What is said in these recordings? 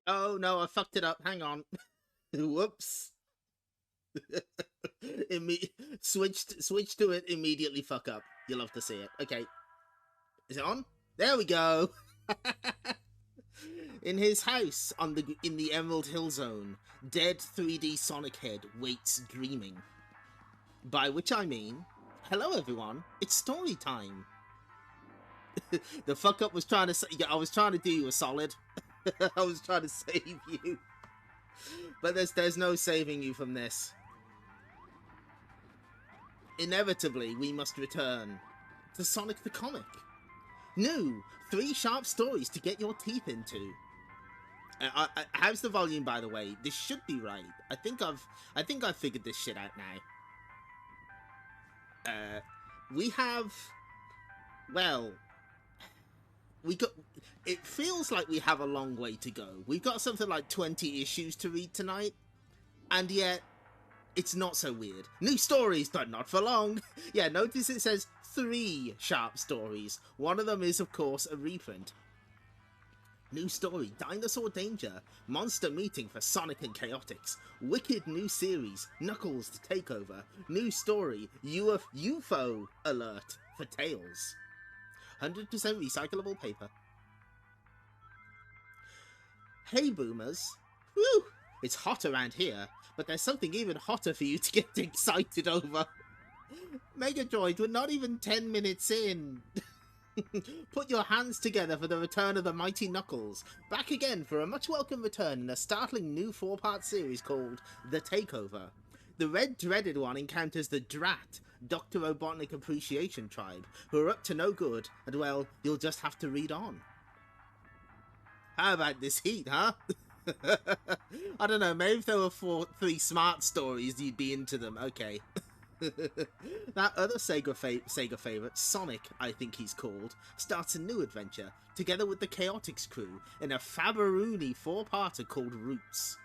Oh no, I fucked it up. Hang on. Whoops. Switch to it immediately. Fuck up. You'll love to see it. Okay, is it on? There we go. In his house in the Emerald Hill Zone, dead 3D Sonic Head waits dreaming. By which I mean, hello everyone, it's story time. The fuck up was trying to say, I was trying to do you a solid. I was trying to save you, but there's no saving you from this. Inevitably, we must return to Sonic the Comic. New 3 sharp stories to get your teeth into. How's the volume, by the way? This should be right. I think I've figured this shit out now. We have, well, we got. It feels like we have a long way to go. We've got something like 20 issues to read tonight, and yet it's not so weird. New stories, but not for long. Yeah, notice it says 3 sharp stories. One of them is, of course, a reprint. New story, Dinosaur Danger, Monster Meeting for Sonic and Chaotix, Wicked new series, Knuckles to Takeover, new story, UFO Alert for Tails. 100% recyclable paper. Hey boomers, woo! It's hot around here, but there's something even hotter for you to get excited over. Megadroid, we're not even 10 minutes in. Put your hands together for the return of the mighty Knuckles, back again for a much welcome return in a startling new 4-part series called The Takeover. The red dreaded one encounters the Drat, Dr. Robotnik Appreciation Tribe, who are up to no good, and well, you'll just have to read on. How about this heat, huh? I don't know, maybe if there were 3 smart stories, you'd be into them, okay. That other Sega favourite, Sonic, I think he's called, starts a new adventure, together with the Chaotix crew, in a Fabaroony 4-parter called Roots.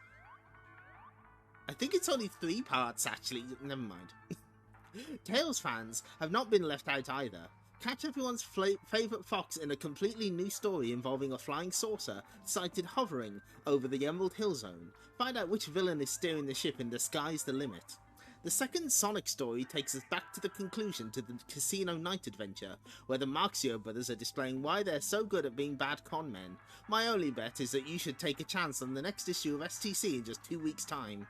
I think it's only 3 parts, actually, never mind. Tails fans have not been left out either. Catch everyone's favourite fox in a completely new story involving a flying saucer sighted hovering over the Emerald Hill Zone. Find out which villain is steering the ship in The Sky's the Limit. The second Sonic story takes us back to the conclusion to the Casino Night adventure, where the Marxio brothers are displaying why they're so good at being bad con men. My only bet is that you should take a chance on the next issue of STC in just 2 weeks' time.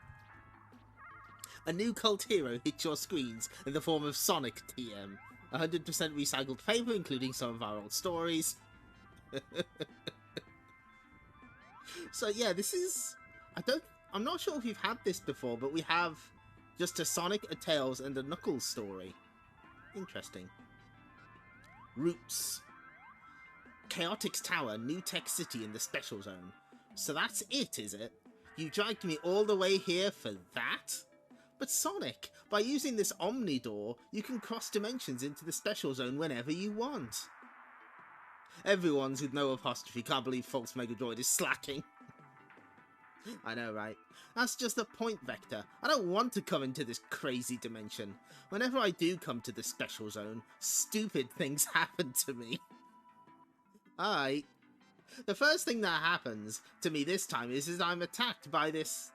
A new cult hero hits your screens in the form of Sonic TM. 100% recycled paper, including some of our old stories. So yeah, this is... I'm not sure if you've had this before, but we have just a Sonic, a Tails, and a Knuckles story. Interesting. Roots. Chaotix Tower, New Tech City in the Special Zone. So that's it, is it? You dragged me all the way here for that? But Sonic, by using this Omni door, you can cross dimensions into the Special Zone whenever you want. Everyone's with no apostrophe can't believe false Megadroid is slacking. I know, right? That's just a point vector. I don't want to come into this crazy dimension. Whenever I do come to the Special Zone, stupid things happen to me. Alright. The first thing that happens to me this time is I'm attacked by this...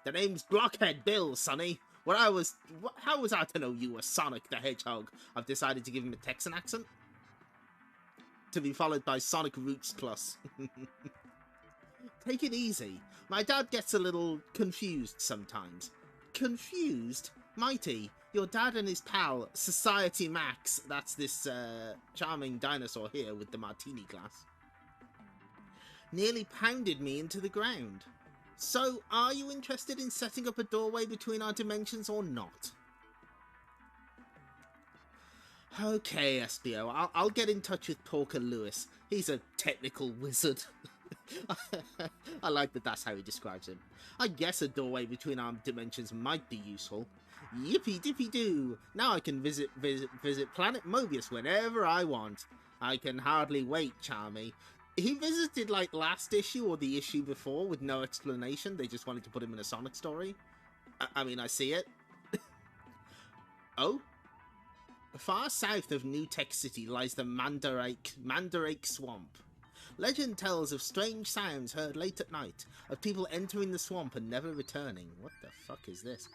The name's Blockhead Bill, Sonny. How was I to know you were Sonic the Hedgehog? I've decided to give him a Texan accent. To be followed by Sonic Roots Plus. Take it easy. My dad gets a little confused sometimes. Confused? Mighty, your dad and his pal, Society Max, that's this charming dinosaur here with the martini glass, nearly pounded me into the ground. So, are you interested in setting up a doorway between our dimensions or not? Okay, SBO, I'll get in touch with Porker Lewis. He's a technical wizard. I like that that's how he describes him. I guess a doorway between our dimensions might be useful. Yippee dippy doo! Now I can visit Planet Mobius whenever I want. I can hardly wait, Charmy. He visited, like, last issue or the issue before with no explanation. They just wanted to put him in a Sonic story. I mean, I see it. Oh? Far south of New Tech City lies the Mandarake Swamp. Legend tells of strange sounds heard late at night, of people entering the swamp and never returning. What the fuck is this?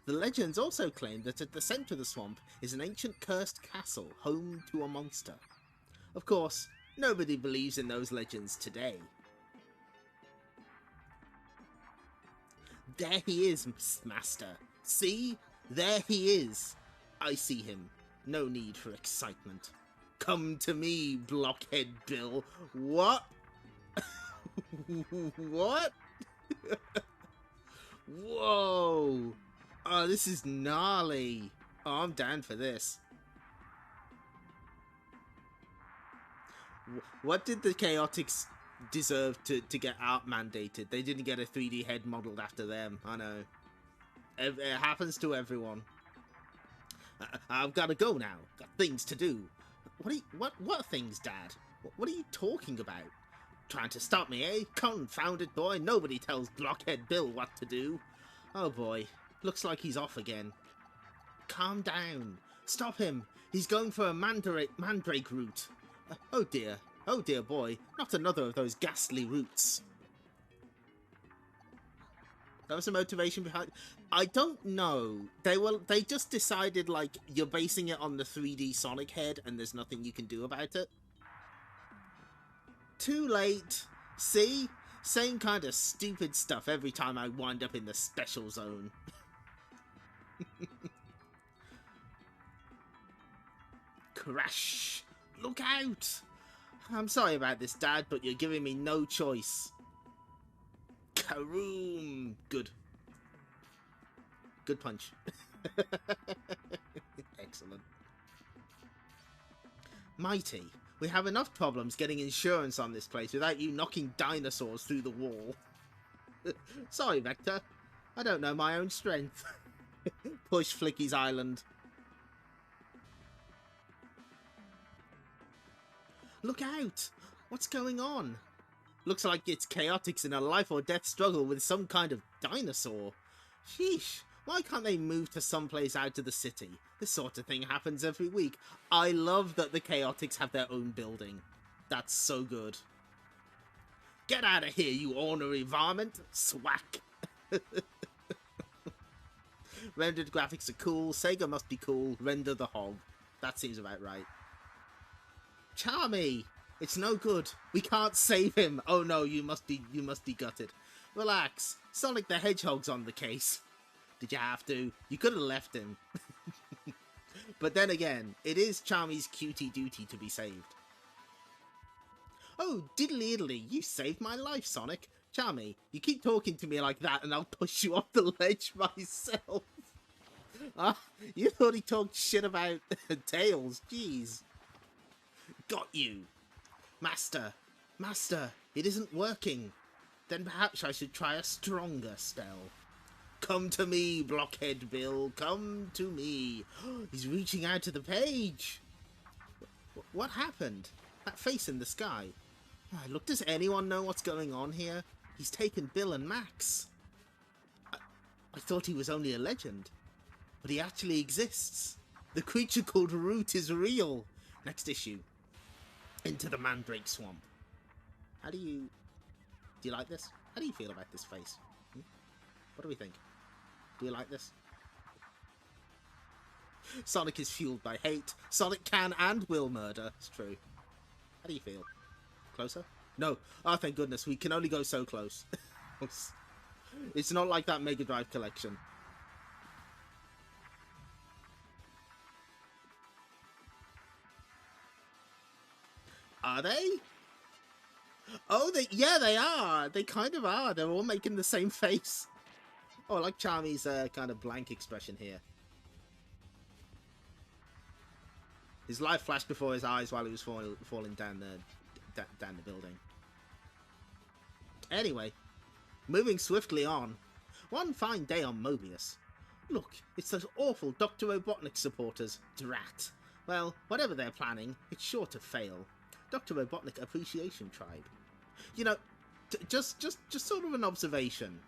The legends also claim that at the centre of the swamp is an ancient cursed castle, home to a monster. Of course, nobody believes in those legends today. There he is, Master. See? There he is. I see him. No need for excitement. Come to me, Blockhead Bill. What? What? Whoa. Oh, this is gnarly. Oh, I'm down for this. What did the Chaotix deserve to get out-mandated? They didn't get a 3D head modelled after them. I know. It happens to everyone. I've got to go now. Got things to do. What things, Dad? What are you talking about? Trying to stop me, eh? Confounded boy, nobody tells Blockhead Bill what to do. Oh boy, looks like he's off again. Calm down. Stop him. He's going for a mandrake route. Oh dear boy, not another of those ghastly routes. That was the motivation behind. I don't know. They just decided, like, you're basing it on the 3D Sonic head and there's nothing you can do about it. Too late. See? Same kind of stupid stuff every time I wind up in the special zone. Crash! Look out! I'm sorry about this, Dad, but you're giving me no choice. Karoom! Good. Good punch. Excellent. Mighty, we have enough problems getting insurance on this place without you knocking dinosaurs through the wall. Sorry, Vector. I don't know my own strength. Push Flicky's Island. Look out! What's going on? Looks like it's Chaotix in a life or death struggle with some kind of dinosaur. Sheesh, why can't they move to someplace out of the city? This sort of thing happens every week. I love that the Chaotix have their own building. That's so good. Get out of here, you ornery varmint! Swack! Rendered graphics are cool, Sega must be cool, render the hog. That seems about right. Charmy! It's no good. We can't save him. Oh no, you must be gutted. Relax. Sonic the Hedgehog's on the case. Did you have to? You could have left him. But then again, it is Charmy's cutie duty to be saved. Oh, diddly iddly, you saved my life, Sonic. Charmy, you keep talking to me like that and I'll push you off the ledge myself. Ah, you thought he talked shit about Tails. Jeez. Got you. Master, it isn't working. Then perhaps I should try a stronger spell. Come to me, Blockhead Bill, come to me. He's reaching out to the page. What happened? That face in the sky. Look, does anyone know what's going on here? He's taken Bill and Max. I thought he was only a legend, but he actually exists. The creature called Root is real. Next issue. Into the Mandrake Swamp. How do you like this? How do you feel about this face? What do we think? Do you like this? Sonic is fueled by hate. Sonic can and will murder. It's true. How do you feel? Closer? No. Oh, thank goodness. We can only go so close. It's not like that Megadroid collection. Are they? Oh, yeah, they are. They kind of are. They're all making the same face. Oh, I like Charmy's kind of blank expression here. His life flashed before his eyes while he was falling down the building. Anyway, moving swiftly on. One fine day on Mobius. Look, it's those awful Dr. Robotnik supporters. Drat. Well, whatever they're planning, it's sure to fail. Dr. Robotnik Appreciation Tribe. You know, just sort of an observation.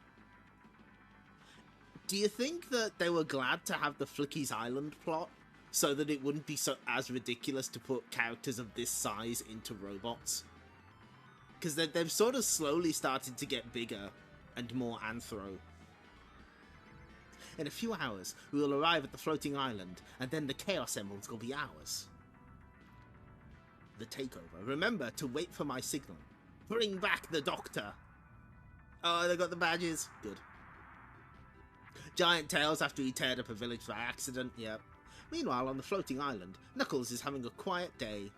Do you think that they were glad to have the Flicky's Island plot so that it wouldn't be as ridiculous to put characters of this size into robots? Because they've sort of slowly started to get bigger and more anthro. In a few hours, we will arrive at the floating island, and then the Chaos Emeralds will be ours. The takeover. Remember to wait for my signal. Bring back the doctor. Oh, they got the badges. Good. Giant tails after he teared up a village by accident. Yep. Meanwhile, on the floating island, Knuckles is having a quiet day.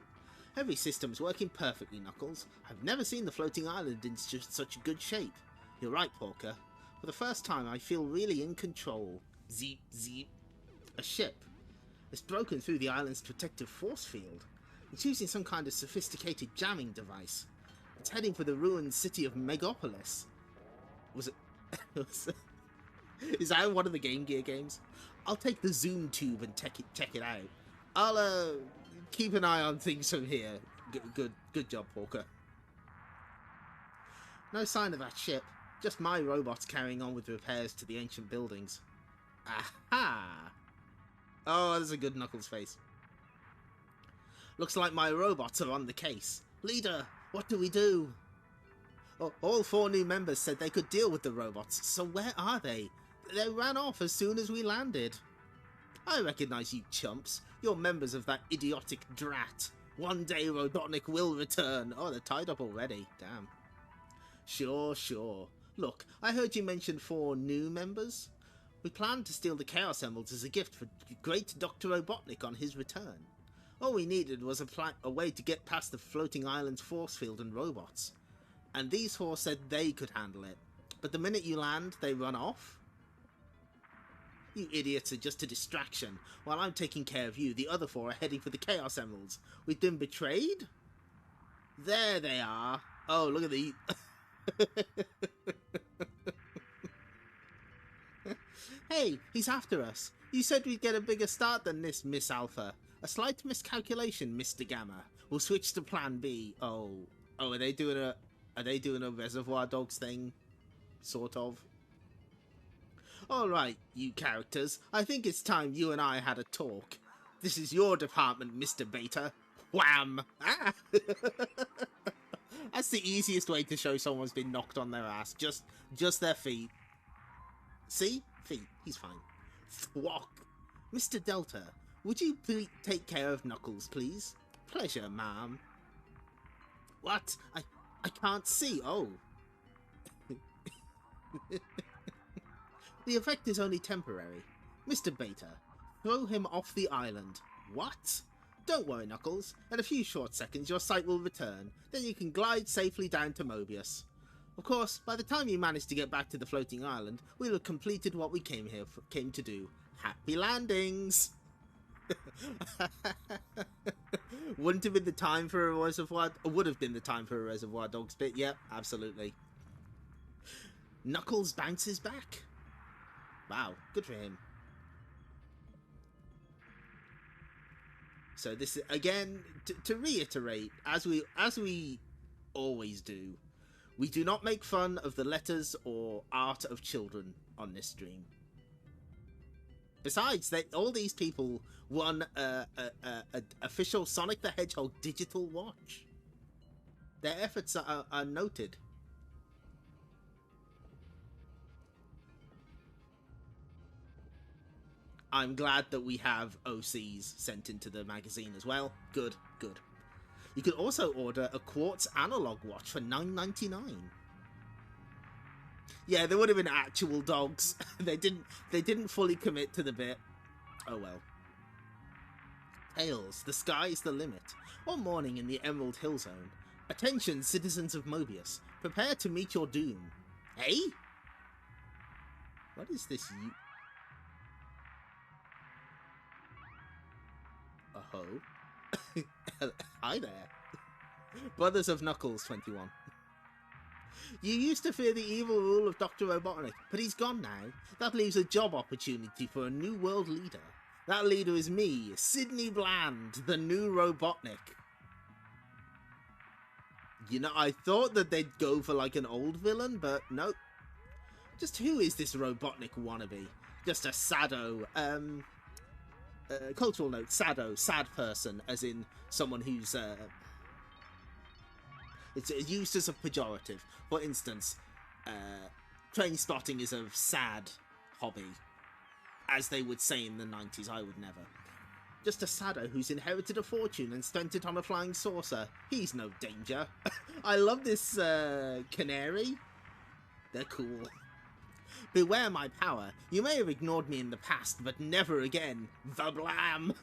Every system's working perfectly, Knuckles. I've never seen the floating island in such good shape. You're right, Porker. For the first time, I feel really in control. Zeep, zeep. A ship. It's broken through the island's protective force field. It's using some kind of sophisticated jamming device. It's heading for the ruined city of Megapolis. Was it... Is that one of the Game Gear games? I'll take the zoom tube and check it out. I'll, keep an eye on things from here. Good job, Porker. No sign of that ship. Just my robots carrying on with repairs to the ancient buildings. Aha! Oh, there's a good Knuckles face. Looks like my robots are on the case. Leader, what do we do? Oh, all 4 new members said they could deal with the robots, so where are they? They ran off as soon as we landed. I recognize you chumps. You're members of that idiotic drat. One day Robotnik will return. Oh, they're tied up already. Damn. Sure. Look, I heard you mention 4 new members. We planned to steal the Chaos Emeralds as a gift for great Dr. Robotnik on his return. All we needed was a way to get past the floating island's force field and robots. And these 4 said they could handle it. But the minute you land, they run off? You idiots are just a distraction. While I'm taking care of you, the other 4 are heading for the Chaos Emeralds. We've been betrayed? There they are. Oh, look at the... Hey, he's after us. You said we'd get a bigger start than this, Miss Alpha. A slight miscalculation, Mr. Gamma. We'll switch to Plan B. Oh, are they doing a Reservoir Dogs thing? Sort of. Alright, you characters. I think it's time you and I had a talk. This is your department, Mr. Beta. Wham! Ah! That's the easiest way to show someone's been knocked on their ass. Just their feet. See? Feet. He's fine. Thwack. Mr. Delta, would you please take care of Knuckles, please? Pleasure, ma'am. What? I can't see. Oh. The effect is only temporary. Mr. Beta, throw him off the island. What? Don't worry, Knuckles. In a few short seconds, your sight will return. Then you can glide safely down to Mobius. Of course, by the time you manage to get back to the floating island, we'll have completed what we came to do. Happy landings! Wouldn't have been the time for a Reservoir... Would have been the time for a Reservoir Dogs bit. Yep, absolutely. Knuckles bounces back. Wow, good for him. So this is, again, to reiterate, as we always do, we do not make fun of the letters or art of children on this stream. Besides, all these people won a official Sonic the Hedgehog digital watch. Their efforts are noted. I'm glad that we have OCs sent into the magazine as well. Good, good. You could also order a quartz analog watch for $9.99. Yeah, there would have been actual dogs. They didn't fully commit to the bit. Oh well. Tails, the sky's the limit. One morning in the Emerald Hill Zone. Attention, citizens of Mobius. Prepare to meet your doom. Hey? What is this you... Oh. Hi there. Brothers of Knuckles 21. You used to fear the evil rule of Dr. Robotnik, but he's gone now. That leaves a job opportunity for a new world leader. That leader is me, Sydney Bland, the new Robotnik. You know, I thought that they'd go for like an old villain, but nope. Just who is this Robotnik wannabe? Just a sado, cultural note, sado, sad person, as in someone who's, It's used as a pejorative. For instance, train spotting is a sad hobby. As they would say in the 90s, I would never. Just a saddo who's inherited a fortune and spent it on a flying saucer. He's no danger. I love this canary. They're cool. Beware my power. You may have ignored me in the past, but never again. Vablam!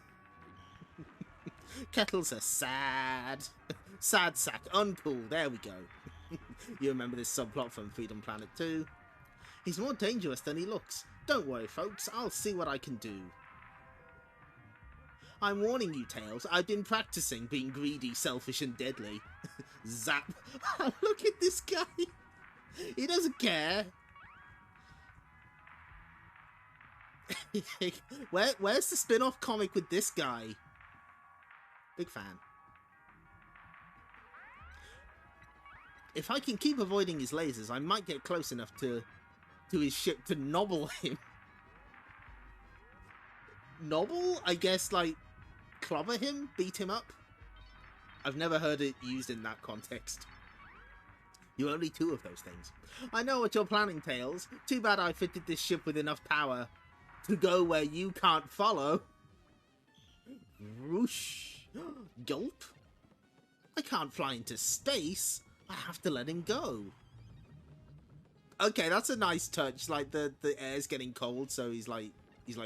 Kettle's a sad sack. Uncool. There we go. You remember this subplot from Freedom Planet 2? He's more dangerous than he looks. Don't worry, folks. I'll see what I can do. I'm warning you, Tails. I've been practicing being greedy, selfish, and deadly. Zap. Look at this guy. He doesn't care. Where's the spin-off comic with this guy? Big fan. If I can keep avoiding his lasers, I might get close enough to his ship to nobble him. Nobble? I guess, like, clobber him? Beat him up? I've never heard it used in that context. You're only two of those things. I know what you're planning, Tails. Too bad I fitted this ship with enough power to go where you can't follow. Whoosh. Gulp. I can't fly into space. I have to let him go. Okay, that's a nice touch. Like, the air's getting cold, so he's like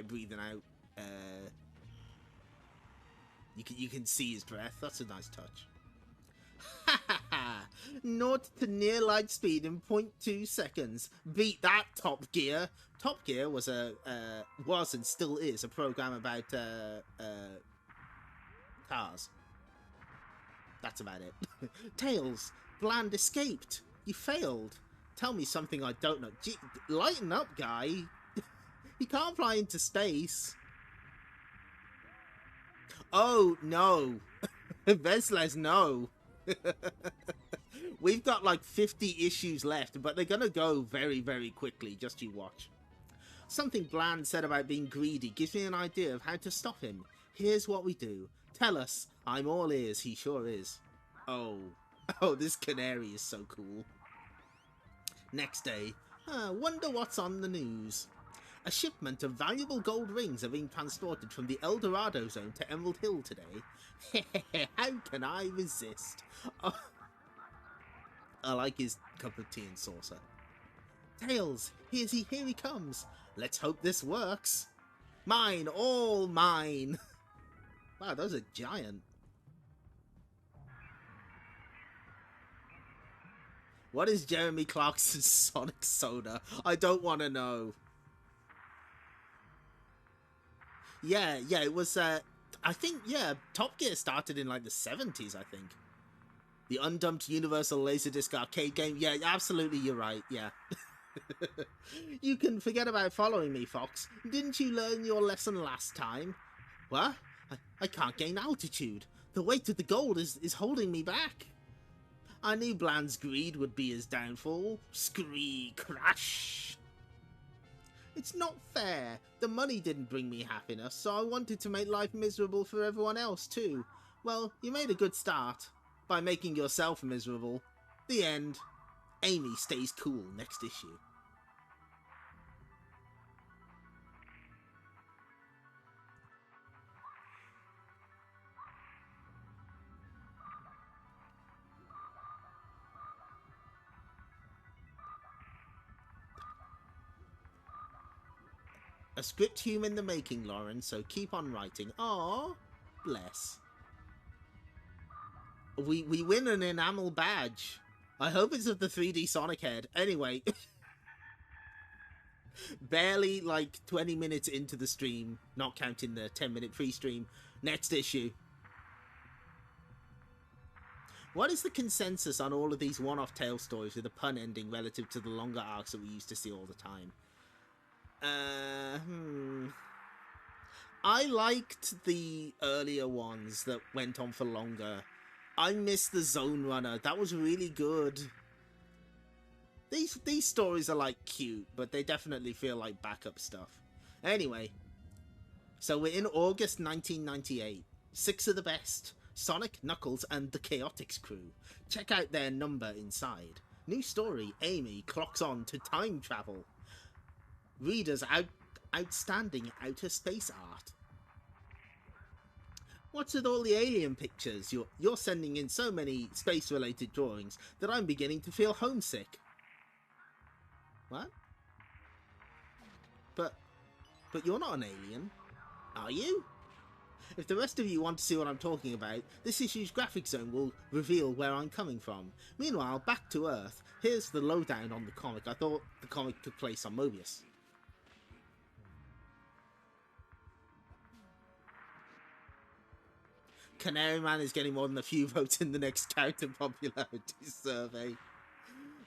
breathing out. You can see his breath. That's a nice touch. Ha ha ha! Naught to near light speed in 0.2 seconds. Beat that, Top Gear. Top Gear was was and still is a program about cars. That's about it. Tails, Bland escaped. You failed. Tell me something I don't know. Gee, lighten up, guy. He can't fly into space. Oh, no. Vesles, no. We've got like 50 issues left, but they're gonna go very, very quickly. Just you watch. Something Bland said about being greedy gives me an idea of how to stop him. Here's what we do. Tell us. I'm all ears. He sure is. Oh, this canary is so cool. Next day. Wonder what's on the news. A shipment of valuable gold rings are being transported from the El Dorado zone to Emerald Hill today. How can I resist? Oh, I like his cup of tea and saucer. Tails, here he comes. Let's hope this works. Mine, all mine. Wow, those are giant. What is Jeremy Clarkson's Sonic Soda? I don't want to know. Yeah, it was, I think, yeah, Top Gear started in, like, the 70s, I think. The undumped Universal Laserdisc arcade game. Yeah, absolutely, you're right, yeah. You can forget about following me, Fox. Didn't you learn your lesson last time? What? I can't gain altitude. The weight of the gold is holding me back. I knew Bland's greed would be his downfall. Scree crash. It's not fair. The money didn't bring me happiness, so I wanted to make life miserable for everyone else too. Well, you made a good start by making yourself miserable. The end. Amy stays cool next issue. A script human in the making, Lauren, so keep on writing. Aww, bless. We win an enamel badge. I hope it's of the 3D Sonic head. Anyway, barely like 20 minutes into the stream, not counting the 10-minute free stream. Next issue. What is the consensus on all of these one-off tale stories with a pun ending relative to the longer arcs that we used to see all the time? I liked the earlier ones that went on for longer. I missed the Zone Runner. That was really good. These stories are like cute, but they definitely feel like backup stuff. Anyway, so we're in August 1998. 6 of the best. Sonic, Knuckles, and the Chaotix crew. Check out their number inside. New story, Amy clocks on to time travel. Readers outstanding outer space art. What's with all the alien pictures? You're sending in so many space-related drawings that I'm beginning to feel homesick. What? But you're not an alien, are you? If the rest of you want to see what I'm talking about, this issue's graphic zone will reveal where I'm coming from. Meanwhile, back to Earth, here's the lowdown on the comic. I thought the comic took place on Mobius. Canary Man is getting more than a few votes in the next character popularity survey.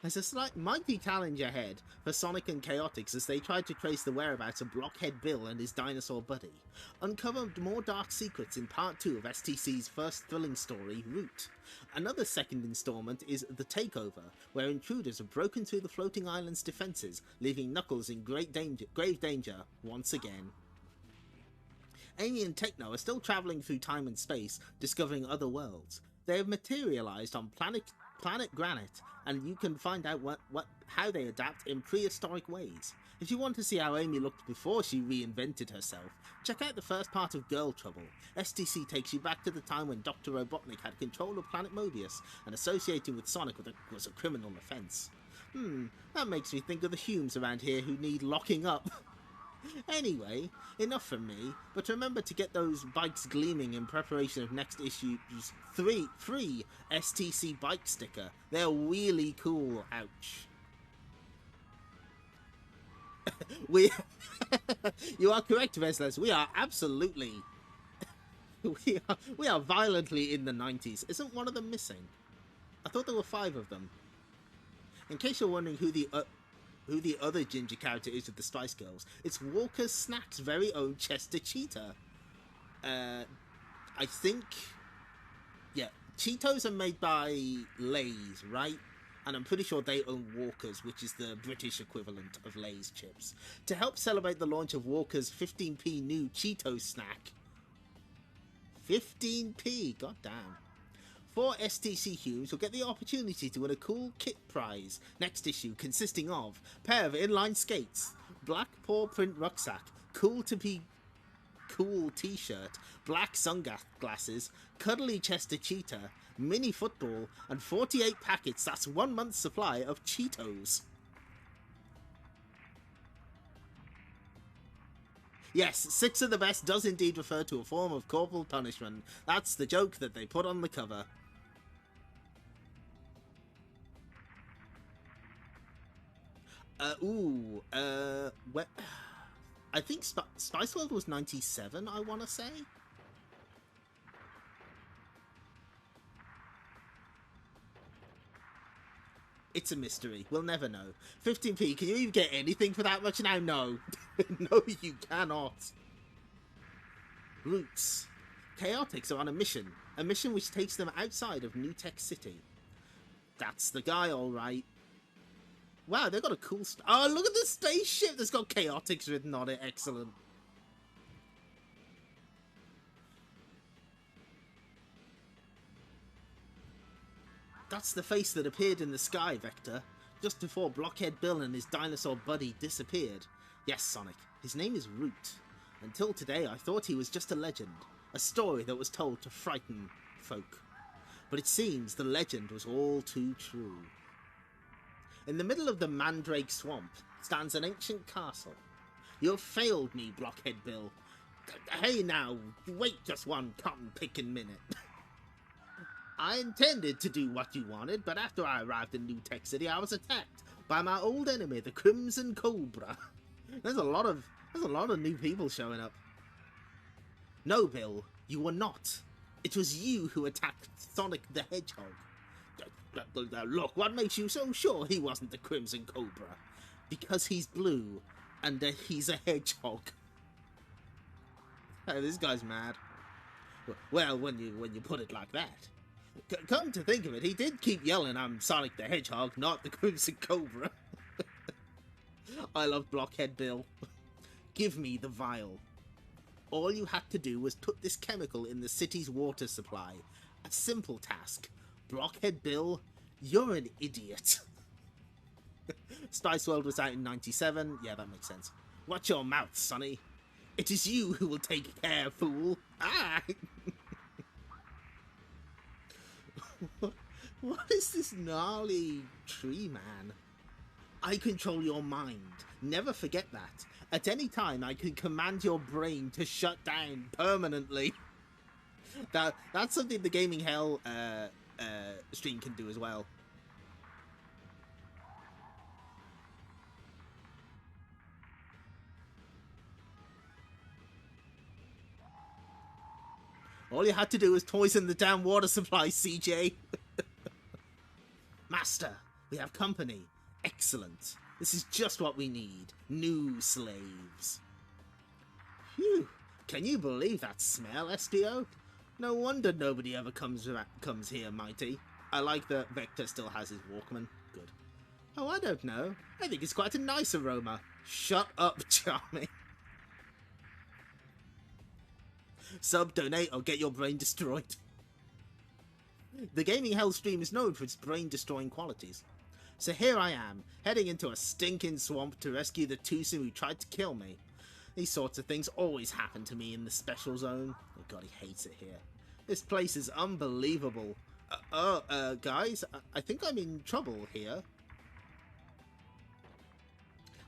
There's a slight mighty challenge ahead for Sonic and Chaotix as they try to trace the whereabouts of Blockhead Bill and his dinosaur buddy. Uncover more dark secrets in part 2 of STC's first thrilling story, Root. Another second installment is The Takeover, where intruders have broken through the floating island's defences, leaving Knuckles in grave danger once again. Amy and Tekno are still travelling through time and space, discovering other worlds. They have materialised on planet Granite, and you can find out how they adapt in prehistoric ways. If you want to see how Amy looked before she reinvented herself, check out the first part of Girl Trouble. STC takes you back to the time when Dr. Robotnik had control of Planet Mobius, and associating with Sonic was a criminal offence. That makes me think of the Humes around here who need locking up. Anyway, enough from me, but remember to get those bikes gleaming in preparation of next issue's free STC bike sticker. They're really cool, ouch. You are correct, Veslas, we are absolutely... we are violently in the 90s. Isn't one of them missing? I thought there were 5 of them. In case you're wondering who the other ginger character is with the Spice Girls, it's Walker's Snacks' very own Chester Cheetah. I think... yeah, Cheetos are made by Lay's, right? And I'm pretty sure they own Walker's, which is the British equivalent of Lay's chips. To help celebrate the launch of Walker's 15p new Cheetos snack. 15p, goddamn. 4 STC Humes will get the opportunity to win a cool kit prize next issue, consisting of pair of inline skates, black paw print rucksack, cool to be cool t-shirt, black sunglasses, cuddly Chester Cheetah, mini football, and 48 packets. That's 1 month's supply of Cheetos. Yes, 6 of the best does indeed refer to a form of corporal punishment. That's the joke that they put on the cover. I think Spice World was 97, I want to say. It's a mystery. We'll never know. 15p, can you even get anything for that much now? No. No, you cannot. Roots. Chaotix are on a mission which takes them outside of New Tech City. That's the guy, alright. Wow, they've got a cool... oh, look at the spaceship that's got Chaotix written on it. Excellent. That's the face that appeared in the sky, Vector, just before Blockhead Bill and his dinosaur buddy disappeared. Yes, Sonic, his name is Root. Until today, I thought he was just a legend, a story that was told to frighten folk. But it seems the legend was all too true. In the middle of the Mandrake Swamp stands an ancient castle. You have failed me, Blockhead Bill. Hey now, wait just one cotton-picking minute. I intended to do what you wanted, but after I arrived in New Tech City, I was attacked by my old enemy, the Crimson Cobra. There's a lot of new people showing up. No, Bill, you were not. It was you who attacked Sonic the Hedgehog. Look, what makes you so sure he wasn't the Crimson Cobra? Because he's blue, and he's a hedgehog. Hey, this guy's mad. Well, when you put it like that. Come to think of it, he did keep yelling, "I'm Sonic the Hedgehog, not the Crimson Cobra." I love Blockhead Bill. Give me the vial. All you had to do was put this chemical in the city's water supply. A simple task. Blockhead Bill, you're an idiot. Spice World was out in 97. Yeah, that makes sense. Watch your mouth, Sonny. It is you who will take care, fool. Ah! What is this gnarly tree man? I control your mind. Never forget that. At any time, I can command your brain to shut down permanently. That's something the Gaming Hell stream can do as well. All you had to do was poison the damn water supply, CJ. Master, we have company. Excellent. This is just what we need. New slaves. Phew. Can you believe that smell, SDO? No wonder nobody ever comes here, Mighty. I like that Vector still has his Walkman. Good. Oh, I don't know. I think it's quite a nice aroma. Shut up, Charming. Sub, donate, or get your brain destroyed. The Gaming Hell stream is known for its brain-destroying qualities. So here I am, heading into a stinking swamp to rescue the twosome who tried to kill me. These sorts of things always happen to me in the special zone. Oh god, he hates it here. This place is unbelievable. Guys, I think I'm in trouble here.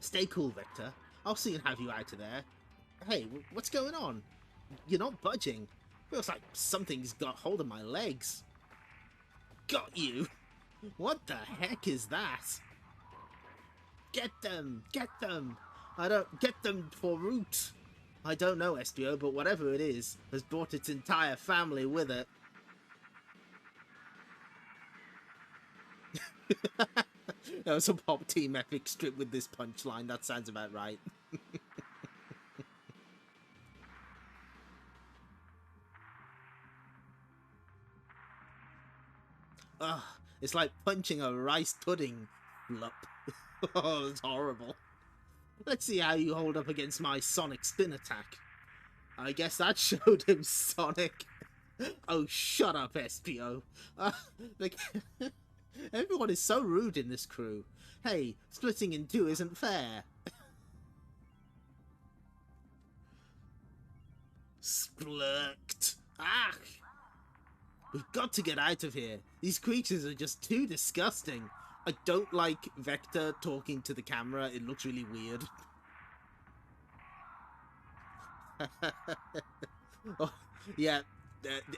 Stay cool, Vector. I'll soon have you out of there. Hey, what's going on? You're not budging. Feels like something's got hold of my legs. Got you. What the heck is that? Get them! Get them! I don't get them for root. I don't know, SDO, but whatever it is, has brought its entire family with it. That was a Pop Team epic strip with this punchline. That sounds about right. Ugh, it's like punching a rice pudding. Lup. Oh, it's horrible. Let's see how you hold up against my Sonic spin attack. I guess that showed him, Sonic. Oh, shut up, SPO. Everyone is so rude in this crew. Hey, splitting in two isn't fair. Splurked. Ah! We've got to get out of here. These creatures are just too disgusting. I don't like Vector talking to the camera. It looks really weird. Oh, yeah,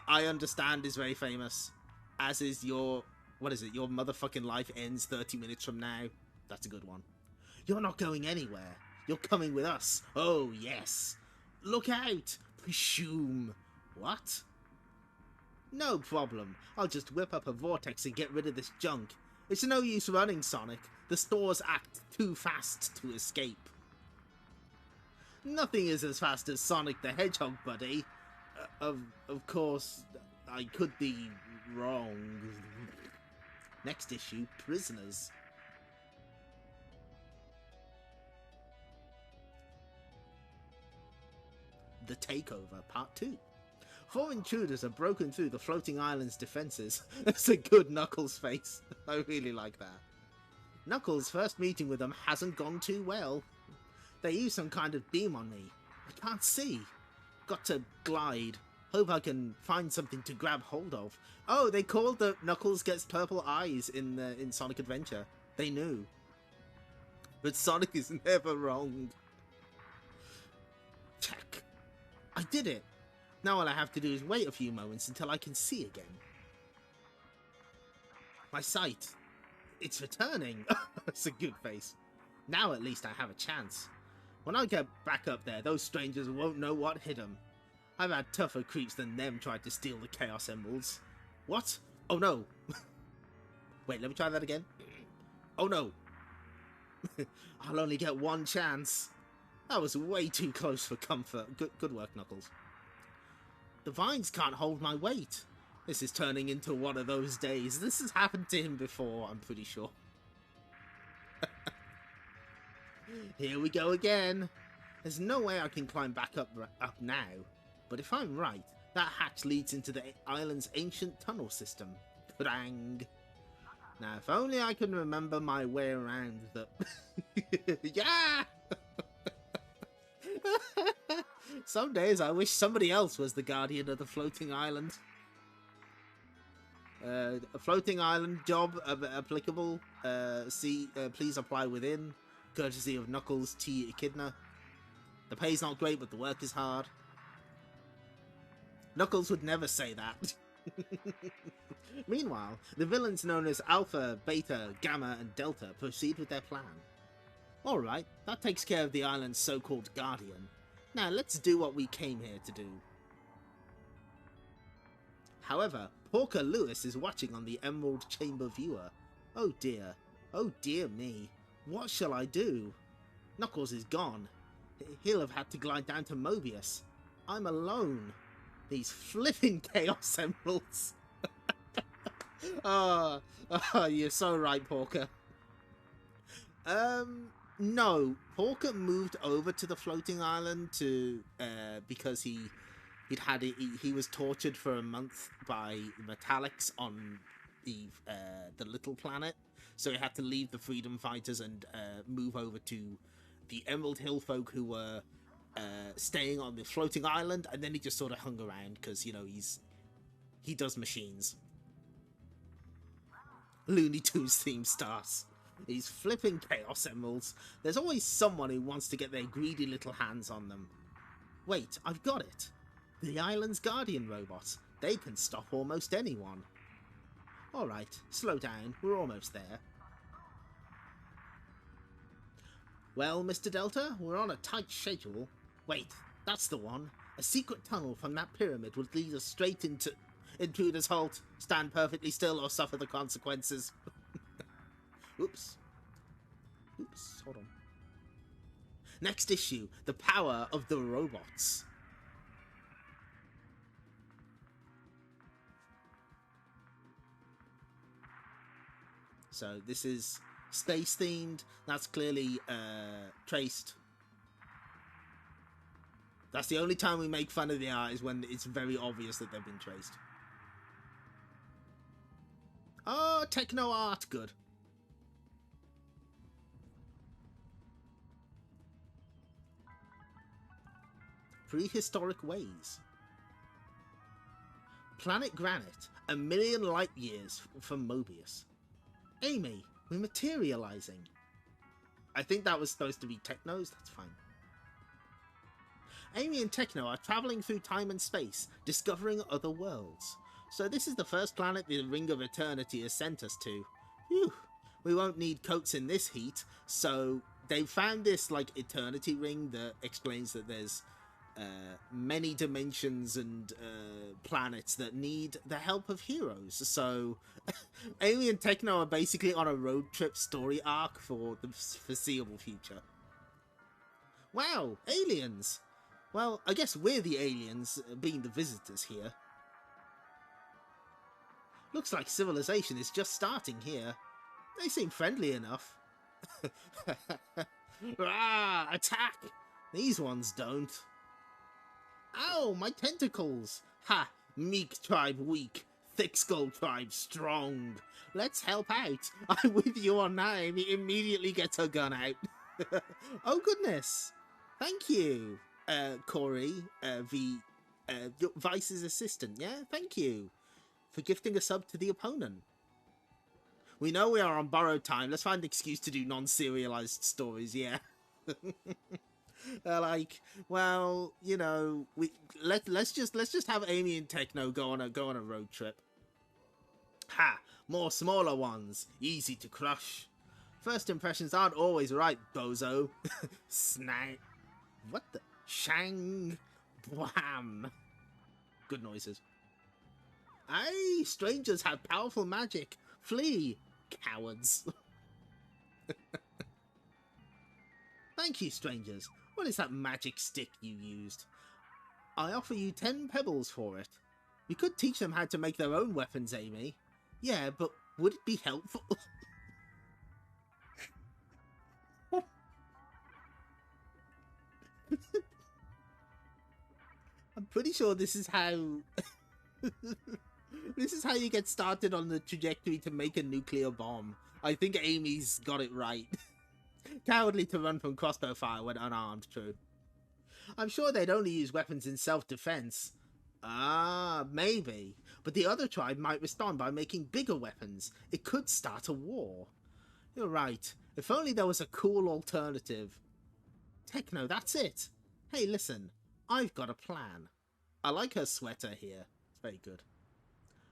I understand is very famous. As is your... What is it? Your motherfucking life ends 30 minutes from now. That's a good one. You're not going anywhere. You're coming with us. Oh, yes. Look out. Presume. What? No problem. I'll just whip up a vortex and get rid of this junk. It's no use running, Sonic. The stores act too fast to escape. Nothing is as fast as Sonic the Hedgehog, buddy. Of course, I could be wrong. Next issue, Prisoners. The Takeover, Part 2. 4 intruders have broken through the floating island's defences. That's a good Knuckles face. I really like that. Knuckles' first meeting with them hasn't gone too well. They use some kind of beam on me. I can't see. Got to glide. Hope I can find something to grab hold of. Oh, they called the Knuckles gets purple eyes in Sonic Adventure. They knew. But Sonic is never wrong. Check. I did it. Now all I have to do is wait a few moments until I can see again. My sight. It's returning. That's a good face. Now at least I have a chance. When I get back up there, those strangers won't know what hit them. I've had tougher creeps than them try to steal the Chaos Emeralds. What? Oh no. Wait, let me try that again. Oh no. I'll only get one chance. That was way too close for comfort. Good work, Knuckles. The vines can't hold my weight. This is turning into one of those days. This has happened to him before, I'm pretty sure. Here we go again. There's no way I can climb back up now, but if I'm right, that hatch leads into the island's ancient tunnel system. Krang. Now, if only I can remember my way around the... Yeah! Some days I wish somebody else was the guardian of the floating island. A floating island job applicable. Please apply within. Courtesy of Knuckles T. Echidna. The pay's not great, but the work is hard. Knuckles would never say that. Meanwhile, the villains known as Alpha, Beta, Gamma, and Delta proceed with their plan. Alright, that takes care of the island's so-called guardian. Now let's do what we came here to do. However, Porker Lewis is watching on the Emerald Chamber viewer. Oh dear me, what shall I do? Knuckles is gone. He'll have had to glide down to Mobius. I'm alone. These flipping Chaos Emeralds. Oh, you're so right, Porker. No, Porker moved over to the floating island to because he was tortured for a month by metallics on the little planet, so he had to leave the freedom fighters and move over to the Emerald Hill folk who were staying on the floating island, and then he just sort of hung around because, you know, he does machines. Looney Tunes theme stars. These flipping Chaos Emeralds. There's always someone who wants to get their greedy little hands on them. Wait, I've got it. The island's guardian robots. They can stop almost anyone. Alright, slow down. We're almost there. Well, Mr. Delta, we're on a tight schedule. Wait, that's the one. A secret tunnel from that pyramid would lead us straight into... Intruders halt. Stand perfectly still or suffer the consequences. Oops, hold on. Next issue, the power of the robots. So this is space themed. That's clearly traced. That's the only time we make fun of the art, is when it's very obvious that they've been traced. Oh, techno art, good. Prehistoric ways. Planet Granite, 1,000,000 light years from Mobius. Amy, we're materializing. I think that was supposed to be Tekno's, that's fine. Amy and Tekno are travelling through time and space, discovering other worlds. So this is the first planet the Ring of Eternity has sent us to. Phew, we won't need coats in this heat, so they found this, like, Eternity Ring that explains that there's many dimensions and planets that need the help of heroes. So Amy and Tekno are basically on a road trip story arc for the foreseeable future. Wow, aliens! Well, I guess we're the aliens, being the visitors here. Looks like civilization is just starting here. They seem friendly enough. Rah! Attack! These ones don't. Ow, my tentacles! Ha! Meek tribe weak, thick skull tribe strong. Let's help out. I'm with you on that. Amy immediately gets her gun out. Oh goodness! Thank you, Corey, Vice's assistant. Yeah, thank you for gifting a sub to the opponent. We know we are on borrowed time. Let's find an excuse to do non-serialized stories. Yeah. Like, well, you know, let's just have Amy and Tekno go on a road trip. Ha! More smaller ones, easy to crush. First impressions aren't always right, bozo. Snap. What the? Shang. Wham. Good noises. Aye, strangers have powerful magic. Flee, cowards. Thank you, strangers. What is that magic stick you used? I offer you 10 pebbles for it. You could teach them how to make their own weapons, Amy. Yeah, but would it be helpful? pretty sure this is how... this is how you get started on the trajectory to make a nuclear bomb. I think Amy's got it right. Cowardly to run from crossbow fire when unarmed, true. I'm sure they'd only use weapons in self-defense. Ah, maybe. But the other tribe might respond by making bigger weapons. It could start a war. You're right. If only there was a cool alternative. Tekno, that's it. Hey, listen. I've got a plan. I like her sweater here. It's very good.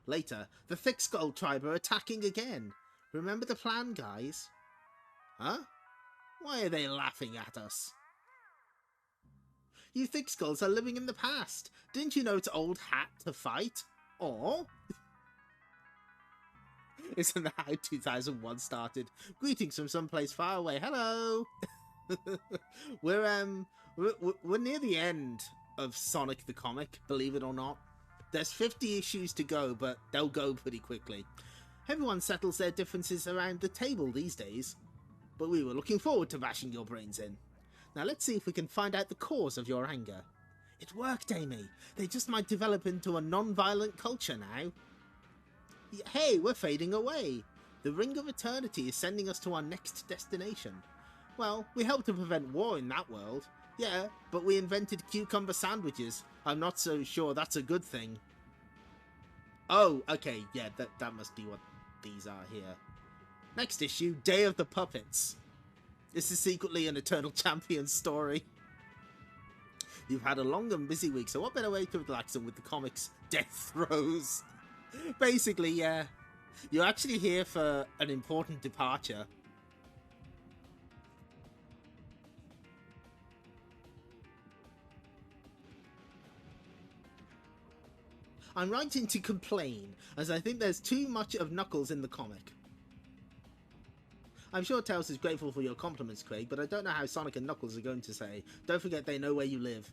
Later, the Thick Skull tribe are attacking again. Remember the plan, guys? Huh? Why are they laughing at us? You Thick Skulls are living in the past. Didn't you know it's old hat to fight? Or... Isn't that how 2001 started? Greetings from someplace far away. Hello! We're near the end of Sonic the Comic, believe it or not. There's 50 issues to go, but they'll go pretty quickly. Everyone settles their differences around the table these days. But we were looking forward to bashing your brains in. Now let's see if we can find out the cause of your anger. It worked, Amy. They just might develop into a non-violent culture now. Hey, we're fading away. The Ring of Eternity is sending us to our next destination. Well, we helped to prevent war in that world. Yeah, but we invented cucumber sandwiches. I'm not so sure that's a good thing. Oh, okay, yeah, that must be what these are here. Next issue, Day of the Puppets. This is secretly an Eternal Champion story. You've had a long and busy week, so what better way to relax than with the comics Death Throes? Basically, yeah. You're actually here for an important departure. I'm writing to complain, as I think there's too much of Knuckles in the comic. I'm sure Tails is grateful for your compliments, Craig, but I don't know how Sonic and Knuckles are going to say. Don't forget they know where you live.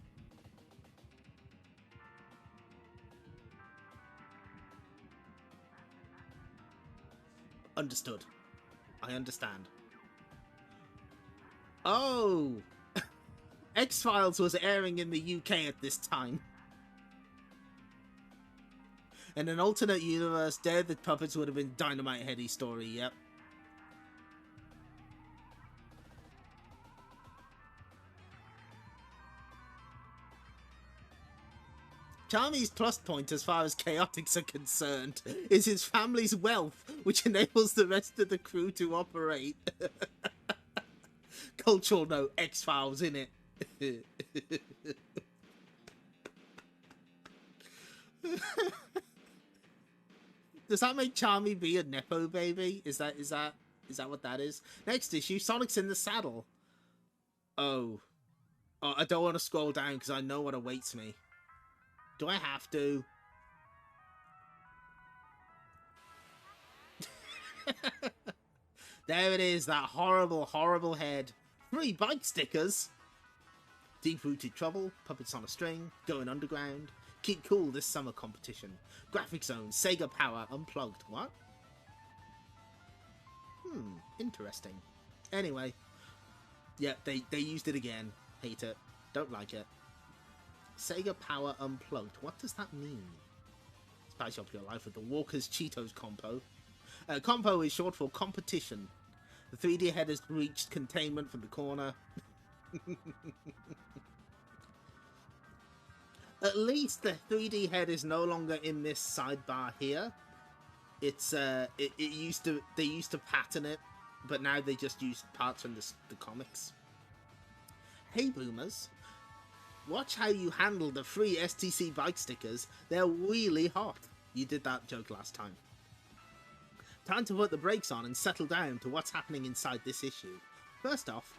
Understood. I understand. Oh! X-Files was airing in the UK at this time. In an alternate universe, Day of the Puppets would have been Dynamite Heady story, yep. Charmy's plus point as far as Chaotix are concerned is his family's wealth, which enables the rest of the crew to operate. Cultural note, X-Files in it. Does that make Charmy be a Nepo baby? Is that what that is? Next issue, Sonic's in the saddle. Oh, I don't want to scroll down because I know what awaits me. Do I have to? There it is, that horrible, horrible head. 3 bike stickers. Deep-rooted trouble, puppets on a string, going underground. Keep cool this summer competition. Graphic Zone, Sega Power, Unplugged. What? Interesting. Anyway. Yeah, they used it again. Hate it. Don't like it. Sega Power Unplugged. What does that mean? Spice up your life with the Walker's Cheetos compo. Compo is short for competition. The 3D head has reached containment from the corner. At least the 3D head is no longer in this sidebar here. It's they used to pattern it, but now they just use parts from the comics. Hey boomers. Watch how you handle the free STC bike stickers. They're really hot. You did that joke last time. Time to put the brakes on and settle down to what's happening inside this issue. First off,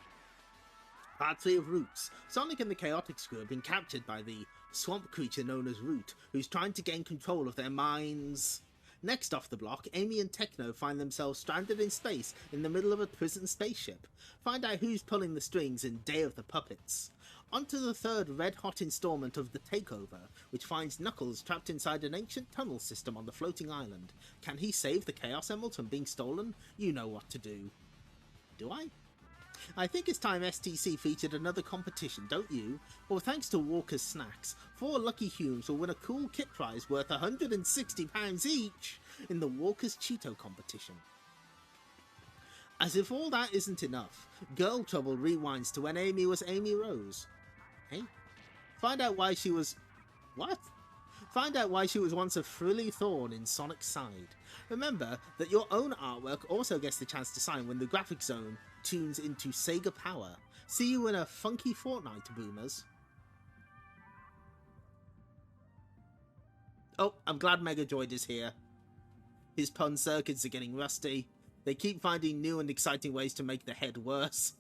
Part 3 of Roots. Sonic and the Chaotix crew have been captured by the swamp creature known as Root, who's trying to gain control of their minds. Next off the block, Amy and Tekno find themselves stranded in space in the middle of a prison spaceship. Find out who's pulling the strings in Day of the Puppets. On to the third red-hot installment of The Takeover, which finds Knuckles trapped inside an ancient tunnel system on the floating island. Can he save the Chaos Emerald from being stolen? You know what to do. Do I? I think it's time STC featured another competition, don't you? Well, thanks to Walker's Snacks, 4 lucky humans will win a cool kit prize worth £160 each in the Walker's Cheeto competition. As if all that isn't enough, Girl Trouble rewinds to when Amy was Amy Rose. Hey? Find out why she was... What? Find out why she was once a frilly thorn in Sonic's side. Remember that your own artwork also gets the chance to sign when the graphic zone tunes into Sega Power. See you in a funky fortnight, boomers. Oh, I'm glad Megadroid is here. His pun circuits are getting rusty. They keep finding new and exciting ways to make the head worse.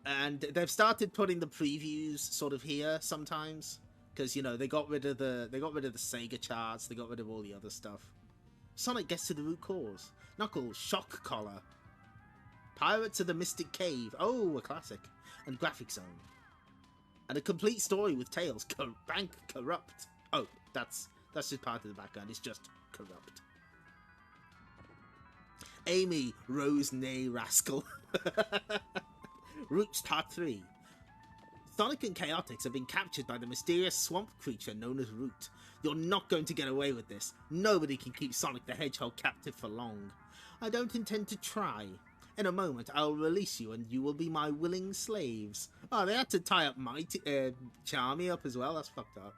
And they've started putting the previews sort of here sometimes, because you know they got rid of the Sega charts, they got rid of all the other stuff. Sonic gets to the root cause. Knuckles, shock collar. Pirates of the Mystic Cave. Oh, a classic. And graphic zone. And a complete story with Tails. Bank corrupt. Oh, that's just part of the background. It's just corrupt. Amy Rose Nay Rascal. Roots Part 3. Sonic and Chaotix have been captured by the mysterious swamp creature known as Root. You're not going to get away with this. Nobody can keep Sonic the Hedgehog captive for long. I don't intend to try. In a moment, I'll release you and you will be my willing slaves. Oh, they had to tie up Charmy up as well. That's fucked up.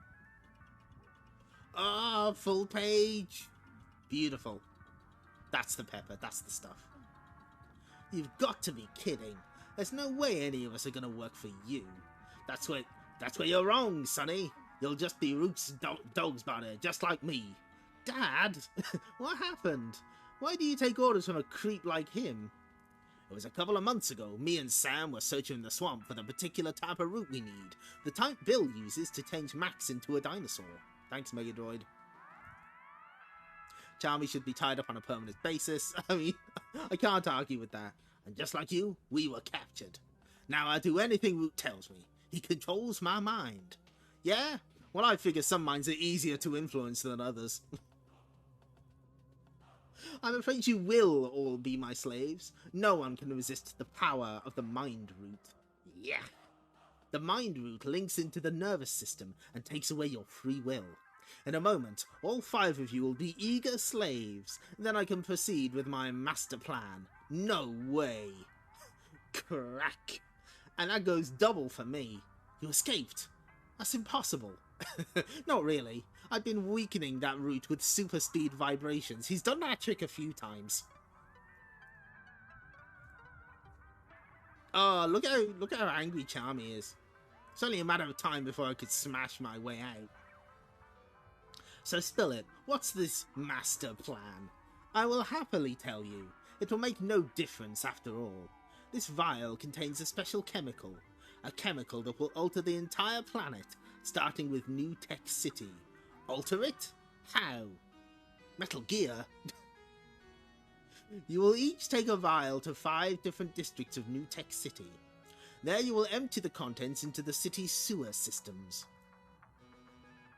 Ah, full page. Beautiful. That's the pepper. That's the stuff. You've got to be kidding. There's no way any of us are going to work for you. That's where you're wrong, Sonny. You'll just be Root's dog's butter, just like me. Dad? What happened? Why do you take orders from a creep like him? It was a couple of months ago. Me and Sam were searching the swamp for the particular type of root we need. The type Bill uses to change Max into a dinosaur. Thanks, Megadroid. Charmy should be tied up on a permanent basis. I mean, I can't argue with that. And just like you, we were captured. Now I do anything Root tells me. He controls my mind. Yeah? Well, I figure some minds are easier to influence than others. I'm afraid you will all be my slaves. No one can resist the power of the mind root. Yeah. The mind root links into the nervous system and takes away your free will. In a moment, all 5 of you will be eager slaves. Then I can proceed with my master plan. No way. Crack. And that goes double for me. You escaped. That's impossible. Not really. I've been weakening that root with super speed vibrations. He's done that trick a few times. Oh, look how angry Charmy is. It's only a matter of time before I could smash my way out. So spill it. What's this master plan? I will happily tell you. It will make no difference after all. This vial contains a special chemical. A chemical that will alter the entire planet, starting with New Tech City. Alter it? How? Metal Gear? You will each take a vial to 5 different districts of New Tech City. There you will empty the contents into the city's sewer systems.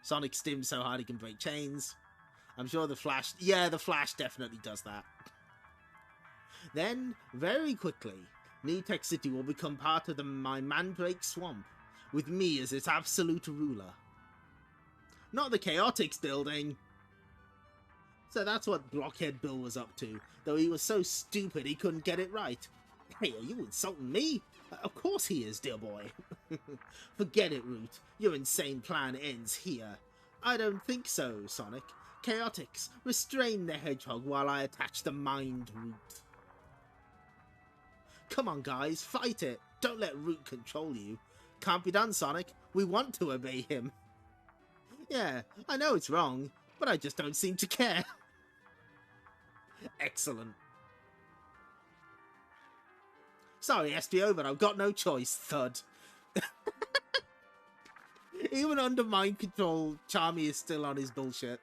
Sonic stims so hard he can break chains. I'm sure the Flash... Yeah, the Flash definitely does that. Then, very quickly, New Tech City will become part of my Mandrake Swamp, with me as its absolute ruler. Not the Chaotix building! So that's what Blockhead Bill was up to, though he was so stupid he couldn't get it right. Hey, are you insulting me? Of course he is, dear boy. Forget it, Root. Your insane plan ends here. I don't think so, Sonic. Chaotix, restrain the hedgehog while I attach the mind Root. Come on, guys, fight it. Don't let Root control you. Can't be done, Sonic. We want to obey him. Yeah, I know it's wrong, but I just don't seem to care. Excellent. Sorry, SPO, but I've got no choice, thud. Even under mind control, Charmy is still on his bullshit.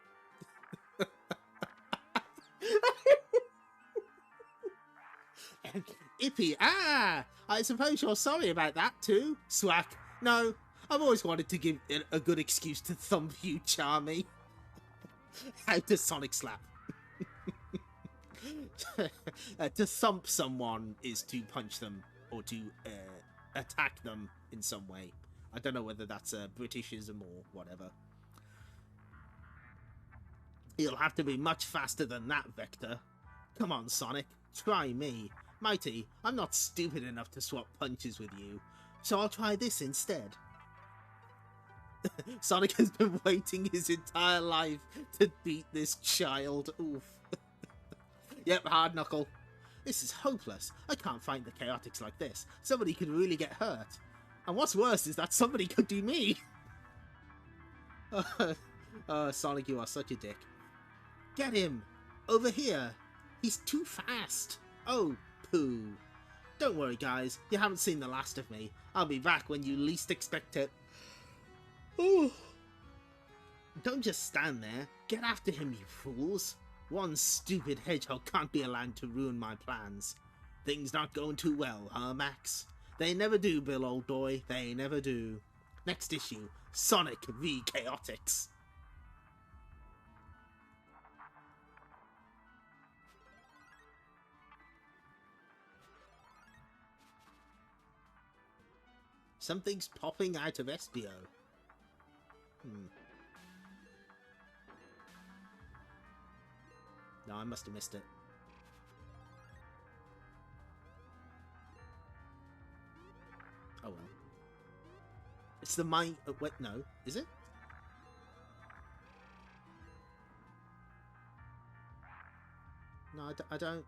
Ippy, I suppose you're sorry about that too, Swack. No, I've always wanted to give it a good excuse to thump you, Charmy. How to Sonic slap. To thump someone is to punch them or to attack them in some way. I don't know whether that's a Britishism or whatever. You'll have to be much faster than that, Vector. Come on, Sonic, try me. Mighty, I'm not stupid enough to swap punches with you, so I'll try this instead. Sonic has been waiting his entire life to beat this child. Oof. Yep, hard knuckle. This is hopeless. I can't fight the chaotics like this. Somebody could really get hurt. And what's worse is that somebody could do me. Sonic, you are such a dick. Get him! Over here! He's too fast! Oh, poo. Don't worry, guys. You haven't seen the last of me. I'll be back when you least expect it. Ooh. Don't just stand there. Get after him, you fools. One stupid hedgehog can't be allowed to ruin my plans. Things not going too well, huh, Max? They never do, Bill, old boy. They never do. Next issue, Sonic v Chaotix. Something's popping out of Espio. No, I must have missed it. Oh well. It's the mind... wait, no. Is it? No, I don't...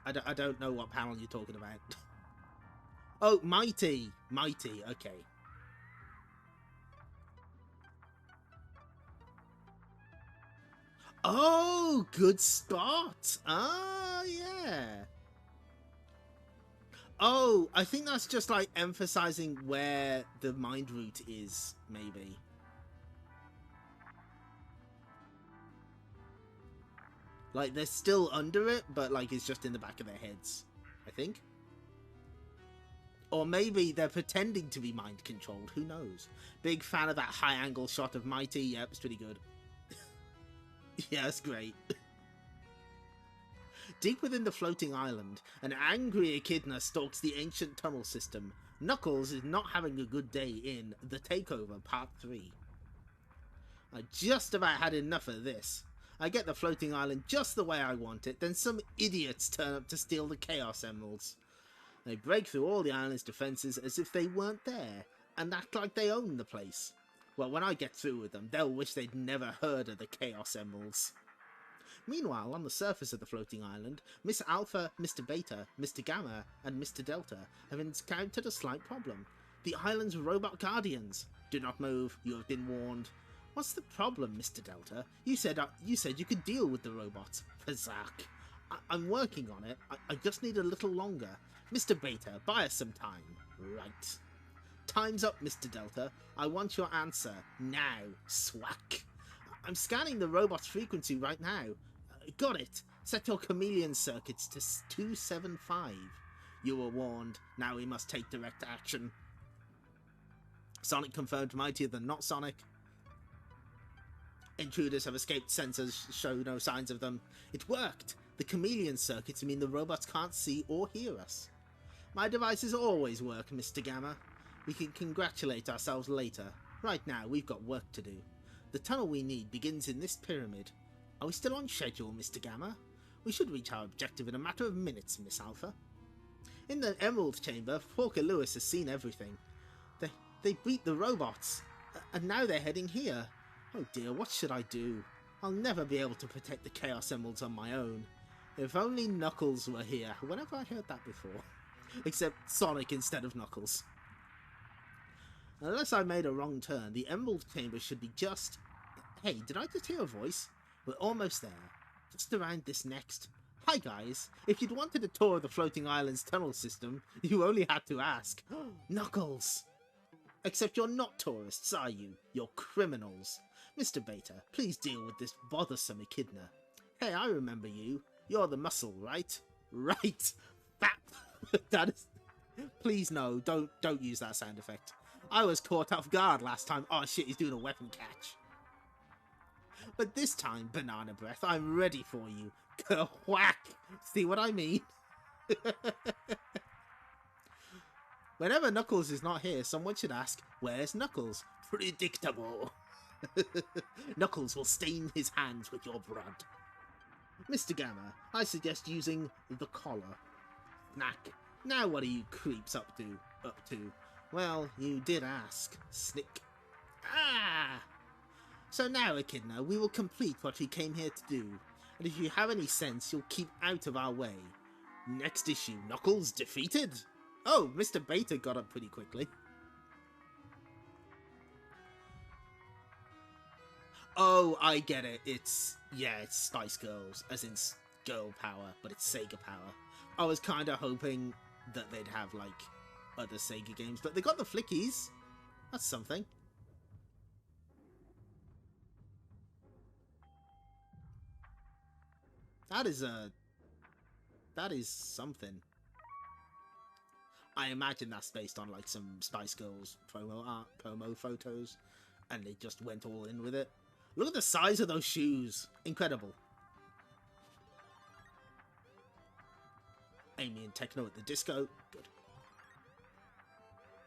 I don't know what panel you're talking about. Oh, Mighty! Mighty, okay. Oh, good spot! Ah, yeah. Oh, I think that's just like emphasizing where the mind root is, maybe. Like, they're still under it, but like it's just in the back of their heads, I think. Or maybe they're pretending to be mind controlled, who knows? Big fan of that high angle shot of Mighty, yep, it's pretty good. Yeah, it's great. Deep within the floating island, an angry echidna stalks the ancient tunnel system. Knuckles is not having a good day in The Takeover Part 3. I just about had enough of this. I get the floating island just the way I want it, then some idiots turn up to steal the Chaos Emeralds. They break through all the island's defences as if they weren't there, and act like they own the place. Well, when I get through with them, they'll wish they'd never heard of the Chaos Emeralds. Meanwhile, on the surface of the floating island, Miss Alpha, Mr. Beta, Mr. Gamma, and Mr. Delta have encountered a slight problem. The island's robot guardians. Do not move, you have been warned. What's the problem, Mr. Delta? You said you could deal with the robots. Fazak. I'm working on it. I just need a little longer. Mr. Beta, buy us some time. Right. Time's up, Mr. Delta. I want your answer. Now. Swack. I'm scanning the robot's frequency right now. Got it. Set your chameleon circuits to 275. You were warned. Now we must take direct action. Sonic confirmed mightier than not Sonic. Intruders have escaped, sensors show no signs of them. It worked! The chameleon circuits mean the robots can't see or hear us. My devices always work, Mr. Gamma. We can congratulate ourselves later. Right now, we've got work to do. The tunnel we need begins in this pyramid. Are we still on schedule, Mr. Gamma? We should reach our objective in a matter of minutes, Miss Alpha. In the Emerald Chamber, Porker Lewis has seen everything. They beat the robots, and now they're heading here. Oh dear, what should I do? I'll never be able to protect the Chaos Emeralds on my own. If only Knuckles were here. When have I heard that before? Except Sonic instead of Knuckles. Unless I made a wrong turn, the Emerald Chamber should be just... Hey, did I just hear a voice? We're almost there. Just around this next. Hi guys, if you'd wanted a tour of the Floating Islands tunnel system, you only had to ask. Knuckles! Except you're not tourists, are you? You're criminals. Mr. Beta, please deal with this bothersome echidna. Hey, I remember you. You're the muscle, right? Right! That is... Please no, don't use that sound effect. I was caught off guard last time. Oh shit, he's doing a weapon catch. But this time, Banana Breath, I'm ready for you. Whack! See what I mean? Whenever Knuckles is not here, someone should ask, where's Knuckles? Predictable. Knuckles will stain his hands with your blood. Mr. Gamma, I suggest using the collar. Snack. Now what are you creeps up to? Well, you did ask. Snick. Ah! So now, Echidna, we will complete what we came here to do. And if you have any sense, you'll keep out of our way. Next issue, Knuckles defeated? Oh, Mr. Beta got up pretty quickly. Oh, I get it. It's Spice Girls, as in girl power, but it's Sega power. I was kind of hoping that they'd have, like, other Sega games, but they got the Flickies. That's something. That is something. I imagine that's based on, like, some Spice Girls promo photos, and they just went all in with it. Look at the size of those shoes. Incredible. Amy and Tekno at the disco. Good.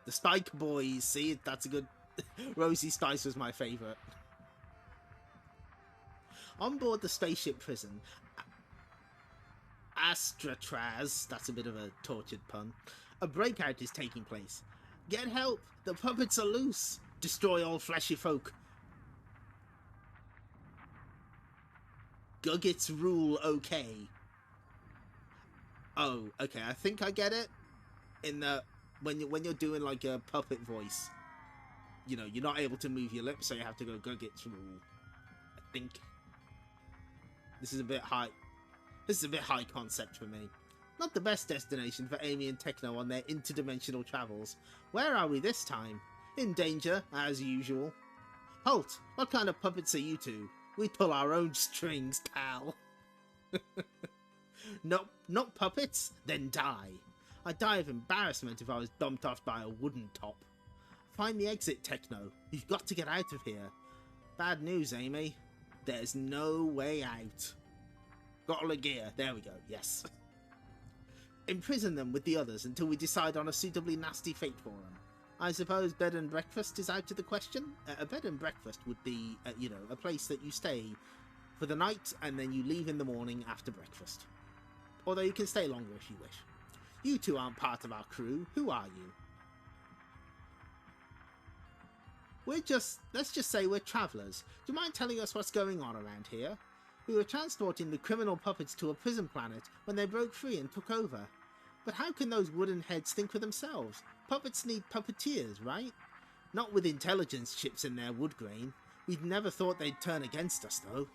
The Spike Boys. See, that's a good... Rosie Spice was my favourite. On board the spaceship prison, Astratraz, that's a bit of a tortured pun, a breakout is taking place. Get help! The puppets are loose! Destroy all fleshy folk. Guggets rule okay. Oh, okay, I think I get it. In the when you're doing like a puppet voice, you know, you're not able to move your lips, so you have to go Guggets rule. I think. This is a bit high. This is a bit high concept for me. Not the best destination for Amy and Tekno on their interdimensional travels. Where are we this time? In danger, as usual. Halt! What kind of puppets are you two? We pull our own strings, pal. Nope, not puppets? Then die. I'd die of embarrassment if I was dumped off by a wooden top. Find the exit, Tekno. You've got to get out of here. Bad news, Amy. There's no way out. Got all the gear. There we go. Yes. Imprison them with the others until we decide on a suitably nasty fate for them. I suppose bed and breakfast is out of the question? A bed and breakfast would be, you know, a place that you stay for the night and then you leave in the morning after breakfast. Although you can stay longer if you wish. You two aren't part of our crew. Who are you? Let's just say we're travellers. Do you mind telling us what's going on around here? We were transporting the criminal puppets to a prison planet when they broke free and took over. But how can those wooden heads think for themselves? Puppets need puppeteers, right? Not with intelligence chips in their wood grain. We'd never thought they'd turn against us, though.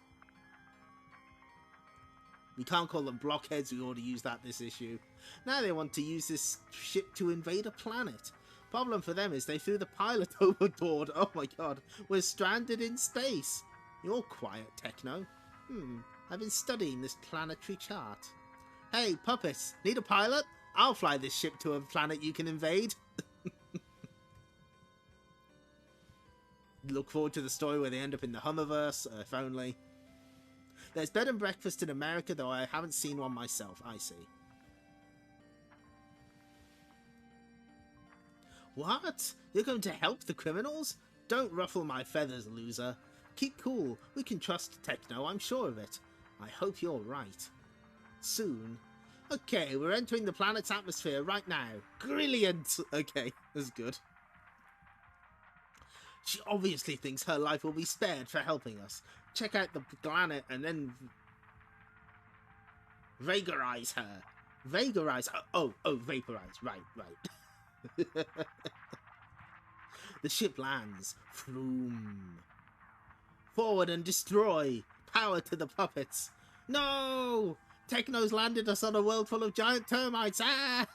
We can't call them blockheads, we already used that this issue. Now they want to use this ship to invade a planet. Problem for them is they threw the pilot overboard. Oh my god, we're stranded in space. You're quiet, Tekno. I've been studying this planetary chart. Hey, puppets, need a pilot? I'll fly this ship to a planet you can invade. Look forward to the story where they end up in the Hummerverse, if only. There's bed and breakfast in America, though I haven't seen one myself. I see. What? You're going to help the criminals? Don't ruffle my feathers, loser. Keep cool. We can trust Tekno, I'm sure of it. I hope you're right. Soon. Okay, we're entering the planet's atmosphere right now. Brilliant! Okay, that's good. She obviously thinks her life will be spared for helping us. Check out the planet and then vaporize her. Vaporize her. Oh, vaporize. Right. The ship lands. Vroom. Forward and destroy. Power to the puppets. No! Tekno's landed us on a world full of giant termites. Ah!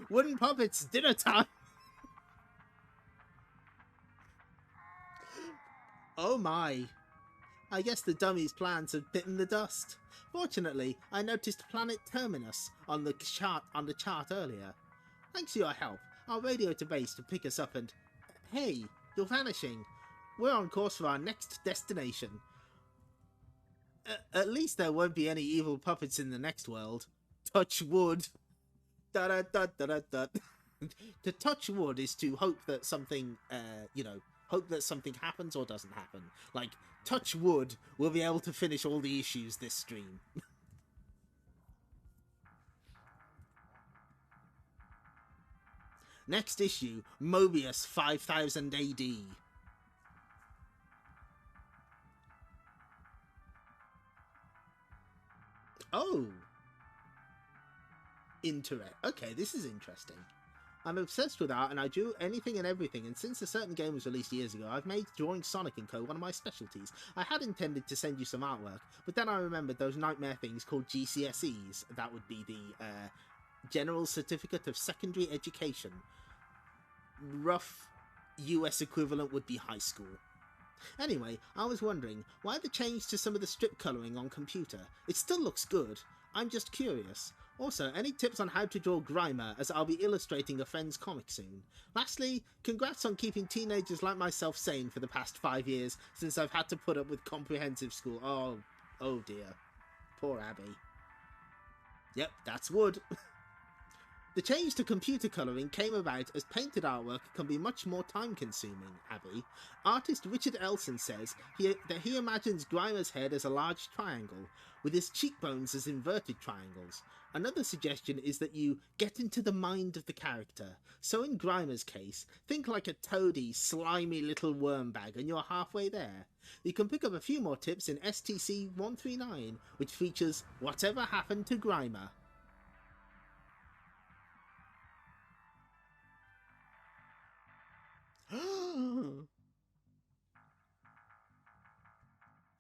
Wooden puppets. Dinner time. Oh my. I guess the dummies' plans have bitten the dust. Fortunately, I noticed Planet Terminus on the chart earlier. Thanks for your help. I'll radio to base to pick us up and... Hey, you're vanishing. We're on course for our next destination. At least there won't be any evil puppets in the next world. Touch wood. Da da da da da da. To touch wood is to hope that something, hope that something happens or doesn't happen. Like, touch wood, we'll be able to finish all the issues this stream. Next issue, Mobius 5000 AD. Oh. Okay, this is interesting. I'm obsessed with art and I do anything and everything, and since a certain game was released years ago, I've made drawing Sonic & Co. one of my specialties. I had intended to send you some artwork, but then I remembered those nightmare things called GCSEs. That would be the General Certificate of Secondary Education. Rough US equivalent would be high school. Anyway, I was wondering, why the change to some of the strip colouring on computer? It still looks good. I'm just curious. Also, any tips on how to draw Grimer, as I'll be illustrating a friend's comic soon? Lastly, congrats on keeping teenagers like myself sane for the past 5 years, since I've had to put up with comprehensive school. Oh dear. Poor Abby. Yep, that's wood. The change to computer colouring came about as painted artwork can be much more time-consuming, Abby. Artist Richard Elson says that he imagines Grimer's head as a large triangle, with his cheekbones as inverted triangles. Another suggestion is that you get into the mind of the character. So in Grimer's case, think like a toady, slimy little worm bag, and you're halfway there. You can pick up a few more tips in STC 139, which features Whatever Happened to Grimer.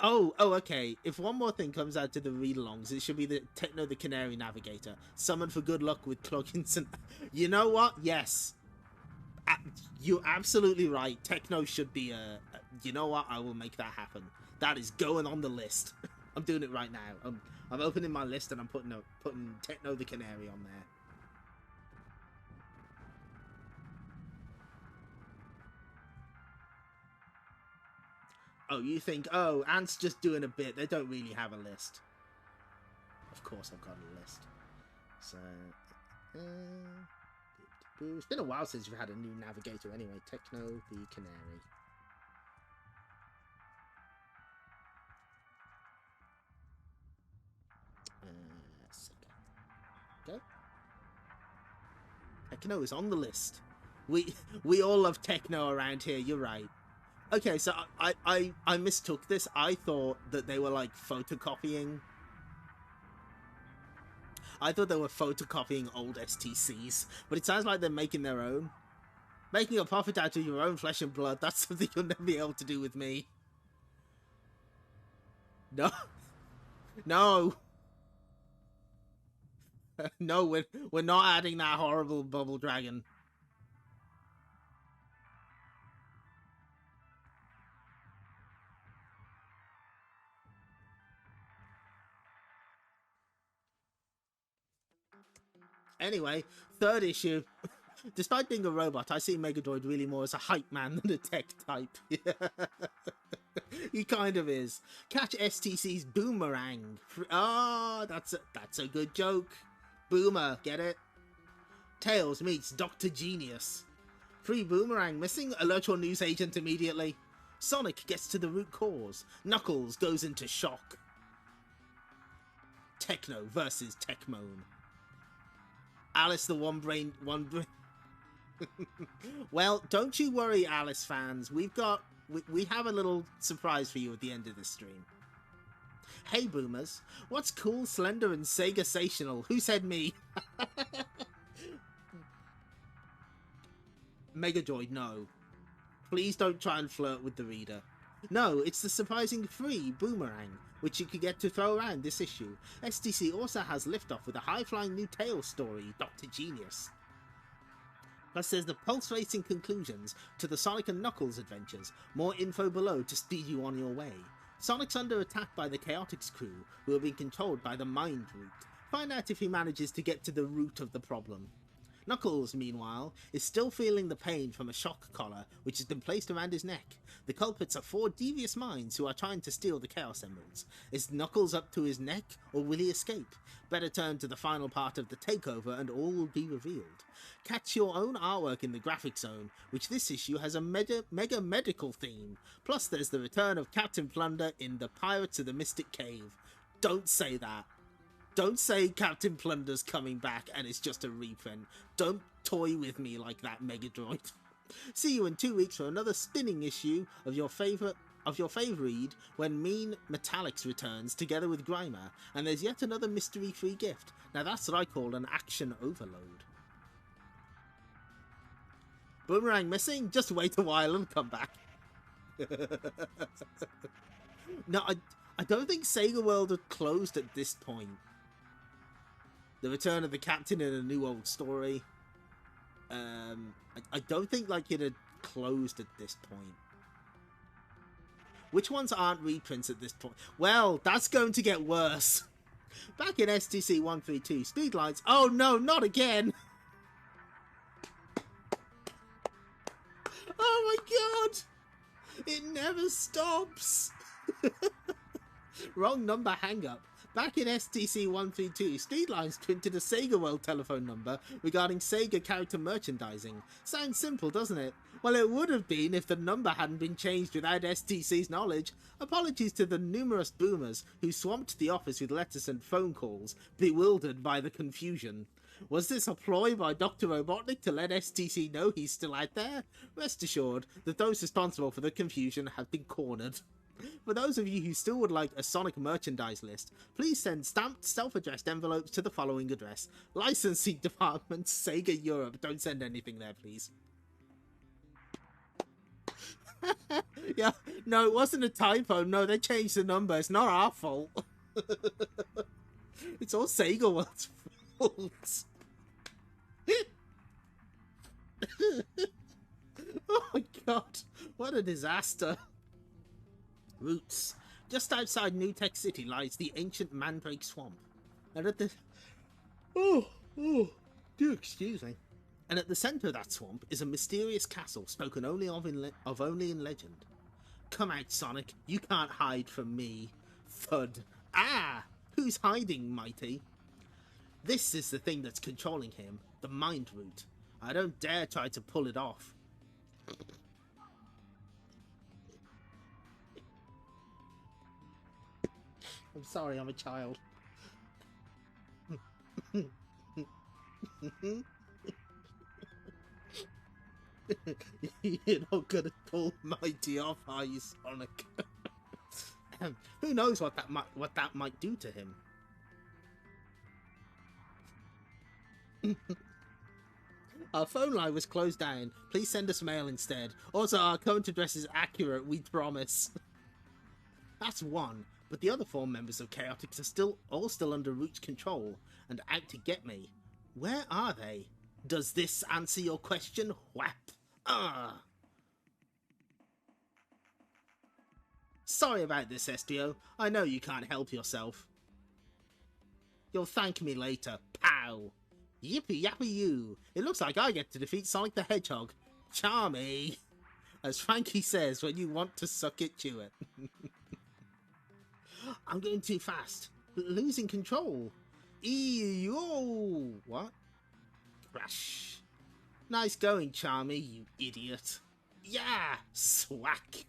Oh, okay. If one more thing comes out to the read-alongs, it should be the Tekno the Canary Navigator. Summon for good luck with plugins and... You know what? Yes. You're absolutely right. Tekno should be a... You know what? I will make that happen. That is going on the list. I'm doing it right now. I'm opening my list and I'm putting Tekno the Canary on there. Oh, you think, oh, Ant's just doing a bit. They don't really have a list. Of course I've got a list. So, it's been a while since we've had a new navigator anyway. Tekno the Canary. Okay. Tekno is on the list. We all love Tekno around here, you're right. Okay, so I mistook this. I thought that they were like photocopying. I thought they were photocopying old STCs, but it sounds like they're making their own. Making a profit out of your own flesh and blood, that's something you'll never be able to do with me. No. No. No, we're not adding that horrible bubble dragon. Anyway, third issue. Despite being a robot, I see Megadroid really more as a hype man than a tech type. He kind of is. Catch STC's Boomerang. Oh, that's a good joke. Boomer, get it? Tails meets Dr. Genius. Free Boomerang missing? Alert your news agent immediately. Sonic gets to the root cause. Knuckles goes into shock. Tekno versus Tekmone. Alice the one brain. Well, don't you worry, Alice fans. We have a little surprise for you at the end of this stream. Hey boomers, what's cool, slender, and Sega-sational? Who said me? Megadroid, no. Please don't try and flirt with the reader. No, it's the surprising free Boomerang, which you can get to throw around this issue. STC also has Liftoff with a high-flying new Tails story, Dr. Genius. Plus there's the pulse-racing conclusions to the Sonic and Knuckles adventures. More info below to speed you on your way. Sonic's under attack by the Chaotix crew, who are being controlled by the Mind Root. Find out if he manages to get to the root of the problem. Knuckles, meanwhile, is still feeling the pain from a shock collar which has been placed around his neck. The culprits are 4 devious minds who are trying to steal the Chaos Emeralds. Is Knuckles up to his neck, or will he escape? Better turn to the final part of the takeover and all will be revealed. Catch your own artwork in the graphic zone, which this issue has a mega medical theme. Plus there's the return of Captain Plunder in the Pirates of the Mystic Cave. Don't say that. Don't say Captain Plunder's coming back and it's just a reprint. Don't toy with me like that, Megadroid. See you in 2 weeks for another spinning issue of your favourite when Mean Metallics returns together with Grimer, and there's yet another mystery-free gift. Now that's what I call an action overload. Boomerang missing? Just wait a while and come back. No, I don't think Sega World had closed at this point. The return of the captain in a new old story. I don't think like it had closed at this point. Which ones aren't reprints at this point? Well, that's going to get worse. Back in STC 132, Speedlights. Oh no, not again! Oh my god! It never stops! Wrong number hang-up. Back in STC 132, Speedlines printed a Sega World telephone number regarding Sega character merchandising. Sounds simple, doesn't it? Well, it would have been if the number hadn't been changed without STC's knowledge. Apologies to the numerous boomers who swamped the office with letters and phone calls, bewildered by the confusion. Was this a ploy by Dr. Robotnik to let STC know he's still out there? Rest assured that those responsible for the confusion have been cornered. For those of you who still would like a Sonic merchandise list, please send stamped self-addressed envelopes to the following address. Licensing Department, Sega Europe. Don't send anything there, please. Yeah, no, it wasn't a typo. No, they changed the number. It's not our fault. It's all Sega World's fault. Oh my god, what a disaster. Roots. Just outside New Tech City lies the ancient Mandrake Swamp. And at the... do excuse me. And at the centre of that swamp is a mysterious castle spoken only of in legend. Come out, Sonic. You can't hide from me. Thud. Ah! Who's hiding, Mighty? This is the thing that's controlling him. The Mind Root. I don't dare try to pull it off. I'm sorry, I'm a child. You're not gonna pull Mighty off, are you, Sonic? Who knows what that might do to him? Our phone line was closed down. Please send us mail instead. Also, our current address is accurate, we promise. That's one. But the other 4 members of Chaotix are all still under Root's control and out to get me. Where are they? Does this answer your question? Whap! Ah! Sorry about this, SDO. I know you can't help yourself. You'll thank me later. Pow! Yippee yappee you! It looks like I get to defeat Sonic the Hedgehog. Charmy! As Frankie says when you want to suck it, chew it. I'm going too fast. Losing control. Eeyoo! What? Crash. Nice going, Charmy, you idiot. Yeah! Swack!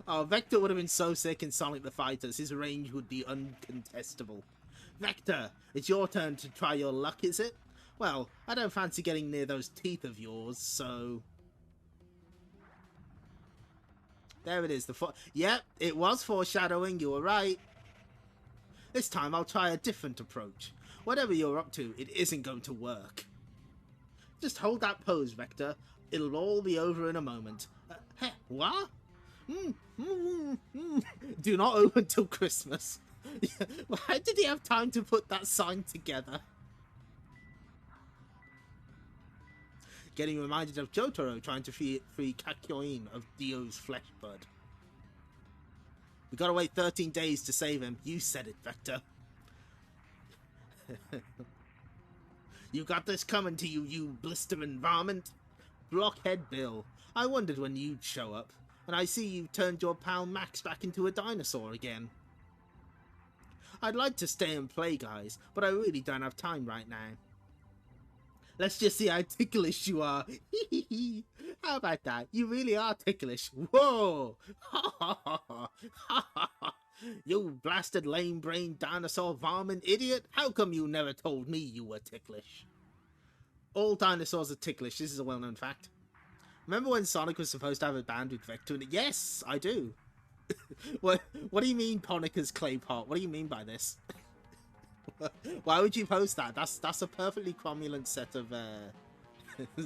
Oh, Vector would have been so sick in Sonic the Fighters, his range would be uncontestable. Vector, it's your turn to try your luck, is it? Well, I don't fancy getting near those teeth of yours, so... There it is. Yep, it was foreshadowing, you were right. This time I'll try a different approach. Whatever you're up to, it isn't going to work. Just hold that pose, Vector. It'll all be over in a moment. What? Do not open till Christmas. How did he have time to put that sign together? Getting reminded of Jotaro trying to free Kakyoin of Dio's flesh bud. We gotta wait 13 days to save him. You said it, Vector. You got this coming to you, you blistering varmint. Blockhead Bill, I wondered when you'd show up, and I see you've turned your pal Max back into a dinosaur again. I'd like to stay and play, guys, but I really don't have time right now. Let's just see how ticklish you are. How about that? You really are ticklish. Whoa! You blasted lame-brained dinosaur varmint idiot! How come you never told me you were ticklish? All dinosaurs are ticklish. This is a well-known fact. Remember when Sonic was supposed to have a band with Vector in it? Yes, I do. What do you mean, Ponica's clay pot? What do you mean by this? Why would you post that? That's a perfectly cromulent set of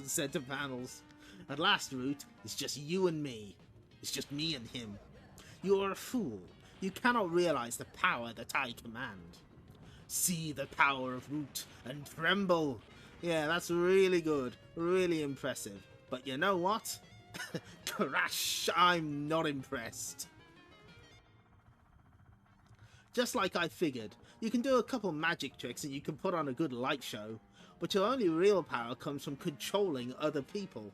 set of panels. At last, Root, it's just you and me. It's just me and him. You are a fool. You cannot realize the power that I command. See the power of Root and tremble. Yeah, that's really good. Really impressive. But you know what? Crash! I'm not impressed. Just like I figured, you can do a couple magic tricks and you can put on a good light show, but your only real power comes from controlling other people.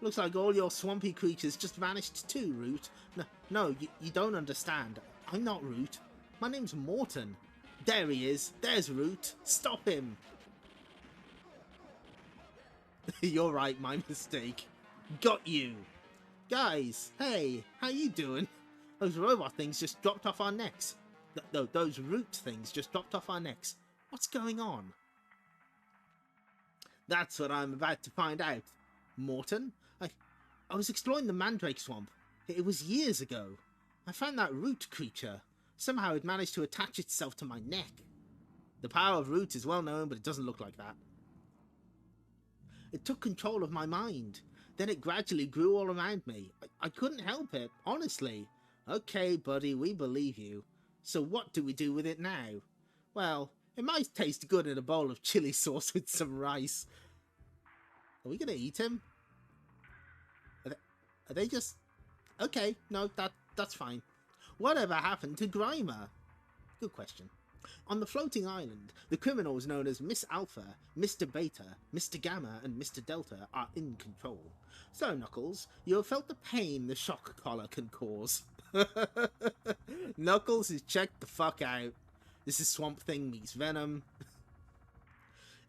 Looks like all your swampy creatures just vanished too, Root. No, you don't understand. I'm not Root. My name's Morton. There he is. There's Root. Stop him. You're right, my mistake. Got you. Guys, hey, how you doing? Those robot things just dropped off our necks. No, those root things just dropped off our necks. What's going on? That's what I'm about to find out. Morton, I was exploring the Mandrake Swamp. It was years ago. I found that root creature. Somehow it managed to attach itself to my neck. The power of root is well known, but it doesn't look like that. It took control of my mind. Then it gradually grew all around me. I couldn't help it, honestly. Okay, buddy, we believe you. So what do we do with it now? Well, it might taste good in a bowl of chili sauce with some rice. Are we going to eat him? Are they just... Okay, no, that's fine. Whatever happened to Grimer? Good question. On the floating island, the criminals known as Miss Alpha, Mr. Beta, Mr. Gamma, and Mr. Delta are in control. So, Knuckles, you have felt the pain the shock collar can cause. Knuckles is checked the fuck out. This is Swamp Thing meets Venom.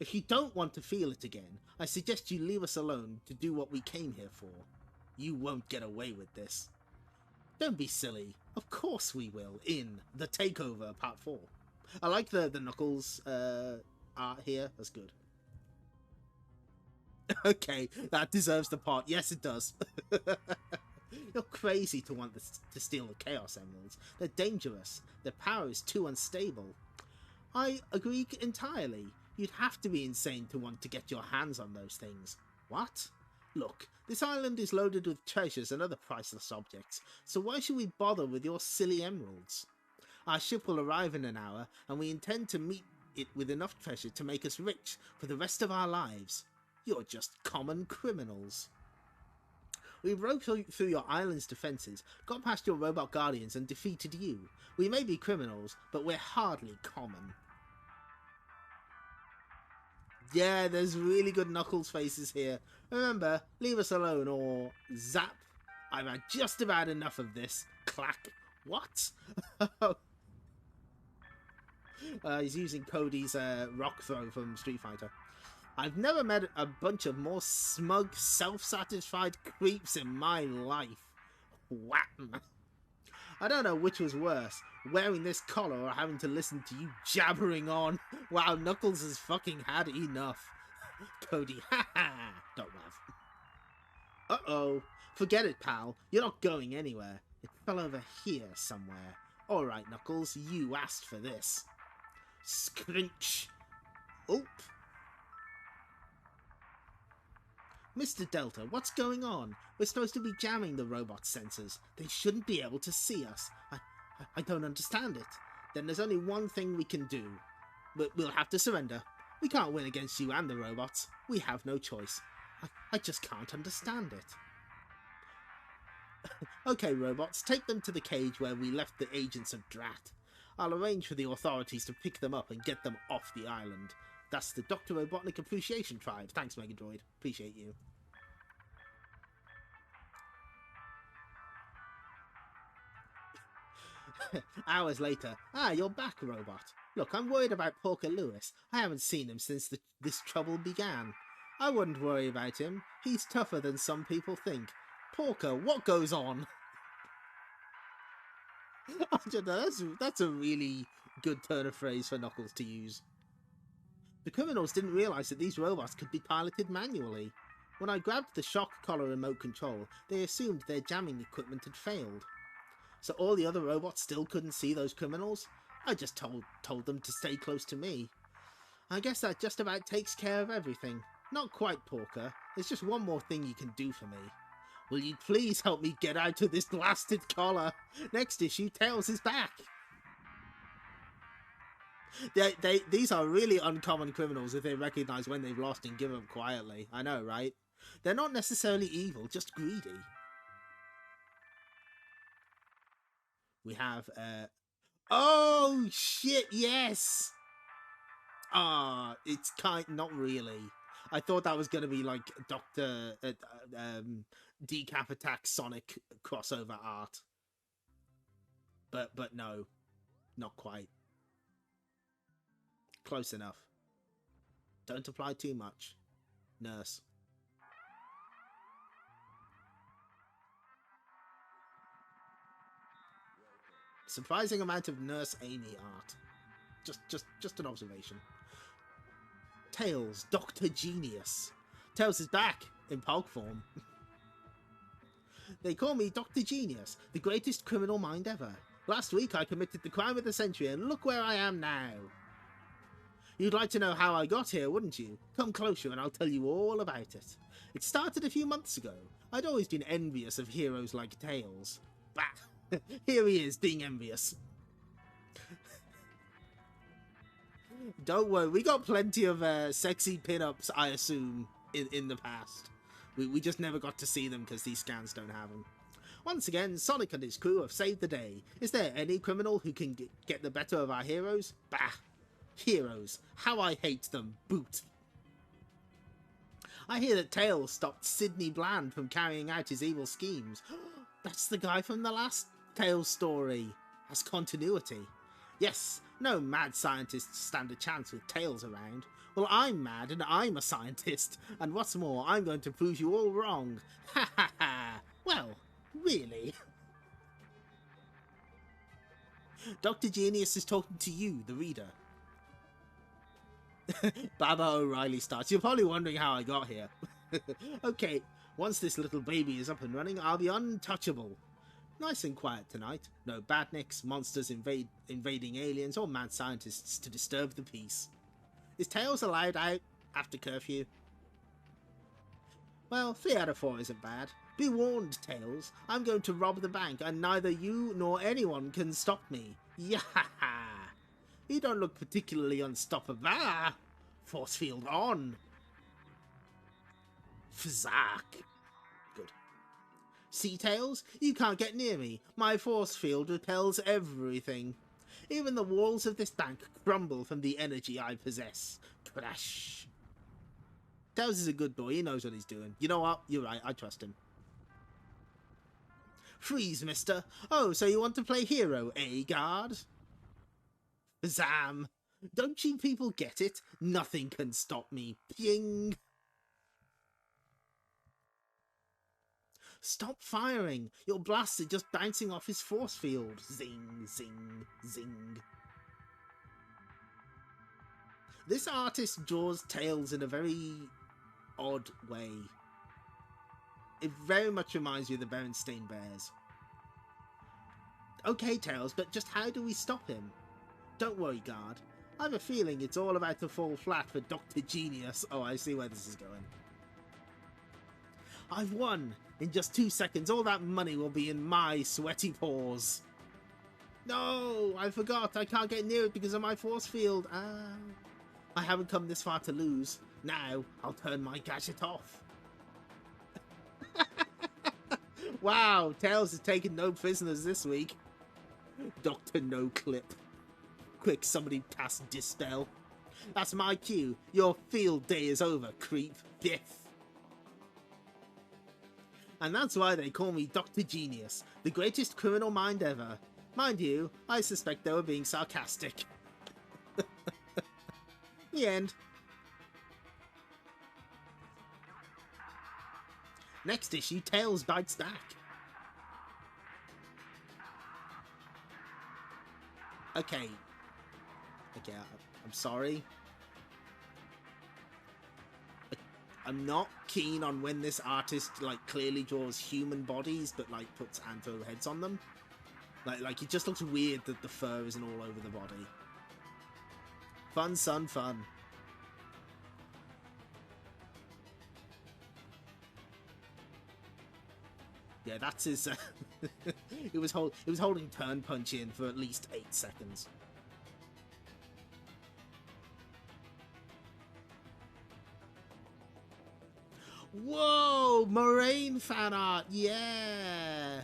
If you don't want to feel it again, I suggest you leave us alone to do what we came here for. You won't get away with this. Don't be silly. Of course we will, in The Takeover Part 4. I like the Knuckles art here. That's good. Okay, that deserves the part. Yes, it does. You're crazy to want to steal the Chaos Emeralds. They're dangerous. Their power is too unstable. I agree entirely. You'd have to be insane to want to get your hands on those things. What? Look, this island is loaded with treasures and other priceless objects, so why should we bother with your silly emeralds? Our ship will arrive in an hour, and we intend to meet it with enough treasure to make us rich for the rest of our lives. You're just common criminals. We broke through your island's defences, got past your robot guardians, and defeated you. We may be criminals, but we're hardly common. Yeah, there's really good Knuckles faces here. Remember, leave us alone or zap. I've had just about enough of this. Clack. What? He's using Cody's rock throw from Street Fighter. I've never met a bunch of more smug, self-satisfied creeps in my life. Wham! I don't know which was worse, wearing this collar or having to listen to you jabbering on. Wow, Knuckles has fucking had enough. Cody, ha ha! Don't laugh. Uh-oh. Forget it, pal. You're not going anywhere. It fell over here somewhere. Alright, Knuckles, you asked for this. Scrunch. Oop. Mr. Delta, what's going on? We're supposed to be jamming the robot sensors. They shouldn't be able to see us. I don't understand it. Then there's only one thing we can do. We'll have to surrender. We can't win against you and the robots. We have no choice. I just can't understand it. Okay, robots, take them to the cage where we left the agents of Drat. I'll arrange for the authorities to pick them up and get them off the island. That's the Dr. Robotnik Appreciation Tribe. Thanks, Megadroid. Appreciate you. Hours later. Ah, you're back, Robot. Look, I'm worried about Porker Lewis. I haven't seen him since this trouble began. I wouldn't worry about him. He's tougher than some people think. Porker, what goes on? I don't know, that's a really good turn of phrase for Knuckles to use. The criminals didn't realise that these robots could be piloted manually. When I grabbed the shock collar remote control, they assumed their jamming equipment had failed. So all the other robots still couldn't see those criminals? I just told them to stay close to me. I guess that just about takes care of everything. Not quite, Porker. There's just one more thing you can do for me. Will you please help me get out of this blasted collar? Next issue, Tails is back. These are really uncommon criminals if they recognise when they've lost and give up quietly. I know, right? They're not necessarily evil, just greedy. We have, oh, shit, yes! Ah, it's not really. I thought that was going to be like Dr. Decap Attack Sonic crossover art. But no, not quite. Close enough. Don't apply too much. Nurse. Surprising amount of Nurse Amy art. Just an observation. Tails, Dr. Genius. Tails is back in Pulp form. They call me Dr. Genius, the greatest criminal mind ever. Last week I committed the crime of the century and look where I am now. You'd like to know how I got here, wouldn't you? Come closer and I'll tell you all about it. It started a few months ago. I'd always been envious of heroes like Tails. Bah! Here he is, being envious. Don't worry, we got plenty of sexy pin-ups, I assume, in the past. We just never got to see them because these scans don't have them. Once again, Sonic and his crew have saved the day. Is there any criminal who can get the better of our heroes? Bah! Heroes. How I hate them. Boot. I hear that Tails stopped Sidney Bland from carrying out his evil schemes. That's the guy from the last Tails story. Has continuity. Yes, no mad scientists stand a chance with Tails around. Well, I'm mad and I'm a scientist. And what's more, I'm going to prove you all wrong. Ha ha ha. Well, really? Dr. Genius is talking to you, the reader. Baba O'Reilly starts. You're probably wondering how I got here. Okay, once this little baby is up and running, I'll be untouchable. Nice and quiet tonight. No badniks, monsters invading aliens, or mad scientists to disturb the peace. Is Tails allowed out after curfew? Well, 3 out of 4 isn't bad. Be warned, Tails. I'm going to rob the bank, and neither you nor anyone can stop me. Yahaha! You don't look particularly unstoppable. Ah! Force field on. Fzak. Good. See, Tails? You can't get near me. My force field repels everything. Even the walls of this bank crumble from the energy I possess. Crash. Tails is a good boy. He knows what he's doing. You know what? You're right. I trust him. Freeze, mister. Oh, so you want to play hero, eh, guard? Zam! Don't you people get it? Nothing can stop me. Ping! Stop firing! Your blasts are just bouncing off his force field. Zing, zing, zing. This artist draws Tails in a very odd way. It very much reminds me of the Berenstain Bears. Okay, Tails, but just how do we stop him? Don't worry, guard. I have a feeling it's all about to fall flat for Dr. Genius. Oh, I see where this is going. I've won! In just 2 seconds, all that money will be in my sweaty paws. No! I forgot. I can't get near it because of my force field. I haven't come this far to lose. Now, I'll turn my gadget off. Wow, Tails has taken no prisoners this week. Dr. No Clip. Quick, somebody cast Dispel. That's my cue. Your field day is over, creep. Biff. And that's why they call me Dr. Genius, the greatest criminal mind ever. Mind you, I suspect they were being sarcastic. The end. Next issue, Tails bites back. Okay. Okay, I'm sorry. I'm not keen on when this artist, like, clearly draws human bodies, but, like, puts anthro heads on them. Like, it just looks weird that the fur isn't all over the body. Fun, son, fun. Yeah, that's his. It was holding turn punch in for at least 8 seconds. Whoa, Moraine fan art, yeah.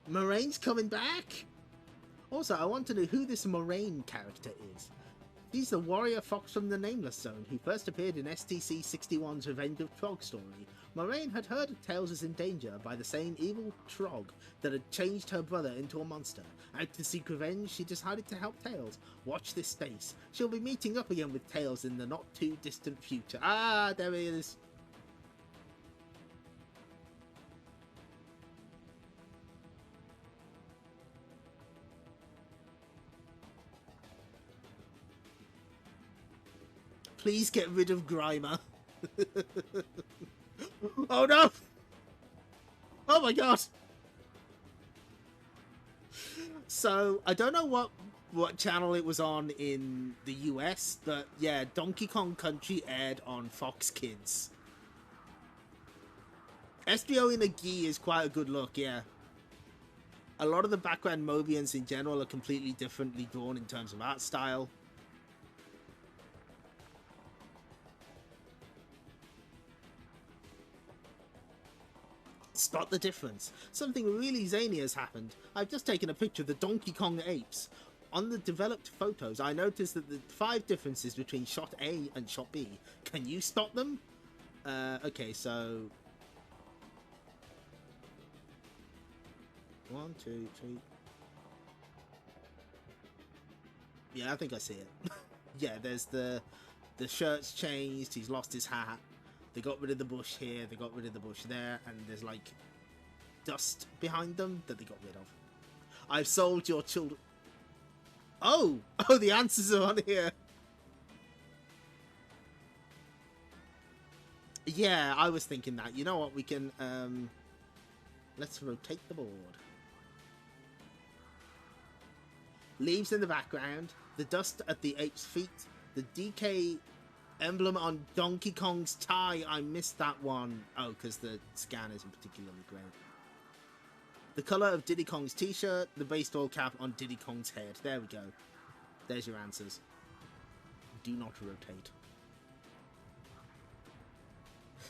Moraine's coming back. Also, I want to know who this Moraine character is. He's the warrior fox from the Nameless Zone who first appeared in STC 61's Revenge of Trog story. Moraine had heard of Tails was in danger by the same evil Trog that had changed her brother into a monster. Out to seek revenge, she decided to help Tails. Watch this space. She'll be meeting up again with Tails in the not too distant future. Ah, there he is. Please get rid of Grimer. Oh no! Oh my god! So, I don't know what channel it was on in the US, but yeah, Donkey Kong Country aired on Fox Kids. SBO in a gi is quite a good look, yeah. A lot of the background Mobians in general are completely differently drawn in terms of art style. Spot the difference. Something really zany has happened. I've just taken a picture of the Donkey Kong apes. On the developed photos, I noticed that the 5 differences between shot A and shot B. Can you spot them? Okay, so... 1, 2, 3... Yeah, I think I see it. Yeah, there's the shirt's changed, he's lost his hat. They got rid of the bush here, they got rid of the bush there, and there's like dust behind them that they got rid of. I've sold your children. Oh, the answers are on here. Yeah, I was thinking that. You know what? We can let's rotate the board. Leaves in the background, the dust at the ape's feet, the DK emblem on Donkey Kong's tie. I missed that one. Oh, because the scan isn't particularly great. The colour of Diddy Kong's t-shirt, the baseball cap on Diddy Kong's head. There we go. There's your answers. Do not rotate.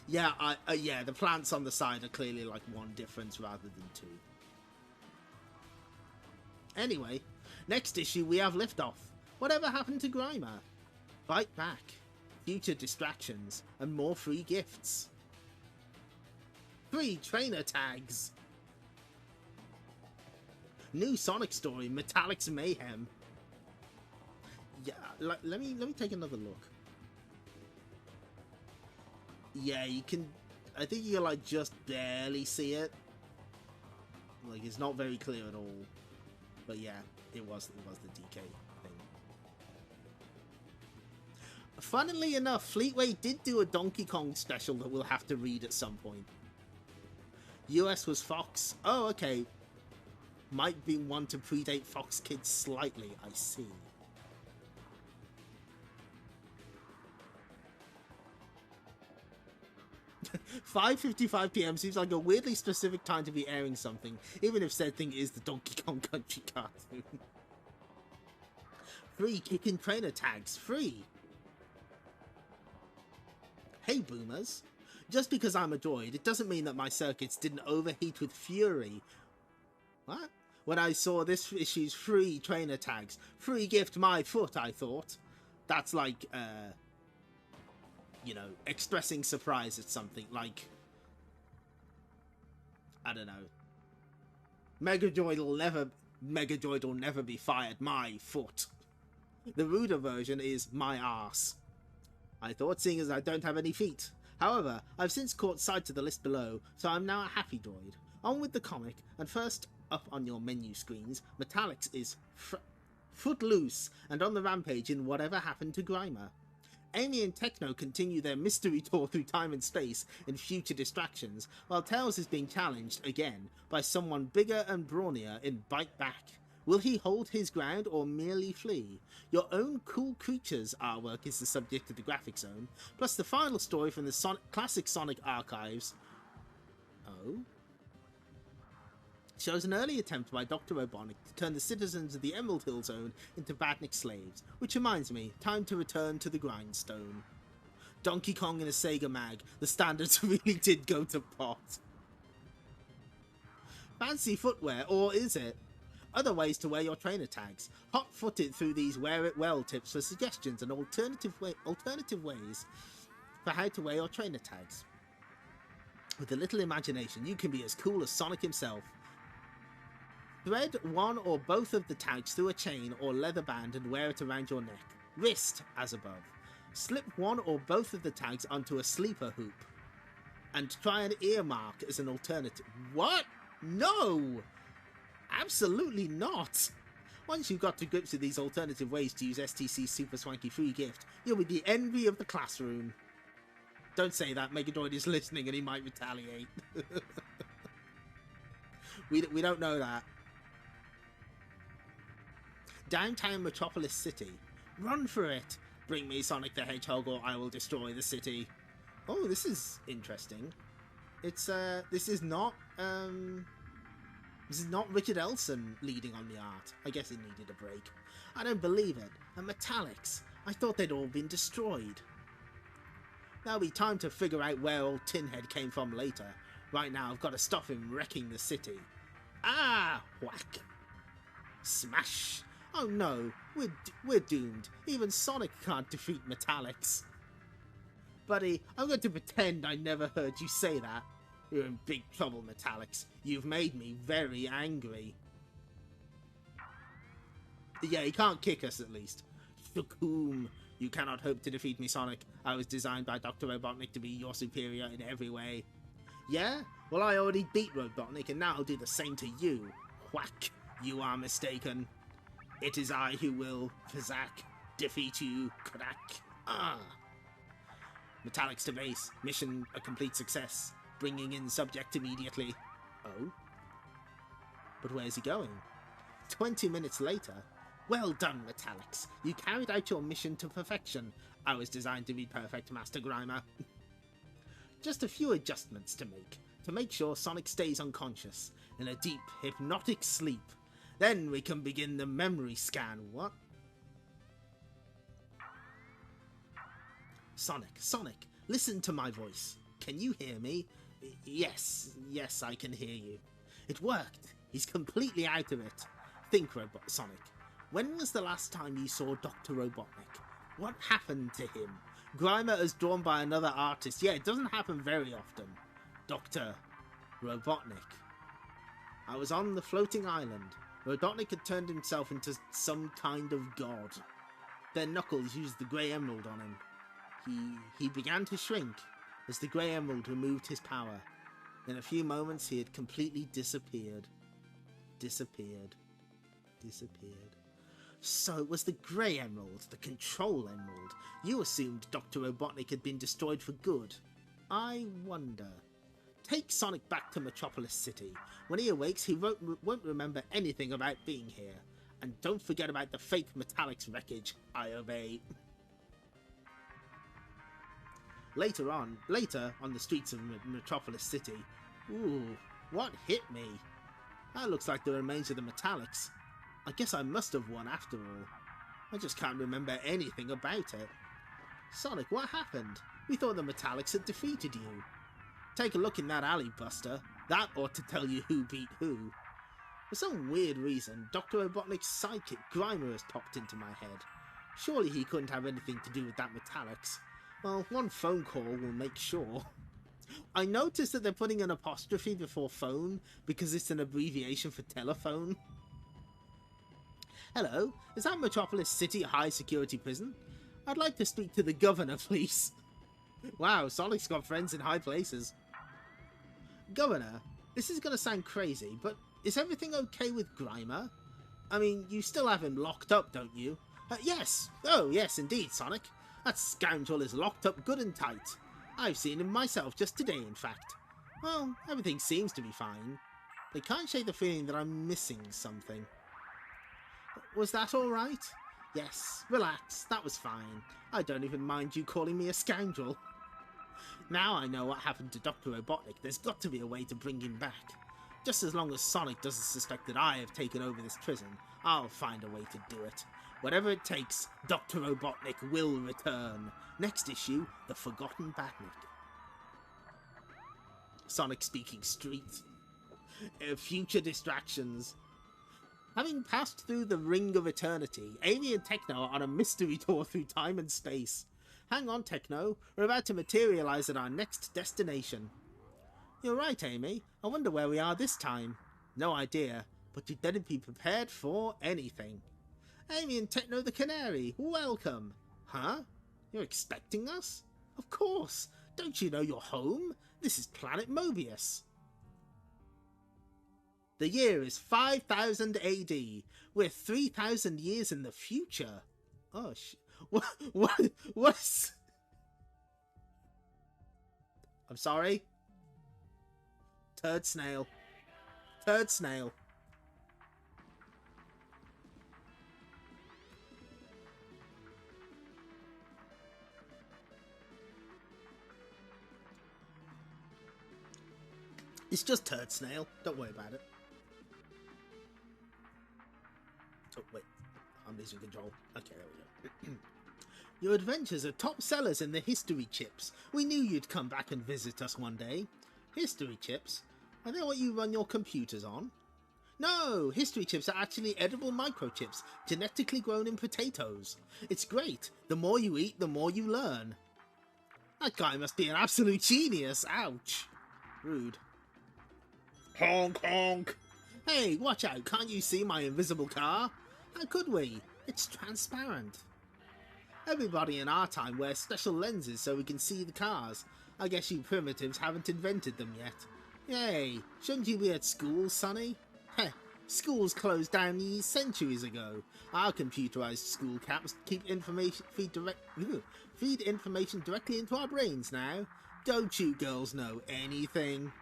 Yeah, yeah, the plants on the side are clearly like one difference rather than 2. Anyway, next issue we have Liftoff. Whatever happened to Grimer? Bite back. Future distractions, and more free gifts. 3 trainer tags. New Sonic story, Metallic's Mayhem. Yeah, let me take another look. Yeah, you can. I think you can like just barely see it. Like it's not very clear at all. But yeah, it was the DK. Funnily enough, Fleetway did do a Donkey Kong special that we'll have to read at some point. US was Fox. Oh, okay. Might be one to predate Fox Kids slightly, I see. $5:55 PM seems like a weirdly specific time to be airing something, even if said thing is the Donkey Kong Country cartoon. 3 kicking trainer tags, free. Hey boomers, Just because I'm a droid, it doesn't mean that my circuits didn't overheat with fury. What? When I saw this issue's free trainer tags, free gift my foot, I thought. That's like, you know, expressing surprise at something, like, I don't know. Megadroid will never be fired, my foot. The ruder version is my arse. I thought, seeing as I don't have any feet. However, I've since caught sight of the list below, so I'm now a happy droid. On with the comic, and first up on your menu screens, Metallics is footloose and on the rampage in Whatever Happened to Grimer. Amy and Tekno continue their mystery tour through time and space in future distractions, while Tails is being challenged again by someone bigger and brawnier in Bite Back. Will he hold his ground or merely flee? Your own Cool Creatures artwork is the subject of the graphic zone, plus the final story from the classic Sonic archives. Oh? Shows an early attempt by Dr. Robotnik to turn the citizens of the Emerald Hill Zone into Badnik slaves, which reminds me, time to return to the grindstone. Donkey Kong in a Sega mag, the standards really did go to pot. Fancy footwear, or is it? Other ways to wear your trainer tags. Hot-footed through these wear it well tips for suggestions and alternative ways for how to wear your trainer tags. With a little imagination, you can be as cool as Sonic himself. Thread one or both of the tags through a chain or leather band and wear it around your neck. Wrist, as above. Slip one or both of the tags onto a sleeper hoop. And try an earmark as an alternative. What? No! Absolutely not! Once you've got to grips with these alternative ways to use STC's super swanky free gift, you'll be the envy of the classroom. Don't say that, Megadroid is listening and he might retaliate. we don't know that. Downtown Metropolis City. Run for it! Bring me Sonic the Hedgehog or I will destroy the city. Oh, this is interesting. It's, this is not Richard Elson leading on the art. I guess it needed a break. I don't believe it. And Metallics. I thought they'd all been destroyed. There'll be time to figure out where old Tinhead came from later. Right now, I've got to stop him wrecking the city. Ah! Whack! Smash! Oh no, we're doomed. Even Sonic can't defeat Metallics. Buddy, I'm going to pretend I never heard you say that. You're in big trouble, Metallics. You've made me very angry. Yeah, he can't kick us at least. Shukum. You cannot hope to defeat me, Sonic. I was designed by Dr. Robotnik to be your superior in every way. Yeah? Well, I already beat Robotnik, and now I'll do the same to you. Whack. You are mistaken. It is I who will, Fazak, defeat you, crack. Ah. Metallics to base. Mission a complete success. Bringing in subject immediately. Oh? But where's he going? 20 minutes later. Well done, Metallics. You carried out your mission to perfection. I was designed to be perfect, Master Grimer. Just a few adjustments to make sure Sonic stays unconscious, in a deep, hypnotic sleep. Then we can begin the memory scan. What? Sonic, listen to my voice. Can you hear me? Yes, I can hear you. It worked. He's completely out of it. Think, Sonic. When was the last time you saw Dr. Robotnik? What happened to him? Grimer is drawn by another artist. Yeah, it doesn't happen very often. Dr. Robotnik. I was on the floating island. Robotnik had turned himself into some kind of god. Then Knuckles used the grey emerald on him. He began to shrink as the grey emerald removed his power. In a few moments he had completely disappeared. Disappeared. So it was the grey emerald, the control emerald. You assumed Dr. Robotnik had been destroyed for good. I wonder. Take Sonic back to Metropolis City. When he awakes, he won't remember anything about being here. And don't forget about the fake Metallics wreckage. I obey. Later on the streets of Metropolis City. Ooh, what hit me? That looks like the remains of the Metallics. I guess I must have won after all. I just can't remember anything about it. Sonic, what happened? We thought the Metallics had defeated you. Take a look in that alley, Buster. That ought to tell you who beat who. For some weird reason, Dr. Robotnik's sidekick Grimer has popped into my head. Surely he couldn't have anything to do with that metallics. Well, one phone call will make sure. I noticed that they're putting an apostrophe before phone because it's an abbreviation for telephone. Hello, is that Metropolis City High Security Prison? I'd like to speak to the governor, please. Wow, Sonic's got friends in high places. Governor, this is going to sound crazy, but is everything okay with Grimer? I mean, you still have him locked up, don't you? Yes. Oh, yes, indeed, Sonic. That scoundrel is locked up good and tight. I've seen him myself just today, in fact. Well, everything seems to be fine. They can't shake the feeling that I'm missing something. Was that all right? Yes, relax, that was fine. I don't even mind you calling me a scoundrel. Now I know what happened to Dr. Robotnik, there's got to be a way to bring him back. Just as long as Sonic doesn't suspect that I have taken over this prison, I'll find a way to do it. Whatever it takes, Dr. Robotnik will return. Next issue, The Forgotten Batnik. Sonic speaking street. Future distractions. Having passed through the Ring of Eternity, Amy and Tekno are on a mystery tour through time and space. Hang on, Tekno. We're about to materialize at our next destination. You're right, Amy. I wonder where we are this time. No idea, but you'd better be prepared for anything. Amy and Tekno the Canary, welcome. Huh? You're expecting us? Of course. Don't you know you're home? This is Planet Mobius. The year is 5000 AD. We're 3000 years in the future. Oh, what's... I'm sorry? Turd snail. Turd snail. It's just turd snail. Don't worry about it. Oh, wait. I'm losing control. Okay, there we go. Your adventures are top sellers in the history chips. We knew you'd come back and visit us one day. History chips? Are they what you run your computers on? No, history chips are actually edible microchips, genetically grown in potatoes. It's great. The more you eat, the more you learn. That guy must be an absolute genius. Ouch. Rude. Honk, honk. Hey, watch out. Can't you see my invisible car? How could we? It's transparent. Everybody in our time wears special lenses so we can see the cars. I guess you primitives haven't invented them yet. Yay, shouldn't you be at school, Sonny? Heh, schools closed down centuries ago. Our computerized school caps keep information feed information directly into our brains now. Don't you girls know anything?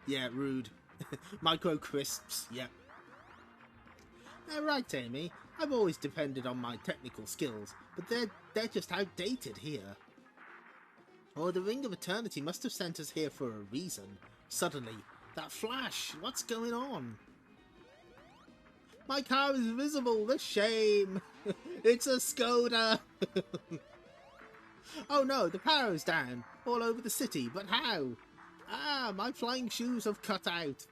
Yeah, rude. Micro crisps, yep. Right, Amy. I've always depended on my technical skills, but they're just outdated here. Oh, the Ring of Eternity must have sent us here for a reason. Suddenly, that flash, what's going on? My car is visible, the shame! It's a Skoda! Oh no, the power is down, all over the city, but how? Ah, my flying shoes have cut out.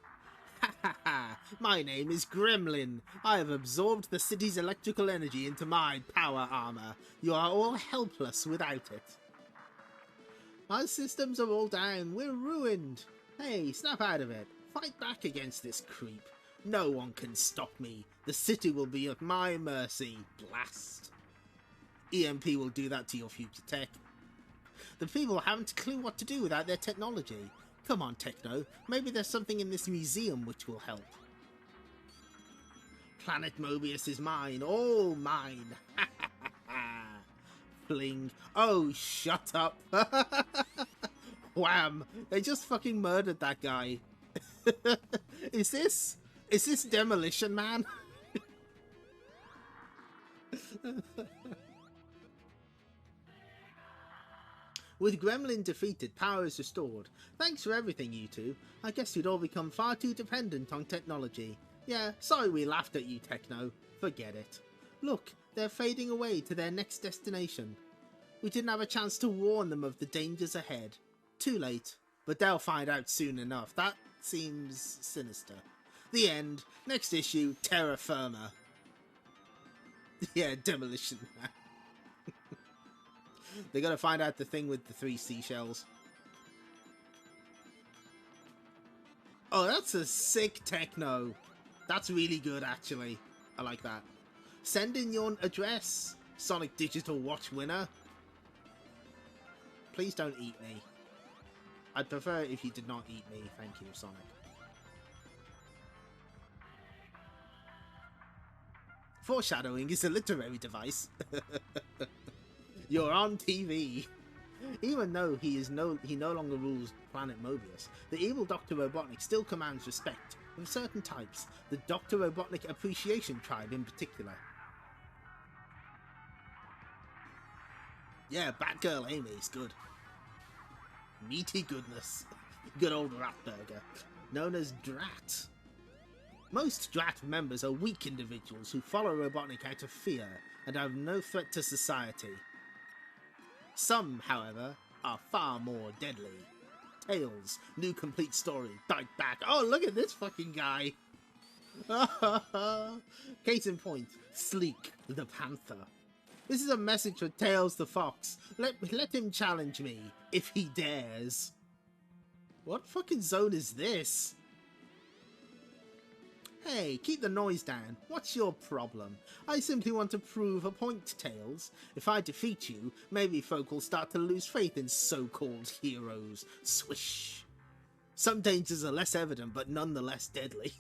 Ha ha ha! My name is Gremlin. I have absorbed the city's electrical energy into my power armor. You are all helpless without it. My systems are all down. We're ruined. Hey, snap out of it. Fight back against this creep. No one can stop me. The city will be at my mercy. Blast. EMP will do that to your future tech. The people haven't a clue what to do without their technology. Come on, Tekno. Maybe there's something in this museum which will help. Planet Mobius is mine. All mine. Fling. Oh, shut up. Wham. They just fucking murdered that guy. Is this Demolition Man? With Gremlin defeated, power is restored. Thanks for everything, you two. I guess you'd all become far too dependent on technology. Yeah, sorry we laughed at you, Tekno. Forget it. Look, they're fading away to their next destination. We didn't have a chance to warn them of the dangers ahead. Too late, but they'll find out soon enough. That seems sinister. The end. Next issue, Terra Firma. Yeah, Demolition Man. They gotta find out the thing with the 3 seashells. Oh, that's a sick Tekno. That's really good, actually. I like that. Send in your address, Sonic Digital Watch winner. Please don't eat me. I'd prefer it if you did not eat me. Thank you, Sonic. Foreshadowing is a literary device. You're on TV. Even though he no longer rules Planet Mobius, the evil Dr. Robotnik still commands respect from certain types, the Dr. Robotnik Appreciation Tribe in particular. Yeah, Batgirl Amy is good. Meaty goodness. Good old rat burger. Known as Drat. Most Drat members are weak individuals who follow Robotnik out of fear and have no threat to society. Some, however, are far more deadly. Tails, new complete story, Dive Back. Oh, look at this fucking guy. Case in point, Sleek the Panther. This is a message for Tails the Fox. Let him challenge me, if he dares. What fucking zone is this? Hey, keep the noise down. What's your problem? I simply want to prove a point, Tails. If I defeat you, maybe folk will start to lose faith in so-called heroes. Swish. Some dangers are less evident, but nonetheless deadly.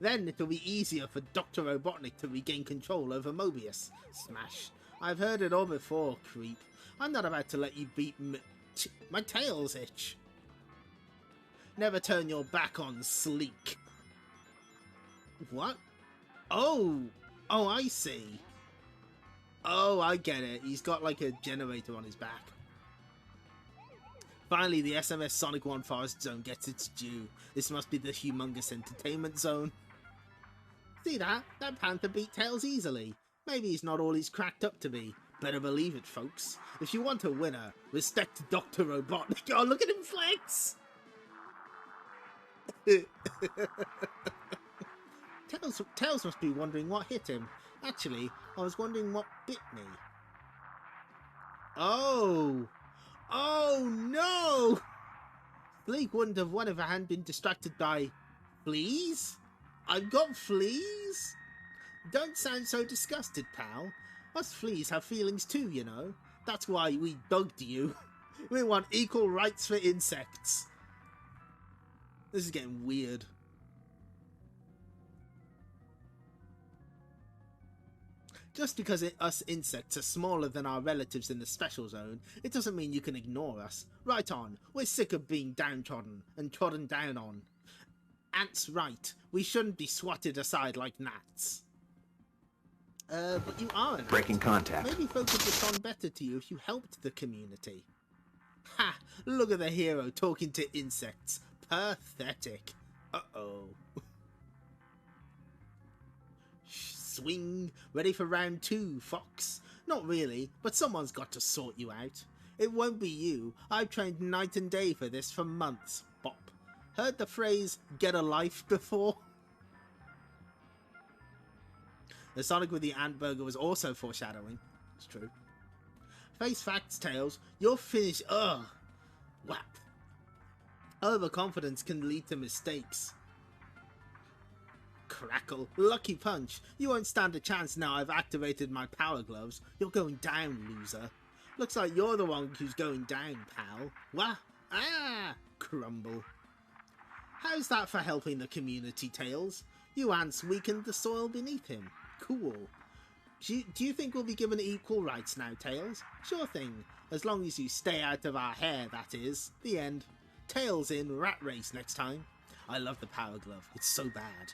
Then it'll be easier for Dr. Robotnik to regain control over Mobius. Smash. I've heard it all before, creep. I'm not about to let you beat my tails itch. Never turn your back on Sleek. What? Oh! Oh, I see. Oh, I get it. He's got like a generator on his back. Finally, the SMS Sonic 1 Forest Zone gets its due. This must be the humongous entertainment zone. See that? That Panther beat Tails easily. Maybe he's not all he's cracked up to be. Better believe it, folks. If you want a winner, respect Dr. Robotnik. Oh, look at him flex! Tails must be wondering what hit him. Actually, I was wondering what bit me. Oh! Oh no! Sleek wouldn't have won if I hadn't been distracted by fleas? I've got fleas? Don't sound so disgusted, pal. Us fleas have feelings too, you know. That's why we dogged you. We want equal rights for insects. This is getting weird. Just because us insects are smaller than our relatives in the special zone, it doesn't mean you can ignore us. Right on, we're sick of being downtrodden and trodden down on. Ant's right, we shouldn't be swatted aside like gnats. But you are an ant. Breaking contact. Maybe folks would respond better to you if you helped the community. Ha! Look at the hero talking to insects. Pathetic. Uh-oh. Swing, ready for round 2, Fox. Not really, but someone's got to sort you out. It won't be you. I've trained night and day for this for months. Bop. Heard the phrase, get a life before? The Sonic with the Ant Burger was also foreshadowing. It's true. Face facts, Tails. You're finished. Ugh. Whap. Overconfidence can lead to mistakes. Crackle. Lucky punch. You won't stand a chance now I've activated my power gloves. You're going down, loser. Looks like you're the one who's going down, pal. Wah! Ah! Crumble. How's that for helping the community, Tails? You ants weakened the soil beneath him. Cool. Do you think we'll be given equal rights now, Tails? Sure thing. As long as you stay out of our hair, that is. The end. Tails in Rat Race next time. I love the power glove. It's so bad.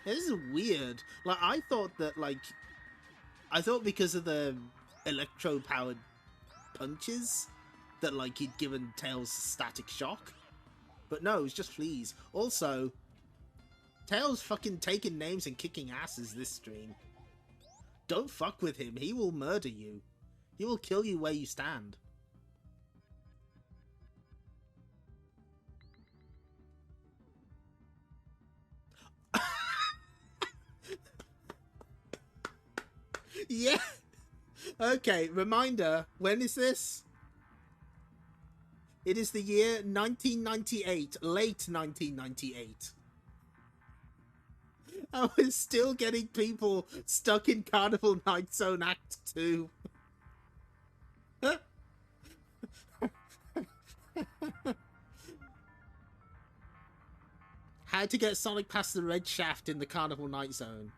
This is weird. Like, I thought because of the electro-powered punches that, like, he'd given Tails static shock. But no, it's just fleas. Also, Tails fucking taking names and kicking asses this stream. Don't fuck with him. He will murder you. He will kill you where you stand. Yeah. Okay, reminder, when is this? It is the year 1998, late 1998. And we're still getting people stuck in Carnival Night Zone Act 2. How to get Sonic past the red shaft in the Carnival Night Zone.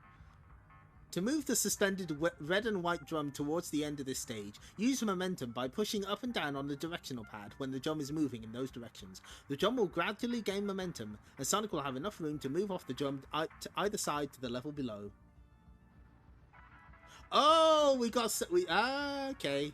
To move the suspended red and white drum towards the end of this stage, use momentum by pushing up and down on the directional pad when the drum is moving in those directions. The drum will gradually gain momentum, and Sonic will have enough room to move off the drum to either side to the level below. Oh, okay.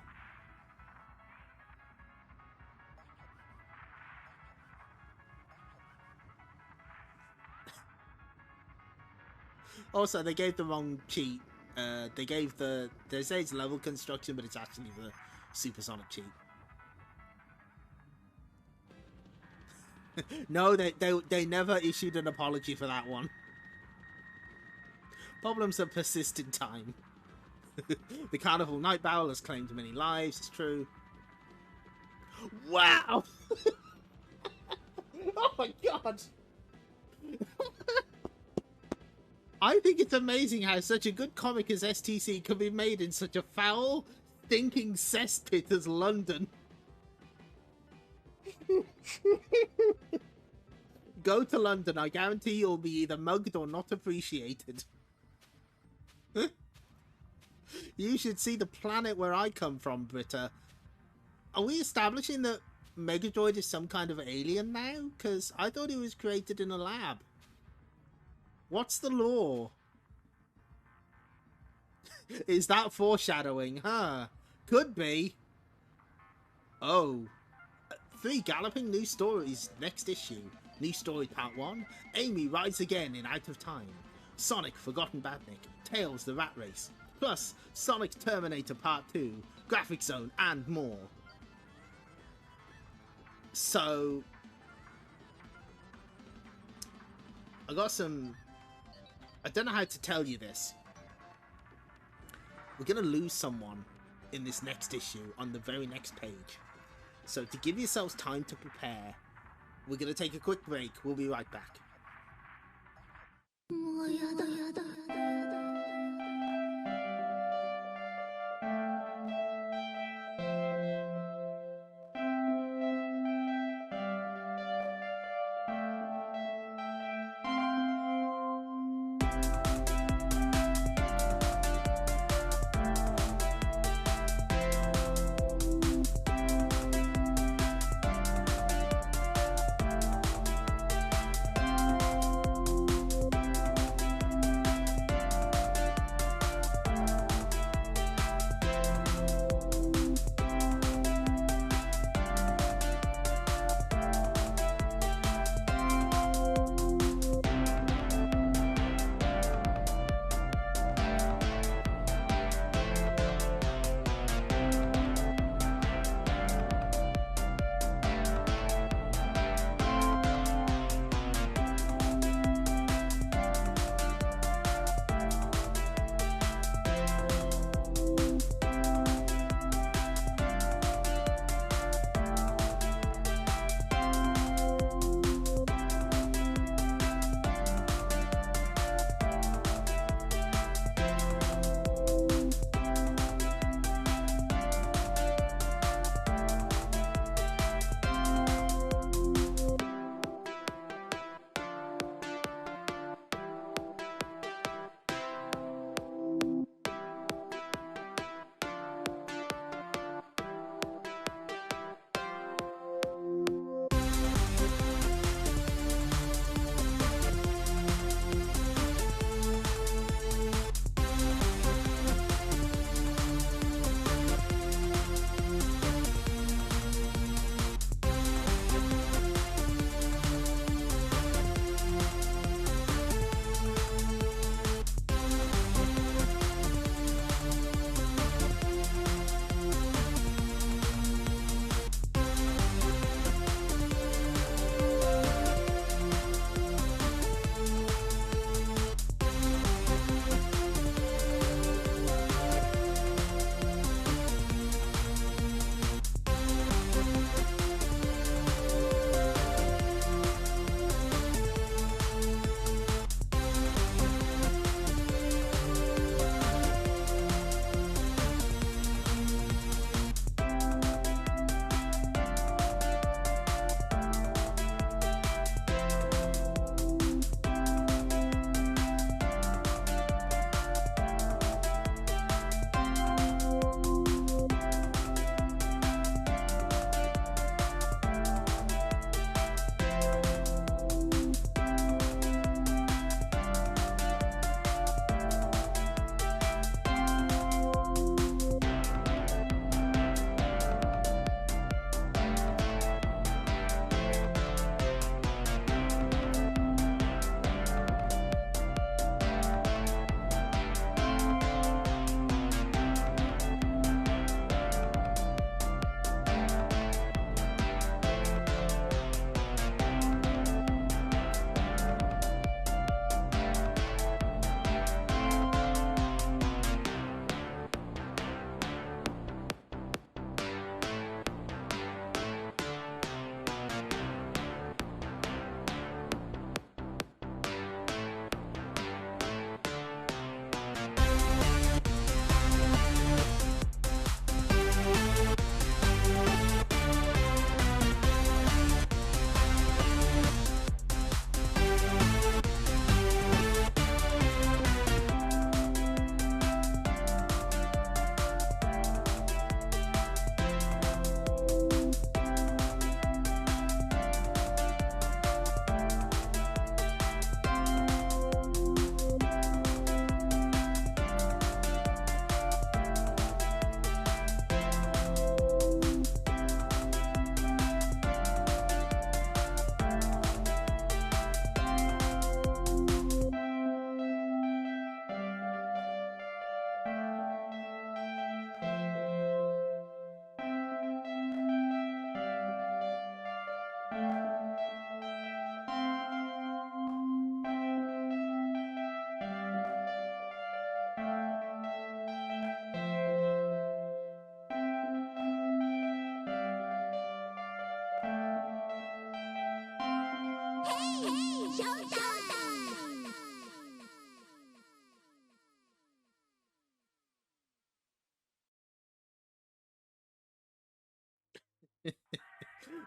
Also, they gave the wrong cheat. They say it's level construction, but it's actually the supersonic cheat. No, they never issued an apology for that one. Problems that persist in time. The Carnival Night Owl has claimed many lives, it's true. Wow! Oh my god! I think it's amazing how such a good comic as STC can be made in such a foul, stinking cesspit as London. Go to London, I guarantee you'll be either mugged or not appreciated. You should see the planet where I come from, Britta. Are we establishing that Megadroid is some kind of alien now? Because I thought it was created in a lab. What's the lore? Is that foreshadowing, huh? Could be. Oh. 3 galloping new stories next issue. New story part 1. Amy rides again in Out of Time. Sonic Forgotten Badnik. Tails the Rat Race. Plus Sonic Terminator part 2. Graphic Zone and more. So I got some... I don't know how to tell you this. We're going to lose someone in this next issue on the very next page. So to give yourselves time to prepare, we're going to take a quick break. We'll be right back.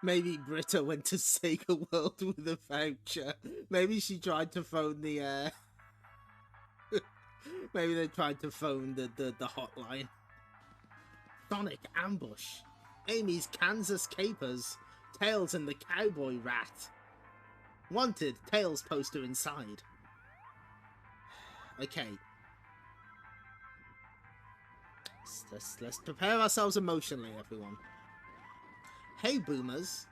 Maybe Britta went to Sega World with a voucher. Maybe she tried to phone the, maybe they tried to phone the hotline. Sonic Ambush. Amy's Kansas Capers. Tails and the Cowboy Rat. Wanted, Tails poster inside. Okay. Let's prepare ourselves emotionally, everyone. Hey, boomers.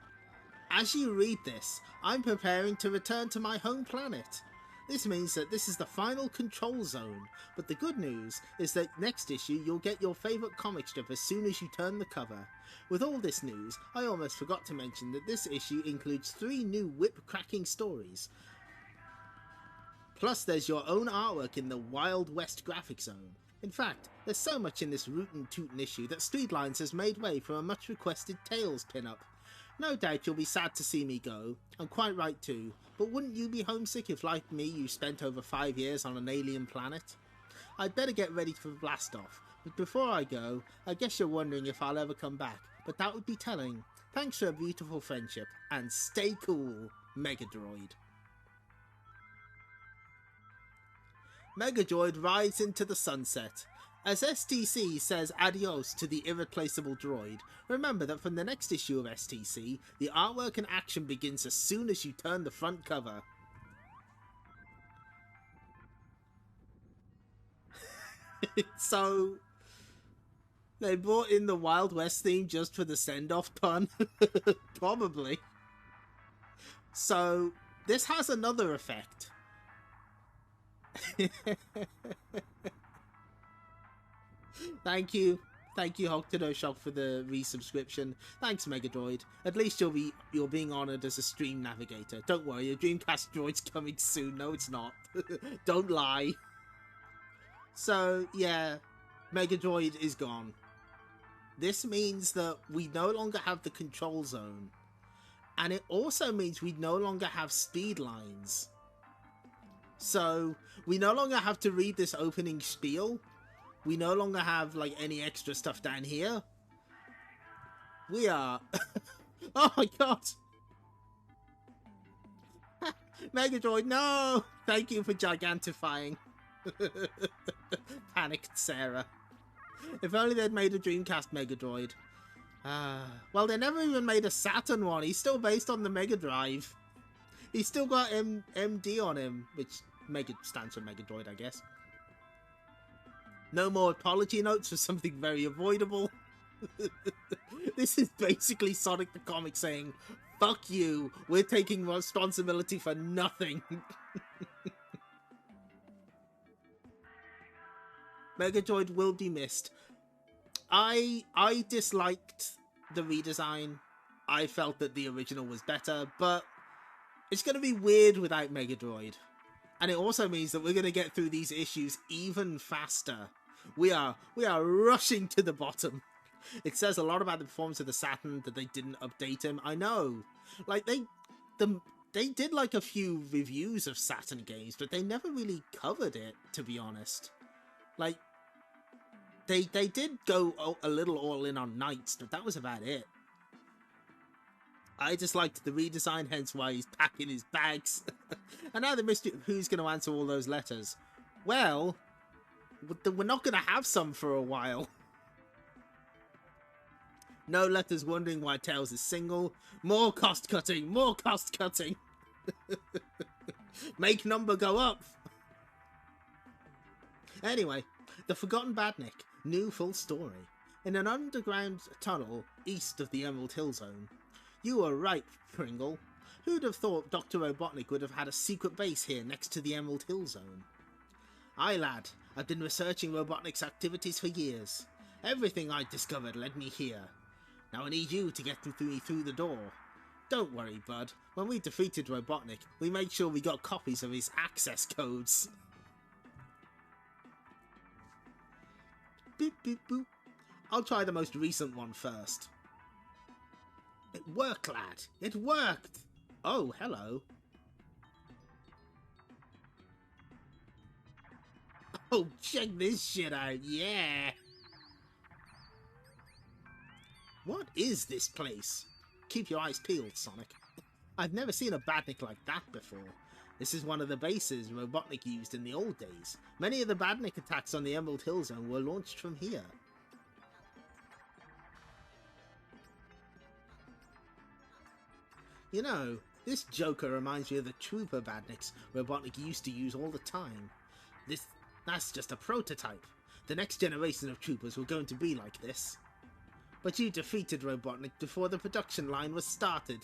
As you read this, I'm preparing to return to my home planet. This means that this is the final control zone, but the good news is that next issue you'll get your favourite comic strip as soon as you turn the cover. With all this news, I almost forgot to mention that this issue includes 3 new whip-cracking stories. Plus there's your own artwork in the Wild West graphic zone. In fact, there's so much in this rootin' tootin' issue that Streetlines has made way for a much requested Tails pin-up. No doubt you'll be sad to see me go, and quite right too, but wouldn't you be homesick if, like me, you spent over 5 years on an alien planet? I'd better get ready for blast-off, but before I go, I guess you're wondering if I'll ever come back, but that would be telling. Thanks for a beautiful friendship, and stay cool, Megadroid. Megadroid rides into the sunset. As STC says adios to the irreplaceable droid, remember that from the next issue of STC, the artwork and action begins as soon as you turn the front cover. So, they brought in the Wild West theme just for the send-off pun? Probably. So, this has another effect. Thank you, Hokuto Shock, for the resubscription. Thanks, Megadroid. At least you're being honoured as a stream navigator. Don't worry, your Dreamcast droid's coming soon. No, it's not. Don't lie. So yeah, Megadroid is gone. This means that we no longer have the control zone, and it also means we no longer have speed lines. So we no longer have to read this opening spiel. We no longer have, like, any extra stuff down here. We are... Oh my god! Megadroid, no! Thank you for gigantifying. Panicked Sarah. If only they'd made a Dreamcast Megadroid. Well, they never even made a Saturn one. He's still based on the Mega Drive. He's still got MD on him, which stands for Megadroid, I guess. No more apology notes for something very avoidable. This is basically Sonic the Comic saying, fuck you, we're taking responsibility for nothing. Megadroid will be missed. I disliked the redesign. I felt that the original was better, but it's going to be weird without Megadroid. And it also means that we're going to get through these issues even faster. We are rushing to the bottom. It says a lot about the performance of the Saturn that they didn't update him. I know. Like, they did like a few reviews of Saturn games, but they never really covered it, to be honest. Like, they did go a little all in on Knights, but that was about it. I just liked the redesign, hence why he's packing his bags. And now the mystery of who's going to answer all those letters. Well, we're not going to have some for a while. No letters wondering why Tails is single. More cost cutting, more cost cutting. Make number go up. Anyway, the Forgotten Badnik, new full story. In an underground tunnel east of the Emerald Hill Zone. You were right, Pringle. Who'd have thought Dr. Robotnik would have had a secret base here next to the Emerald Hill Zone? Aye, lad, I've been researching Robotnik's activities for years. Everything I discovered led me here. Now I need you to get me through the door. Don't worry, bud. When we defeated Robotnik, we made sure we got copies of his access codes. Boop, boop, boop. I'll try the most recent one first. It worked, lad. It worked. Oh, hello. Oh, check this shit out. Yeah. What is this place? Keep your eyes peeled, Sonic. I've never seen a Badnik like that before. This is one of the bases Robotnik used in the old days. Many of the Badnik attacks on the Emerald Hill Zone were launched from here. You know, this Joker reminds me of the Trooper Badniks Robotnik used to use all the time. That's just a prototype. The next generation of Troopers were going to be like this. But you defeated Robotnik before the production line was started.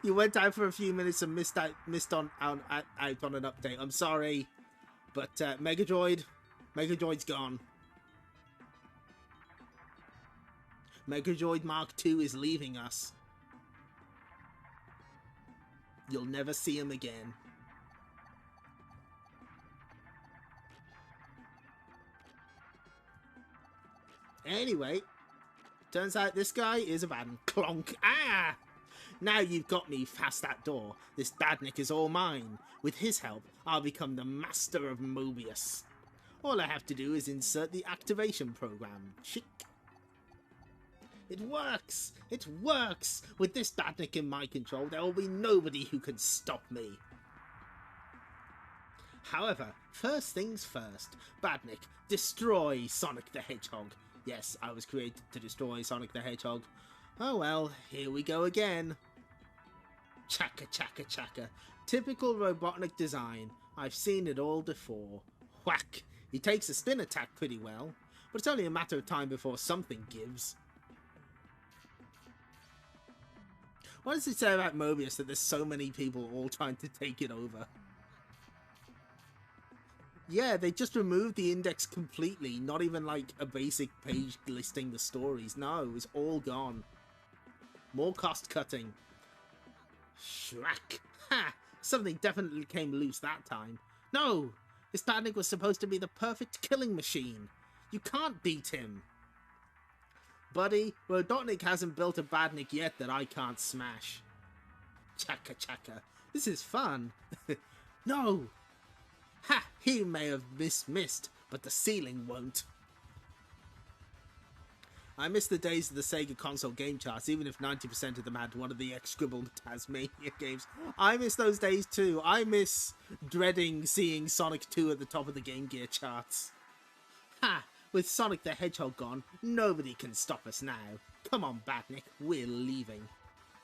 You went out for a few minutes and missed out on an update. I'm sorry, but Megadroid's gone. Megadroid Mark II is leaving us. You'll never see him again. Anyway, turns out this guy is a bad clonk. Ah! Now you've got me past that door. This Badnik is all mine. With his help, I'll become the master of Mobius. All I have to do is insert the activation program. Chick. It works! It works! With this Badnik in my control, there will be nobody who can stop me. However, first things first. Badnik, destroy Sonic the Hedgehog. Yes, I was created to destroy Sonic the Hedgehog. Oh well, here we go again. Chaka chaka chaka. Typical Robotnik design. I've seen it all before. Whack! He takes a spin attack pretty well, but it's only a matter of time before something gives. What does it say about Mobius that there's so many people all trying to take it over? Yeah, they just removed the index completely. Not even like a basic page listing the stories. No, it's all gone. More cost cutting. Shrack. Ha! Something definitely came loose that time. No! This Badnik was supposed to be the perfect killing machine. You can't beat him. Buddy, Robotnik hasn't built a Badnik yet that I can't smash. Chaka chaka. This is fun. No! Ha! He may have missed, but the ceiling won't. I miss the days of the Sega console game charts, even if 90% of them had one of the ex-scribbled Tasmania games. I miss those days too. I miss dreading seeing Sonic 2 at the top of the Game Gear charts. Ha! With Sonic the Hedgehog gone, nobody can stop us now. Come on, Badnik, we're leaving.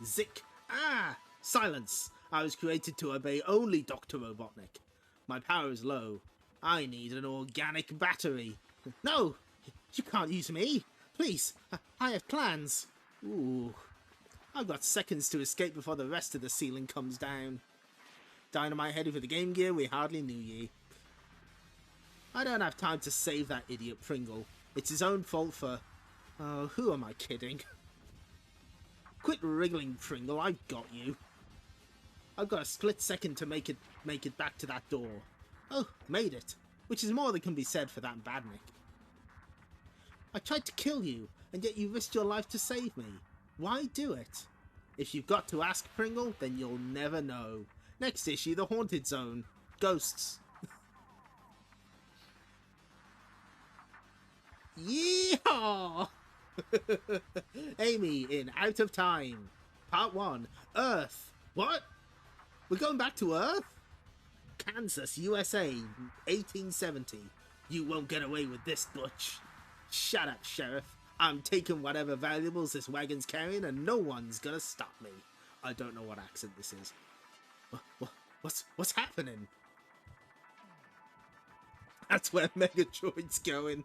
Zick! Ah! Silence! I was created to obey only Dr. Robotnik. My power is low. I need an organic battery. No! You can't use me! Please, I have plans. Ooh. I've got seconds to escape before the rest of the ceiling comes down. Dynamite headed for the Game Gear, we hardly knew ye. I don't have time to save that idiot Pringle. It's his own fault for... Oh, who am I kidding? Quit wriggling, Pringle, I've got you. I've got a split second to make it back to that door. Oh, made it. Which is more than can be said for that Badnik. I tried to kill you, and yet you risked your life to save me. Why do it? If you've got to ask, Pringle, then you'll never know. Next issue, the Haunted Zone. Ghosts. Yeehaw! Amy in Out of Time. Part 1. Earth. What? We're going back to Earth? Kansas, USA, 1870. You won't get away with this, Butch. Shut up, Sheriff. I'm taking whatever valuables this wagon's carrying and no one's gonna stop me. I don't know what accent this is. What's happening? That's where Megadroid's going.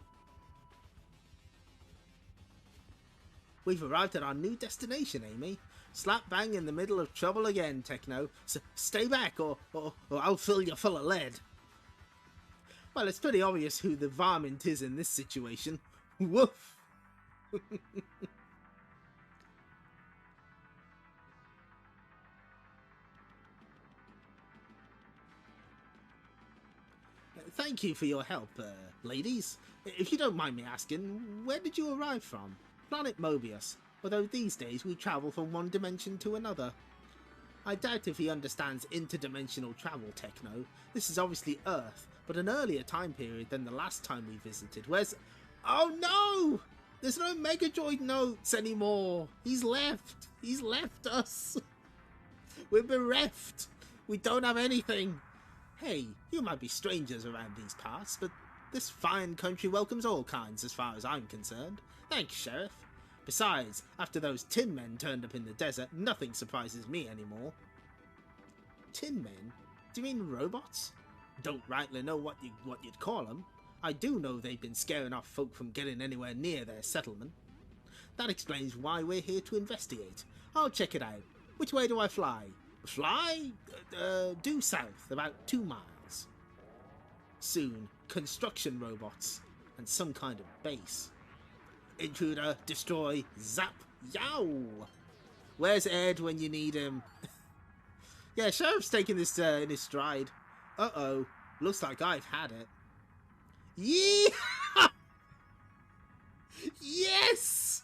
We've arrived at our new destination, Amy. Slap bang in the middle of trouble again, Tekno. So stay back or I'll fill you full of lead. Well, it's pretty obvious who the varmint is in this situation. Woof! Thank you for your help, ladies. If you don't mind me asking, where did you arrive from? Planet Mobius, although these days we travel from one dimension to another. I doubt if he understands interdimensional travel, Tekno. This is obviously Earth, but an earlier time period than the last time we visited. Where's... Oh no! There's no Megadroid notes anymore. He's left. He's left us. We're bereft. We don't have anything. Hey, you might be strangers around these parts, but this fine country welcomes all kinds as far as I'm concerned. Thanks, Sheriff. Besides, after those tin men turned up in the desert, nothing surprises me anymore. Tin men? Do you mean robots? Don't rightly know what you'd call them. I do know they've been scaring off folk from getting anywhere near their settlement. That explains why we're here to investigate. I'll check it out. Which way do I fly? Fly? Due south, about 2 miles. Soon, construction robots and some kind of base. Intruder, destroy, zap, yow! Where's Ed when you need him? Yeah, Sheriff's taking this in his stride. Uh-oh, looks like I've had it. Yeah! Yes!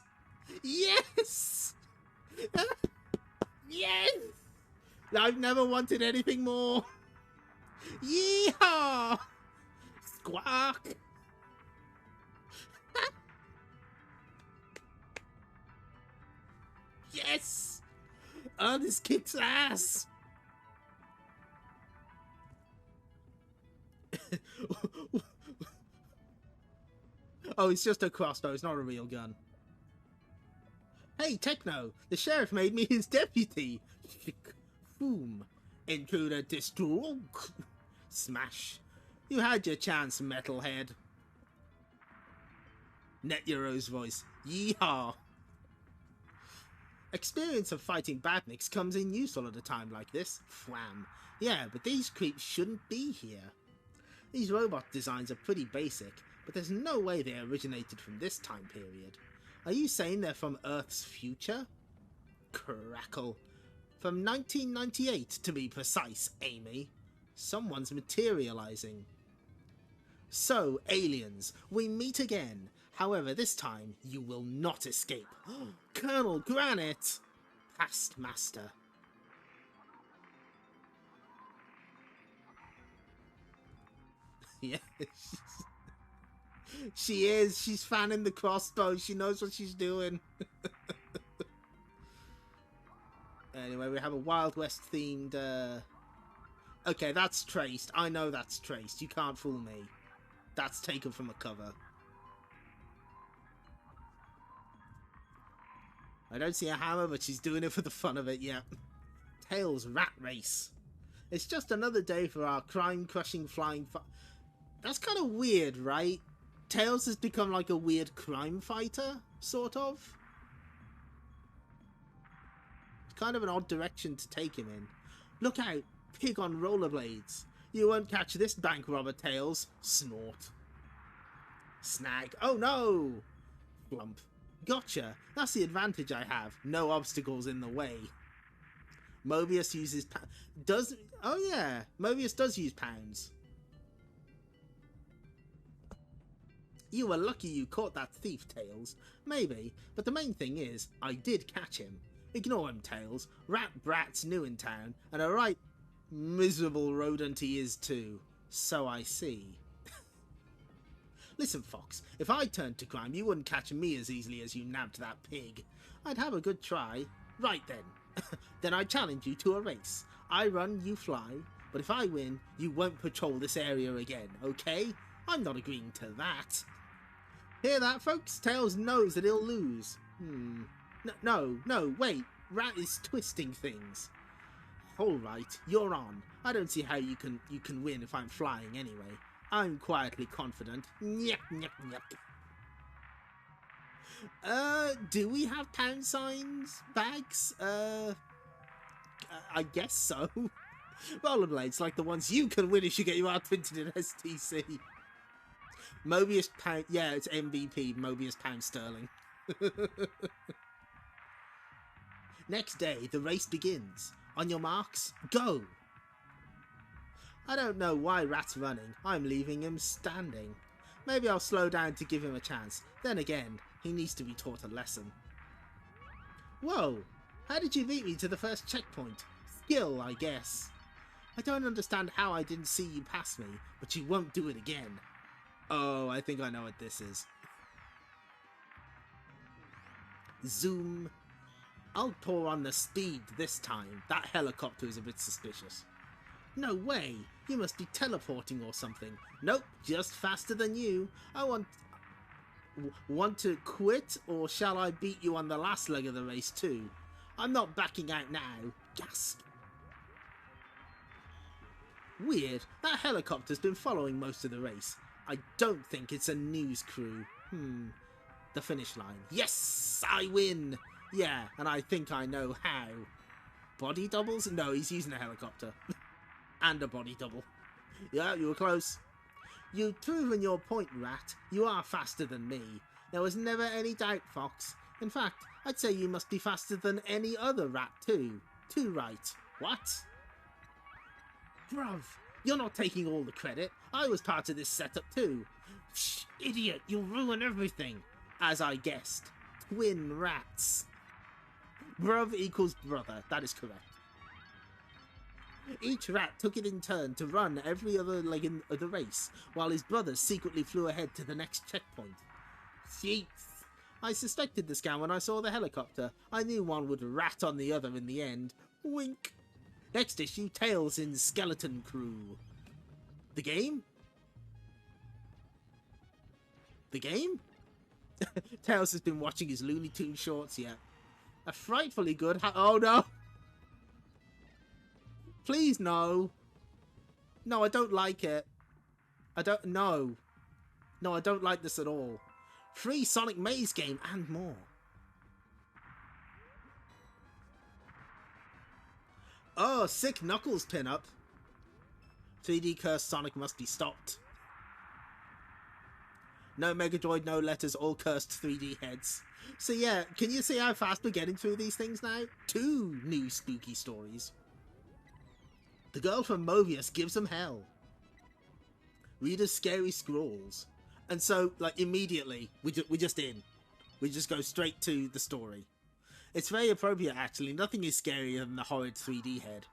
Yes! Yes! I've never wanted anything more. Yeehaw! Squawk! Yes! Oh, this kicks ass! Oh, it's just a crossbow, it's not a real gun. Hey, Tekno, the sheriff made me his deputy. Boom. Intruder destroy. Smash. You had your chance, metalhead. Netero's voice. Yeehaw. Experience of fighting badniks comes in useful at a time like this. Fwam. Yeah, but these creeps shouldn't be here. These robot designs are pretty basic, but there's no way they originated from this time period. Are you saying they're from Earth's future? Crackle. From 1998 to be precise, Amy. Someone's materializing. So, aliens, we meet again. However, this time you will not escape. Colonel Granite! Past Master. Yes. She is. She's fanning the crossbow. She knows what she's doing. Anyway, we have a Wild West themed... Okay, that's traced. I know that's traced. You can't fool me. That's taken from a cover. I don't see a hammer, but she's doing it for the fun of it, yeah. Tails Rat Race. It's just another day for our crime-crushing flying... That's kind of weird, right? Tails has become like a weird crime fighter, sort of. It's kind of an odd direction to take him in. Look out, pig on rollerblades. You won't catch this bank robber, Tails. Snort. Snag. Oh no! Flump. Gotcha. That's the advantage I have. No obstacles in the way. Mobius uses... Oh yeah, Mobius does use pounds. You were lucky you caught that thief, Tails. Maybe, but the main thing is, I did catch him. Ignore him, Tails. Rat Brat's new in town, and a right miserable rodent he is too. So I see. Listen, Fox, if I turned to crime, you wouldn't catch me as easily as you nabbed that pig. I'd have a good try. Right then. Then I challenge you to a race. I run, you fly, but if I win, you won't patrol this area again, okay? I'm not agreeing to that. Hear that, folks? Tails knows that he'll lose. No, wait. Rat is twisting things. Alright, you're on. I don't see how you can win if I'm flying anyway. I'm quietly confident. Nyek, nyek, nyek. Do we have pound signs? Bags? I guess so. Rollerblades like the ones you can win if you get your outfitted in STC. Mobius pound... Yeah, it's MVP, Mobius pound sterling. Next day, the race begins. On your marks, go! I don't know why Rat's running. I'm leaving him standing. Maybe I'll slow down to give him a chance. Then again, he needs to be taught a lesson. Whoa! How did you beat me to the first checkpoint? Skill, I guess. I don't understand how I didn't see you pass me, but you won't do it again. Oh, I think I know what this is. Zoom. I'll pour on the speed this time. That helicopter is a bit suspicious. No way! You must be teleporting or something. Nope, just faster than you. I want to quit, or shall I beat you on the last leg of the race too? I'm not backing out now. Gasp. Weird, that helicopter's been following most of the race. I don't think it's a news crew. The finish line. Yes! I win! Yeah, and I think I know how. Body doubles? No, he's using a helicopter. And a body double. Yeah, you were close. You've proven your point, Rat. You are faster than me. There was never any doubt, Fox. In fact, I'd say you must be faster than any other rat too. Too right. What? Bruv, you're not taking all the credit. I was part of this setup too. Shh, idiot, you'll ruin everything. As I guessed. Twin rats. Bruv equals brother. That is correct. Each rat took it in turn to run every other leg of the race, while his brothers secretly flew ahead to the next checkpoint. Yeets. I suspected the scam when I saw the helicopter. I knew one would rat on the other in the end. Wink. Next issue, Tails in Skeleton Crew. The game? The game? Tails has been watching his Looney Tunes shorts yet. A frightfully good oh no! Please no. No, I don't like it. I don't no. No, I don't like this at all. Free Sonic Maze game and more. Oh, sick Knuckles pinup. 3D cursed Sonic must be stopped. No Megadroid, no letters, all cursed 3D heads. So yeah, can you see how fast we're getting through these things now? 2 new spooky stories. The girl from Mobius gives them hell. Reader's scary scrolls. And so, like, immediately, we're just in. We just go straight to the story. It's very appropriate, actually. Nothing is scarier than the horrid 3D head.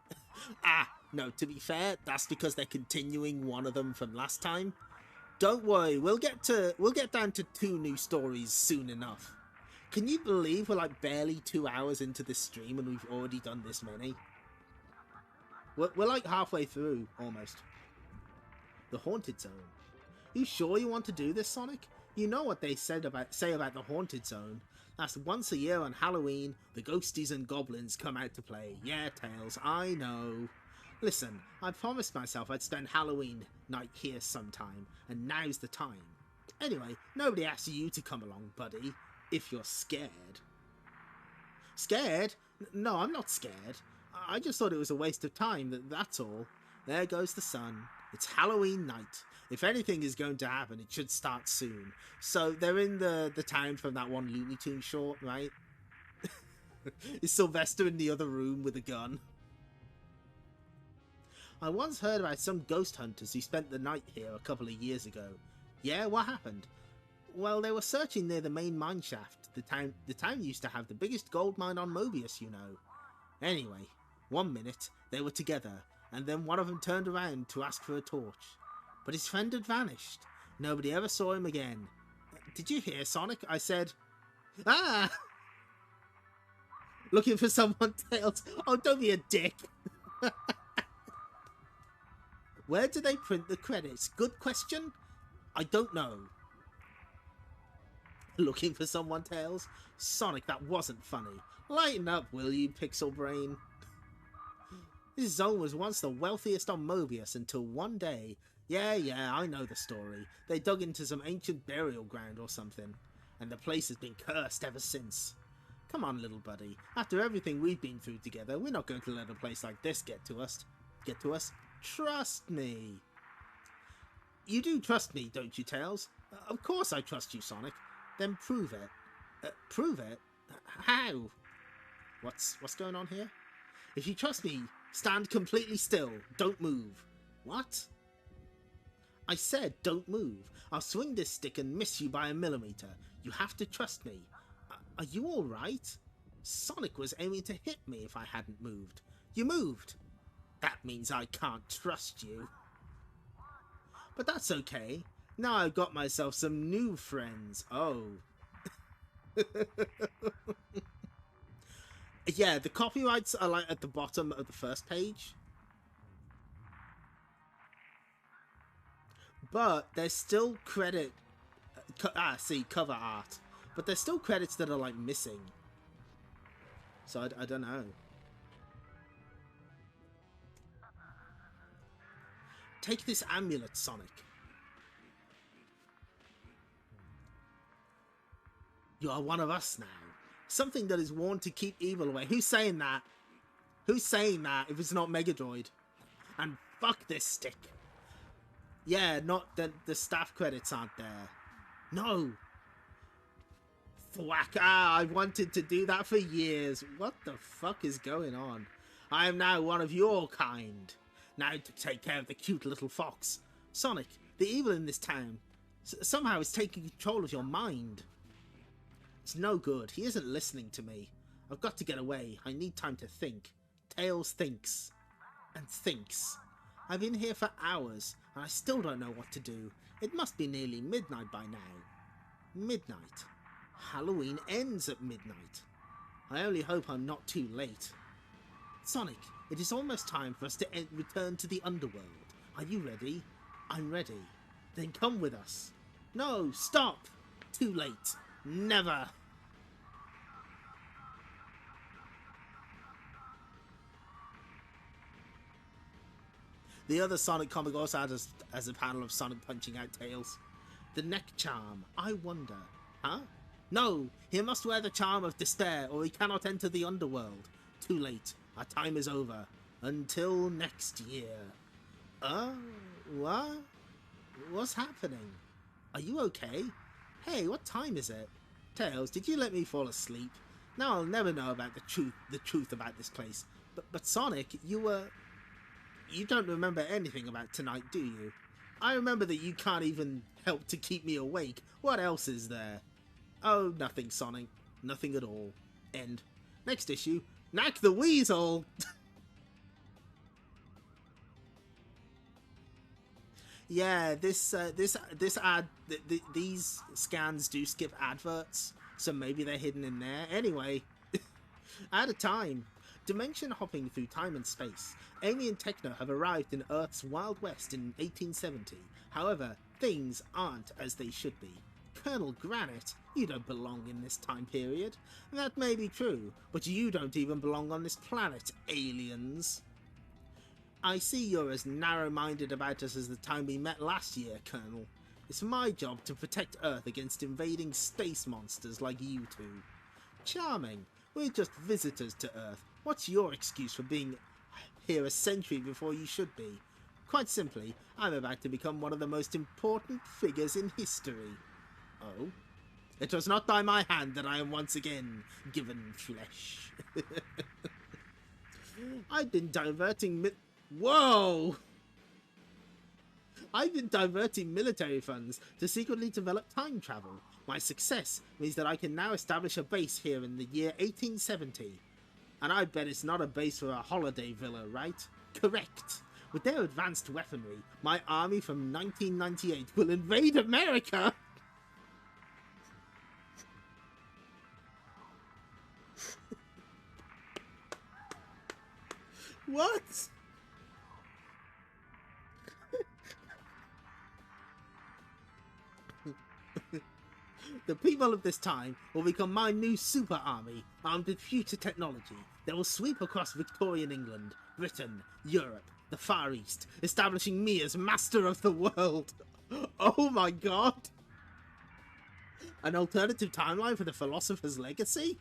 No, to be fair, that's because they're continuing one of them from last time. Don't worry, we'll get down to 2 new stories soon enough. Can you believe we're like barely 2 hours into this stream and we've already done this many? We're like halfway through, almost. The Haunted Zone. You sure you want to do this, Sonic? You know what they say about the Haunted Zone. That's once a year on Halloween, the ghosties and goblins come out to play. Yeah, Tails, I know. Listen, I promised myself I'd spend Halloween night here sometime, and now's the time. Anyway, nobody asked you to come along, buddy, if you're scared. Scared? No, I'm not scared. I just thought it was a waste of time, that's all. There goes the sun. It's Halloween night. If anything is going to happen, it should start soon. So they're in the town from that one Looney Tunes short, right? Is Sylvester in the other room with a gun? I once heard about some ghost hunters who spent the night here a couple of years ago. Yeah, what happened? Well, they were searching near the main mine shaft. The town used to have the biggest gold mine on Mobius, you know. Anyway, one minute, they were together, and then one of them turned around to ask for a torch. But his friend had vanished. Nobody ever saw him again. Did you hear, Sonic? I said... Ah! Looking for someone, Tails. Oh, don't be a dick. Where do they print the credits? Good question. I don't know. Looking for someone, Tails? Sonic, that wasn't funny. Lighten up, will you, Pixel Brain? This zone was once the wealthiest on Mobius until one day... Yeah, I know the story. They dug into some ancient burial ground or something. And the place has been cursed ever since. Come on, little buddy. After everything we've been through together, we're not going to let a place like this get to us. Trust me. You do trust me, don't you, Tails? Of course I trust you, Sonic. Then prove it. Prove it? How? What's going on here? If you trust me, stand completely still. Don't move. What? I said don't move. I'll swing this stick and miss you by a millimeter. You have to trust me. Are you alright? Sonic was aiming to hit me if I hadn't moved. You moved. That means I can't trust you. But that's okay. Now I've got myself some new friends. Oh. Yeah, the copyrights are like at the bottom of the first page. But there's still credit. See, cover art. But there's still credits that are like missing. So I don't know. Take this amulet, Sonic. You are one of us now. Something that is worn to keep evil away. Who's saying that? Who's saying that if it's not Megadroid? And fuck this stick. Yeah, not that the staff credits aren't there. No. Thwack. I wanted to do that for years. What the fuck is going on? I am now one of your kind. Now to take care of the cute little fox. Sonic, the evil in this town somehow is taking control of your mind. It's no good. He isn't listening to me. I've got to get away. I need time to think. Tails thinks. And thinks. I've been here for hours, and I still don't know what to do. It must be nearly midnight by now. Midnight. Halloween ends at midnight. I only hope I'm not too late. Sonic, it is almost time for us to return to the underworld. Are you ready? I'm ready. Then come with us. No, stop! Too late. Never! The other Sonic comic also has a panel of Sonic punching out Tails. The neck charm. I wonder. Huh? No! He must wear the charm of despair or he cannot enter the underworld. Too late. Our time is over. Until next year. What? What's happening? Are you okay? Hey, what time is it? Tails, did you let me fall asleep? Now I'll never know about the truth about this place. But Sonic, you don't remember anything about tonight, do you? I remember that you can't even help to keep me awake. What else is there? Oh, nothing, Sonic. Nothing at all. End. Next issue. Knack the Weasel! Yeah, this ad, these scans do skip adverts, so maybe they're hidden in there. Anyway, out of time. Dimension hopping through time and space. Amy and Tekno have arrived in Earth's Wild West in 1870. However, things aren't as they should be. Colonel Granite, you don't belong in this time period. That may be true, but you don't even belong on this planet, aliens. I see you're as narrow-minded about us as the time we met last year, Colonel. It's my job to protect Earth against invading space monsters like you two. Charming. We're just visitors to Earth. What's your excuse for being here a century before you should be? Quite simply, I'm about to become one of the most important figures in history. Oh? It was not by my hand that I am once again given flesh. I've been diverting Whoa! I've been diverting military funds to secretly develop time travel. My success means that I can now establish a base here in the year 1870. And I bet it's not a base for a holiday villa, right? Correct. With their advanced weaponry, my army from 1998 will invade America! What? The people of this time will become my new super army, armed with future technology. They will sweep across Victorian England, Britain, Europe, the Far East, establishing me as master of the world. Oh my god! An alternative timeline for the philosopher's legacy?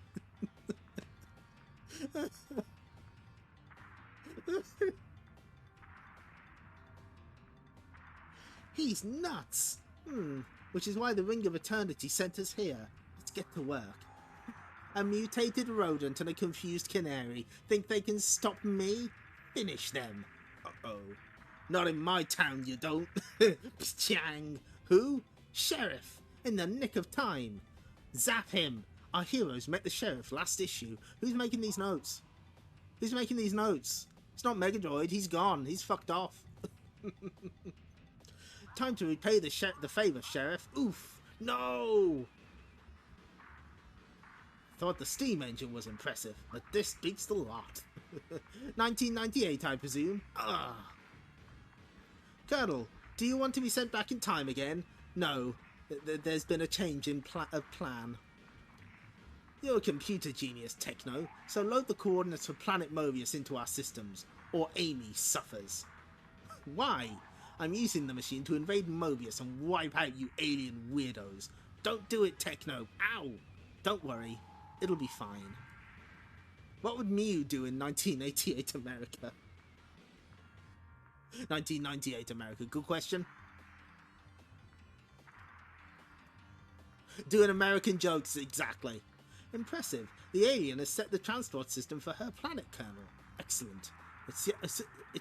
He's nuts! Which is why the Ring of Eternity sent us here. Let's get to work. A mutated rodent and a confused canary think they can stop me? Finish them. Uh-oh. Not in my town, you don't. Pchang. Who? Sheriff. In the nick of time. Zap him. Our heroes met the sheriff last issue. Who's making these notes? Who's making these notes? It's not Megadroid. He's gone. He's fucked off. Time to repay the favour, Sheriff. Oof. No! Thought the steam engine was impressive, but this beats the lot. 1998, I presume? Ugh. Colonel, do you want to be sent back in time again? No, there's been a change in plan. You're a computer genius, Tekno, so load the coordinates for planet Mobius into our systems, or Amy suffers. Why? I'm using the machine to invade Mobius and wipe out you alien weirdos. Don't do it, Tekno. Ow! Don't worry, it'll be fine. What would Mew do in 1988 America? 1998 America, good question. Doing American jokes, exactly. Impressive. The alien has set the transport system for her planet, Colonel. Excellent. It's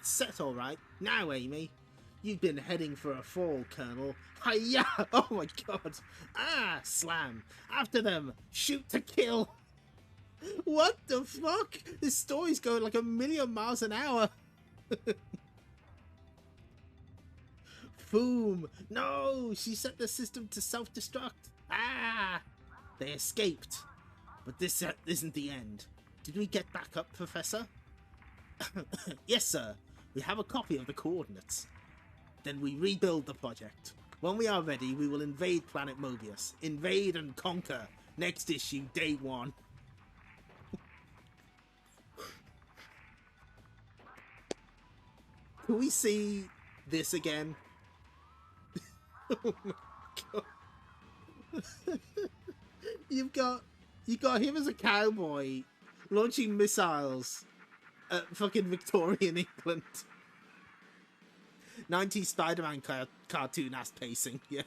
set all right. Now, Amy. You've been heading for a fall, Colonel. Hiya! Oh my god. Ah, slam. After them. Shoot to kill. What the fuck? This story's going like 1,000,000 miles an hour. Boom. No, she set the system to self-destruct. Ah! They escaped. But this isn't the end. Did we get back up, Professor? Yes, sir. We have a copy of the coordinates. Then we rebuild the project. When we are ready, we will invade planet Mobius. Invade and conquer. Next issue, day 1. Can we see this again? Oh my god. You got him as a cowboy launching missiles at fucking Victorian England. 90s Spider-Man cartoon ass pacing, yeah.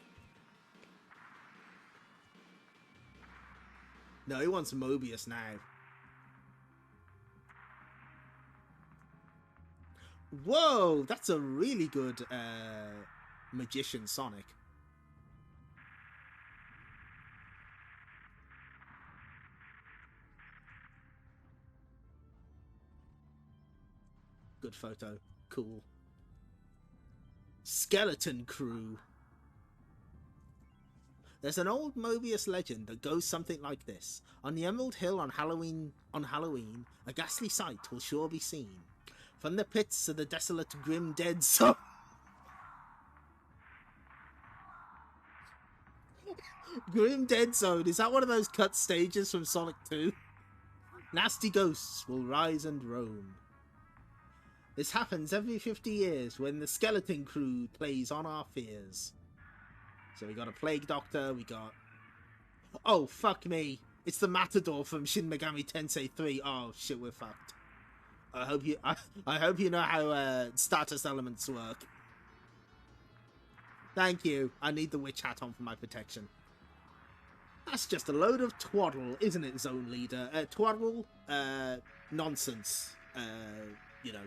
No, he wants Mobius now. Whoa, that's a really good Magician Sonic. Good photo. Cool. Skeleton Crew. There's an old Mobius legend that goes something like this. On the Emerald Hill on Halloween, a ghastly sight will sure be seen. From the pits of the desolate grim dead zone. Grim Dead Zone, is that one of those cut stages from Sonic 2? Nasty ghosts will rise and roam. This happens every 50 years when the Skeleton Crew plays on our fears. So we got a Plague Doctor, we got... Oh, fuck me. It's the Matador from Shin Megami Tensei 3. Oh, shit, we're fucked. I hope you know how status elements work. Thank you. I need the witch hat on for my protection. That's just a load of twaddle, isn't it, Zone Leader? Twaddle? Nonsense. You know,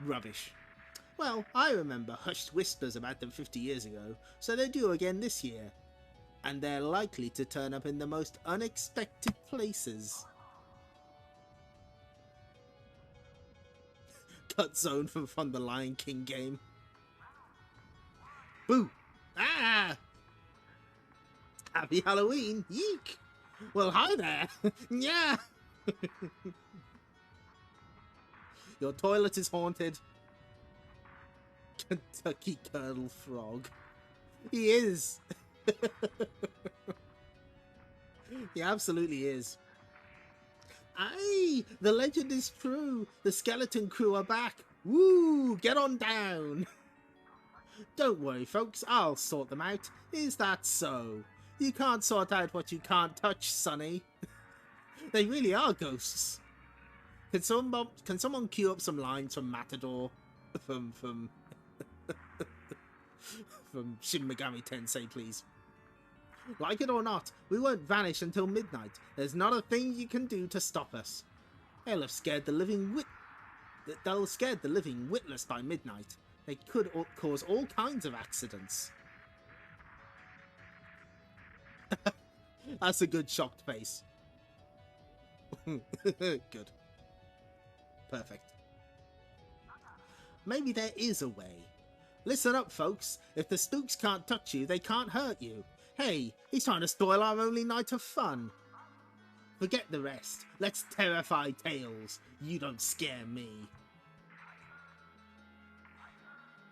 rubbish. Well, I remember hushed whispers about them 50 years ago, so they do again this year. And they're likely to turn up in the most unexpected places. Cut zone from the Lion King game. Boo! Ah! Happy Halloween! Yeek! Well, hi there! Yeah! Your toilet is haunted. Kentucky Colonel Frog. He is! He absolutely is. Aye! The legend is true! The Skeleton Crew are back! Woo! Get on down! Don't worry, folks. I'll sort them out. Is that so? You can't sort out what you can't touch, Sonny. They really are ghosts. Can someone cue up some lines from Matador? From Shin Megami Tensei, please. Like it or not, we won't vanish until midnight. There's not a thing you can do to stop us. They'll have scared the living witless by midnight. They could cause all kinds of accidents. That's a good shocked face. Good. Perfect. Maybe there is a way. Listen up, folks. If the spooks can't touch you, they can't hurt you. Hey, he's trying to spoil our only night of fun. Forget the rest. Let's terrify Tails. You don't scare me.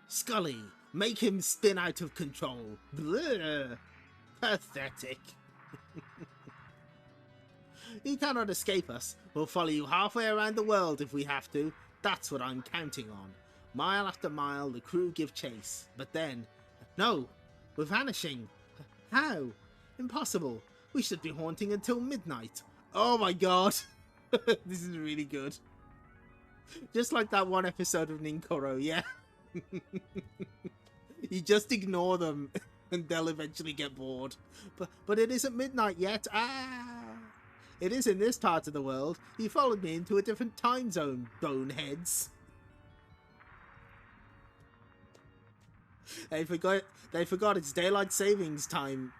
Scully, make him spin out of control. Bleh. Pathetic. You cannot escape us. We'll follow you halfway around the world if we have to. That's what I'm counting on. Mile after mile, the crew give chase. But then... No! We're vanishing. How? Impossible. We should be haunting until midnight. Oh my god. This is really good. Just like that one episode of Ninkoro, yeah? You just ignore them and they'll eventually get bored. But it isn't midnight yet. It is in this part of the world. You followed me into a different time zone, boneheads. They forgot it's daylight savings time.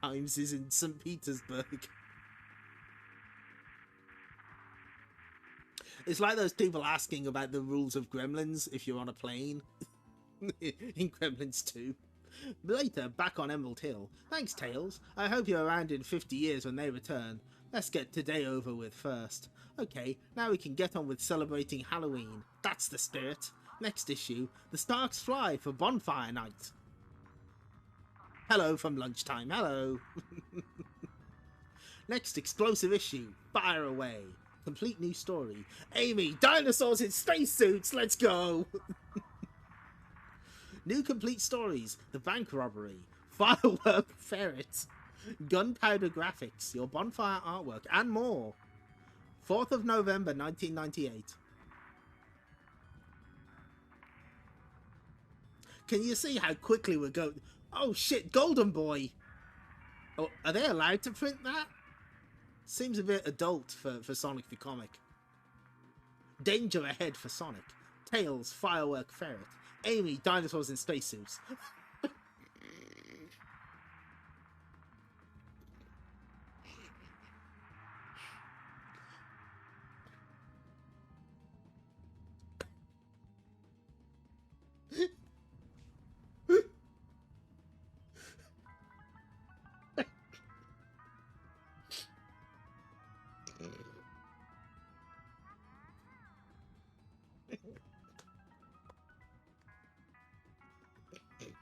Times is in St. Petersburg. It's like those people asking about the rules of Gremlins if you're on a plane. In Gremlins 2. Later, back on Emerald Hill. Thanks, Tails. I hope you're around in 50 years when they return. Let's get today over with first. Okay, now we can get on with celebrating Halloween. That's the spirit. Next issue, the Starks fly for Bonfire Night. Hello from lunchtime, hello. Next explosive issue, fire away. Complete new story. Amy, dinosaurs in spacesuits, let's go. New complete stories, the bank robbery, firework ferret, gunpowder graphics, your bonfire artwork, and more. 4th of November 1998. Can you see how quickly we're going? Oh shit, Golden Boy! Oh, are they allowed to print that? Seems a bit adult for Sonic the Comic. Danger ahead for Sonic. Tails, firework ferret. Amy, dinosaurs in spacesuits.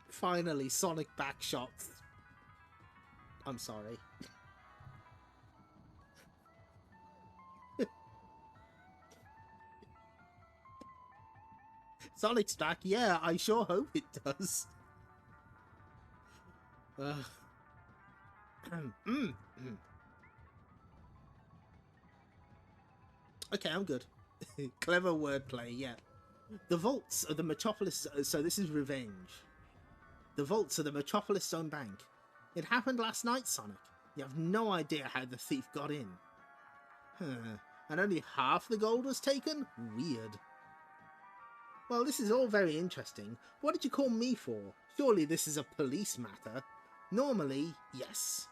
Finally, Sonic backshots. I'm sorry. Sonic's back? Yeah, I sure hope it does. Okay, I'm good. Clever wordplay, yeah. The vaults of the Metropolis... So this is revenge. The vaults of the Metropolis Zone Bank. It happened last night, Sonic. You have no idea how the thief got in. And only half the gold was taken? Weird. Well, this is all very interesting. What did you call me for? Surely this is a police matter. Normally, yes.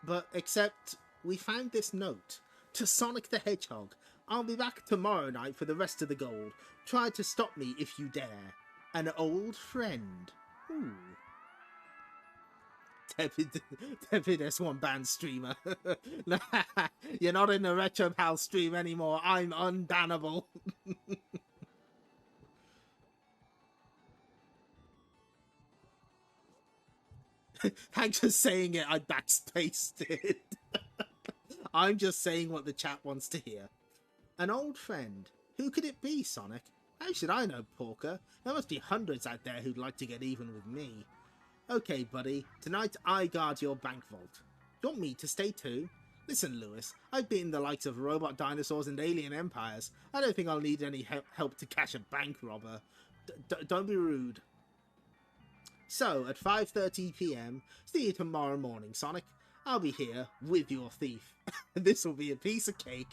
But except we found this note. To Sonic the Hedgehog. I'll be back tomorrow night for the rest of the gold. Try to stop me if you dare. An old friend. Ooh. Tepid S1 band streamer. You're not in the Retro Pal stream anymore. I'm unbannable. Thanks for saying it. I backspaced it. I'm just saying what the chat wants to hear. An old friend. Who could it be, Sonic? How should I know, Porker? There must be hundreds out there who'd like to get even with me. Okay, buddy. Tonight I guard your bank vault. You want me to stay too? Listen, Lewis. I've beaten the likes of robot dinosaurs and alien empires. I don't think I'll need any help to catch a bank robber. Don't be rude. So, at 5:30 PM, see you tomorrow morning, Sonic. I'll be here with your thief. This will be a piece of cake.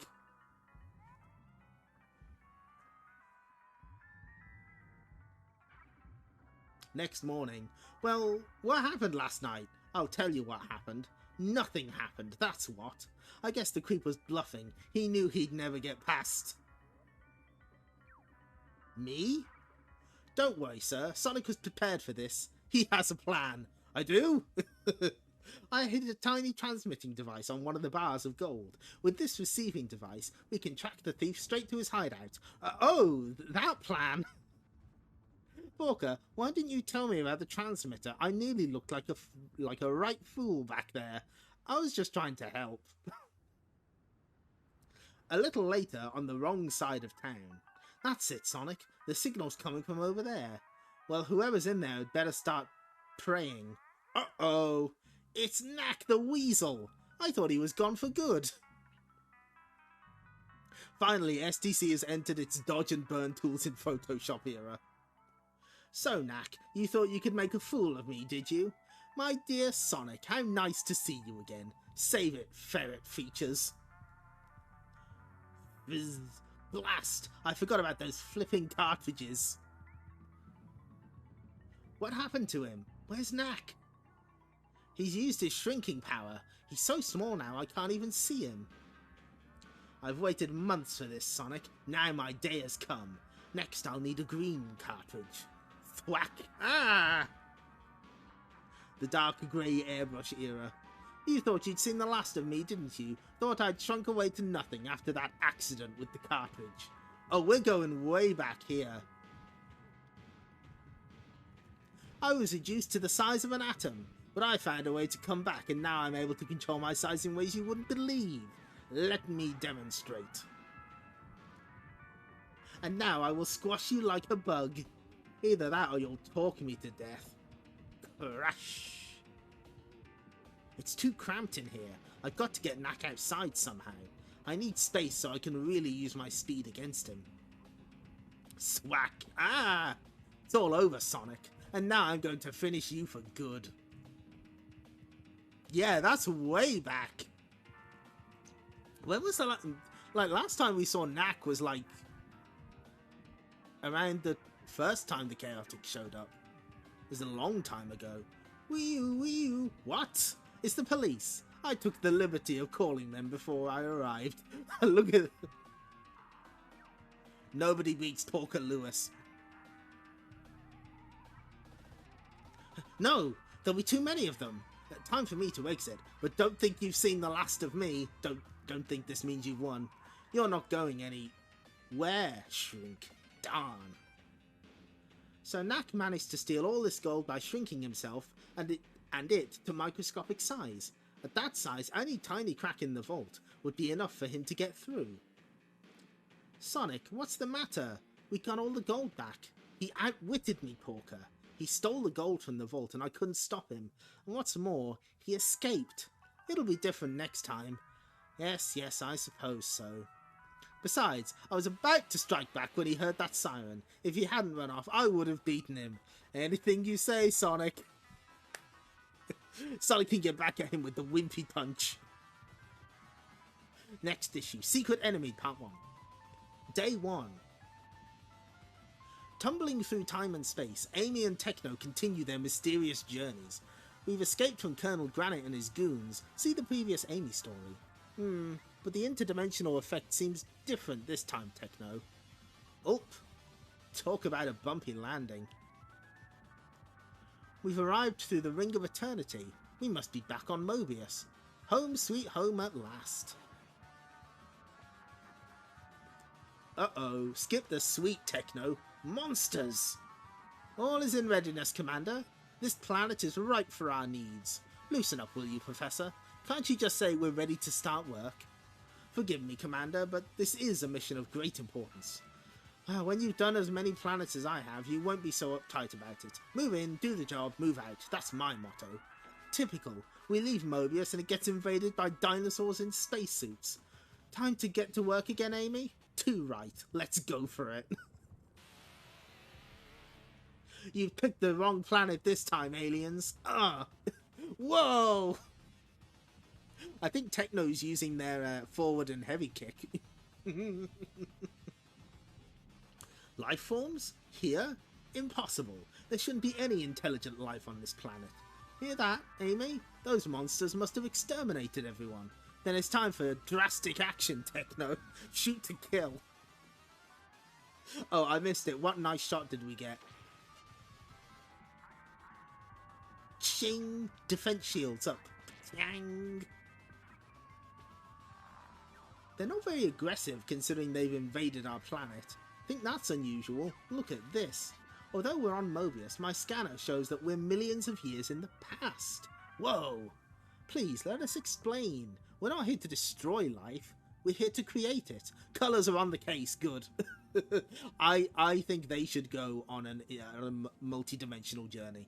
Next morning. Well, what happened last night? I'll tell you what happened. Nothing happened, that's what. I guess the creep was bluffing. He knew he'd never get past. Me? Don't worry, sir. Sonic was prepared for this. He has a plan. I do? I hid a tiny transmitting device on one of the bars of gold. With this receiving device, we can track the thief straight to his hideout. That plan! Porker, why didn't you tell me about the transmitter? I nearly looked like a right fool back there. I was just trying to help. A little later, on the wrong side of town. That's it, Sonic. The signal's coming from over there. Well, whoever's in there had better start praying. Uh-oh! It's Knack the Weasel! I thought he was gone for good. Finally, STC has entered its dodge and burn tools in Photoshop era. So, Knack, you thought you could make a fool of me, did you? My dear Sonic, how nice to see you again. Save it, ferret features. Bzz, blast! I forgot about those flipping cartridges. What happened to him? Where's Knack? He's used his shrinking power. He's so small now I can't even see him. I've waited months for this, Sonic. Now my day has come. Next I'll need a green cartridge. Thwack! Ah! The dark grey airbrush era. You thought you'd seen the last of me, didn't you? Thought I'd shrunk away to nothing after that accident with the cartridge. Oh, we're going way back here. I was reduced to the size of an atom, but I found a way to come back, and now I'm able to control my size in ways you wouldn't believe. Let me demonstrate. And now I will squash you like a bug. Either that or you'll talk me to death. Crash! It's too cramped in here. I've got to get Knack outside somehow. I need space so I can really use my speed against him. Swack! Ah! It's all over, Sonic. And now I'm going to finish you for good. Yeah, that's way back. When was the last time we saw Knack was like around the first time the Chaotic showed up. It was a long time ago. Wee-oo. What? It's the police. I took the liberty of calling them before I arrived. Look at it. Nobody beats Porker Lewis. No, there'll be too many of them. Time for me to exit, but don't think you've seen the last of me. Don't think this means you've won. You're not going anywhere, Shrink. Darn. So Knack managed to steal all this gold by shrinking himself and it to microscopic size. At that size, any tiny crack in the vault would be enough for him to get through. Sonic, what's the matter? We got all the gold back. He outwitted me, Porker. He stole the gold from the vault and I couldn't stop him. And what's more, he escaped. It'll be different next time. Yes, I suppose so. Besides, I was about to strike back when he heard that siren. If he hadn't run off, I would have beaten him. Anything you say, Sonic. Sonic can get back at him with the wimpy punch. Next issue, Secret Enemy Part 1. Day 1. Tumbling through time and space, Amy and Tekno continue their mysterious journeys. We've escaped from Colonel Granite and his goons. See the previous Amy story. But the interdimensional effect seems different this time, Tekno. Oop. Talk about a bumpy landing. We've arrived through the Ring of Eternity. We must be back on Mobius. Home sweet home at last. Uh-oh, skip the sweet, Tekno. Monsters! All is in readiness, Commander. This planet is ripe for our needs. Loosen up, will you, Professor? Can't you just say we're ready to start work? Forgive me, Commander, but this is a mission of great importance. When you've done as many planets as I have, you won't be so uptight about it. Move in, do the job, move out. That's my motto. Typical. We leave Mobius and it gets invaded by dinosaurs in spacesuits. Time to get to work again, Amy? Too right. Let's go for it. You've picked the wrong planet this time, aliens. Whoa! I think Tekno's using their forward and heavy kick. Life forms? Here? Impossible. There shouldn't be any intelligent life on this planet. Hear that, Amy? Those monsters must have exterminated everyone. Then it's time for drastic action, Tekno. Shoot to kill. Oh, I missed it. What nice shot did we get? Ching! Defense shields up. Yang. They're not very aggressive considering they've invaded our planet. Think that's unusual. Look at this. Although we're on Mobius, my scanner shows that we're millions of years in the past. Whoa! Please, let us explain. We're not here to destroy life. We're here to create it. Colours are on the case, good. I think they should go on a multi-dimensional journey.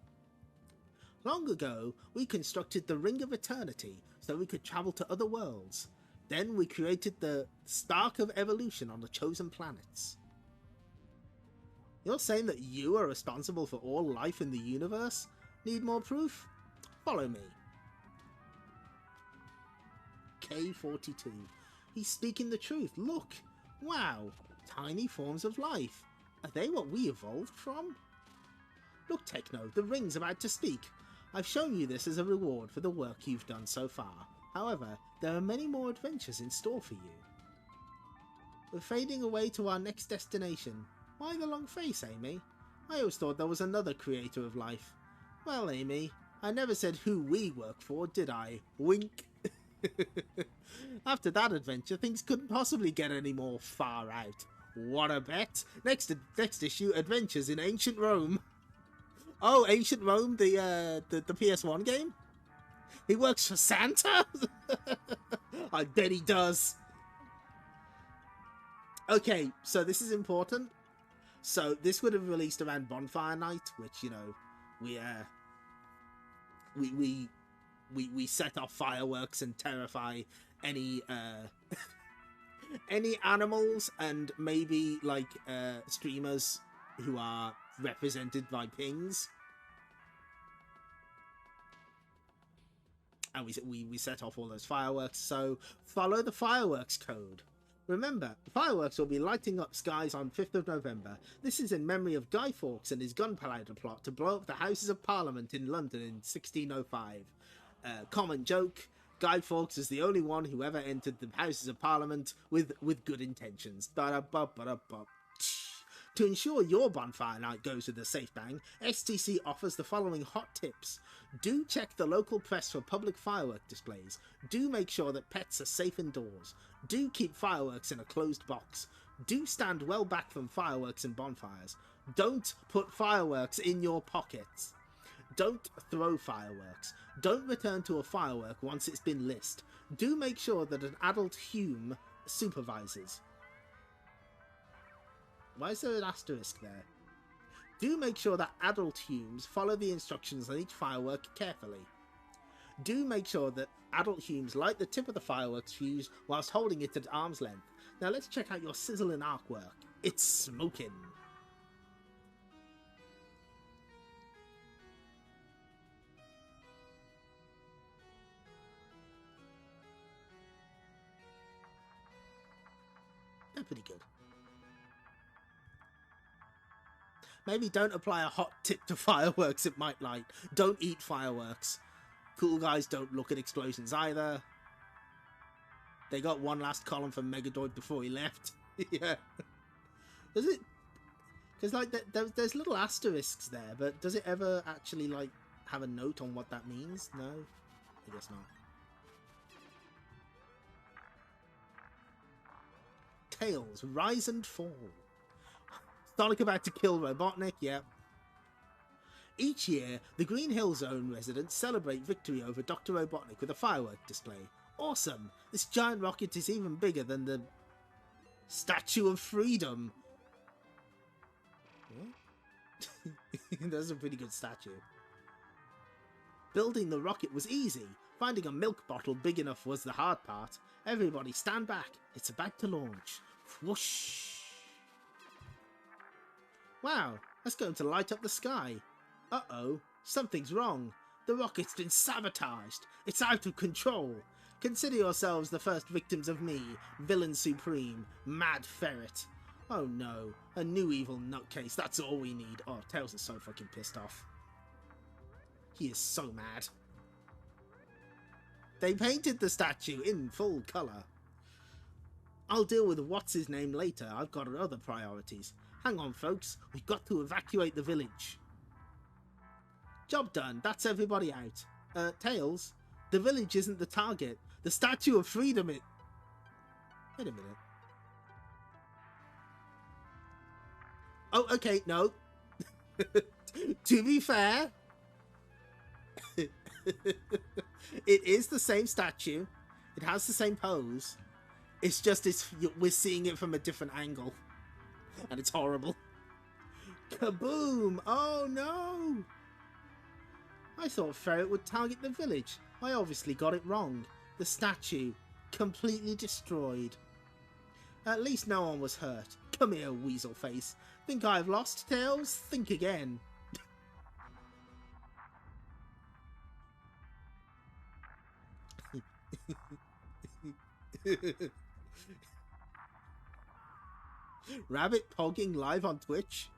Long ago, we constructed the Ring of Eternity so we could travel to other worlds. Then we created the Stark of Evolution on the chosen planets. You're saying that you are responsible for all life in the universe? Need more proof? Follow me. K42. He's speaking the truth. Look! Wow! Tiny forms of life. Are they what we evolved from? Look, Tekno, the ring's about to speak. I've shown you this as a reward for the work you've done so far. However, there are many more adventures in store for you. We're fading away to our next destination. Why the long face, Amy? I always thought there was another creator of life. Well, Amy, I never said who we work for, did I? Wink. After that adventure, things couldn't possibly get any more far out. What a bet! Next issue, Adventures in Ancient Rome. Oh, Ancient Rome, the PS1 game? He works for Santa? I bet he does. Okay, so this is important. So this would have released around Bonfire Night, which, you know, we set off fireworks and terrify any any animals and maybe like streamers who are represented by pings. And we set off all those fireworks, so follow the fireworks code. Remember, fireworks will be lighting up skies on 5th of November. This is in memory of Guy Fawkes and his gunpowder plot to blow up the Houses of Parliament in London in 1605. Common joke, Guy Fawkes is the only one who ever entered the Houses of Parliament with good intentions. To ensure your bonfire night goes with a safe bang, STC offers the following hot tips. Do check the local press for public firework displays. Do make sure that pets are safe indoors. Do keep fireworks in a closed box. Do stand well back from fireworks and bonfires. Don't put fireworks in your pockets. Don't throw fireworks. Don't return to a firework once it's been lit. Do make sure that an adult Hume supervises. Why is there an asterisk there? Do make sure that adult Humes follow the instructions on each firework carefully. Do make sure that adult Humes light the tip of the fireworks fuse whilst holding it at arm's length. Now let's check out your sizzling artwork. It's smoking. They're pretty good. Maybe don't apply a hot tip to fireworks it might light. Don't eat fireworks. Cool guys don't look at explosions either. They got one last column from Megadroid before he left. Yeah. Does it? Because like there's little asterisks there, but does it ever actually like have a note on what that means? No, I guess not. Tails, rise and fall. Sonic about to kill Robotnik, yep. Each year, the Green Hill Zone residents celebrate victory over Dr. Robotnik with a firework display. Awesome! This giant rocket is even bigger than the Statue of Freedom. That's a pretty good statue. Building the rocket was easy. Finding a milk bottle big enough was the hard part. Everybody stand back. It's about to launch. Whoosh! Wow, that's going to light up the sky. Uh-oh, something's wrong. The rocket's been sabotaged. It's out of control. Consider yourselves the first victims of me, villain supreme, Mad Ferret. Oh no, a new evil nutcase, that's all we need. Oh, Tails is so fucking pissed off. He is so mad. They painted the statue in full colour. I'll deal with what's-his-name later, I've got other priorities. Hang on, folks. We've got to evacuate the village. Job done. That's everybody out. Tails, The village isn't the target. The Statue of Freedom is... Wait a minute. Oh, okay, no. To be fair, it is the same statue. It has the same pose. It's just we're seeing it from a different angle. And it's horrible. Kaboom! Oh no! I thought Ferret would target the village. I obviously got it wrong. The statue, completely destroyed. At least no one was hurt. Come here, weasel face. Think I've lost, Tails? Think again. Rabbit pogging live on Twitch?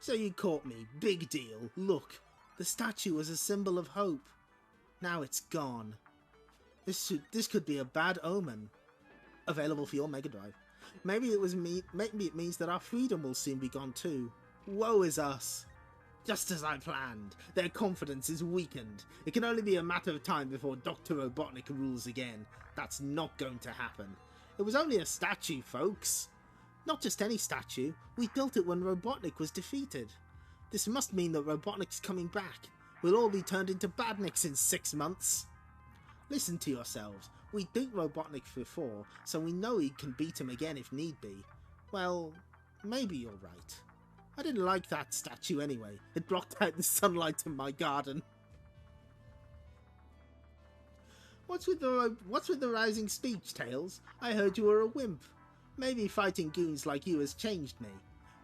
So you caught me. Big deal. Look, the statue was a symbol of hope. Now it's gone. This could be a bad omen. Available for your Megadroid. Maybe it means that our freedom will soon be gone too. Woe is us. Just as I planned. Their confidence is weakened. It can only be a matter of time before Dr. Robotnik rules again. That's not going to happen. It was only a statue, folks. Not just any statue. We built it when Robotnik was defeated. This must mean that Robotnik's coming back. We'll all be turned into badniks in 6 months. Listen to yourselves. We beat Robotnik before, so we know he can beat him again if need be. Well, maybe you're right. I didn't like that statue anyway. It blocked out the sunlight in my garden. What's with the rising speech, Tails? I heard you were a wimp. Maybe fighting goons like you has changed me.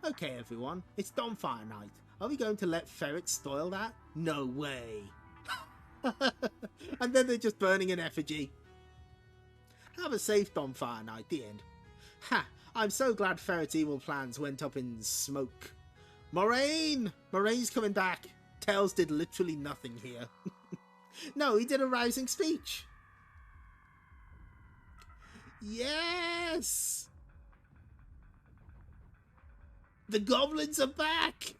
Okay, everyone, it's Bonfire Night. Are we going to let Ferret spoil that? No way. And then they're just burning an effigy. Have a safe Bonfire Night, the end. Ha! I'm so glad Ferret's evil plans went up in smoke. Moraine! Moraine's coming back. Tails did literally nothing here. No, he did a rousing speech. Yes! The goblins are back!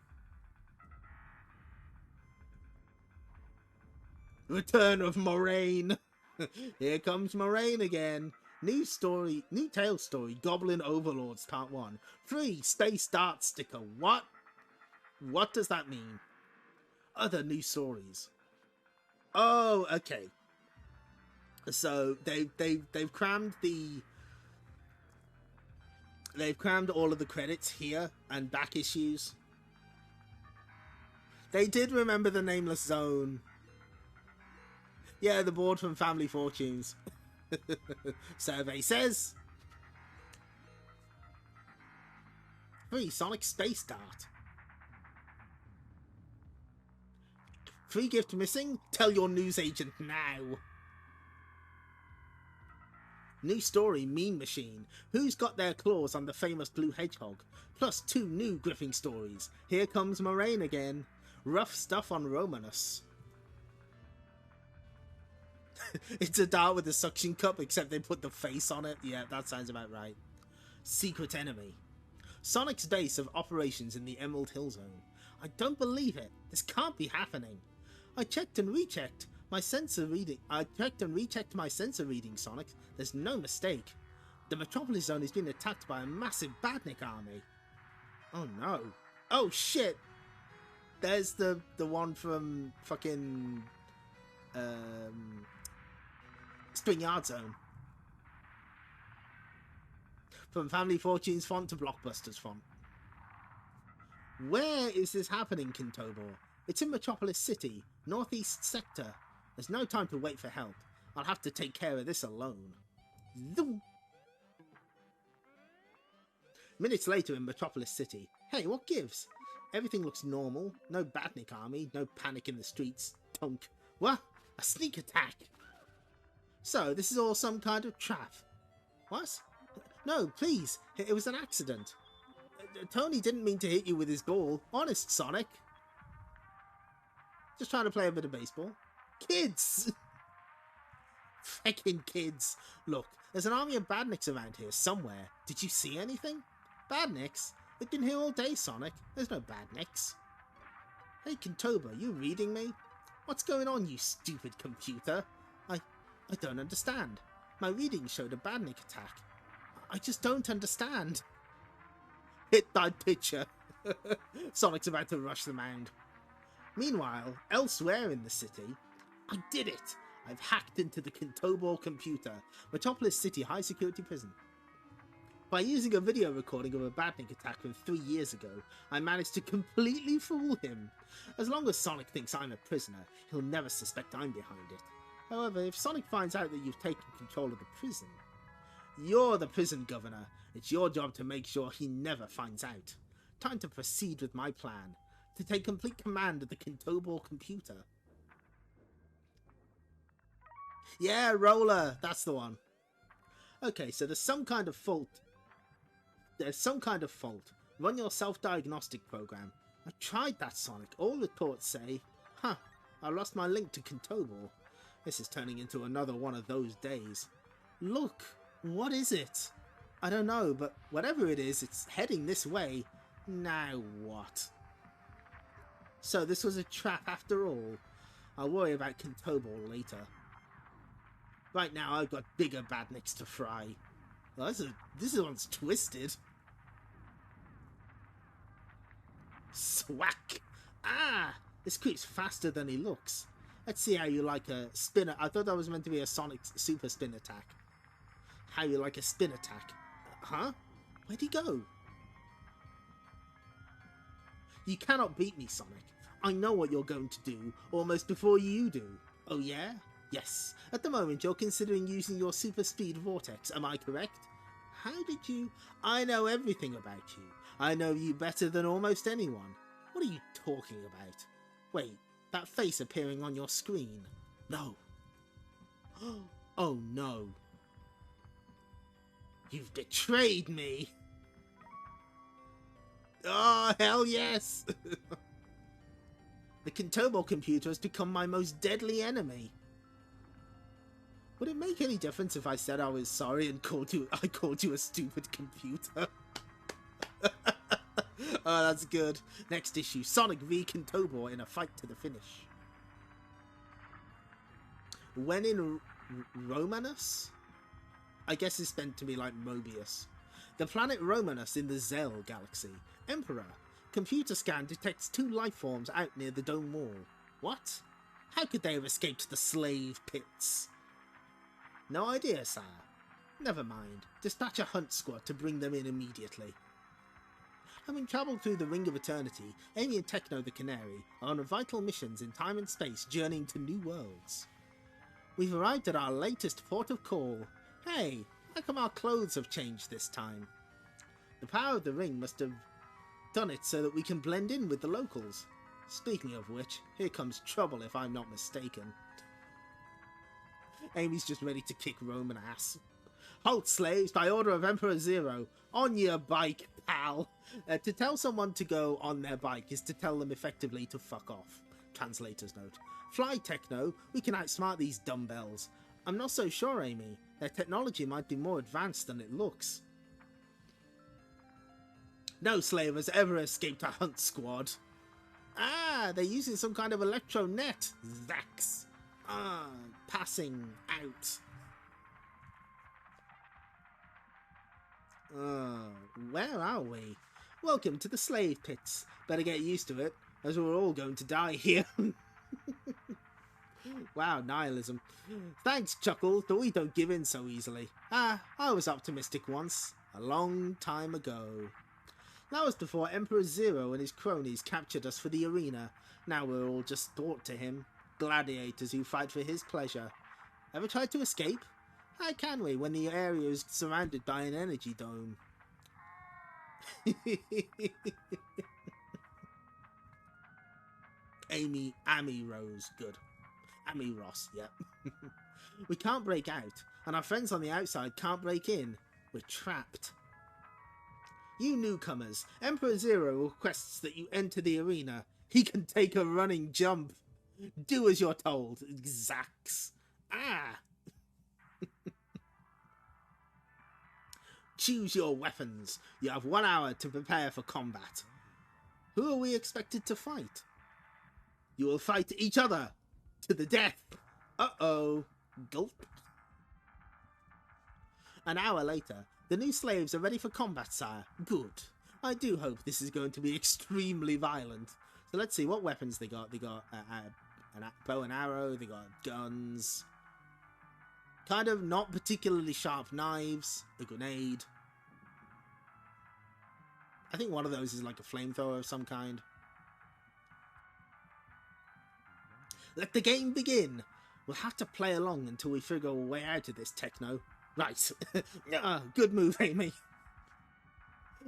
Return of Moraine. Here comes Moraine again. New Tails story, Goblin Overlords Part 1. Free Space Dart sticker. What? What does that mean? Other new stories. Oh, okay. So they've crammed all of the credits here and back issues. They did remember the Nameless Zone. Yeah, the board from Family Fortunes. Survey says free Sonic Space Dart. Free gift missing? Tell your news agent now. New story, Mean Machine. Who's got their claws on the famous blue hedgehog? Plus 2 new griffing stories. Here comes Moraine again. Rough stuff on Romanus. It's a dart with a suction cup, except they put the face on it. Yeah, that sounds about right. Secret enemy. Sonic's base of operations in the Emerald Hill Zone. I don't believe it. This can't be happening. I checked and rechecked my sensor reading. Sonic. There's no mistake. The Metropolis Zone is being attacked by a massive Badnik army. Oh no. Oh shit. There's the one from fucking Spring Yard Zone. From Family Fortunes font to Blockbusters font. Where is this happening, Kintobor? It's in Metropolis City, Northeast Sector. There's no time to wait for help. I'll have to take care of this alone. Zoom. Minutes later in Metropolis City. Hey, what gives? Everything looks normal. No Badnik army, no panic in the streets. Tunk. What? A sneak attack? So, this is all some kind of trap. What? No, please. It was an accident. Tony didn't mean to hit you with his ball. Honest, Sonic. Just trying to play a bit of baseball. Kids! Frickin' kids. Look, there's an army of Badniks around here somewhere. Did you see anything? Badniks? They've been here all day, Sonic. There's no Badniks. Hey Kintoba, you reading me? What's going on, you stupid computer? I don't understand. My reading showed a Badnik attack. I just don't understand. Hit that picture. Sonic's about to rush the mound. Meanwhile, elsewhere in the city, I did it! I've hacked into the Kintoba computer, Metropolis City high security prison. By using a video recording of a Badnik attack from 3 years ago, I managed to completely fool him. As long as Sonic thinks I'm a prisoner, he'll never suspect I'm behind it. However, if Sonic finds out that you've taken control of the prison, you're the prison governor. It's your job to make sure he never finds out. Time to proceed with my plan, to take complete command of the Kintoba computer. Yeah, Roller, that's the one. Okay, so there's some kind of fault. Run your self-diagnostic program. I tried that, Sonic. All reports say, I lost my link to Kintoba. This is turning into another one of those days. Look, what is it? I don't know, but whatever it is, it's heading this way. Now what? So this was a trap after all. I'll worry about Kintoba later. Right now, I've got bigger badniks to fry. Well, this one's twisted. Swack! Ah! This creep's faster than he looks. Let's see how you like a spin. I thought that was meant to be a Sonic super spin attack. How you like a spin attack. Huh? Where'd he go? You cannot beat me, Sonic. I know what you're going to do, almost before you do. Oh yeah? Yes. At the moment, you're considering using your super speed vortex, am I correct? How did you... I know everything about you. I know you better than almost anyone. What are you talking about? Wait, that face appearing on your screen. No. Oh no. You've betrayed me. Oh, hell yes. The Kintoba computer has become my most deadly enemy. Would it make any difference if I said I was sorry and I called you a stupid computer? Oh, that's good. Next issue, Sonic v Kintoba in a fight to the finish. When in Romanus? I guess it's meant to be like Mobius. The planet Romanus in the Zell galaxy. Emperor. Computer scan detects 2 life forms out near the dome wall. What? How could they have escaped the slave pits? No idea, sire. Never mind. Dispatch a hunt squad to bring them in immediately. Having travelled through the Ring of Eternity, Amy and Tekno the Canary are on vital missions in time and space journeying to new worlds. We've arrived at our latest port of call. Hey, how come our clothes have changed this time? The power of the ring must have done it so that we can blend in with the locals. Speaking of which, here comes trouble if I'm not mistaken. Amy's just ready to kick Roman ass. Halt, slaves, by order of Emperor Zero. On your bike, pal. To tell someone to go on their bike is to tell them effectively to fuck off. Translator's note. Fly, Tekno. We can outsmart these dumbbells. I'm not so sure, Amy. Their technology might be more advanced than it looks. No slave has ever escaped a hunt squad. Ah, they're using some kind of electro net. Zax. Ah, passing out. Where are we? Welcome to the slave pits. Better get used to it, as we're all going to die here. Wow, nihilism. Thanks, Chuckles, but we don't give in so easily. I was optimistic once, a long time ago. That was before Emperor Zero and his cronies captured us for the arena. Now we're all just sport to him. Gladiators who fight for his pleasure. Ever tried to escape? How can we when the area is surrounded by an energy dome? Amy Rose, good. Amy Ross, yep. We can't break out, and our friends on the outside can't break in. We're trapped. You newcomers, Emperor Zero requests that you enter the arena. He can take a running jump. Do as you're told, Zax. Ah! Choose your weapons. You have 1 hour to prepare for combat. Who are we expected to fight? You will fight each other to the death. Uh-oh. Gulp. An hour later, the new slaves are ready for combat, sire. Good. I do hope this is going to be extremely violent. So let's see what weapons they got. They got a bow and arrow. They got guns. Kind of not particularly sharp knives. A grenade. I think one of those is like a flamethrower of some kind. Let the game begin. We'll have to play along until we figure a way out of this, Tekno. Right. Good move, Amy.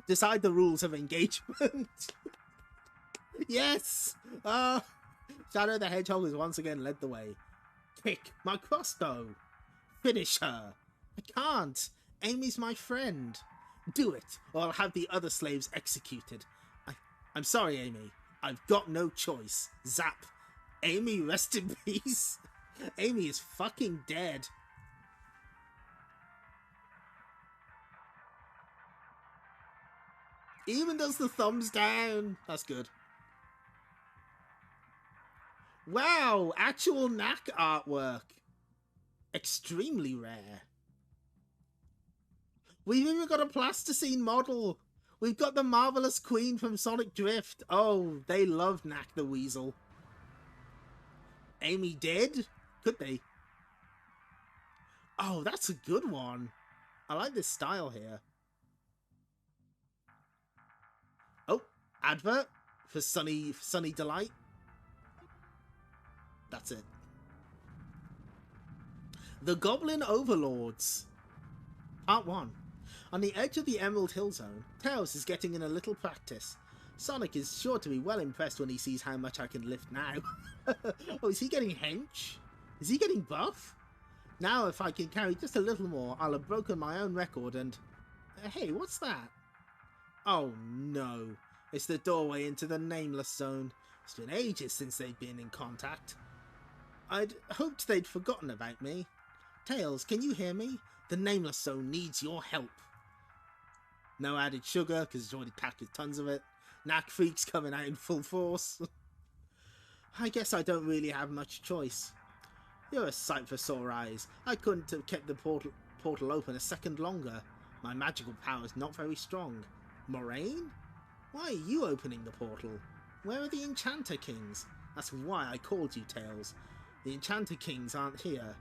Decide the rules of engagement. Yes! Shadow the Hedgehog has once again led the way. Kick my crossbow. Finish her. I can't. Amy's my friend. Do it, or I'll have the other slaves executed. I'm sorry, Amy. I've got no choice. Zap. Amy, rest in peace. Amy is fucking dead. Even does the thumbs down. That's good. Wow, actual Knack artwork. Extremely rare. We've even got a plasticine model. We've got the Marvelous Queen from Sonic Drift. Oh, they love Knack the Weasel. Amy dead? Could be. Oh, that's a good one. I like this style here. Oh, advert for Sunny Delight. That's it. The Goblin Overlords. Part 1. On the edge of the Emerald Hill Zone, Tails is getting in a little practice. Sonic is sure to be well impressed when he sees how much I can lift now. Oh, is he getting hench? Is he getting buff? Now if I can carry just a little more, I'll have broken my own record and... Hey, what's that? Oh no, it's the doorway into the Nameless Zone. It's been ages since they've been in contact. I'd hoped they'd forgotten about me. Tails, can you hear me? The Nameless Zone needs your help. No added sugar, because it's already packed with tons of it. Knack Freak's coming out in full force. I guess I don't really have much choice. You're a sight for sore eyes. I couldn't have kept the portal open a second longer. My magical power is not very strong. Moraine? Why are you opening the portal? Where are the Enchanter Kings? That's why I called you, Tails. The Enchanter Kings aren't here.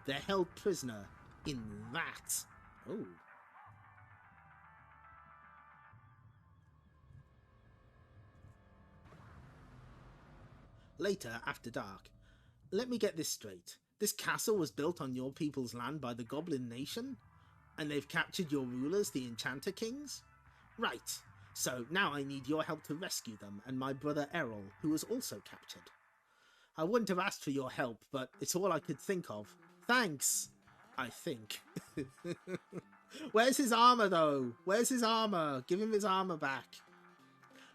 They're held prisoner in that. Oh. Later, after dark. Let me get this straight. This castle was built on your people's land by the Goblin Nation? And they've captured your rulers, the Enchanter Kings? Right. So now I need your help to rescue them and my brother Errol, who was also captured. I wouldn't have asked for your help, but it's all I could think of. Thanks! I think. Where's his armor, though? Where's his armor? Give him his armor back.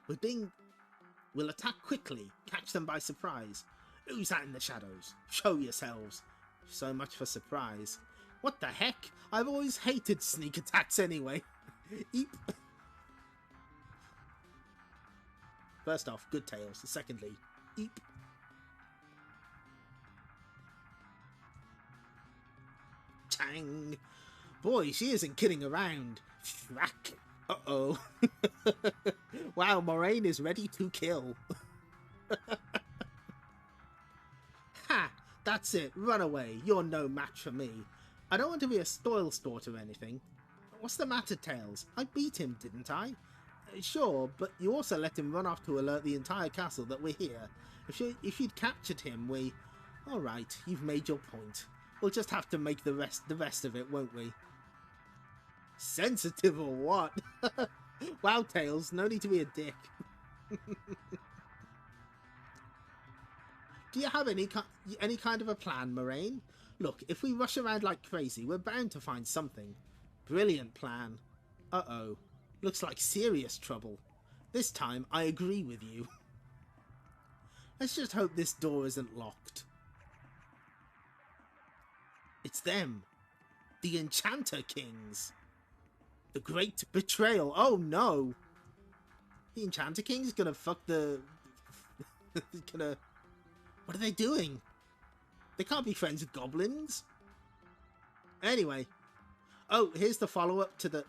We'll attack quickly, catch them by surprise. Who's that in the shadows? Show yourselves. So much for surprise. What the heck? I've always hated sneak attacks anyway. Eep. First off, good Tails. Secondly, eep. Chang. Boy, she isn't kidding around. Thwack. Uh-oh. Wow, Moraine is ready to kill. Ha! That's it. Run away. You're no match for me. I don't want to be a spoil sport or anything. What's the matter, Tails? I beat him, didn't I? Sure, but you also let him run off to alert the entire castle that we're here. If you'd captured him, we... Alright, you've made your point. We'll just have to make the rest of it, won't we? Sensitive or what? Wow, Tails, no need to be a dick. Do you have any kind of a plan, Moraine? Look, if we rush around like crazy, we're bound to find something. Brilliant plan. Uh-oh. Looks like serious trouble. This time, I agree with you. Let's just hope this door isn't locked. It's them. The Enchanter Kings. The Great Betrayal. Oh no. The Enchanter King's gonna fuck the... gonna What are they doing? They can't be friends with goblins. Anyway. Oh, here's the follow-up to the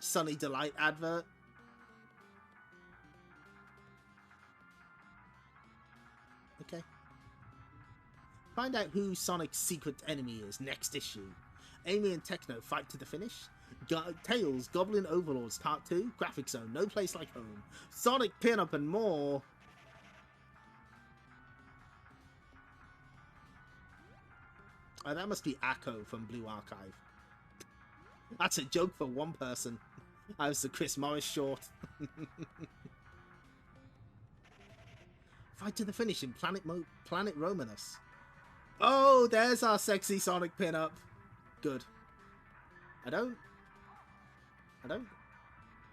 Sunny Delight advert. Okay. Find out who Sonic's secret enemy is next issue. Amy and Tekno fight to the finish. Tails, Goblin Overlords Part 2, Graphic Zone, No Place Like Home, Sonic Pin-Up and more. Oh, that must be Akko from Blue Archive. That's a joke for one person. I was the Chris Morris short. Fight to the finish in Planet Romanus. Oh, there's our sexy Sonic pin-up. Good. I don't.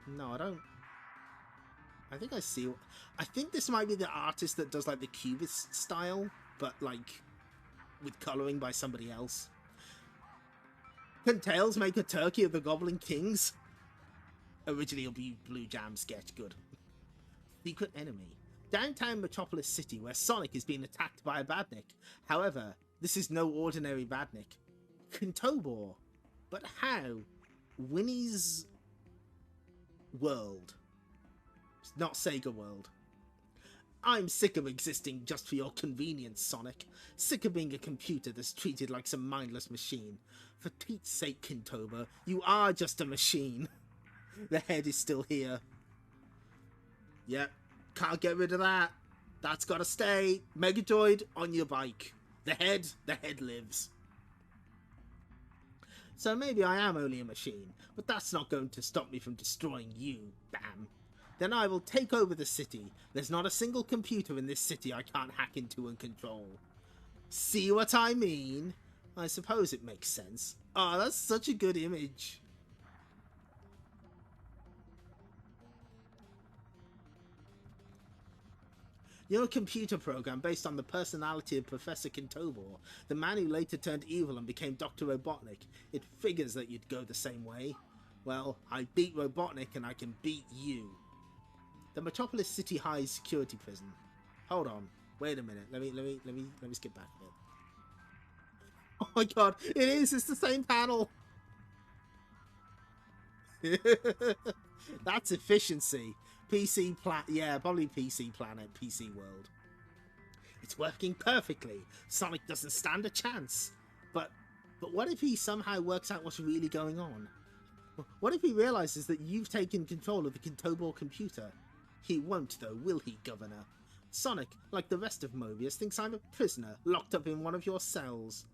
No, I don't. I think I see. I think this might be the artist that does like the Cubist style, but like with colouring by somebody else. Can Tails make a turkey of the Goblin Kings? Originally it'll be Blue Jam sketch. Good. Secret enemy. Downtown Metropolis City, where Sonic is being attacked by a badnik. However, this is no ordinary badnik. Kintobor. But how? Winnie's World. It's not Sega World. I'm sick of existing just for your convenience, Sonic. Sick of being a computer that's treated like some mindless machine. For Pete's sake, Kintobor, you are just a machine. The head is still here. Yep, can't get rid of that. That's gotta stay. Megadroid, on your bike. The head lives. So maybe I am only a machine, but that's not going to stop me from destroying you, bam. Then I will take over the city. There's not a single computer in this city I can't hack into and control. See what I mean? I suppose it makes sense. Oh, that's such a good image. You're a computer program based on the personality of Professor Kintobor, the man who later turned evil and became Dr. Robotnik. It figures that you'd go the same way. Well, I beat Robotnik and I can beat you. The Metropolis City High security prison. Hold on. Wait a minute. Let me skip back a bit. Oh my god, it is! It's the same panel! That's efficiency. Yeah, probably PC Planet, PC World. It's working perfectly. Sonic doesn't stand a chance. But what if he somehow works out what's really going on? What if he realizes that you've taken control of the Kintobor computer? He won't though, will he, Governor? Sonic, like the rest of Mobius, thinks I'm a prisoner, locked up in one of your cells.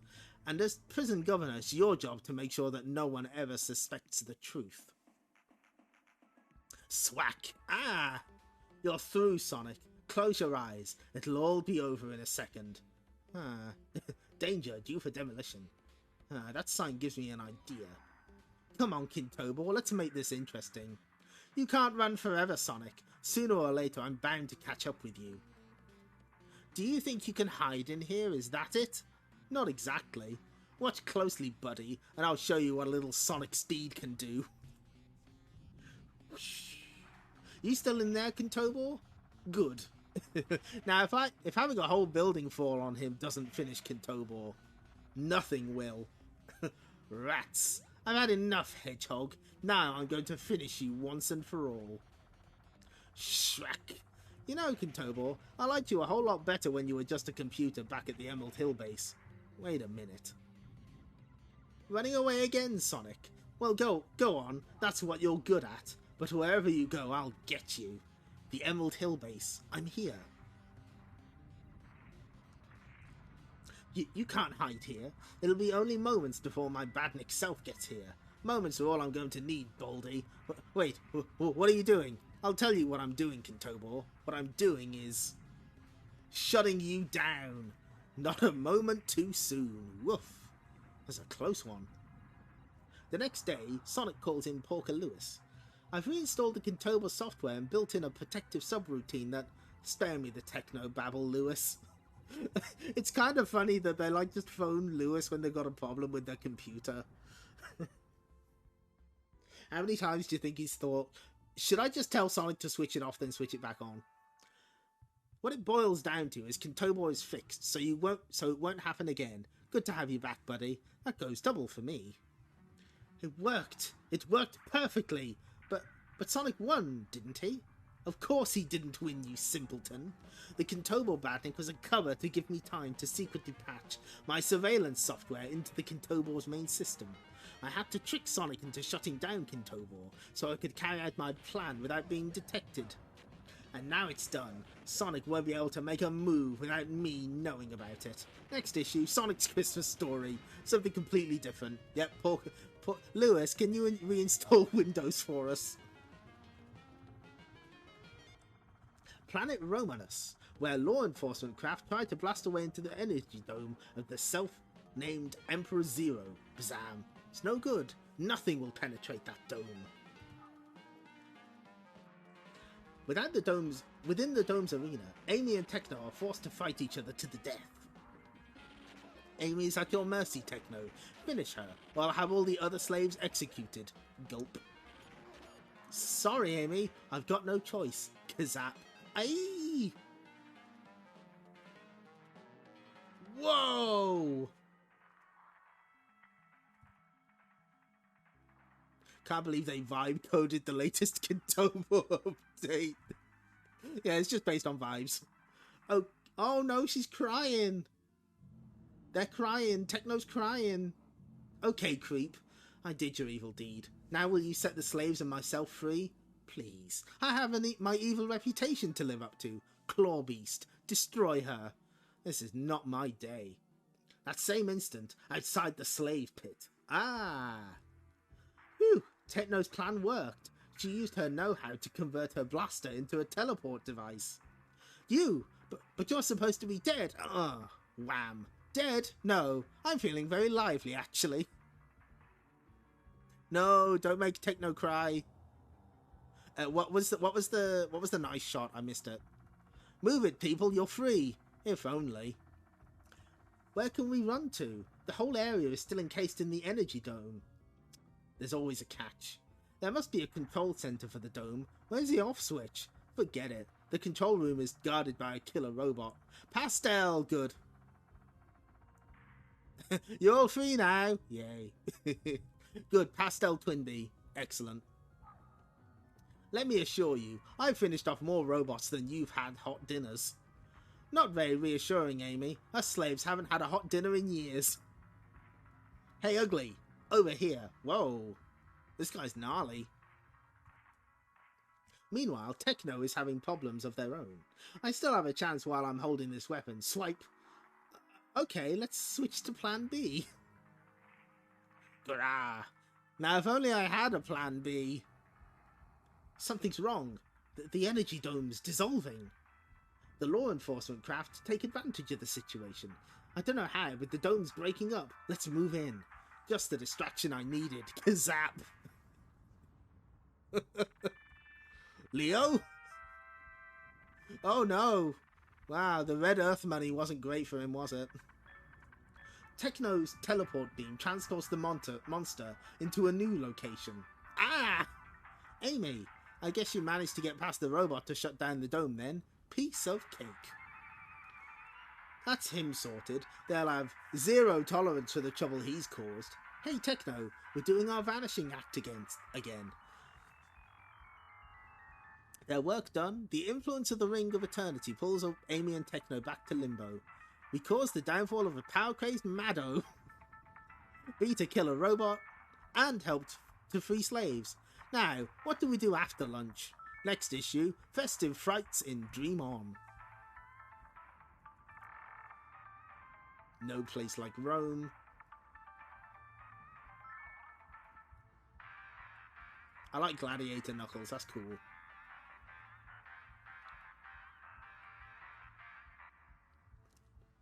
And as prison governor, it's your job to make sure that no one ever suspects the truth. Swack! Ah! You're through, Sonic. Close your eyes. It'll all be over in a second. Ah. Danger due for demolition. Ah, that sign gives me an idea. Come on, Kintobor, let's make this interesting. You can't run forever, Sonic. Sooner or later, I'm bound to catch up with you. Do you think you can hide in here? Is that it? Not exactly. Watch closely, buddy, and I'll show you what a little Sonic speed can do. You still in there, Kintobor? Good. Now, if having a whole building fall on him doesn't finish Kintobor, nothing will. Rats. I've had enough, Hedgehog. Now I'm going to finish you once and for all. Shrek. You know, Kintobor, I liked you a whole lot better when you were just a computer back at the Emerald Hill base. Wait a minute. Running away again, Sonic? Well, go on. That's what you're good at. But wherever you go, I'll get you. The Emerald Hill base. I'm here. You can't hide here. It'll be only moments before my badnik self gets here. Moments are all I'm going to need, Baldy. Wait, what are you doing? I'll tell you what I'm doing, Kintobor. What I'm doing is shutting you down. Not a moment too soon. Woof. That's a close one. The next day, Sonic calls in Porker Lewis. I've reinstalled the Kintobor software and built in a protective subroutine that... Spare me the techno babble, Lewis. It's kind of funny that they like just phone Lewis when they've got a problem with their computer. How many times do you think he's thought, should I just tell Sonic to switch it off then switch it back on? What it boils down to is Kintobo is fixed, so it won't happen again. Good to have you back, buddy. That goes double for me. It worked. It worked perfectly. But Sonic won, didn't he? Of course he didn't win, you simpleton. The Kintobo Batnik was a cover to give me time to secretly patch my surveillance software into the Kintobo's main system. I had to trick Sonic into shutting down Kintobo so I could carry out my plan without being detected. And now it's done. Sonic won't be able to make a move without me knowing about it. Next issue, Sonic's Christmas story. Something completely different. Yep, Lewis, can you reinstall Windows for us? Planet Romanus, where law enforcement craft tried to blast away into the energy dome of the self-named Emperor Zero. Bazam. It's no good. Nothing will penetrate that dome. Within the dome's arena, Amy and Tekno are forced to fight each other to the death. Amy is at your mercy, Tekno. Finish her, or I'll have all the other slaves executed. Gulp. Sorry, Amy. I've got no choice. Kazap. Aye! Whoa! Can't believe they vibe coded the latest Kintobo update. Yeah, it's just based on vibes. Oh no, she's crying. They're crying. Tekno's crying. Okay, creep. I did your evil deed. Now will you set the slaves and myself free? Please. I have my evil reputation to live up to. Claw Beast. Destroy her. This is not my day. That same instant, outside the slave pit. Ah. Whew. Tekno's plan worked. She used her know-how to convert her blaster into a teleport device. But you're supposed to be dead. Wham. Dead? No. I'm feeling very lively, actually. No, don't make Tekno cry. What was the nice shot? I missed it. Move it, people. You're free. If only. Where can we run to? The whole area is still encased in the energy dome. There's always a catch. There must be a control center for the dome. Where's the off switch? Forget it. The control room is guarded by a killer robot. Pastel, good. You're all free now. Yay. Good. Pastel Twinbee. Excellent. Let me assure you, I've finished off more robots than you've had hot dinners. Not very reassuring, Amy. Us slaves haven't had a hot dinner in years. Hey, Ugly. Over here. Whoa. This guy's gnarly. Meanwhile, Tekno is having problems of their own. I still have a chance while I'm holding this weapon. Swipe. Okay, let's switch to plan B. Grah. Now, if only I had a plan B. Something's wrong. The energy dome's dissolving. The law enforcement craft take advantage of the situation. I don't know how, but the dome's breaking up. Let's move in. Just the distraction I needed. Kazap! Leo? Oh no! Wow, the red earth money wasn't great for him, was it? Tekno's teleport beam transports the monster into a new location. Ah! Amy, I guess you managed to get past the robot to shut down the dome then. Piece of cake. That's him sorted. They'll have zero tolerance for the trouble he's caused. Hey Tekno, we're doing our vanishing act again. Their work done, the influence of the Ring of Eternity pulls Amy and Tekno back to Limbo. We caused the downfall of a power-crazed Maddo, beat a killer robot, and helped to free slaves. Now, what do we do after lunch? Next issue, Festive Frights in Dream On. No Place Like Rome. I like Gladiator Knuckles, that's cool.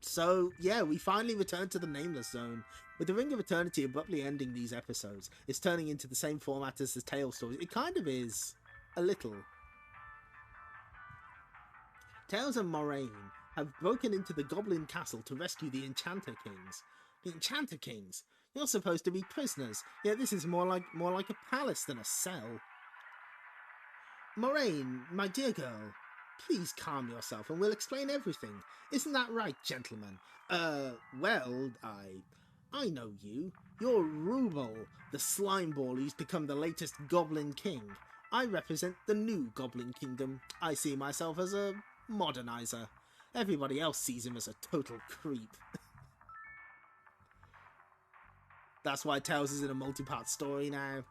So, yeah, we finally return to the Nameless Zone. With the Ring of Eternity abruptly ending these episodes, it's turning into the same format as the Tale stories. It kind of is. A little. Tails and Moraine have broken into the Goblin Castle to rescue the Enchanter Kings. The Enchanter Kings? You're supposed to be prisoners, yet this is more like a palace than a cell. Moraine, my dear girl, Please calm yourself and we'll explain everything. Isn't that right, gentlemen? Well, I know you. You're Rubel, the slime ball who's become the latest Goblin King. I represent the new Goblin Kingdom. I see myself as a modernizer. Everybody else sees him as a total creep. That's why Tails is in a multi-part story now.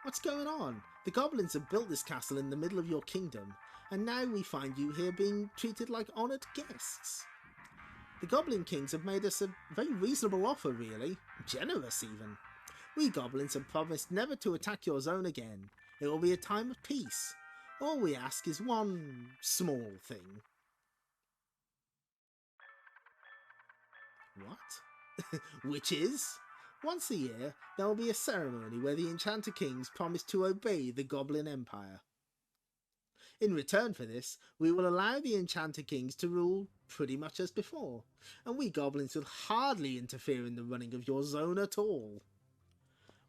What's going on? The goblins have built this castle in the middle of your kingdom, and now we find you here being treated like honoured guests. The Goblin Kings have made us a very reasonable offer, really. Generous, even. We goblins have promised never to attack your zone again. It will be a time of peace. All we ask is one small thing. What? Which is? Once a year, there will be a ceremony where the Enchanter Kings promise to obey the Goblin Empire. In return for this, we will allow the Enchanter Kings to rule pretty much as before, and we goblins will hardly interfere in the running of your zone at all.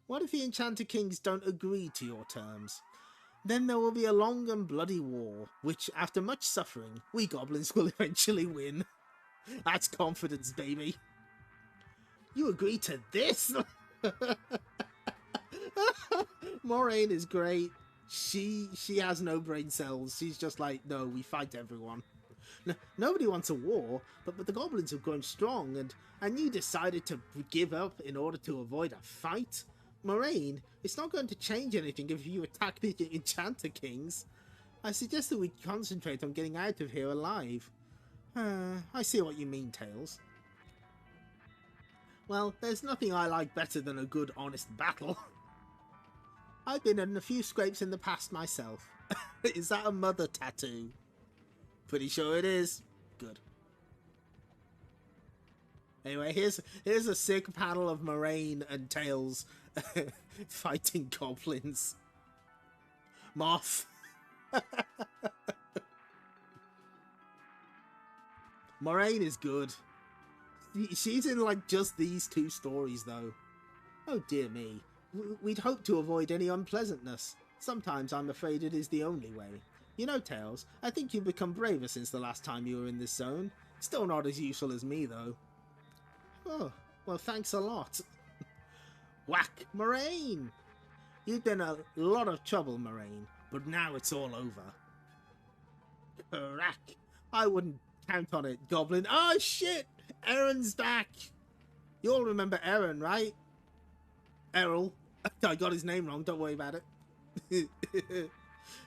What if the Enchanter Kings don't agree to your terms? Then there will be a long and bloody war, which, after much suffering, we goblins will eventually win. That's confidence, baby. You agree to this? Moraine is great. She has no brain cells. She's just like, no, we fight everyone. Nobody wants a war, but the goblins have grown strong, and you decided to give up in order to avoid a fight? Moraine, it's not going to change anything if you attack the Enchanter Kings. I suggest that we concentrate on getting out of here alive. I see what you mean, Tails. Well, there's nothing I like better than a good, honest battle. I've been in a few scrapes in the past myself. Is that a mother tattoo? Pretty sure it is. Good. Anyway, here's a sick panel of Moraine and Tails fighting goblins. Moth. Moraine is good. She's in like just these two stories though. Oh dear me. We'd hope to avoid any unpleasantness. Sometimes I'm afraid it is the only way. You know, Tails, I think you've become braver since the last time you were in this zone. Still not as useful as me though. Oh, well thanks a lot. Whack, Moraine! You've been a lot of trouble, Moraine, but now it's all over. Crack! I wouldn't count on it, Goblin. Oh shit! Aaron's back! You all remember Aaron, right? Errol. I got his name wrong, don't worry about it.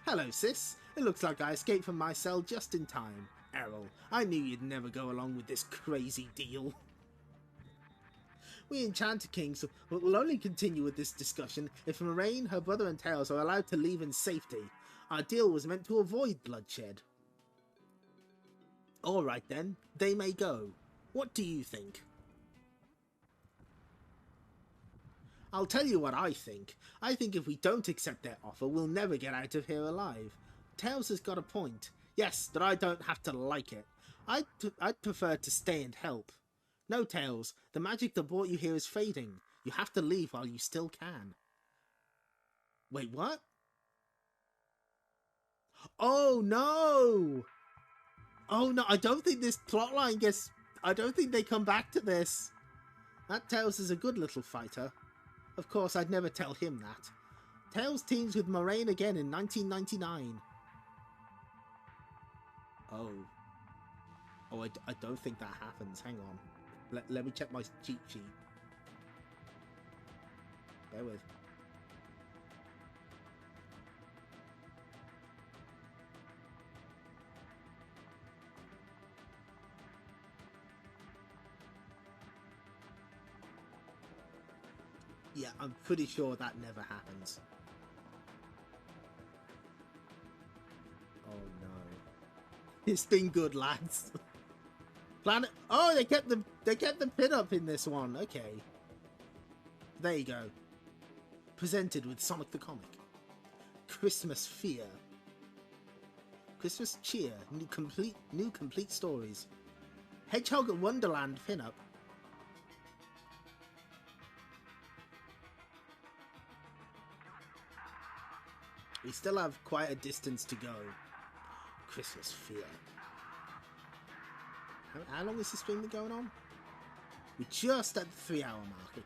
Hello, sis. It looks like I escaped from my cell just in time. Errol, I knew you'd never go along with this crazy deal. We Enchanter Kings will only continue with this discussion if Moraine, her brother and Tails are allowed to leave in safety. Our deal was meant to avoid bloodshed. Alright then, they may go. What do you think? I'll tell you what I think. I think if we don't accept their offer, we'll never get out of here alive. Tails has got a point. Yes, that I don't have to like it. I'd prefer to stay and help. No, Tails, the magic that brought you here is fading. You have to leave while you still can. Wait, what? Oh, no! Oh, no, I don't think this plotline gets... I don't think they come back to this. That Tails is a good little fighter. Of course, I'd never tell him that. Tails teams with Moraine again in 1999. Oh. Oh, I don't think that happens. Hang on. Let me check my cheat sheet. Bear with. Yeah, I'm pretty sure that never happens. Oh no. It's been good, lads. Planet. Oh, they kept the pin up in this one. Okay. There you go. Presented with Sonic the Comic. Christmas Fear. Christmas Cheer. New complete stories. Hedgehog Wonderland pin-up. We still have quite a distance to go. Christmas fear. How long has this stream been going on? We're just at the 3 hour mark, okay.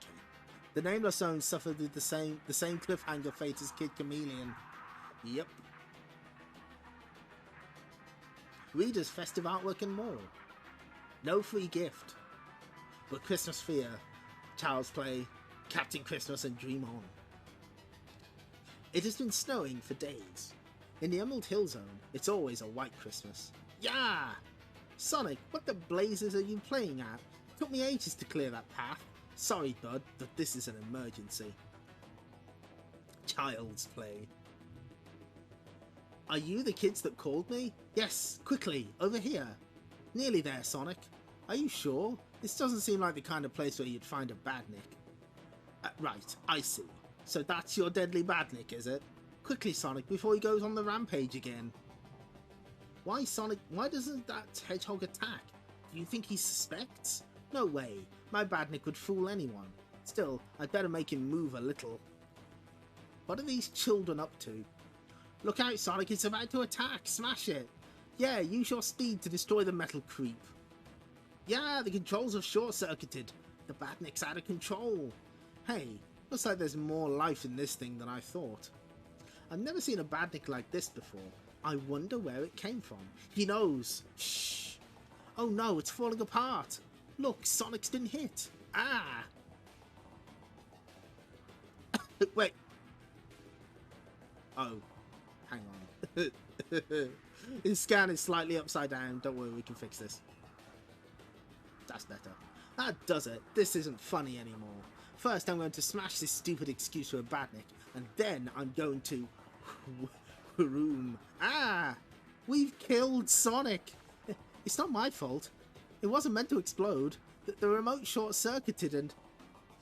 The Nameless Zone suffered with the same cliffhanger fate as Kid Chameleon. Yep. Readers, festive artwork and more. No free gift. But Christmas fear, Child's Play, Captain Christmas and Dream On. It has been snowing for days. In the Emerald Hill Zone, it's always a white Christmas. Yeah! Sonic, what the blazes are you playing at? Took me ages to clear that path. Sorry, bud, but this is an emergency. Child's Play. Are you the kids that called me? Yes, quickly, over here. Nearly there, Sonic. Are you sure? This doesn't seem like the kind of place where you'd find a badnik. Right, I see. So that's your deadly badnik, is it? Quickly, Sonic, before he goes on the rampage again. Why, Sonic, why doesn't that hedgehog attack? Do you think he suspects? No way. My badnik would fool anyone. Still, I'd better make him move a little. What are these children up to? Look out, Sonic, it's about to attack. Smash it. Yeah, use your speed to destroy the metal creep. Yeah, the controls have short-circuited. The badnik's out of control. Hey, looks like there's more life in this thing than I thought. I've never seen a badnik like this before. I wonder where it came from. He knows. Shh. Oh no, it's falling apart. Look, Sonic's been hit. Ah. Wait. Oh. Hang on. His scan is slightly upside down. Don't worry, we can fix this. That's better. That does it. This isn't funny anymore. First, I'm going to smash this stupid excuse for a badnik, and then I'm going to... Room. Ah! We've killed Sonic! It's not my fault. It wasn't meant to explode. The remote short-circuited and...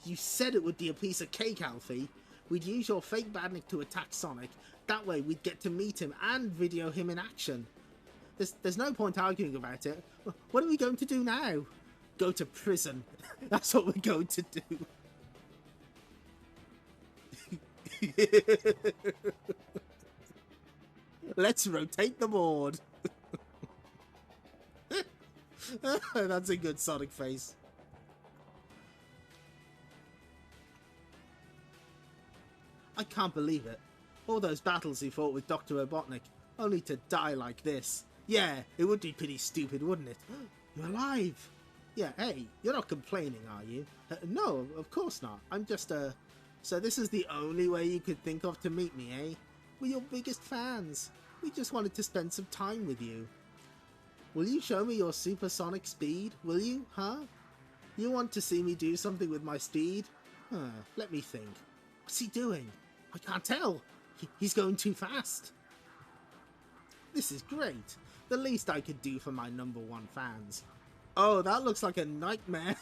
You said it would be a piece of cake, Alfie. We'd use your fake badnik to attack Sonic. That way we'd get to meet him and video him in action. There's no point arguing about it. What are we going to do now? Go to prison. That's what we're going to do. Let's rotate the board. That's a good Sonic face. I can't believe it. All those battles he fought with Dr. Robotnik, only to die like this. Yeah, it would be pretty stupid, wouldn't it? You're alive! Yeah, hey, you're not complaining, are you? No, of course not. I'm just, So this is the only way you could think of to meet me, eh? We're your biggest fans. We just wanted to spend some time with you. Will you show me your supersonic speed? Will you, huh? You want to see me do something with my speed? Let me think. What's he doing? I can't tell. He's going too fast. This is great. The least I could do for my #1 fans. Oh, that looks like a nightmare.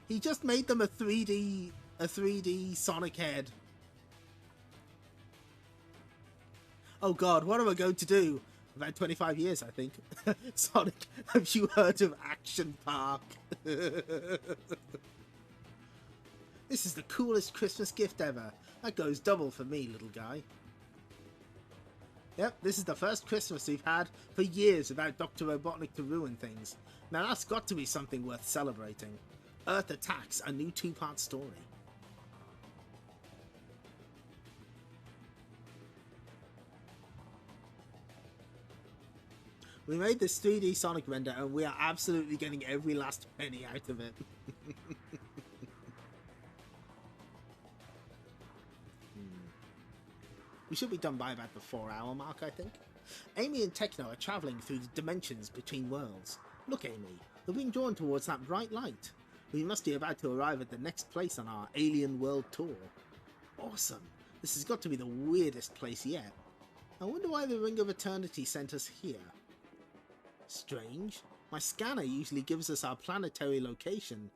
He just made them a 3D Sonic head. Oh god, what am I going to do? About 25 years, I think. Sonic, have you heard of Action Park? This is the coolest Christmas gift ever. That goes double for me, little guy. Yep, this is the first Christmas we've had for years without Dr. Robotnik to ruin things. Now that's got to be something worth celebrating. Earth Attacks, a new 2-part story. We made this 3D Sonic render and we are absolutely getting every last penny out of it. We should be done by about the 4-hour mark, I think. Amy and Tekno are travelling through the dimensions between worlds. Look, Amy, they're being drawn towards that bright light. We must be about to arrive at the next place on our alien world tour. Awesome. This has got to be the weirdest place yet. I wonder why the Ring of Eternity sent us here. Strange. My scanner usually gives us our planetary location,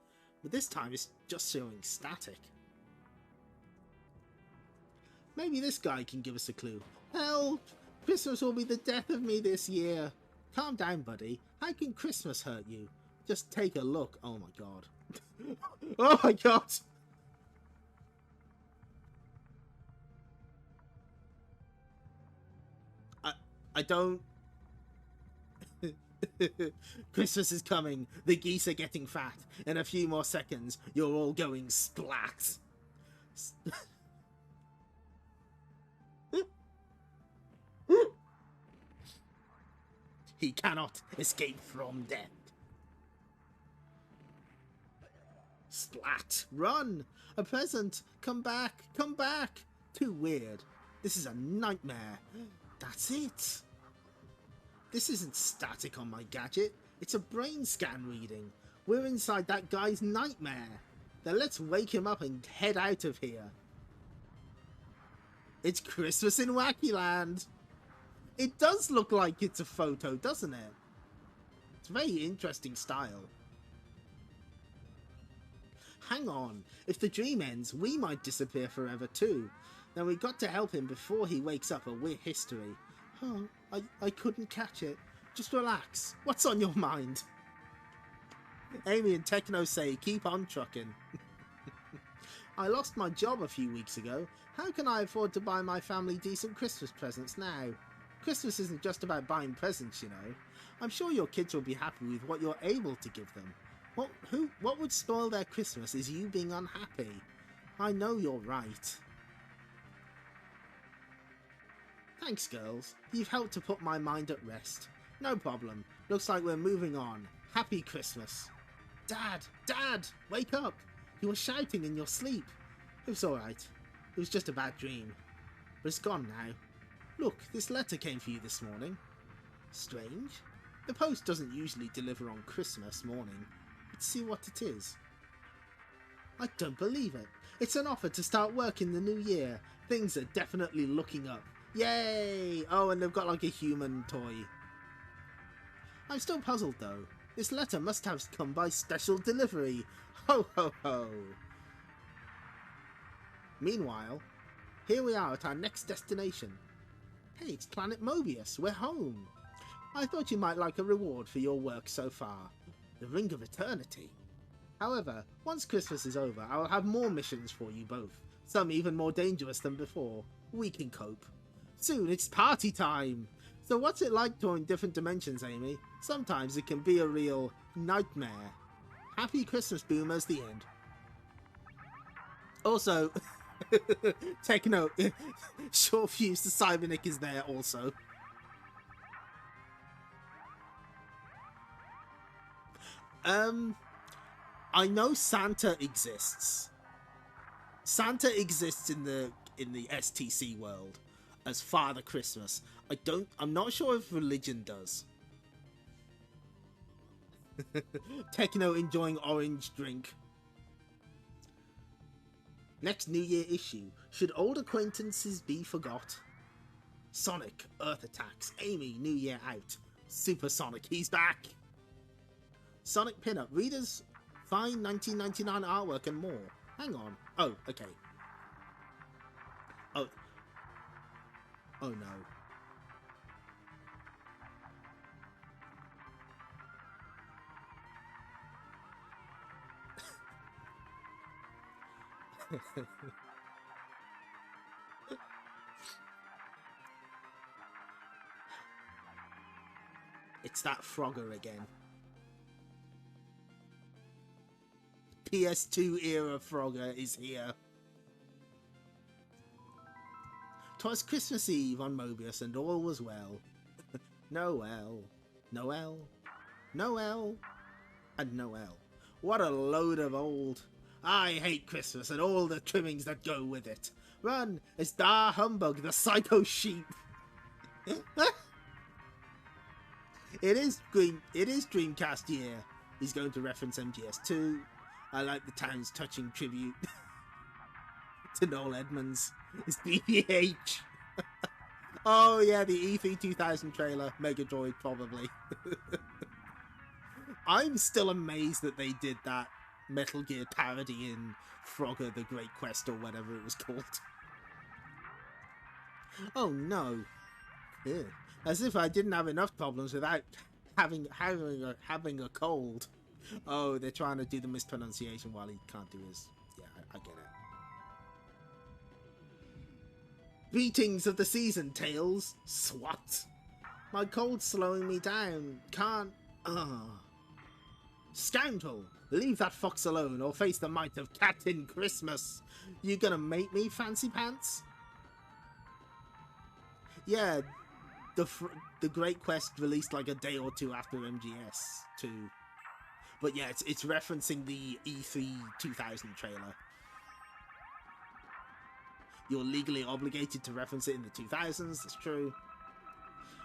but this time it's just showing static. Maybe this guy can give us a clue. Help! Christmas will be the death of me this year. Calm down, buddy. How can Christmas hurt you? Just take a look. Oh my god. Oh my god! I don't... Christmas is coming. The geese are getting fat. In a few more seconds, you're all going splat. He cannot escape from death. Splat! Run! A present! Come back! Come back! Too weird. This is a nightmare. That's it. This isn't static on my gadget. It's a brain scan reading. We're inside that guy's nightmare. Then let's wake him up and head out of here. It's Christmas in Wackyland. It does look like it's a photo, doesn't it? It's a very interesting style. Hang on. If the dream ends, we might disappear forever too. Then we got to help him before he wakes up or we're history. Oh, I couldn't catch it. Just relax. What's on your mind? Amy and Tekno say, keep on trucking. I lost my job a few weeks ago. How can I afford to buy my family decent Christmas presents now? Christmas isn't just about buying presents, you know. I'm sure your kids will be happy with what you're able to give them. What would spoil their Christmas is you being unhappy. I know you're right. Thanks, girls. You've helped to put my mind at rest. No problem. Looks like we're moving on. Happy Christmas. Dad! Dad! Wake up! You were shouting in your sleep. It was alright. It was just a bad dream. But it's gone now. Look, this letter came for you this morning. Strange. The post doesn't usually deliver on Christmas morning. Let's see what it is. I don't believe it. It's an offer to start work in the new year. Things are definitely looking up. Yay! Oh, and they've got like a human toy. I'm still puzzled though. This letter must have come by special delivery. Ho ho ho! Meanwhile, here we are at our next destination. Hey, it's Planet Mobius. We're home. I thought you might like a reward for your work so far. The Ring of Eternity. However, once Christmas is over, I will have more missions for you both. Some even more dangerous than before. We can cope. Soon it's party time! So what's it like touring different dimensions, Amy? Sometimes it can be a real nightmare. Happy Christmas, boomers, the end. Also, Tekno, short fuse to Cybernick is there also. I know Santa exists. Santa exists in the STC world as Father Christmas. I'm not sure if religion does. Tekno enjoying orange drink. Next New Year issue. Should old acquaintances be forgot? Sonic, Earth attacks. Amy, New Year out. Super Sonic, he's back. Sonic pinup. Readers find 1999 artwork and more. Hang on. Oh, okay. Oh. Oh no. It's that Frogger again. PS2 era Frogger is here. 'Twas Christmas Eve on Mobius and all was well. Noel, Noel, Noel, and Noel. What a load of old... I hate Christmas and all the trimmings that go with it. Run, it's Da Humbug, the psycho sheep. It is Dreamcast year. He's going to reference MGS2. I like the town's touching tribute to Noel Edmonds. It's BBH. Oh yeah, the E3 2000 trailer. Megadroid, probably. I'm still amazed that they did that Metal Gear parody in Frogger the Great Quest or whatever it was called. Oh no. Ew. As if I didn't have enough problems without having a cold. Oh, they're trying to do the mispronunciation while he can't do his... Yeah, I get it. Greetings of the season, Tails. Swat. My cold's slowing me down. Can't... Scoundrel! Leave that fox alone or face the might of Captain Christmas. You gonna make me, Fancy Pants? Yeah, the Great Quest released like a day or two after MGS 2. But yeah, it's referencing the E3 2000 trailer. You're legally obligated to reference it in the 2000s, that's true.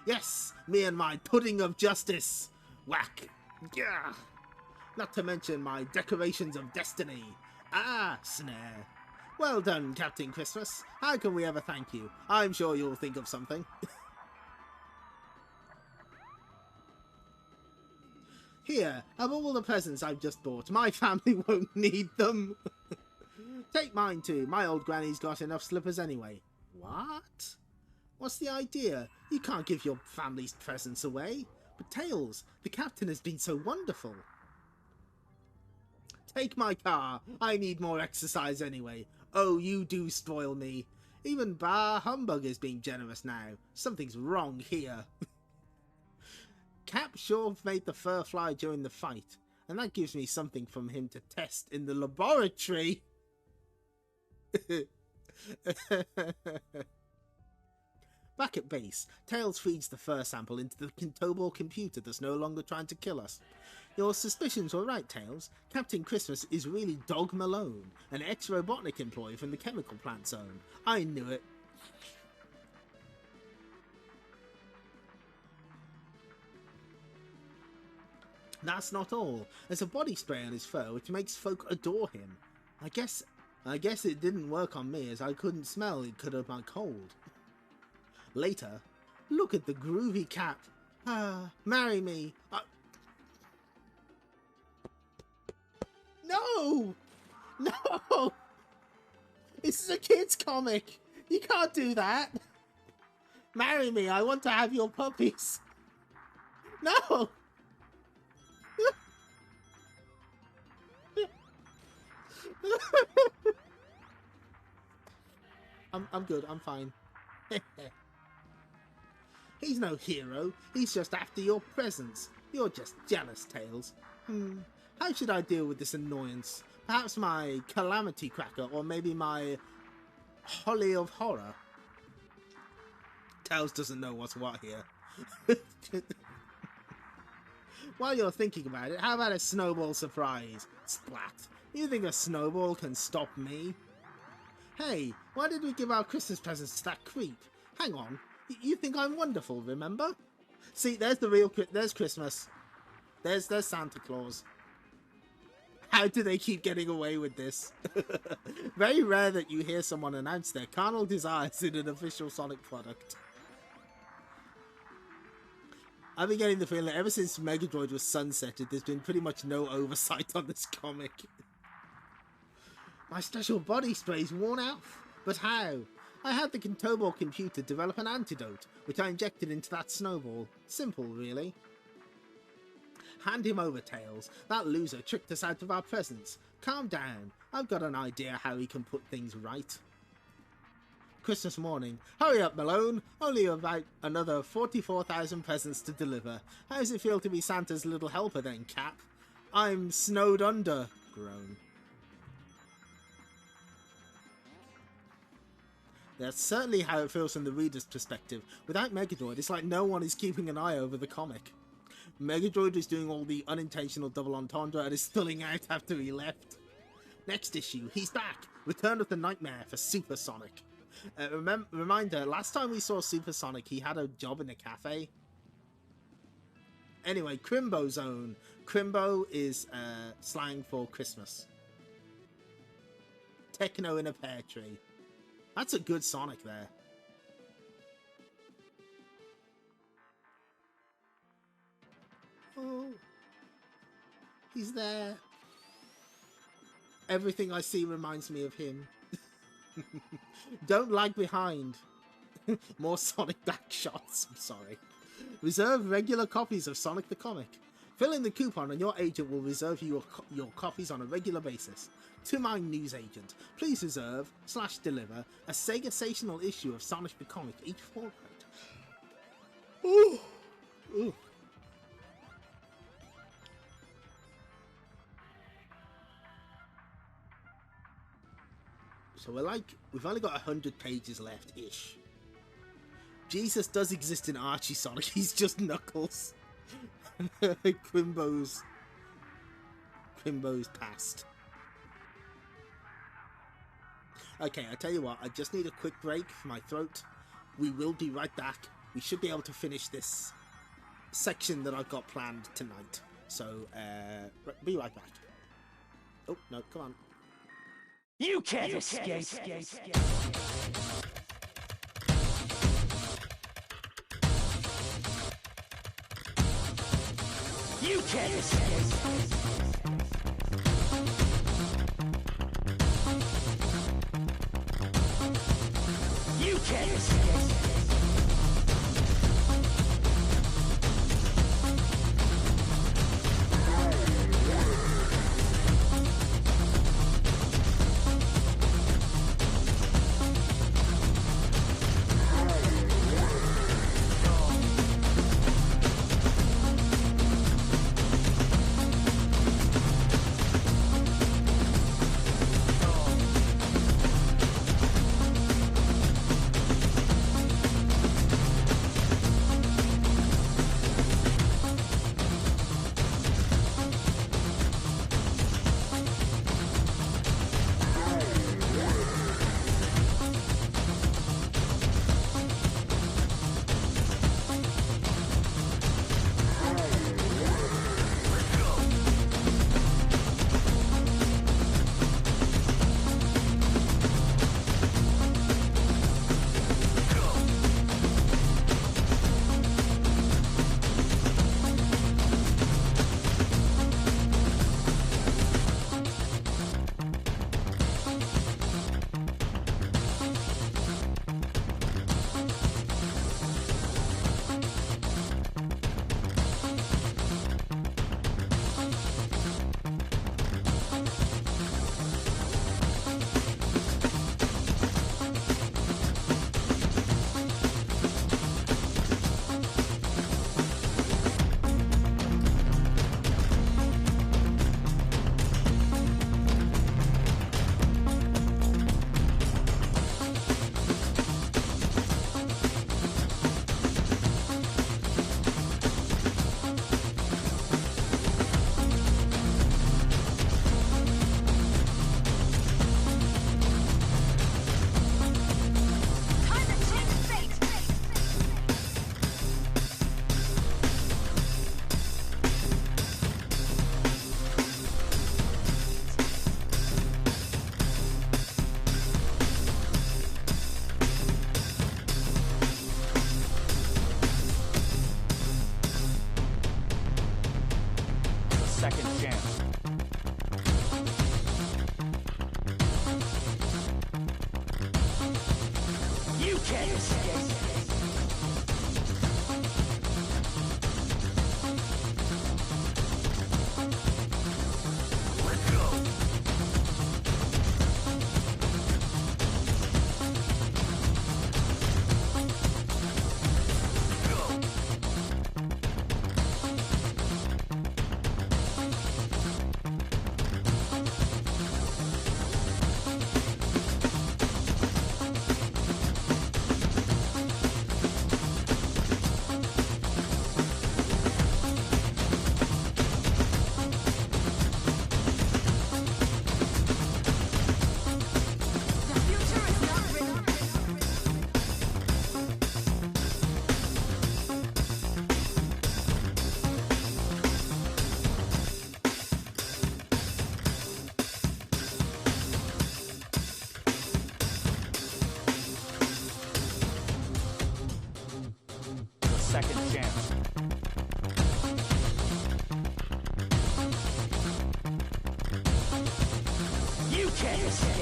Yes, me and my pudding of justice. Whack. Yeah. Not to mention my decorations of destiny. Ah, snare. Well done, Captain Christmas. How can we ever thank you? I'm sure you'll think of something. Here, of all the presents I've just bought, my family won't need them. Take mine too. My old granny's got enough slippers anyway. What? What's the idea? You can't give your family's presents away. But Tails, the captain has been so wonderful. Take my car. I need more exercise anyway. Oh, you do spoil me. Even Bar Humbug is being generous now. Something's wrong here. Cap sure made the fur fly during the fight, and that gives me something from him to test in the laboratory. Back at base, Tails feeds the fur sample into the Kintobor computer that's no longer trying to kill us. Your suspicions were right, Tails. Captain Christmas is really Dog Malone, an ex-Robotnik employee from the chemical plant zone. I knew it. That's not all. There's a body spray on his fur which makes folk adore him. I guess it didn't work on me as I couldn't smell it could have my cold. Later, look at the groovy cap. Ah, marry me. No! No! This is a kid's comic. You can't do that. Marry me. I want to have your puppies. No! I'm good. I'm fine. He's no hero. He's just after your presents. You're just jealous, Tails. How should I deal with this annoyance? Perhaps my calamity cracker, or maybe my holly of horror. Tails doesn't know what's what here. While you're thinking about it, how about a snowball surprise? Splat. You think a snowball can stop me? Hey, why did we give our Christmas presents to that creep? Hang on, you think I'm wonderful, remember? See, there's there's Christmas. There's Santa Claus. How do they keep getting away with this? Very rare that you hear someone announce their carnal desires in an official Sonic product. I've been getting the feeling that ever since Megadroid was sunsetted, there's been pretty much no oversight on this comic. My special body spray's worn out. But how? I had the Kintobor computer develop an antidote, which I injected into that snowball. Simple, really. Hand him over, Tails. That loser tricked us out of our presents. Calm down. I've got an idea how he can put things right. Christmas morning. Hurry up, Malone. Only about another 44,000 presents to deliver. How does it feel to be Santa's little helper then, Cap? I'm snowed under. Groan. That's certainly how it feels from the reader's perspective. Without Megadroid, it's like no one is keeping an eye over the comic. Megadroid is doing all the unintentional double entendre and is spilling out after he left. Next issue, he's back. Return of the Nightmare for Super Sonic. Reminder, last time we saw Super Sonic, he had a job in a cafe. Anyway, Crimbo Zone. Crimbo is slang for Christmas. Tekno in a pear tree. That's a good Sonic there. Oh, he's there. Everything I see reminds me of him. Don't lag behind. More Sonic back shots, I'm sorry. Reserve regular copies of Sonic the Comic. Fill in the coupon and your agent will reserve you your copies on a regular basis. To my news agent, please reserve/deliver a Sega-sational issue of Sonic the Comic each fortnight. Ooh. Ooh. So we've only got 100 pages left-ish. Jesus does exist in Archie Sonic, he's just Knuckles. Quimbo's past. Okay, I tell you what, I just need a quick break for my throat. We will be right back. We should be able to finish this section that I've got planned tonight. So, be right back. Oh, no, come on. You can't escape. You can't escape. You can't escape. Second chance. You can't escape. Let's go. Second chance. You can't escape.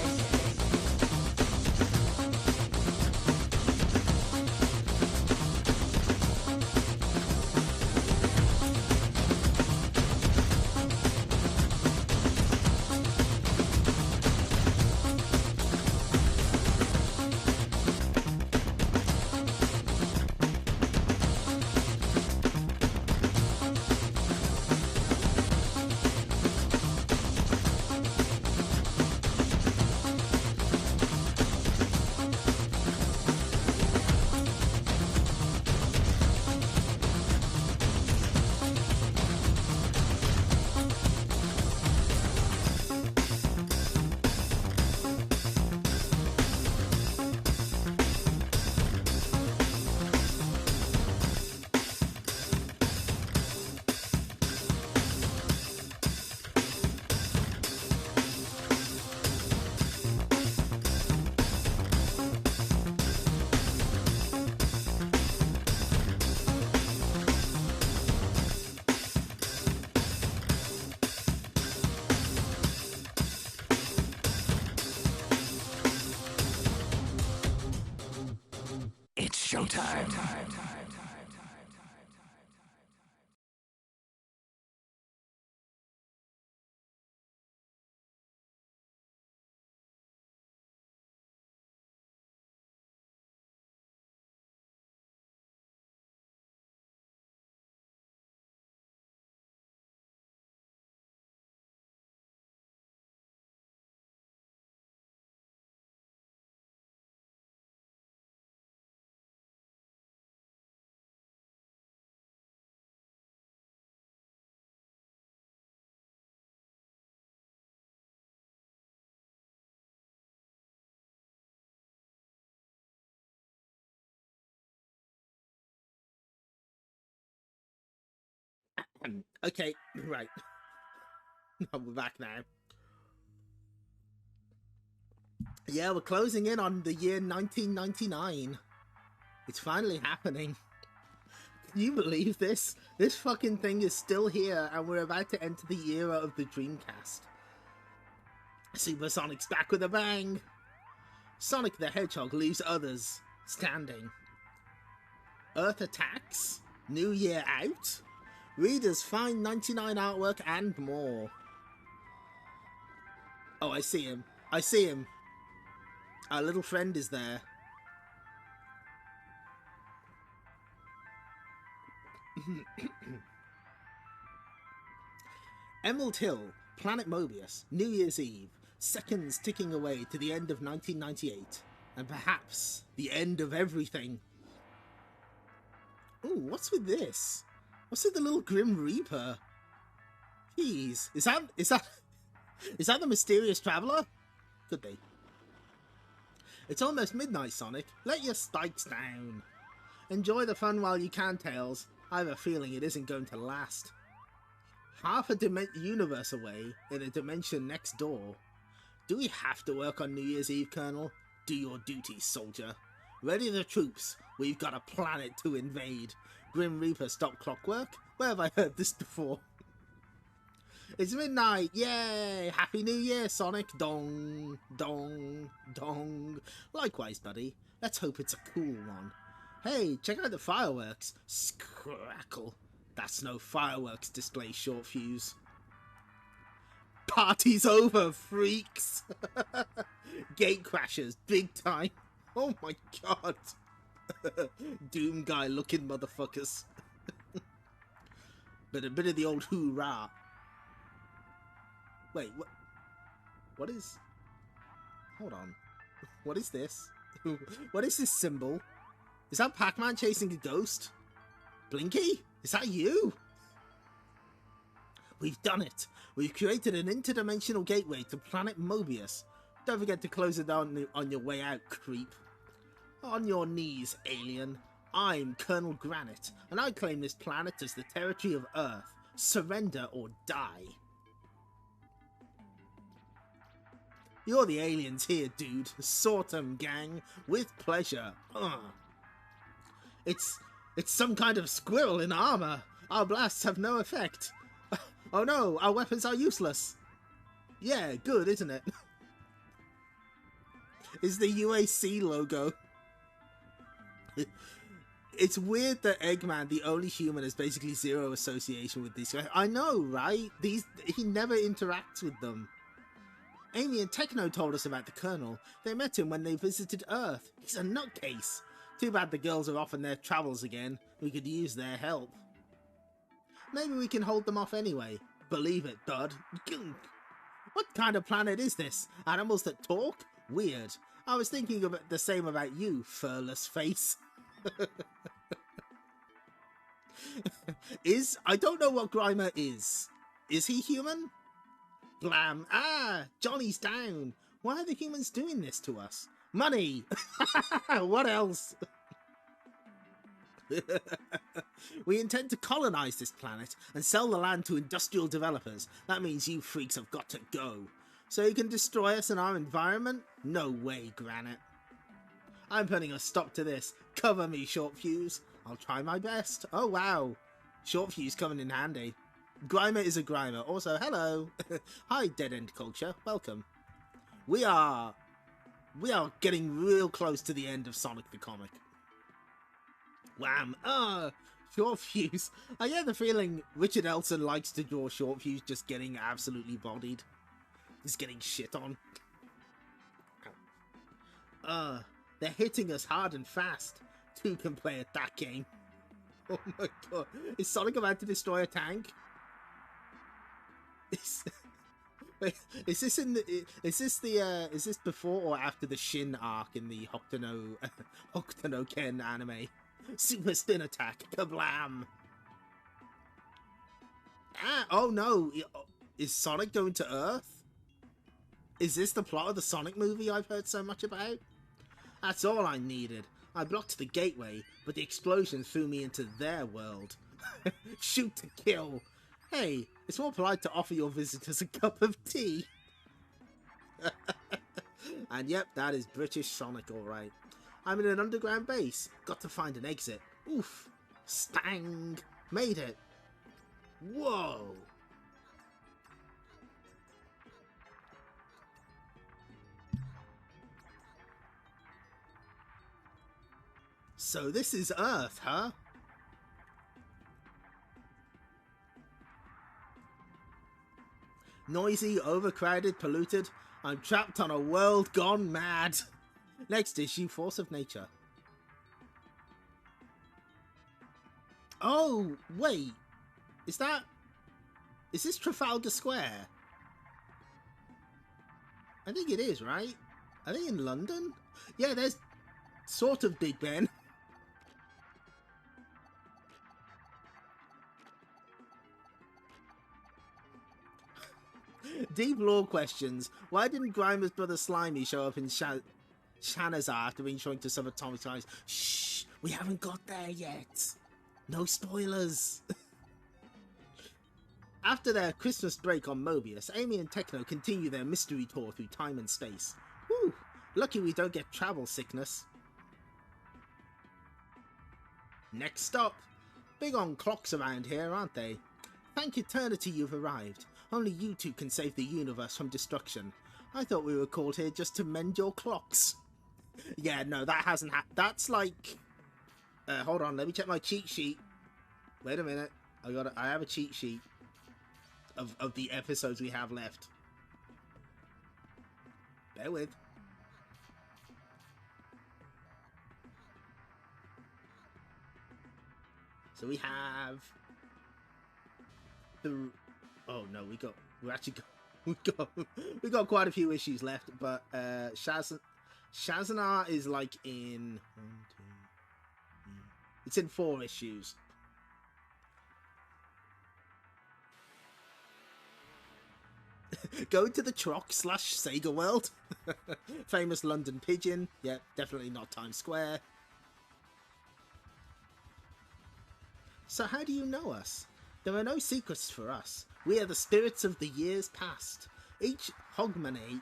Okay, right. We're back now. Yeah, we're closing in on the year 1999. It's finally happening. Can you believe this? This fucking thing is still here, and we're about to enter the era of the Dreamcast. Supersonic's back with a bang. Sonic the Hedgehog leaves others standing. Earth attacks. New Year out. Readers find 99 artwork and more. Oh, I see him. I see him. Our little friend is there. Emerald Hill, Planet Mobius, New Year's Eve. Seconds ticking away to the end of 1998. And perhaps the end of everything. Ooh, what's with this? What's with the little Grim Reaper? Jeez, is that the mysterious traveler? Could be. It's almost midnight, Sonic. Let your spikes down. Enjoy the fun while you can, Tails. I have a feeling it isn't going to last. Half a universe away, in a dimension next door. Do we have to work on New Year's Eve, Colonel? Do your duty, soldier. Ready the troops. We've got a planet to invade. Grim Reaper, stop clockwork? Where have I heard this before? It's midnight! Yay! Happy New Year, Sonic! Dong, dong, dong. Likewise, buddy. Let's hope it's a cool one. Hey, check out the fireworks. Scrackle. That's no fireworks display, short fuse. Party's over, freaks! Gate crashers, big time. Oh my god. Doom guy looking motherfuckers. But a bit of the old hoorah. Wait, what? What is? Hold on. What is this? What is this symbol? Is that Pac-Man chasing a ghost? Blinky? Is that you? We've done it. We've created an interdimensional gateway to planet Mobius. Don't forget to close it down on your way out, creep. On your knees, alien. I'm Colonel Granite, and I claim this planet as the territory of Earth. Surrender or die. You're the aliens here, dude. Sort 'em, gang. With pleasure. It's some kind of squirrel in armor. Our blasts have no effect. Oh no, our weapons are useless. Yeah, good, isn't it? It's the UAC logo. It's weird that Eggman, the only human, has basically zero association with these guys. I know, right? He never interacts with them. Amy and Tekno told us about the Colonel. They met him when they visited Earth. He's a nutcase. Too bad the girls are off on their travels again. We could use their help. Maybe we can hold them off anyway. Believe it, bud. What kind of planet is this? Animals that talk? Weird. I was thinking of the same about you, furless face. I don't know what Grimer is. Is he human? Blam. Ah, Johnny's down. Why are the humans doing this to us? Money! What else? We intend to colonize this planet and sell the land to industrial developers. That means you freaks have got to go. So you can destroy us and our environment? No way, Granite. I'm putting a stop to this. Cover me, Short Fuse. I'll try my best. Oh, wow. Short Fuse coming in handy. Grimer is a Grimer. Also, hello. Hi, Dead End Culture. Welcome. We are getting real close to the end of Sonic the Comic. Wham! Short fuse. I get the feeling Richard Elson likes to draw short fuse just getting absolutely bodied. Just getting shit on. They're hitting us hard and fast. Two can play at that game. Oh my god. Is Sonic about to destroy a tank? Wait, is this before or after the Shin arc in the Hokuto Ken anime? Super spin attack, kablam! Oh no, is Sonic going to Earth? Is this the plot of the Sonic movie I've heard so much about? That's all I needed. I blocked the gateway, but the explosion threw me into their world. Shoot to kill. Hey, it's more polite to offer your visitors a cup of tea. And yep, that is British Sonic, alright. I'm in an underground base. Got to find an exit. Oof. Stang. Made it. Whoa. So this is Earth, huh? Noisy, overcrowded, polluted. I'm trapped on a world gone mad. Next issue, Force of Nature. Oh, wait. Is this Trafalgar Square? I think it is, right? Are they in London? Yeah, there's sort of Big Ben. Deep lore questions. Why didn't Grimer's brother Slimy show up in Shanazar after being shown to subatomic size? Shh, we haven't got there yet. No spoilers. After their Christmas break on Mobius, Amy and Tekno continue their mystery tour through time and space. Whew, lucky we don't get travel sickness. Next stop. Big on clocks around here, aren't they? Thank eternity you've arrived. Only you two can save the universe from destruction. I thought we were called here just to mend your clocks. Yeah, no, that hasn't happened. That's like... hold on, let me check my cheat sheet. Wait a minute. I have a cheat sheet of the episodes we have left. Bear with. So we have... Oh no, we got quite a few issues left, but Shazana is like in it's in 4 issues. Go to the Troc/Sega World. Famous London pigeon. Yeah, definitely not Times Square. So how do you know us? There are no secrets for us. We are the spirits of the years past. Each Hogmanay...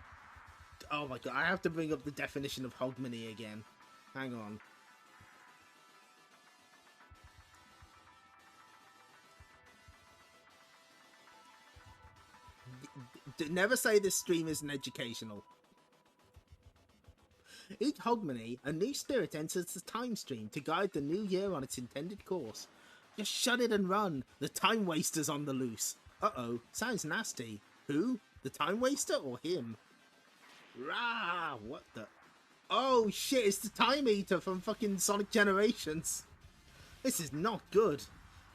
Oh my god, I have to bring up the definition of Hogmanay again. Hang on. Never say this stream isn't educational. Each Hogmanay, a new spirit enters the time stream to guide the new year on its intended course. Just shut it and run. The time waster's on the loose. Uh-oh, sounds nasty. Who? The time waster or him? Rah! What the... Oh shit, it's the Time Eater from fucking Sonic Generations. This is not good.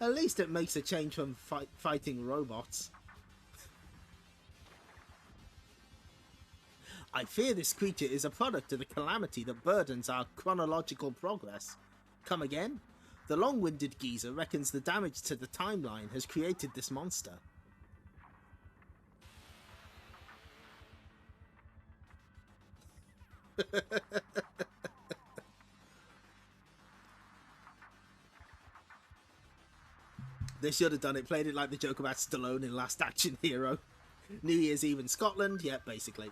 At least it makes a change from fighting robots. I fear this creature is a product of the calamity that burdens our chronological progress. Come again? The long-winded geezer reckons the damage to the timeline has created this monster. They should have done it. Played it like the joke about Stallone in Last Action Hero. New Year's Eve in Scotland? Yeah, basically.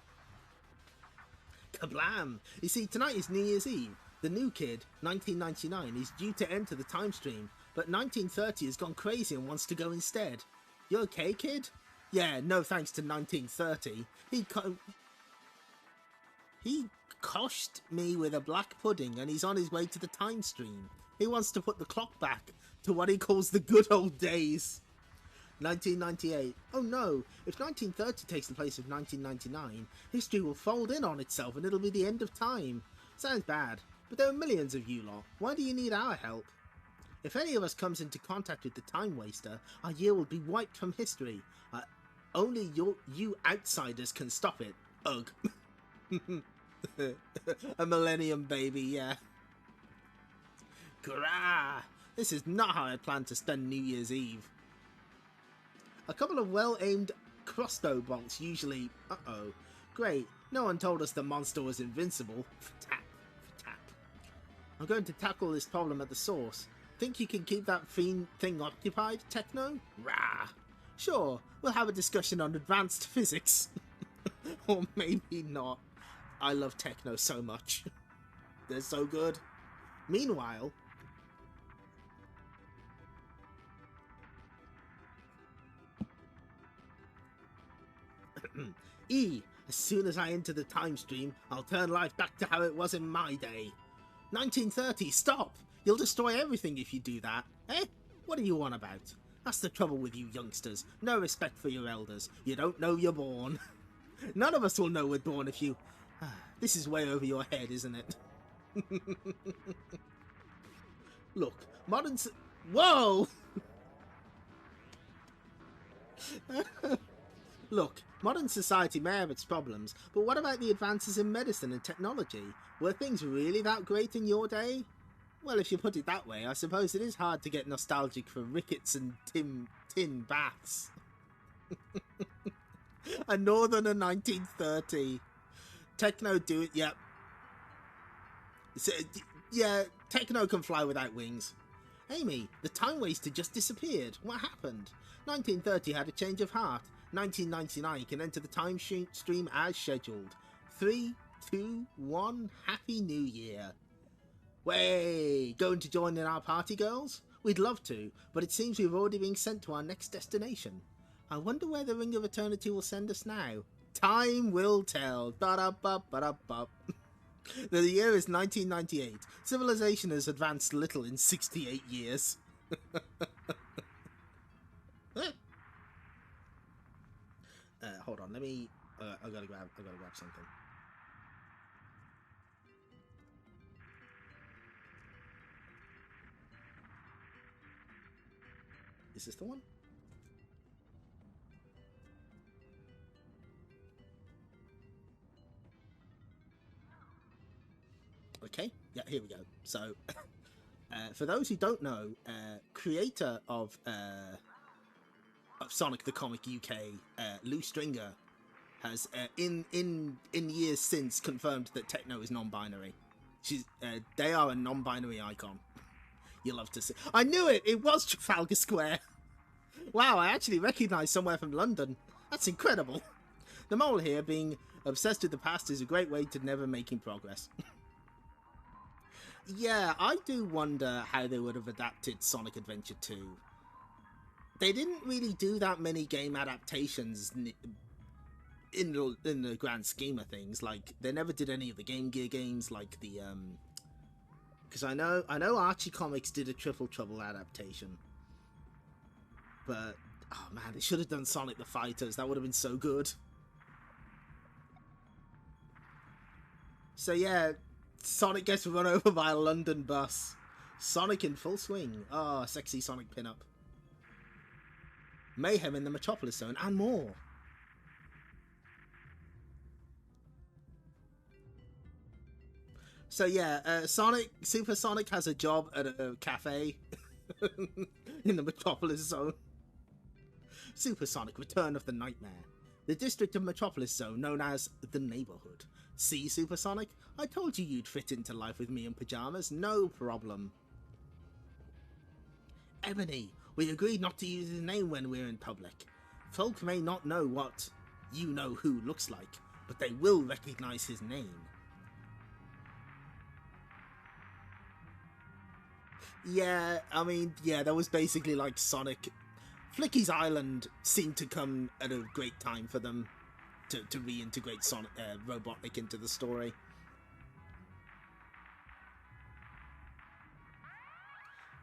Kablam! You see, tonight is New Year's Eve. The new kid, 1999, is due to enter the time stream, but 1930 has gone crazy and wants to go instead. You okay, kid? Yeah, no thanks to 1930. He coshed me with a black pudding and he's on his way to the time stream. He wants to put the clock back to what he calls the good old days. 1998. Oh no, if 1930 takes the place of 1999, history will fold in on itself and it'll be the end of time. Sounds bad, but there are millions of you lot. Why do you need our help? If any of us comes into contact with the Time Waster, our year will be wiped from history. Only you outsiders can stop it. Ugh. A millennium baby, yeah. Grah! This is not how I plan to spend New Year's Eve. A couple of well-aimed crossbow bolts usually... Uh-oh. Great. No one told us the monster was invincible. Tap. Tap. I'm going to tackle this problem at the source. Think you can keep that fiend thing occupied, Tekno? Rah! Sure, we'll have a discussion on advanced physics. Or maybe not. I love Tekno so much. They're so good. Meanwhile... as soon as I enter the time stream, I'll turn life back to how it was in my day. 1930, stop! You'll destroy everything if you do that. Eh? What are you on about? That's the trouble with you youngsters. No respect for your elders. You don't know you're born. None of us will know we're born if you... This is way over your head, isn't it? Look, modern... Whoa! Look, modern society may have its problems, but what about the advances in medicine and technology? Were things really that great in your day? Well, if you put it that way, I suppose it is hard to get nostalgic for rickets and tin baths. A northerner 1930. Tekno do it, yep. So, yeah, Tekno can fly without wings. Amy, the Time Waster just disappeared. What happened? 1930 had a change of heart. 1999 can enter the time stream as scheduled. 3, 2, 1, Happy New Year. Way, going to join in our party, girls? We'd love to, but it seems we've already been sent to our next destination. I wonder where the Ring of Eternity will send us now. Time will tell. Ba-da-ba-ba-da-ba. The year is 1998. Civilization has advanced little in 68 years. Hold on, let me... I gotta grab something. Is this the one? Okay, yeah, here we go. So, for those who don't know, creator of Sonic the Comic UK, Lou Stringer, has in years since confirmed that Tekno is non-binary. They are a non-binary icon. You love to see. I knew it! It was Trafalgar Square! Wow, I actually recognise somewhere from London. That's incredible. The mole here, being obsessed with the past, is a great way to never making progress. Yeah, I do wonder how they would have adapted Sonic Adventure 2. They didn't really do that many game adaptations in the grand scheme of things. Like, they never did any of the Game Gear games, like the because I know Archie Comics did a Triple Trouble adaptation, but oh man, they should have done Sonic the Fighters. That would have been so good. So yeah, Sonic gets run over by a London bus. Sonic in full swing. Oh, sexy Sonic pinup. Mayhem in the Metropolis Zone, and more. So yeah, Super Sonic has a job at a cafe in the Metropolis Zone. Super Sonic, Return of the Nightmare. The district of Metropolis Zone known as the Neighborhood. See, Super Sonic? I told you you'd fit into life with me in pajamas. No problem. Ebony, we agreed not to use his name when we're in public. Folk may not know what you-know-who looks like, but they will recognize his name. Yeah, I mean, yeah, that was basically like Sonic. Flicky's Island seemed to come at a great time for them to reintegrate Sonic, Robotnik into the story.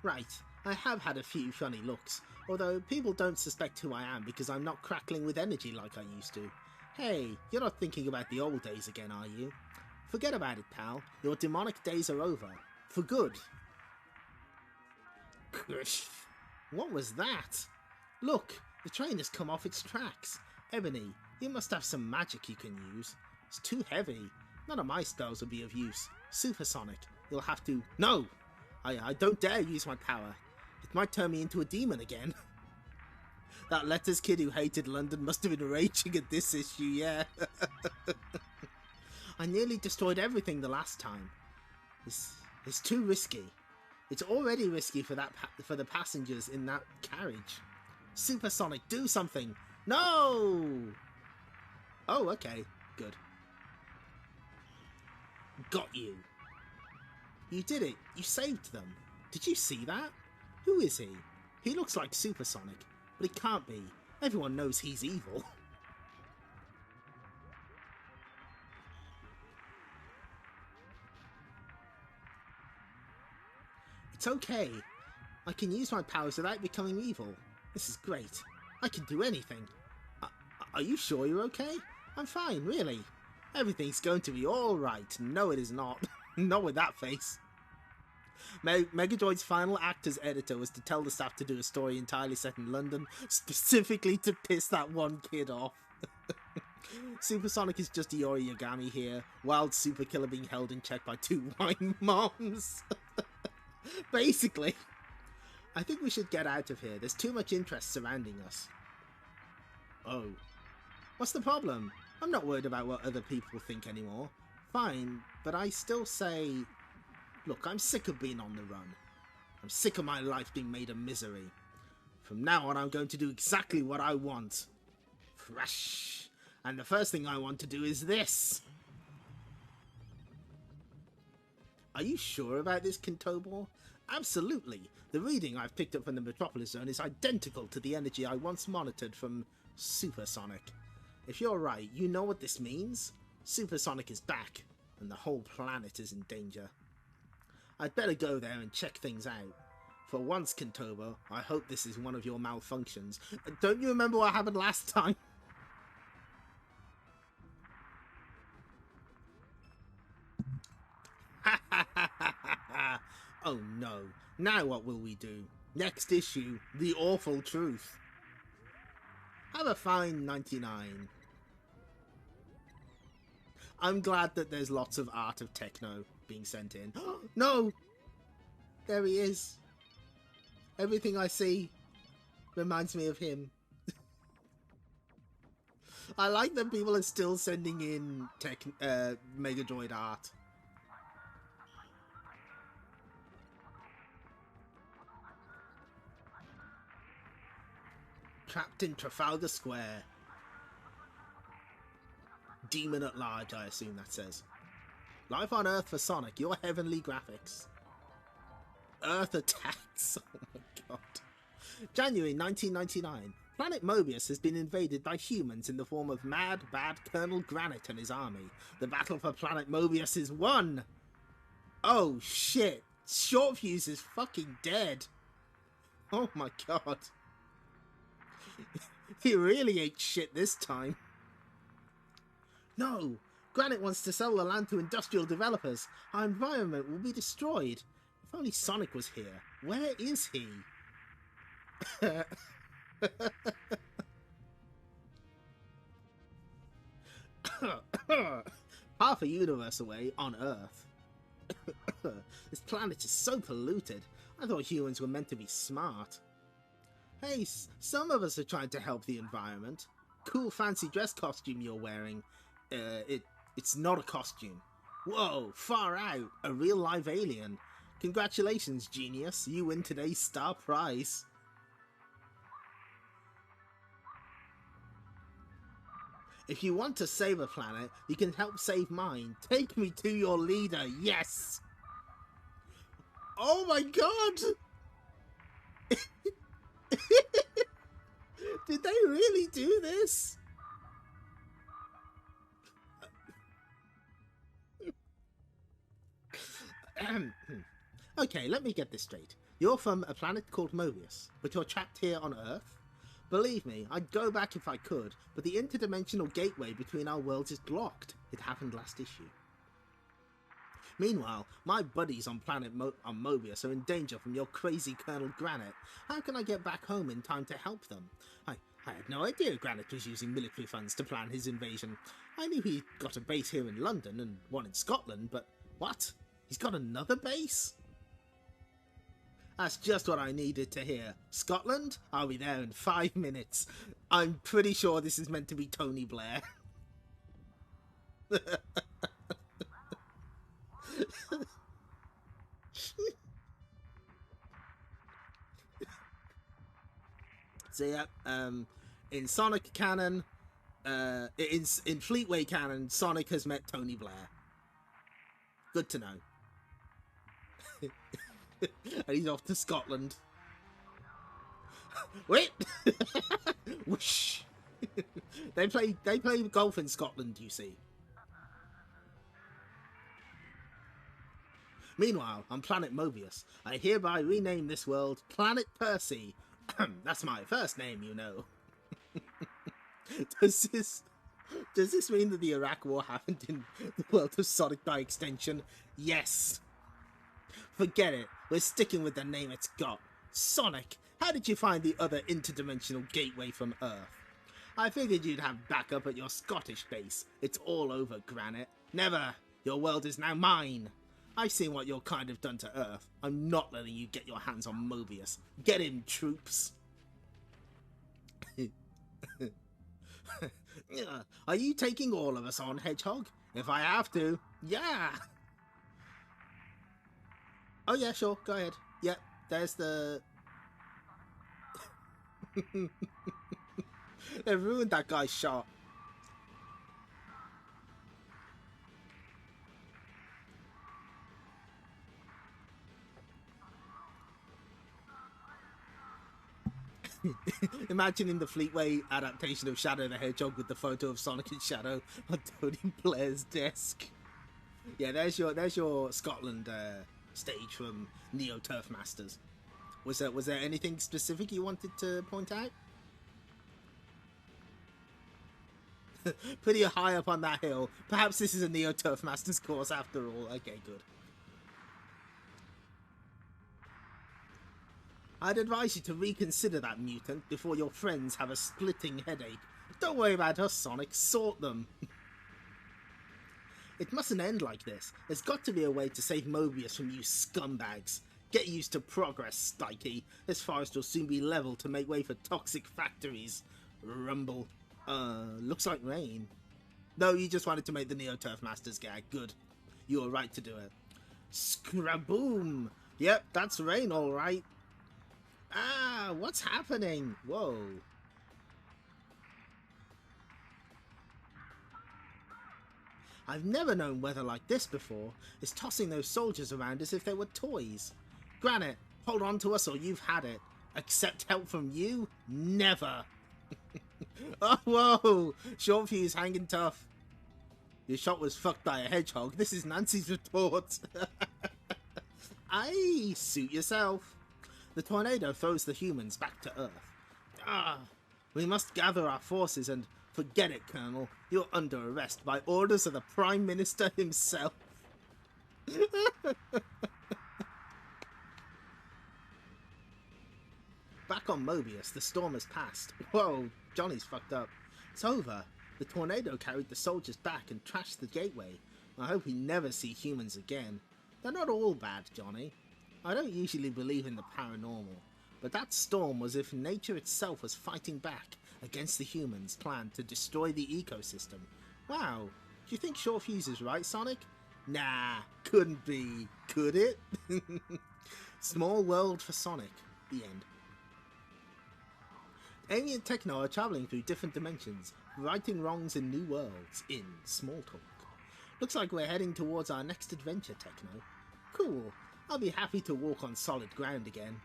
Right, I have had a few funny looks, although people don't suspect who I am because I'm not crackling with energy like I used to. Hey, you're not thinking about the old days again, are you? Forget about it, pal. Your demonic days are over. For good. What was that? Look, the train has come off its tracks. Ebony, you must have some magic you can use. It's too heavy. None of my spells will be of use. Supersonic. You'll have to... No! I don't dare use my power. It might turn me into a demon again. That letters kid who hated London must have been raging at this issue, yeah. I nearly destroyed everything the last time. It's too risky. It's already risky for the passengers in that carriage. Supersonic, do something! No! Oh, okay, good. Got you. You did it. You saved them. Did you see that? Who is he? He looks like Supersonic, but he can't be. Everyone knows he's evil. It's okay. I can use my powers without becoming evil. This is great. I can do anything. Are you sure you're okay? I'm fine, really. Everything's going to be alright. No, it is not. Not with that face. Megadroid's final act as editor was to tell the staff to do a story entirely set in London, specifically to piss that one kid off. Supersonic is just Iori Yagami here, wild super killer being held in check by two wine moms. Basically. I think we should get out of here. There's too much interest surrounding us. Oh. What's the problem? I'm not worried about what other people think anymore. Fine, but I still say... Look, I'm sick of being on the run. I'm sick of my life being made a misery. From now on, I'm going to do exactly what I want. Fresh. And the first thing I want to do is this. Are you sure about this, Kintobor? Absolutely. The reading I've picked up from the Metropolis Zone is identical to the energy I once monitored from Supersonic. If you're right, you know what this means? Supersonic is back, and the whole planet is in danger. I'd better go there and check things out. For once, Kintobo, I hope this is one of your malfunctions. Don't you remember what happened last time? Oh no. Now what will we do? Next issue, the awful truth. Have a fine 99. I'm glad that there's lots of art of Tekno being sent in. No! There he is. Everything I see reminds me of him. I like that people are still sending in Megadroid art. Trapped in Trafalgar Square. Demon at large, I assume that says. Life on Earth for Sonic, your heavenly graphics. Earth attacks. Oh my god. January 1999. Planet Mobius has been invaded by humans in the form of mad, bad Colonel Granite and his army. The battle for Planet Mobius is won. Oh shit. Shortfuse is fucking dead. Oh my god. He really ate shit this time. No! Granite wants to sell the land to industrial developers. Our environment will be destroyed. If only Sonic was here. Where is he? Half a universe away on Earth. This planet is so polluted. I thought humans were meant to be smart. Hey, some of us are trying to help the environment. Cool fancy dress costume you're wearing. It's not a costume. Whoa, far out. A real live alien. Congratulations, genius. You win today's star prize. If you want to save a planet, you can help save mine. Take me to your leader, yes! Oh my god! Did they really do this? Okay, let me get this straight. You're from a planet called Mobius, but you're trapped here on Earth? Believe me, I'd go back if I could, but the interdimensional gateway between our worlds is blocked. It happened last issue. Meanwhile, my buddies on planet Mobius are in danger from your crazy Colonel Granite. How can I get back home in time to help them? I had no idea Granite was using military funds to plan his invasion. I knew he'd got a base here in London and one in Scotland, but what? He's got another base? That's just what I needed to hear. Scotland? I'll be there in 5 minutes. I'm pretty sure this is meant to be Tony Blair. So yeah, in Sonic canon, in Fleetway canon, Sonic has met Tony Blair. Good to know. And he's off to Scotland. Wait! Whoosh! They play golf in Scotland, you see. Meanwhile, on planet Mobius, I hereby rename this world Planet Percy. That's my first name, you know. Does this mean that the Iraq War happened in the world of Sonic by extension? Yes. Forget it. We're sticking with the name it's got. Sonic, how did you find the other interdimensional gateway from Earth? I figured you'd have backup at your Scottish base. It's all over, Granite. Never. Your world is now mine. I've seen what your kind have done to Earth. I'm not letting you get your hands on Mobius. Get him, troops. Are you taking all of us on, Hedgehog? If I have to, yeah. Oh yeah, sure, go ahead. Yep, there's the... They ruined that guy's shot. Imagining the Fleetway adaptation of Shadow the Hedgehog with the photo of Sonic and Shadow on Tony Blair's desk. Yeah, there's your Scotland stage from Neo Turf Masters. Was there anything specific you wanted to point out? Pretty high up on that hill. Perhaps this is a Neo Turf Masters course after all. Okay, good. I'd advise you to reconsider that mutant before your friends have a splitting headache. Don't worry about us, Sonic. Sort them. It mustn't end like this. There's got to be a way to save Mobius from you scumbags. Get used to progress, Stikey. This forest will soon be leveled to make way for toxic factories. Rumble. Looks like rain. No, you just wanted to make the Neo Turf Masters gag. Good. You were right to do it. Scraboom! Yep, that's rain, alright. Ah, what's happening? Whoa. I've never known weather like this before. It's tossing those soldiers around as if they were toys. Granite, hold on to us or you've had it. Accept help from you? Never. Oh, whoa. Short fuse hanging tough. Your shot was fucked by a hedgehog. This is Nancy's retort. Aye, suit yourself. The tornado throws the humans back to Earth. Ah, we must gather our forces and forget it, Colonel. You're under arrest by orders of the Prime Minister himself. Back on Mobius, the storm has passed. Whoa, Johnny's fucked up. It's over. The tornado carried the soldiers back and trashed the gateway. I hope we never see humans again. They're not all bad, Johnny. I don't usually believe in the paranormal, but that storm was as if nature itself was fighting back against the humans' plan to destroy the ecosystem. Wow, do you think Short Fuse is right, Sonic? Nah, couldn't be, could it? Small world for Sonic. The end. Amy and Tekno are travelling through different dimensions, righting wrongs in new worlds, in small talk. Looks like we're heading towards our next adventure, Tekno. Cool. I'll be happy to walk on solid ground again.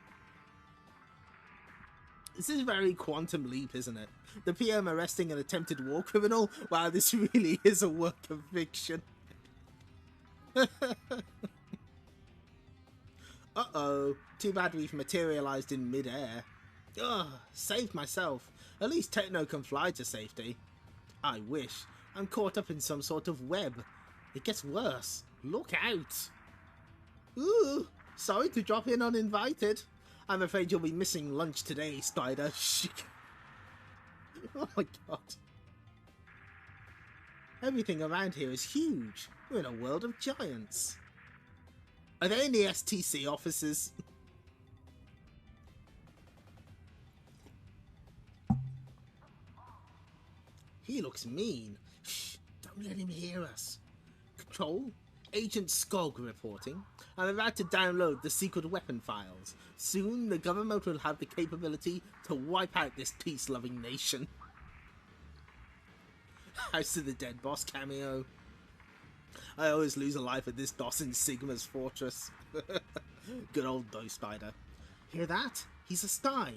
This is very Quantum Leap, isn't it? The PM arresting an attempted war criminal? Wow, this really is a work of fiction. Uh-oh, too bad we've materialized in mid-air. Ugh, saved myself. At least Tekno can fly to safety. I wish. I'm caught up in some sort of web. It gets worse. Look out. Ooh, sorry to drop in uninvited. I'm afraid you'll be missing lunch today, Spider. Oh my god. Everything around here is huge. We're in a world of giants. Are there any STC offices? He looks mean. Shh, don't let him hear us. Control, Agent Skog reporting. I'm about to download the secret weapon files. Soon the government will have the capability to wipe out this peace-loving nation. House of the Dead Boss cameo. I always lose a life at this boss in Sigma's fortress. Good old Doe Spider. Hear that? He's a spy.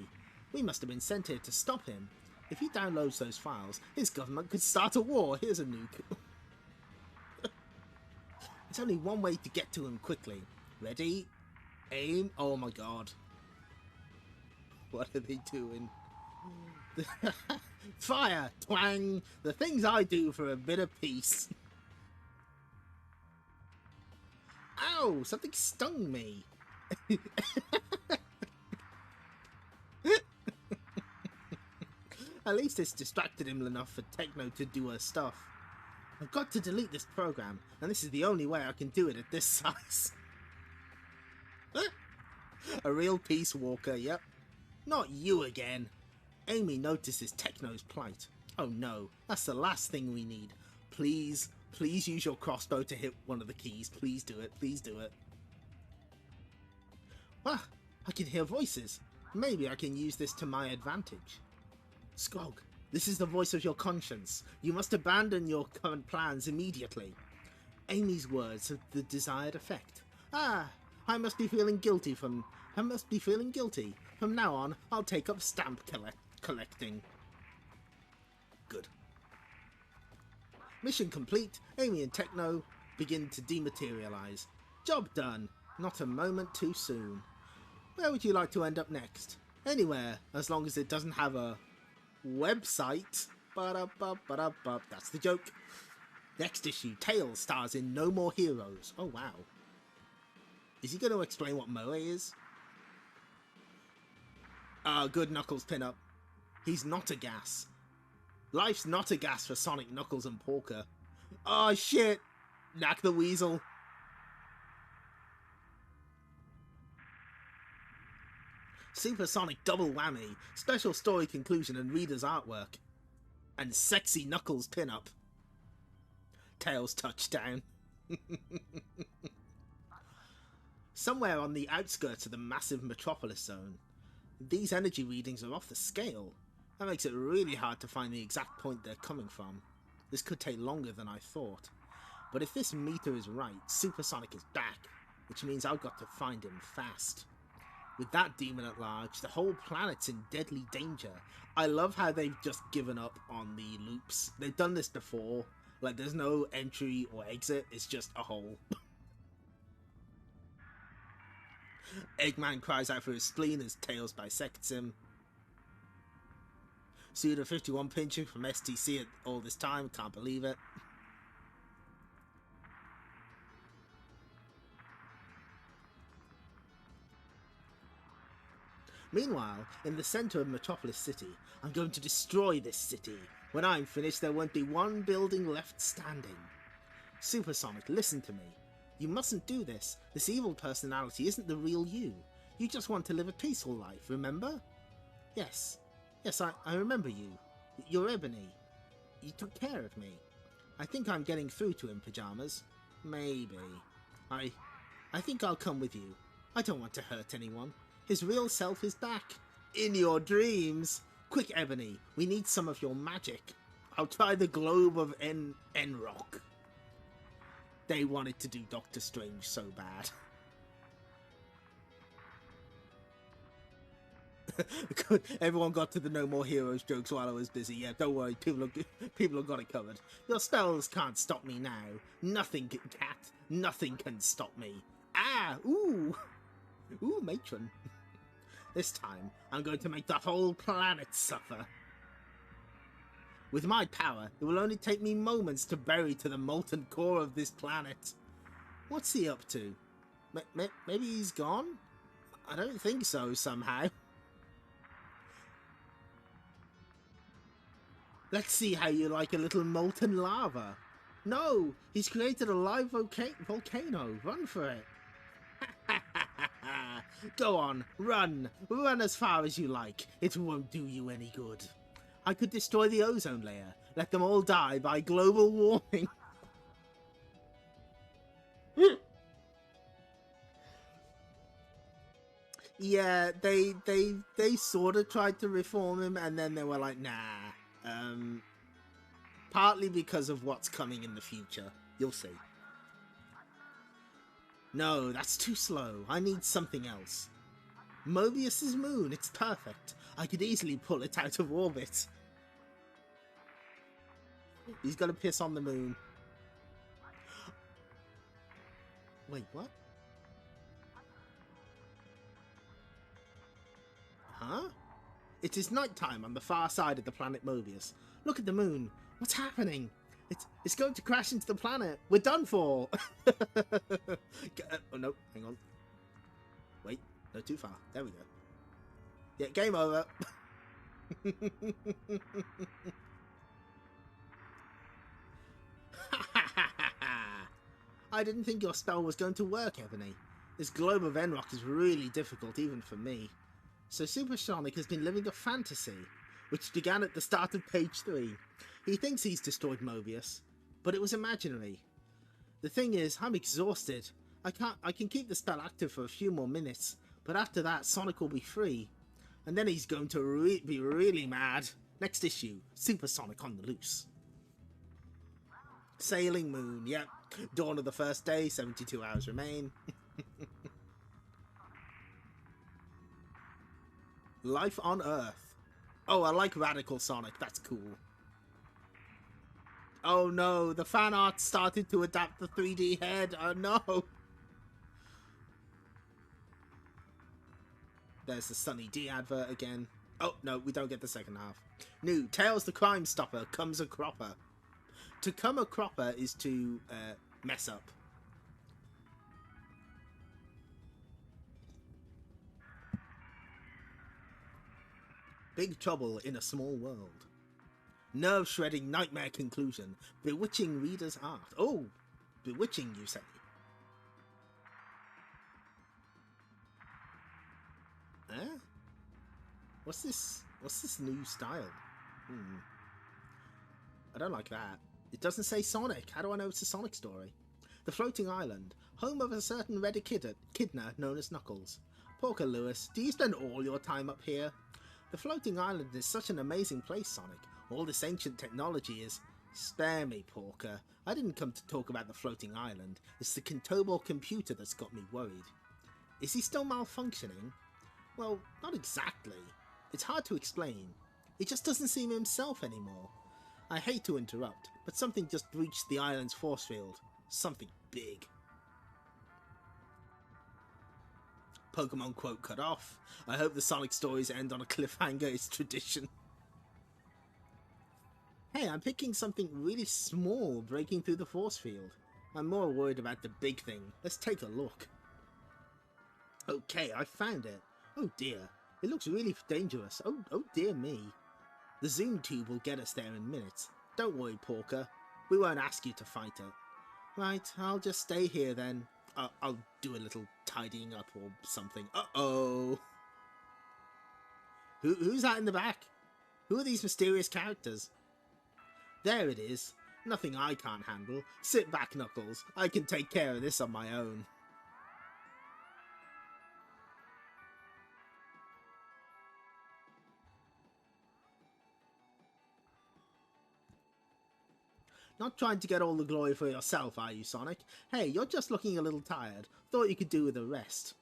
We must have been sent here to stop him. If he downloads those files, his government could start a war. Here's a nuke. There's only one way to get to him quickly. Ready? Aim. Oh my god. What are they doing? Fire! Twang! The things I do for a bit of peace. Ow! Something stung me. At least it's distracted him enough for Tekno to do her stuff. I've got to delete this program, and this is the only way I can do it at this size. A real peace walker, yep. Not you again. Amy notices Tekno's plight. Oh no, that's the last thing we need. Please, please use your crossbow to hit one of the keys. Please do it, please do it. Ah, I can hear voices. Maybe I can use this to my advantage. Skog, this is the voice of your conscience. You must abandon your current plans immediately. Amy's words have the desired effect. Ah, I must be feeling guilty from now on, I'll take up stamp collecting. Good. Mission complete. Amy and Tekno begin to dematerialize. Job done. Not a moment too soon. Where would you like to end up next? Anywhere, as long as it doesn't have a website. Ba-da-ba-ba-da-ba. That's the joke. Next issue, Tails stars in No More Heroes. Oh wow. Is he going to explain what Moe is? Good Knuckles pinup. He's not a gas. Life's not a gas for Sonic, Knuckles and Porker. Oh shit! Knack the Weasel. Supersonic double whammy. Special story conclusion and reader's artwork. And sexy Knuckles pinup. Tails touchdown. Somewhere on the outskirts of the massive metropolis zone. These energy readings are off the scale. That makes it really hard to find the exact point they're coming from. This could take longer than I thought. But if this meter is right, Supersonic is back, which means I've got to find him fast. With that demon at large, the whole planet's in deadly danger. I love how they've just given up on the loops. They've done this before. Like, there's no entry or exit, it's just a hole. Eggman cries out for his spleen as Tails bisects him. Suda 51 pinching from STC all this time, can't believe it. Meanwhile, in the centre of Metropolis City, I'm going to destroy this city. When I'm finished, there won't be one building left standing. Supersonic, listen to me. You mustn't do this. This evil personality isn't the real you. You just want to live a peaceful life, remember? Yes. Yes, I remember you. You're Ebony. You took care of me. I think I'm getting through to him, Pyjamas. Maybe. I think I'll come with you. I don't want to hurt anyone. His real self is back. In your dreams. Quick, Ebony. We need some of your magic. I'll try the globe of Enrock. They wanted to do Doctor Strange so bad. Good. Everyone got to the No More Heroes jokes while I was busy. Yeah, don't worry. People have got it covered. Your spells can't stop me now. Nothing can, cat. Nothing can stop me. Ah! Ooh! Ooh, matron. This time, I'm going to make the whole planet suffer. With my power, it will only take me moments to bury to the molten core of this planet. What's he up to? Maybe he's gone? I don't think so, somehow. Let's see how you like a little molten lava. No, he's created a live volcano. Run for it. Go on, run. Run as far as you like. It won't do you any good. I could destroy the ozone layer. Let them all die by global warming. Yeah, they sort of tried to reform him, and then they were like, nah. Partly because of what's coming in the future. You'll see. No, that's too slow. I need something else. Mobius's moon, it's perfect. I could easily pull it out of orbit. He's got to piss on the moon. Wait, what? Huh? It is nighttime on the far side of the planet Mobius. Look at the moon. What's happening? It's going to crash into the planet. We're done for. Oh no, hang on. Wait, no, too far. There we go. Yeah, game over. I didn't think your spell was going to work, Ebony. This globe of Enrock is really difficult, even for me. So Supersonic has been living a fantasy, which began at the start of page 3. He thinks he's destroyed Mobius, but it was imaginary. The thing is, I'm exhausted. I can keep the spell active for a few more minutes, but after that, Sonic will be free. And then he's going to be really mad. Next issue, Supersonic on the loose. Sailing Moon, yep. Dawn of the first day, 72 hours remain. Life on Earth. Oh, I like Radical Sonic, that's cool. Oh no, the fan art started to adapt the 3D head, oh no. There's the Sunny D advert again. Oh no, we don't get the second half. New, Tails the Crime Stopper comes a cropper. To come a cropper is to mess up. Big trouble in a small world. Nerve-shredding nightmare conclusion. Bewitching reader's heart. Oh, bewitching, you say? Eh? What's this new style? I don't like that. It doesn't say Sonic. How do I know it's a Sonic story? The Floating Island, home of a certain red echidna known as Knuckles. Porker Lewis, do you spend all your time up here? The Floating Island is such an amazing place, Sonic. All this ancient technology is... Spare me, Porker. I didn't come to talk about the Floating Island. It's the Kintobor computer that's got me worried. Is he still malfunctioning? Well, not exactly. It's hard to explain. He just doesn't seem himself anymore. I hate to interrupt, but something just breached the island's force field. Something big. Pokemon quote cut off. I hope the Sonic stories end on a cliffhanger. It's tradition. Hey, I'm picking something really small breaking through the force field. I'm more worried about the big thing. Let's take a look. Okay, I found it. Oh dear. It looks really dangerous. Oh dear me. The zoom tube will get us there in minutes. Don't worry, Porker. We won't ask you to fight it. Right, I'll just stay here then. I'll do a little tidying up or something. Uh-oh. Who's that in the back? Who are these mysterious characters? There it is. Nothing I can't handle. Sit back, Knuckles. I can take care of this on my own. Not trying to get all the glory for yourself, are you, Sonic? Hey, you're just looking a little tired. Thought you could do with a rest.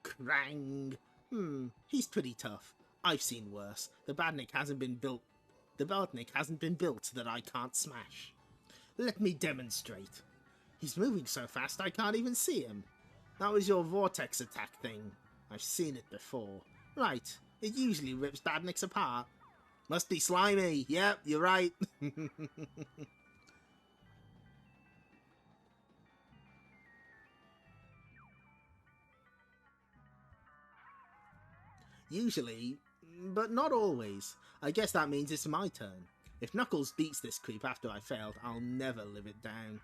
Krang. He's pretty tough. I've seen worse. The Badnik hasn't been built that I can't smash. Let me demonstrate. He's moving so fast I can't even see him. That was your vortex attack thing. I've seen it before. Right, it usually rips badniks apart. Must be slimy. Yep, you're right. Usually, but not always. I guess that means it's my turn. If Knuckles beats this creep after I failed, I'll never live it down.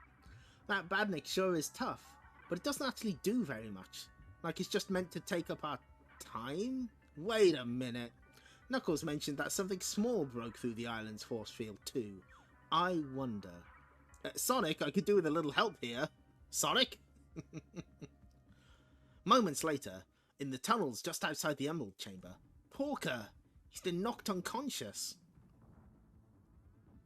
That badnik sure is tough, but it doesn't actually do very much. Like it's just meant to take up our time? Wait a minute. Knuckles mentioned that something small broke through the island's force field too. I wonder. Sonic, I could do with a little help here. Sonic? Moments later, in the tunnels just outside the Emerald Chamber, Porker, he's been knocked unconscious.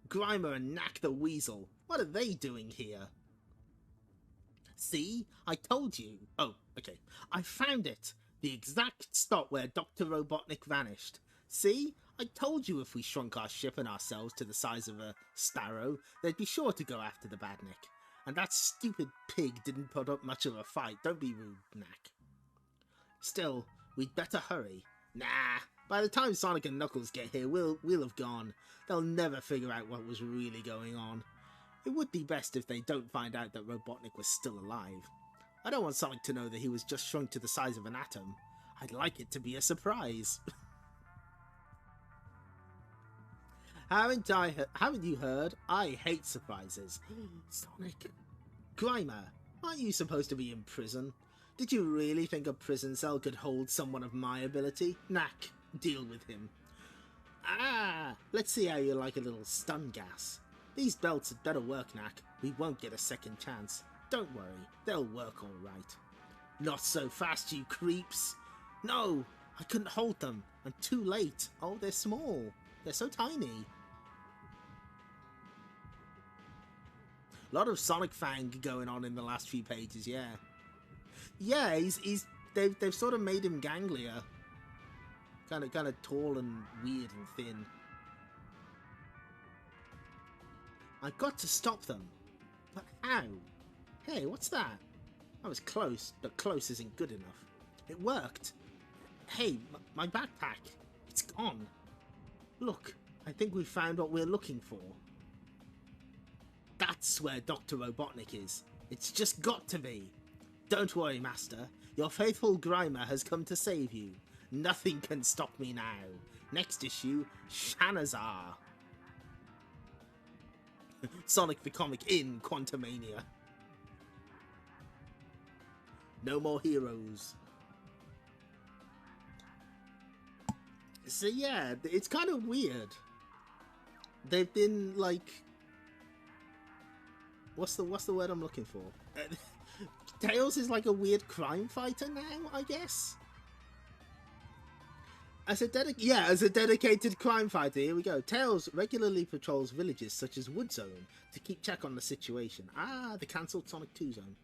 Grimer and Knack the Weasel, what are they doing here? See? I told you. Oh, okay. I found it. The exact spot where Dr. Robotnik vanished. See? I told you if we shrunk our ship and ourselves to the size of a sparrow, they'd be sure to go after the badnik. And that stupid pig didn't put up much of a fight. Don't be rude, Knack. Still, we'd better hurry. Nah, by the time Sonic and Knuckles get here, we'll have gone. They'll never figure out what was really going on. It would be best if they don't find out that Robotnik was still alive. I don't want Sonic to know that he was just shrunk to the size of an atom. I'd like it to be a surprise. Haven't you heard? I hate surprises. Sonic. Grimer, aren't you supposed to be in prison? Did you really think a prison cell could hold someone of my ability? Knack, deal with him. Ah, let's see how you like a little stun gas. These belts had better work, Knack. We won't get a second chance. Don't worry, they'll work all right. Not so fast, you creeps. No, I couldn't hold them. I'm too late. Oh, they're small. They're so tiny. A lot of Sonic Fang going on in the last few pages, yeah. Yeah, they've sort of made him ganglier. Kind of tall and weird and thin. I've got to stop them. But how? Hey, what's that? I was close, but close isn't good enough. It worked. Hey, my backpack. It's gone. Look, I think we found what we're looking for. That's where Dr. Robotnik is. It's just got to be. Don't worry, Master. Your faithful Grimer has come to save you. Nothing can stop me now. Next issue, Shanazar. Sonic the Comic in Quantumania. No more heroes. So yeah, it's kind of weird. They've been like... What's the word I'm looking for? Tails is like a weird crime fighter now, I guess? As a dedicated crime fighter, here we go. Tails regularly patrols villages such as Wood Zone to keep check on the situation. Ah, the cancelled Sonic 2 zone.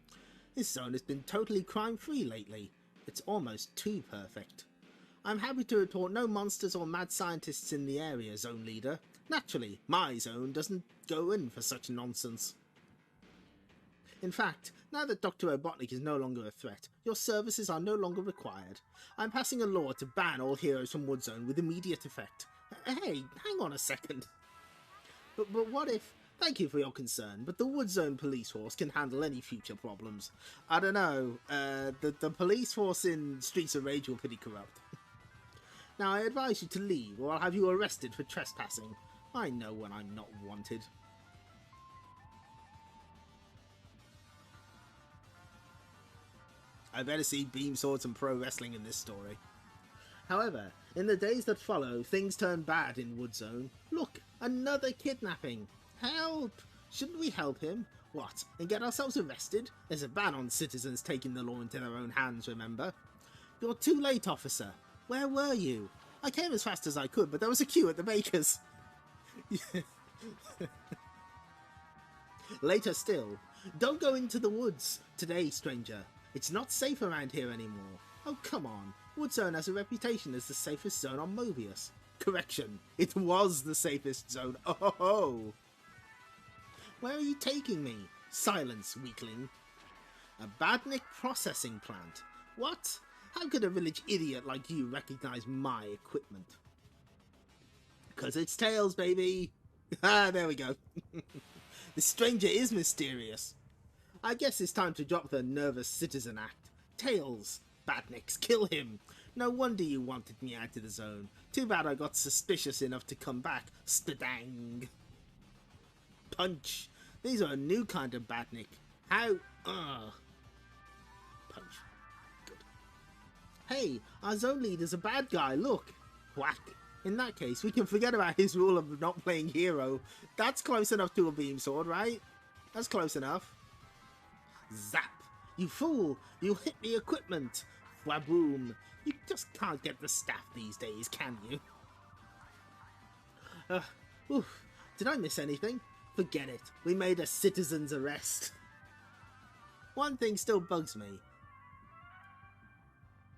This zone has been totally crime-free lately. It's almost too perfect. I'm happy to report no monsters or mad scientists in the area, Zone Leader. Naturally, my zone doesn't go in for such nonsense. In fact, now that Dr. Robotnik is no longer a threat, your services are no longer required. I'm passing a law to ban all heroes from Wood Zone with immediate effect. Hey, hang on a second. But what if... Thank you for your concern, but the Wood Zone police force can handle any future problems. I don't know, the police force in Streets of Rage were pretty corrupt. Now I advise you to leave, or I'll have you arrested for trespassing. I know when I'm not wanted. I better see beam swords and pro wrestling in this story. However, in the days that follow, things turn bad in Wood Zone. Look, another kidnapping. Help! Shouldn't we help him? What, and get ourselves arrested? There's a ban on citizens taking the law into their own hands, remember? You're too late, officer. Where were you? I came as fast as I could, but there was a queue at the baker's. Later still. Don't go into the woods today, stranger. It's not safe around here anymore. Oh, come on. Wood Zone has a reputation as the safest zone on Mobius. Correction, it was the safest zone. Oh! Where are you taking me? Silence, weakling. A Badnik processing plant. What? How could a village idiot like you recognize my equipment? Because it's Tails, baby! Ah, there we go. The stranger is mysterious. I guess it's time to drop the nervous citizen act. Tails! Badniks, kill him! No wonder you wanted me out of the zone. Too bad I got suspicious enough to come back. Stadang! Punch! These are a new kind of Badnik. How... Punch. Good. Hey, our zone leader's a bad guy, look! Whack! In that case, we can forget about his rule of not playing hero. That's close enough to a beam sword, right? That's close enough. Zap! You fool! You hit the equipment! Waboom! You just can't get the staff these days, can you? Oof. Did I miss anything? Forget it. We made a citizen's arrest. One thing still bugs me.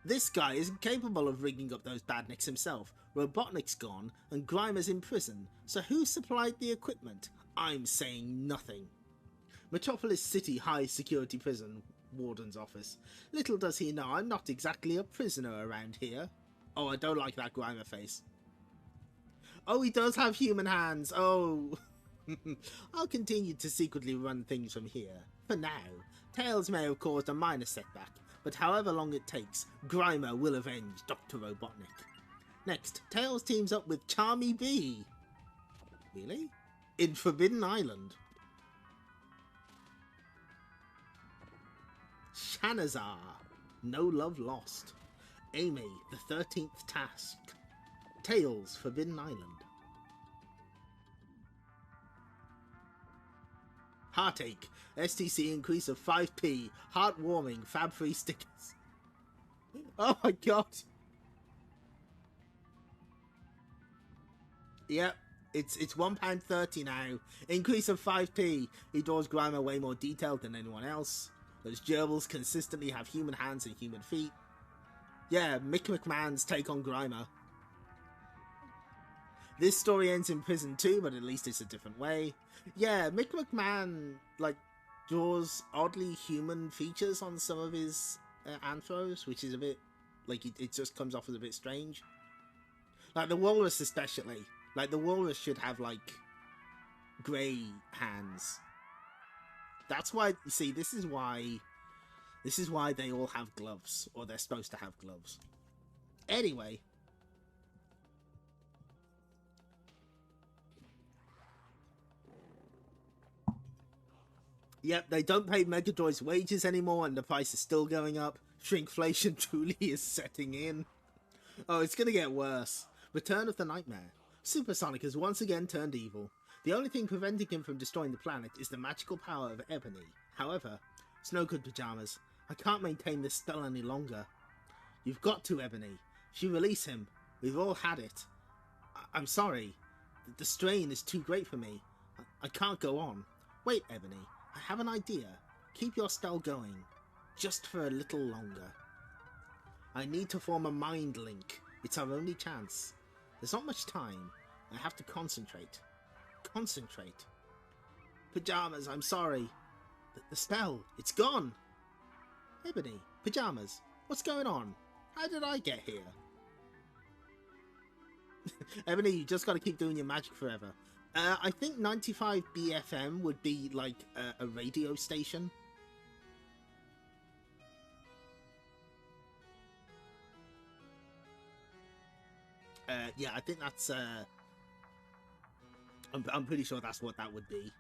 This guy isn't capable of rigging up those badniks himself. Robotnik's gone, and Grimer's in prison. So who supplied the equipment? I'm saying nothing. Metropolis City High Security Prison Warden's office. Little does he know I'm not exactly a prisoner around here. Oh, I don't like that Grimer face. Oh, he does have human hands. Oh. I'll continue to secretly run things from here. For now, Tails may have caused a minor setback, but however long it takes, Grimer will avenge Dr. Robotnik. Next, Tails teams up with Charmy B. Really? In Forbidden Island. Shanazar. No love lost. Amy, the 13th task. Tails, Forbidden Island. Heartache. STC increase of 5p. Heartwarming. Fab free stickers. Oh my god. Yep. It's £1.30 now. Increase of 5p. He draws Grimer way more detailed than anyone else. Those gerbils consistently have human hands and human feet. Yeah, Mick McMahon's take on Grimer. This story ends in prison too, but at least it's a different way. Yeah, Mick McMahon, like, draws oddly human features on some of his anthros, which is a bit, like, it just comes off as a bit strange. Like, the walrus especially. Like, the walrus should have, like, grey hands. That's why, you see, this is why they all have gloves, or they're supposed to have gloves. Anyway. Yep, they don't pay Megadroid's wages anymore, and the price is still going up. Shrinkflation truly is setting in. Oh, it's gonna get worse. Return of the Nightmare. Supersonic has once again turned evil. The only thing preventing him from destroying the planet is the magical power of Ebony. However, it's no good, Pajamas. I can't maintain this spell any longer. You've got to, Ebony. If you release him, we've all had it. I'm sorry. The strain is too great for me. I can't go on. Wait, Ebony. I have an idea. Keep your spell going. Just for a little longer. I need to form a mind link. It's our only chance. There's not much time. I have to concentrate. Concentrate. Pajamas, I'm sorry. The spell, it's gone. Ebony, Pajamas, what's going on? How did I get here? Ebony, you just got to keep doing your magic forever. I think 95 BFM would be like a radio station. Yeah, I think that's I'm pretty sure that's what that would be.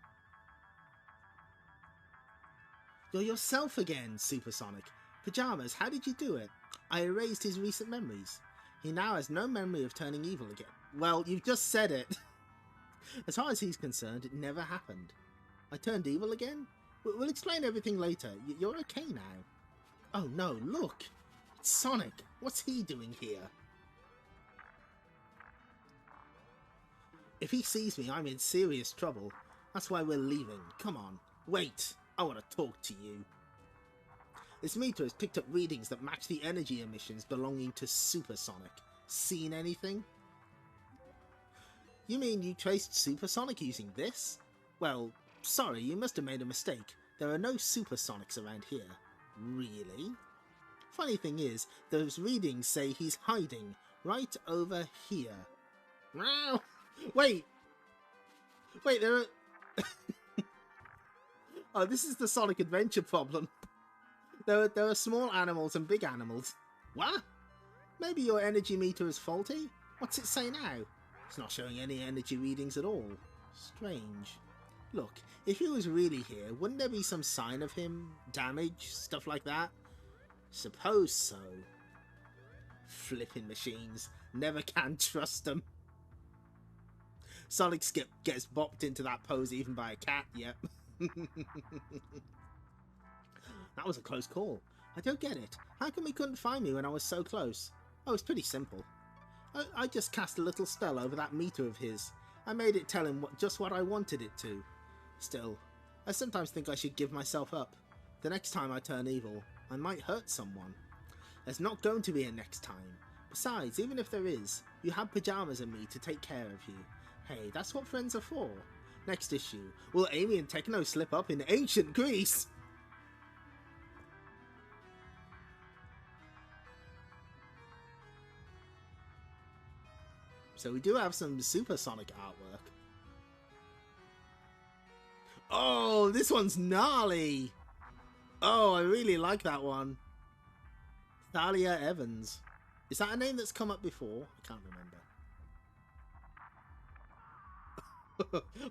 You're yourself again, Supersonic. Pajamas, how did you do it? I erased his recent memories. He now has no memory of turning evil again. Well, you've just said it. As far as he's concerned, it never happened. I turned evil again? We'll explain everything later. You're okay now. Oh no, look! It's Sonic. What's he doing here? If he sees me, I'm in serious trouble. That's why we're leaving. Come on. Wait. I want to talk to you. This meter has picked up readings that match the energy emissions belonging to Supersonic. Seen anything? You mean you traced Supersonic using this? Well, sorry, you must have made a mistake. There are no Supersonics around here. really. Funny thing is, those readings say he's hiding right over here. Wow! Wait! Wait, there are... Oh, this is the Sonic Adventure problem. There are small animals and big animals. What? Maybe your energy meter is faulty? What's it say now? It's not showing any energy readings at all. Strange. Look, if he was really here, wouldn't there be some sign of him? Damage? Stuff like that? Suppose so. Flipping machines. Never can trust them. Sonic gets bopped into that pose even by a cat, yep. That was a close call. I don't get it. How come he couldn't find me when I was so close? Oh, it's pretty simple. I just cast a little spell over that meter of his. I made it tell him just what I wanted it to. Still, I sometimes think I should give myself up. The next time I turn evil, I might hurt someone. There's not going to be a next time. Besides, even if there is, you have Pajamas and me to take care of you. Hey, that's what friends are for. Next issue, will Amy and Tekno slip up in ancient Greece? So we do have some supersonic artwork. Oh, this one's gnarly! Oh, I really like that one. Thalia Evans. Is that a name that's come up before? I can't remember.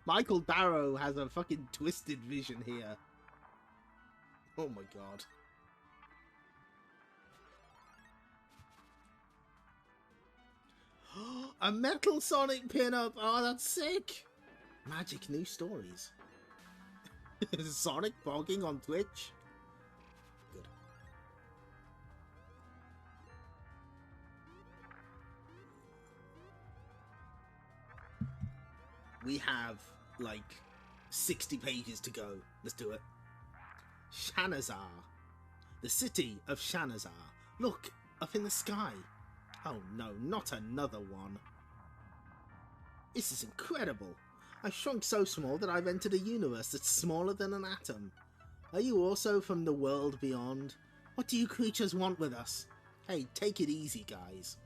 Michael Barrow has a fucking twisted vision here. Oh my god. A Metal Sonic pinup! Oh, that's sick! Magic new stories. Sonic blogging on Twitch? Good. We have, like, 60 pages to go. Let's do it. Shanazar. The city of Shanazar. Look, up in the sky. Oh no, not another one. This is incredible. I've shrunk so small that I've entered a universe that's smaller than an atom. Are you also from the world beyond? What do you creatures want with us? Hey, take it easy, guys.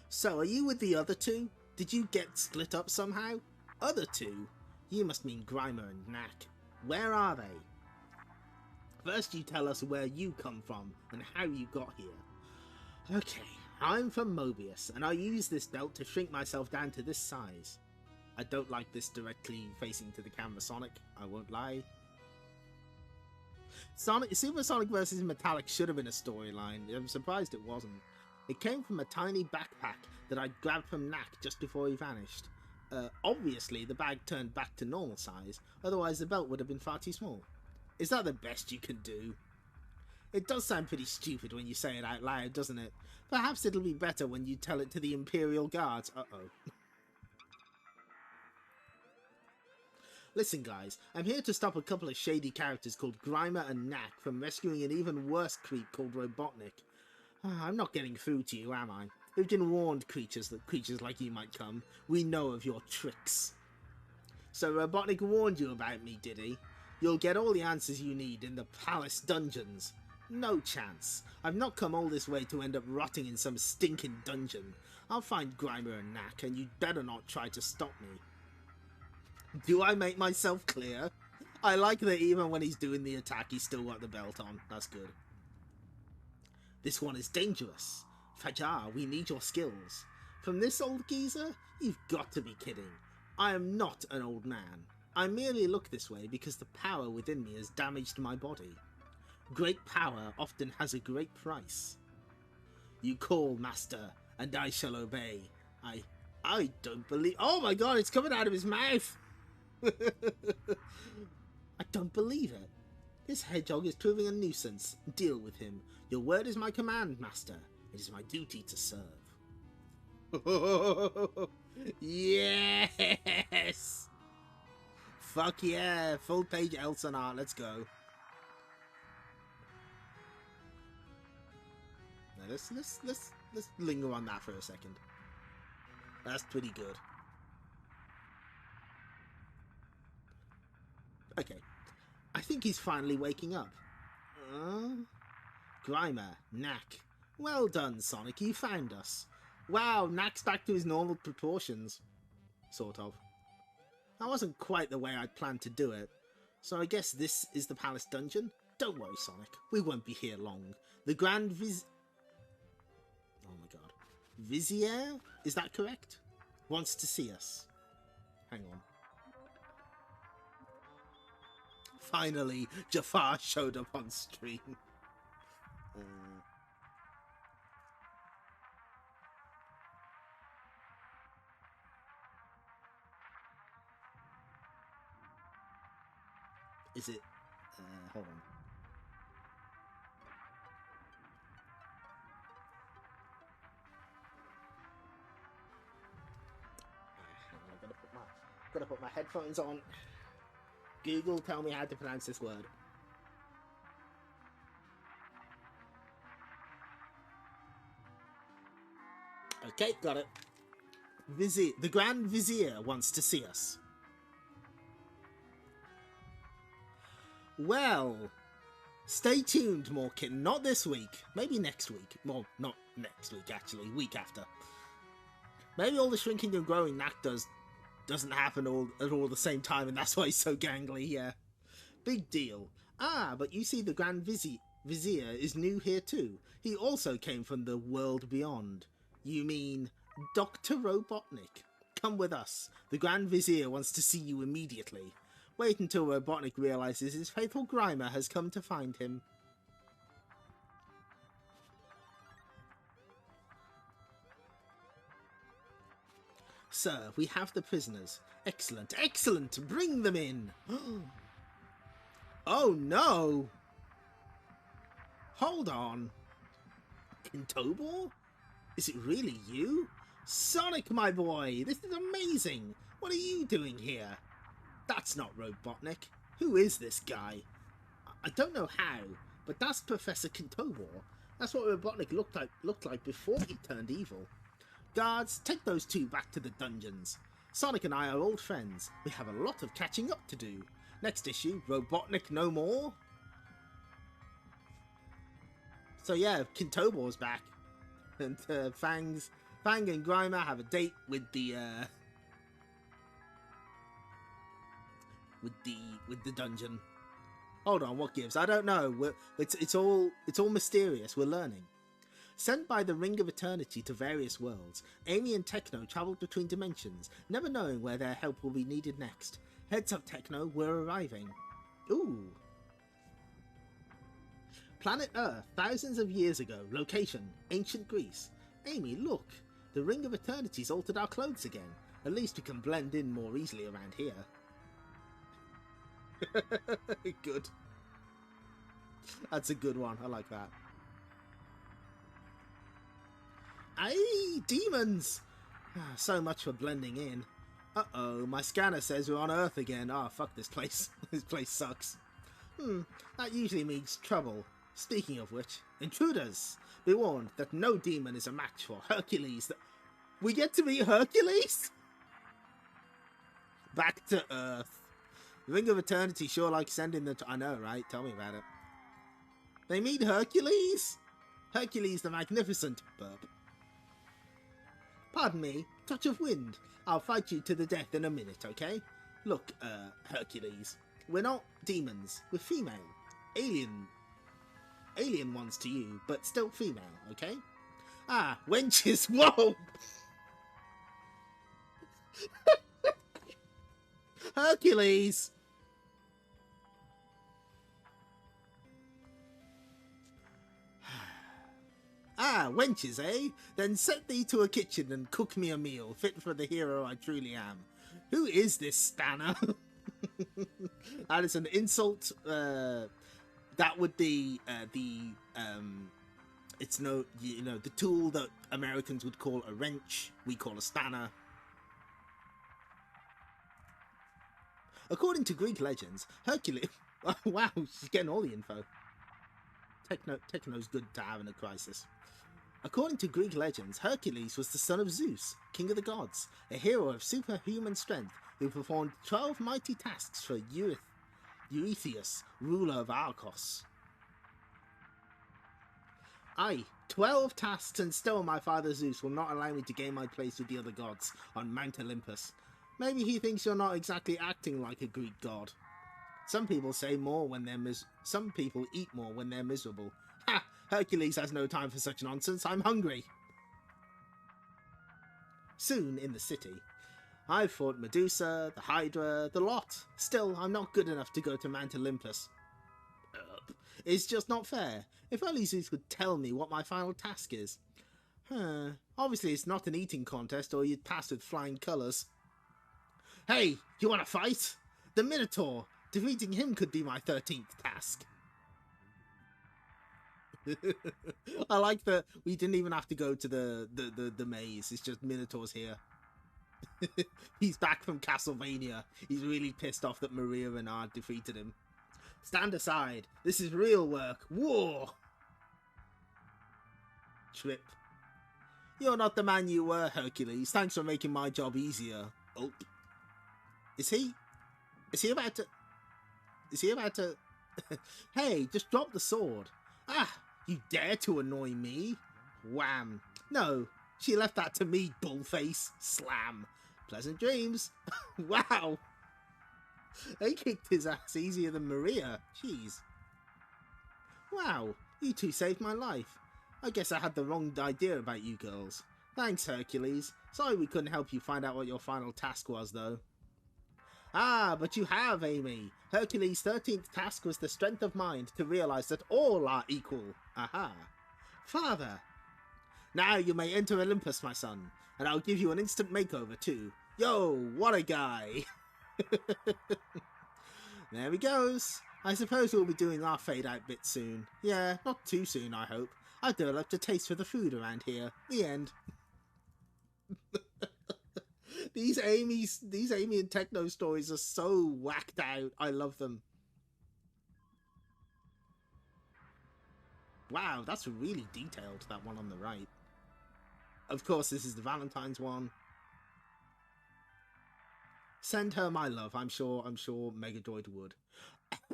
So, are you with the other two? Did you get split up somehow? Other two? You must mean Grimer and Knack. Where are they? First you tell us where you come from and how you got here. Okay, I'm from Mobius, and I use this belt to shrink myself down to this size. I don't like this directly facing to the camera Sonic, I won't lie. Super Sonic vs. Metallic should have been a storyline. I'm surprised it wasn't. It came from a tiny backpack that I grabbed from Knack just before he vanished. Obviously, the bag turned back to normal size, otherwise the belt would have been far too small. Is that the best you can do? It does sound pretty stupid when you say it out loud, doesn't it? Perhaps it'll be better when you tell it to the Imperial Guards. Uh-oh. Listen guys, I'm here to stop a couple of shady characters called Grimer and Knack from rescuing an even worse creep called Robotnik. I'm not getting through to you, am I? We've been warned, creatures like you might come. We know of your tricks. So Robotnik warned you about me, did he? You'll get all the answers you need in the palace dungeons. No chance. I've not come all this way to end up rotting in some stinking dungeon. I'll find Grimer and Knack, and you'd better not try to stop me. Do I make myself clear? I like that even when he's doing the attack, he's still got the belt on. That's good. This one is dangerous. Fajar, we need your skills. From this old geezer? You've got to be kidding. I am not an old man. I merely look this way because the power within me has damaged my body. Great power often has a great price. You call, master, and I shall obey. I don't believe... Oh my god, it's coming out of his mouth! I don't believe it. This hedgehog is proving a nuisance. Deal with him. Your word is my command, master. It is my duty to serve. Yes! Fuck yeah! Full page Elson art. Let's go. Now let's linger on that for a second. That's pretty good. Okay, I think he's finally waking up. Grimer, Knack. Well done, Sonic, you found us. Wow, Knack's back to his normal proportions. Sort of. That wasn't quite the way I'd planned to do it. So I guess this is the palace dungeon? Don't worry, Sonic. We won't be here long. The Grand Oh my god. Vizier? Is that correct? Wants to see us. Hang on. Finally, Jafar showed up on stream. Is it? Hold on. I gotta put my headphones on. Google, tell me how to pronounce this word. Okay, got it. The Grand Vizier wants to see us. Well, stay tuned, Morkin. Not this week. Maybe next week. Well, not next week, actually. Week after. Maybe all the shrinking and growing Knack doesn't happen at all the same time, and that's why he's so gangly, yeah. Big deal. Ah, but you see the Grand Vizier is new here too. He also came from the world beyond. You mean Dr. Robotnik? Come with us. The Grand Vizier wants to see you immediately. Wait until Robotnik realizes his faithful Grimer has come to find him. Sir, we have the prisoners. Excellent, excellent! Bring them in! Oh no! Hold on. Kintobor? Is it really you? Sonic, my boy! This is amazing! What are you doing here? That's not Robotnik. Who is this guy? I don't know how, but that's Professor Kintobor. That's what Robotnik looked like before he turned evil. Guards, take those two back to the dungeons. Sonic and I are old friends. We have a lot of catching up to do. Next issue, Robotnik no more. So yeah, Kintobor's back. And Fang and Grimer have a date with the dungeon. Hold on, what gives? I don't know. It's all mysterious. We're learning. Sent by the Ring of Eternity to various worlds, Amy and Tekno travelled between dimensions, never knowing where their help will be needed next. Heads up, Tekno, we're arriving. Ooh. Planet Earth, thousands of years ago. Location, ancient Greece. Amy, look. The Ring of Eternity's altered our clothes again. At least we can blend in more easily around here. Good. That's a good one. I like that. Aye, demons! So much for blending in. Uh-oh, my scanner says we're on Earth again. Oh, fuck this place. This place sucks. That usually means trouble. Speaking of which, intruders! Be warned that no demon is a match for Hercules. We get to meet Hercules? Back to Earth. Ring of Eternity sure like sending them to... I know, right? Tell me about it. They meet Hercules? Hercules the Magnificent. Burp. Pardon me, touch of wind. I'll fight you to the death in a minute, okay? Look, Hercules. We're not demons. We're female. Alien ones to you, but still female, okay? Ah, wenches, whoa! Hercules! Ah, wenches, eh? Then set thee to a kitchen and cook me a meal, fit for the hero I truly am. Who is this Stanner? That is an insult. That would be it's no, you know, the tool that Americans would call a wrench, we call a spanner. According to Greek legends, Hercules... Oh, wow, she's getting all the info. Tekno's good to have in a crisis. According to Greek legends, Hercules was the son of Zeus, king of the gods, a hero of superhuman strength who performed 12 mighty tasks for Eurystheus, ruler of Argos. Aye, 12 tasks and still my father Zeus will not allow me to gain my place with the other gods on Mount Olympus. Maybe he thinks you're not exactly acting like a Greek god. Some people say more when they're some people eat more when they're miserable. Ha! Hercules has no time for such nonsense. I'm hungry. Soon in the city. I've fought Medusa, the Hydra, the lot. Still, I'm not good enough to go to Mount Olympus. It's just not fair. If only Zeus would tell me what my final task is. Obviously it's not an eating contest or you'd pass with flying colours. Hey, you want to fight? The Minotaur. Defeating him could be my 13th task. I like that we didn't even have to go to the maze. It's just Minotaur's here. He's back from Castlevania. He's really pissed off that Maria Renard defeated him. Stand aside. This is real work. War. Trip. You're not the man you were, Hercules. Thanks for making my job easier. Oh. Is he about to... Hey, just drop the sword. Ah, you dare to annoy me? Wham. No, she left that to me, bullface. Slam. Pleasant dreams. Wow. They kicked his ass easier than Maria. Jeez. Wow, you two saved my life. I guess I had the wrong idea about you girls. Thanks, Hercules. Sorry we couldn't help you find out what your final task was, though. Ah, but you have, Amy. Hercules' 13th task was the strength of mind to realise that all are equal. Aha. Father. Now you may enter Olympus, my son, and I'll give you an instant makeover, too. Yo, what a guy. There he goes. I suppose we'll be doing our fade-out bit soon. Yeah, not too soon, I hope. I've developed a taste for the food around here. The end. These Amy and Tekno stories are so whacked out. I love them. Wow, that's really detailed, that one on the right. Of course, this is the Valentine's one. Send her my love. I'm sure Megadroid would.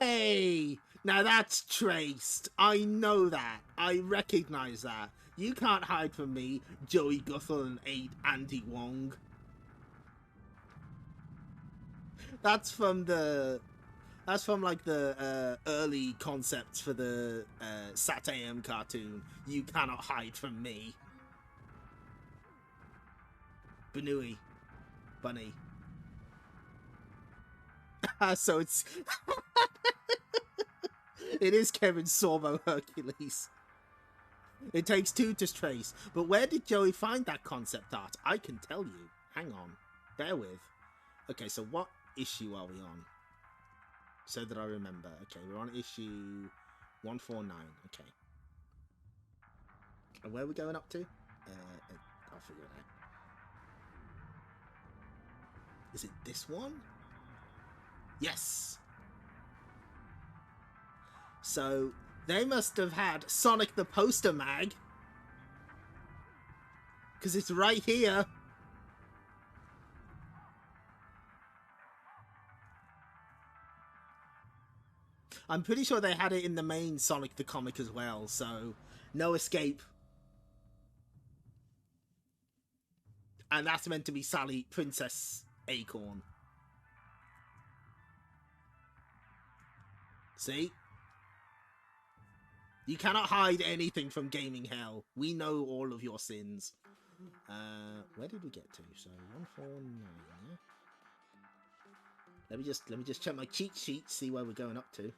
Hey! Now that's traced. I know that. I recognise that. You can't hide from me, Joey Guthel and Andy Wong. That's from like the early concepts for the Sat AM cartoon. You cannot hide from me. Banui. Bunny. So it's... It is Kevin Sorbo Hercules. It takes two to trace. But where did Joey find that concept art? I can tell you. Hang on. Bear with. Okay, so what issue are we on? So that I remember. Okay, we're on issue 149. Okay. And where are we going up to? I'll figure it out. Is it this one? Yes. So they must have had Sonic the Poster Mag, because it's right here. I'm pretty sure they had it in the main Sonic the comic as well, so no escape. And that's meant to be Sally, Princess Acorn. See? You cannot hide anything from gaming hell. We know all of your sins. Where did we get to? So 149. Yeah? Let me just check my cheat sheet, see where we're going up to.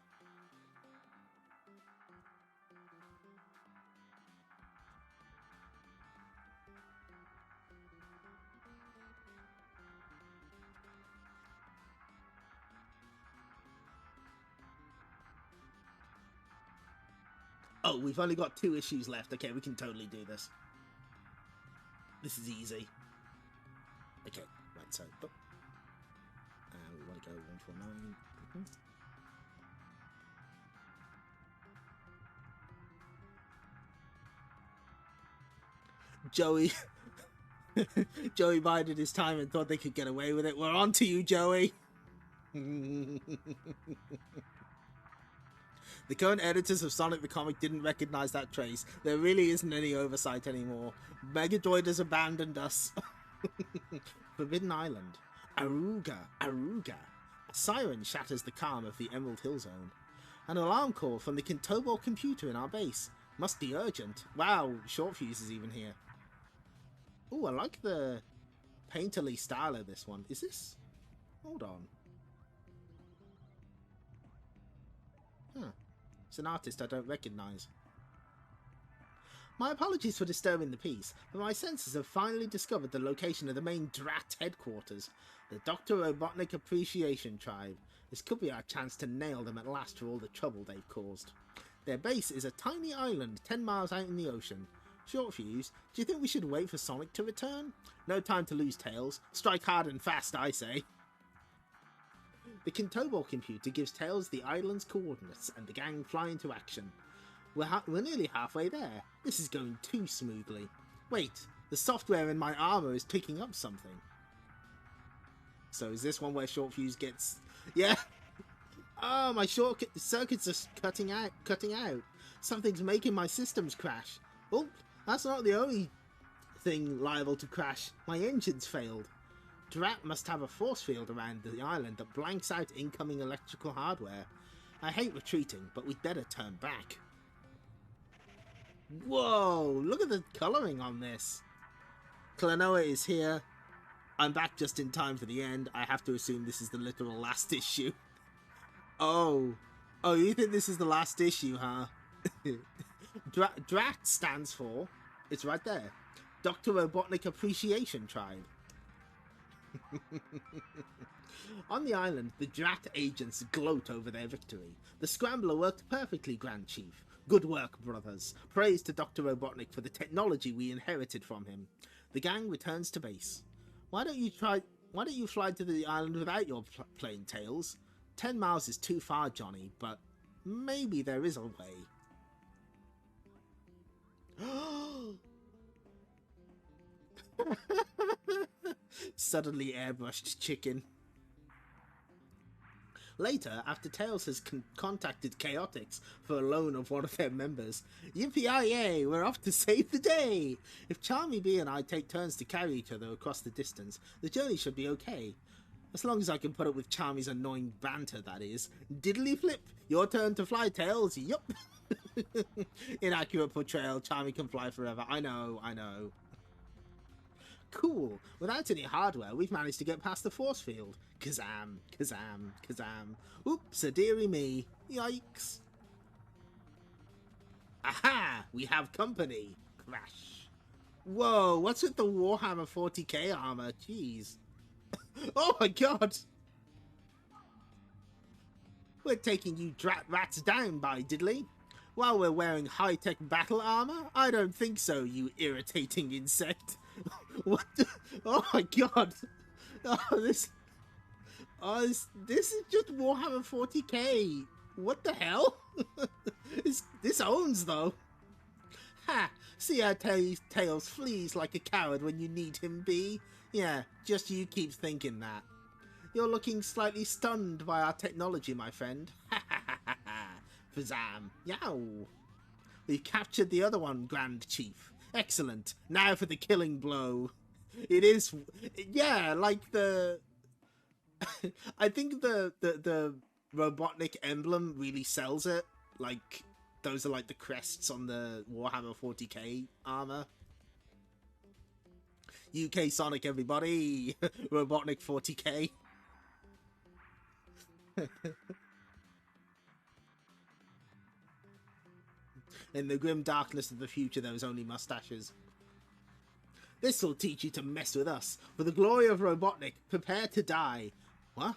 Oh, we've only got 2 issues left. Okay, we can totally do this. This is easy. Okay, right, so... we want to go 149. Joey... Joey bided his time and thought they could get away with it. We're on to you, Joey! The current editors of Sonic the Comic didn't recognize that trace. There really isn't any oversight anymore. Megadroid has abandoned us. Forbidden Island. Aruga, Aruga. A siren shatters the calm of the Emerald Hill Zone. An alarm call from the Kintobo computer in our base. Must be urgent. Wow, Short Fuse is even here. Ooh, I like the painterly style of this one. Is this? Hold on. Huh. It's an artist I don't recognise. My apologies for disturbing the peace, but my sensors have finally discovered the location of the main Drat headquarters, the Dr. Robotnik Appreciation Tribe. This could be our chance to nail them at last for all the trouble they've caused. Their base is a tiny island 10 miles out in the ocean. Short Fuse, do you think we should wait for Sonic to return? No time to lose, Tails. Strike hard and fast, I say. The Kintobo computer gives Tails the island's coordinates and the gang fly into action. We're nearly halfway there. This is going too smoothly. Wait, the software in my armor is picking up something. So is this one where Short Fuse gets... Yeah! Oh, my circuits are cutting out. Something's making my systems crash. Oh, that's not the only thing liable to crash. My engine's failed. Drat must have a force field around the island that blanks out incoming electrical hardware. I hate retreating, but we'd better turn back. Whoa, look at the colouring on this. Klonoa is here. I'm back just in time for the end. I have to assume this is the literal last issue. Oh, you think this is the last issue, huh? Drat stands for, it's right there, Dr. Robotnik Appreciation Tribe. On the island, the Drat agents gloat over their victory. The Scrambler worked perfectly, Grand Chief. Good work, brothers. Praise to Dr. Robotnik for the technology we inherited from him. The gang returns to base. Why don't you fly to the island without your plane, Tails? 10 miles is too far, Johnny, but maybe there is a way. Suddenly airbrushed chicken. Later, after Tails has contacted Chaotix for a loan of one of their members, yippee-yay, we're off to save the day! If Charmy B and I take turns to carry each other across the distance, the journey should be okay. As long as I can put up with Charmy's annoying banter, that is. Diddly flip, your turn to fly, Tails, yup! Inaccurate portrayal, Charmy can fly forever, I know. Cool. Without any hardware, we've managed to get past the force field. Kazam, kazam, kazam. Oops, a dearie me. Yikes. Aha! We have company. Crash. Whoa, what's with the Warhammer 40k armor? Jeez. Oh my god! We're taking you rats down by diddly. While we're wearing high-tech battle armor? I don't think so, you irritating insect. What the? Oh my god! This is just Warhammer 40k. What the hell? This owns though. Ha! See how Tails flees like a coward when you need him be? Yeah, just you keep thinking that. You're looking slightly stunned by our technology, my friend. Ha ha ha ha ha! Fazam! Yow! We've captured the other one, Grand Chief. Excellent. Now for the killing blow. It is, yeah, like the. I think the Robotnik emblem really sells it. Like, those are like the crests on the Warhammer 40k armor. UK Sonic, everybody. Robotnik 40k. In the grim darkness of the future, there was only mustaches. This'll teach you to mess with us. For the glory of Robotnik, prepare to die. What?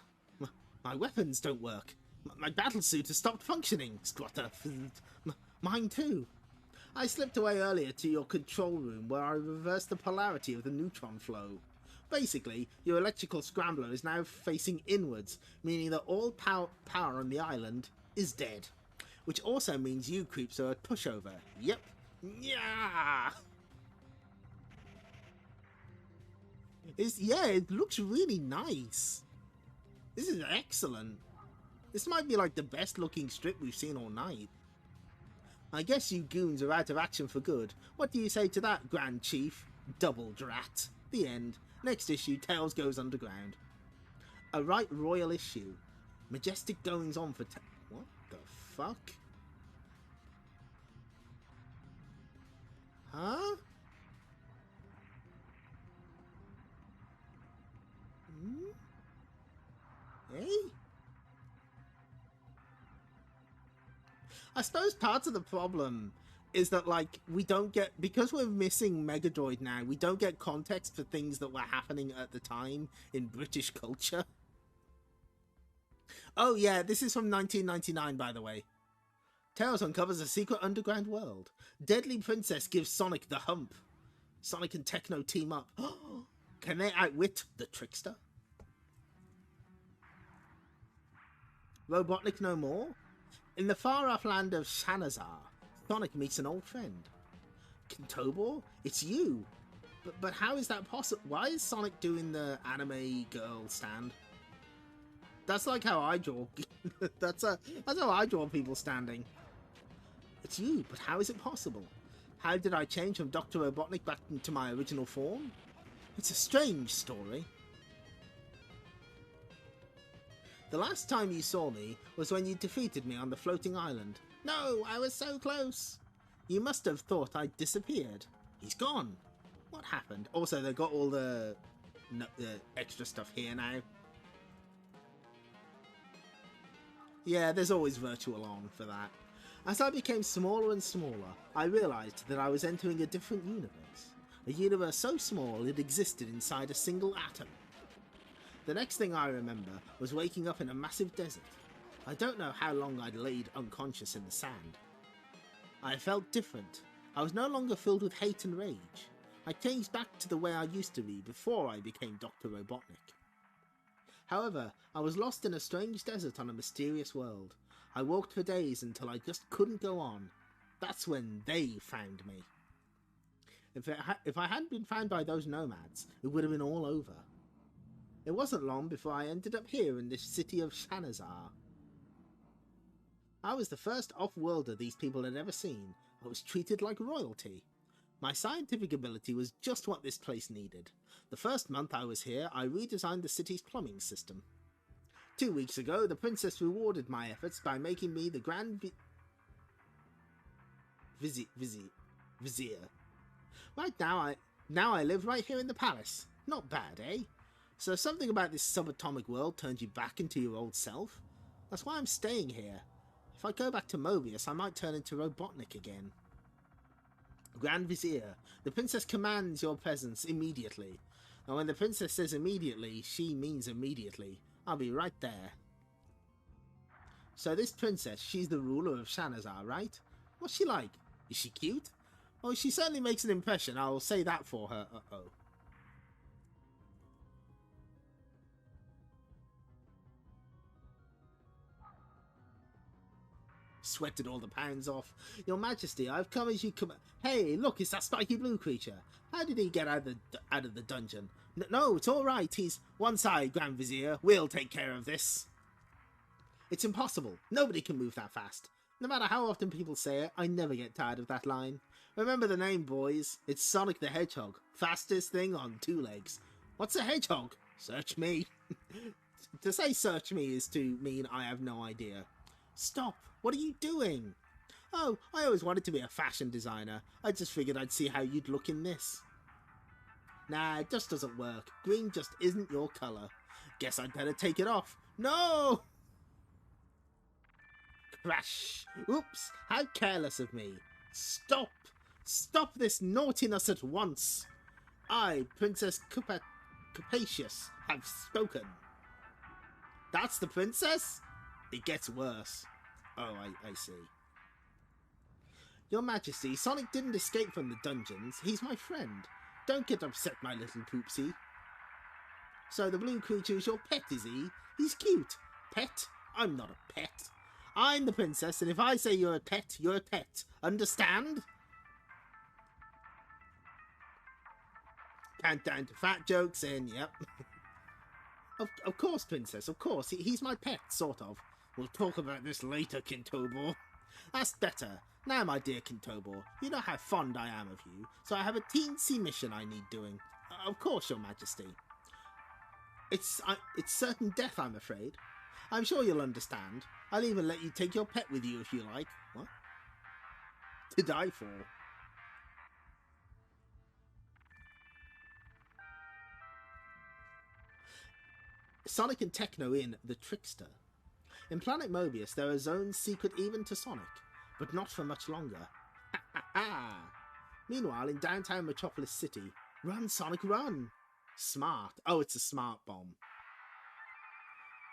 My weapons don't work. My battlesuit has stopped functioning, Squatter. Mine too. I slipped away earlier to your control room where I reversed the polarity of the neutron flow. Basically, your electrical scrambler is now facing inwards, meaning that all power on the island is dead. Which also means you creeps are a pushover. Yep. Yeah. Yeah, it looks really nice. This is excellent. This might be like the best looking strip we've seen all night. I guess you goons are out of action for good. What do you say to that, Grand Chief? Double drat. The end. Next issue, Tails goes underground. A right royal issue. Majestic goings on for what the fuck? Huh? Hey? I suppose part of the problem is that, like, we don't get, because we're missing Megadroid now, we don't get context for things that were happening at the time in British culture. Oh yeah, this is from 1999, by the way. Tails uncovers a secret underground world. Deadly Princess gives Sonic the hump. Sonic and Tekno team up. Can they outwit the trickster? Robotnik no more? In the far-off land of Shanazar, Sonic meets an old friend. Kintobor? It's you! But how is that possible? Why is Sonic doing the anime girl stand? That's like how I draw. That's how I draw people standing. It's you, but how is it possible? How did I change from Dr. Robotnik back into my original form? It's a strange story. The last time you saw me was when you defeated me on the floating island. No, I was so close. You must have thought I'd disappeared. He's gone. What happened? Also, they got all the extra stuff here now. Yeah, there's always virtual on for that. As I became smaller and smaller, I realised that I was entering a different universe. A universe so small it existed inside a single atom. The next thing I remember was waking up in a massive desert. I don't know how long I'd laid unconscious in the sand. I felt different. I was no longer filled with hate and rage. I changed back to the way I used to be before I became Dr. Robotnik. However, I was lost in a strange desert on a mysterious world. I walked for days until I just couldn't go on. That's when they found me. If I hadn't been found by those nomads, it would have been all over. It wasn't long before I ended up here in this city of Shanazar. I was the first off-worlder these people had ever seen. I was treated like royalty. My scientific ability was just what this place needed. The first month I was here, I redesigned the city's plumbing system. 2 weeks ago, the princess rewarded my efforts by making me the Grand Vizier. Right now I live right here in the palace. Not bad, eh? So something about this subatomic world turned you back into your old self? That's why I'm staying here. If I go back to Mobius, I might turn into Robotnik again. Grand Vizier, the princess commands your presence immediately. And when the princess says immediately, she means immediately. I'll be right there. So this princess, she's the ruler of Shanazar, right? What's she like? Is she cute? Oh, she certainly makes an impression, I'll say that for her. Uh-oh. Sweated all the pounds off. Your Majesty, I've come as you come. Hey, look, it's that spiky blue creature. How did he get out of the dungeon? No, it's all right. He's one side, Grand Vizier. We'll take care of this. It's impossible. Nobody can move that fast. No matter how often people say it, I never get tired of that line. Remember the name, boys. It's Sonic the Hedgehog. Fastest thing on 2 legs. What's a hedgehog? Search me. To say search me is to mean I have no idea. Stop. What are you doing? Oh, I always wanted to be a fashion designer. I just figured I'd see how you'd look in this. Nah, it just doesn't work. Green just isn't your colour. Guess I'd better take it off. No! Crash! Oops, how careless of me. Stop! Stop this naughtiness at once! I, Princess Capacious, have spoken. That's the princess? It gets worse. Oh, I see. Your Majesty, Sonic didn't escape from the dungeons. He's my friend. Don't get upset, my little poopsie. So the blue creature is your pet, is he? He's cute. Pet? I'm not a pet. I'm the princess, and if I say you're a pet, you're a pet. Understand? Countdown to fat jokes in, yep. Of course, princess, of course. He's my pet, sort of. We'll talk about this later, Kintobor. That's better. Now, my dear Kintobor, you know how fond I am of you, so I have a teensy mission I need doing. Of course, Your Majesty. It's certain death, I'm afraid. I'm sure you'll understand. I'll even let you take your pet with you if you like. What? To die for. Sonic and Tekno in The Trickster. In Planet Mobius, there are zones secret even to Sonic, but not for much longer. Ha ha ha! Meanwhile, in downtown Metropolis City, run, Sonic, run! Smart. Oh, it's a smart bomb.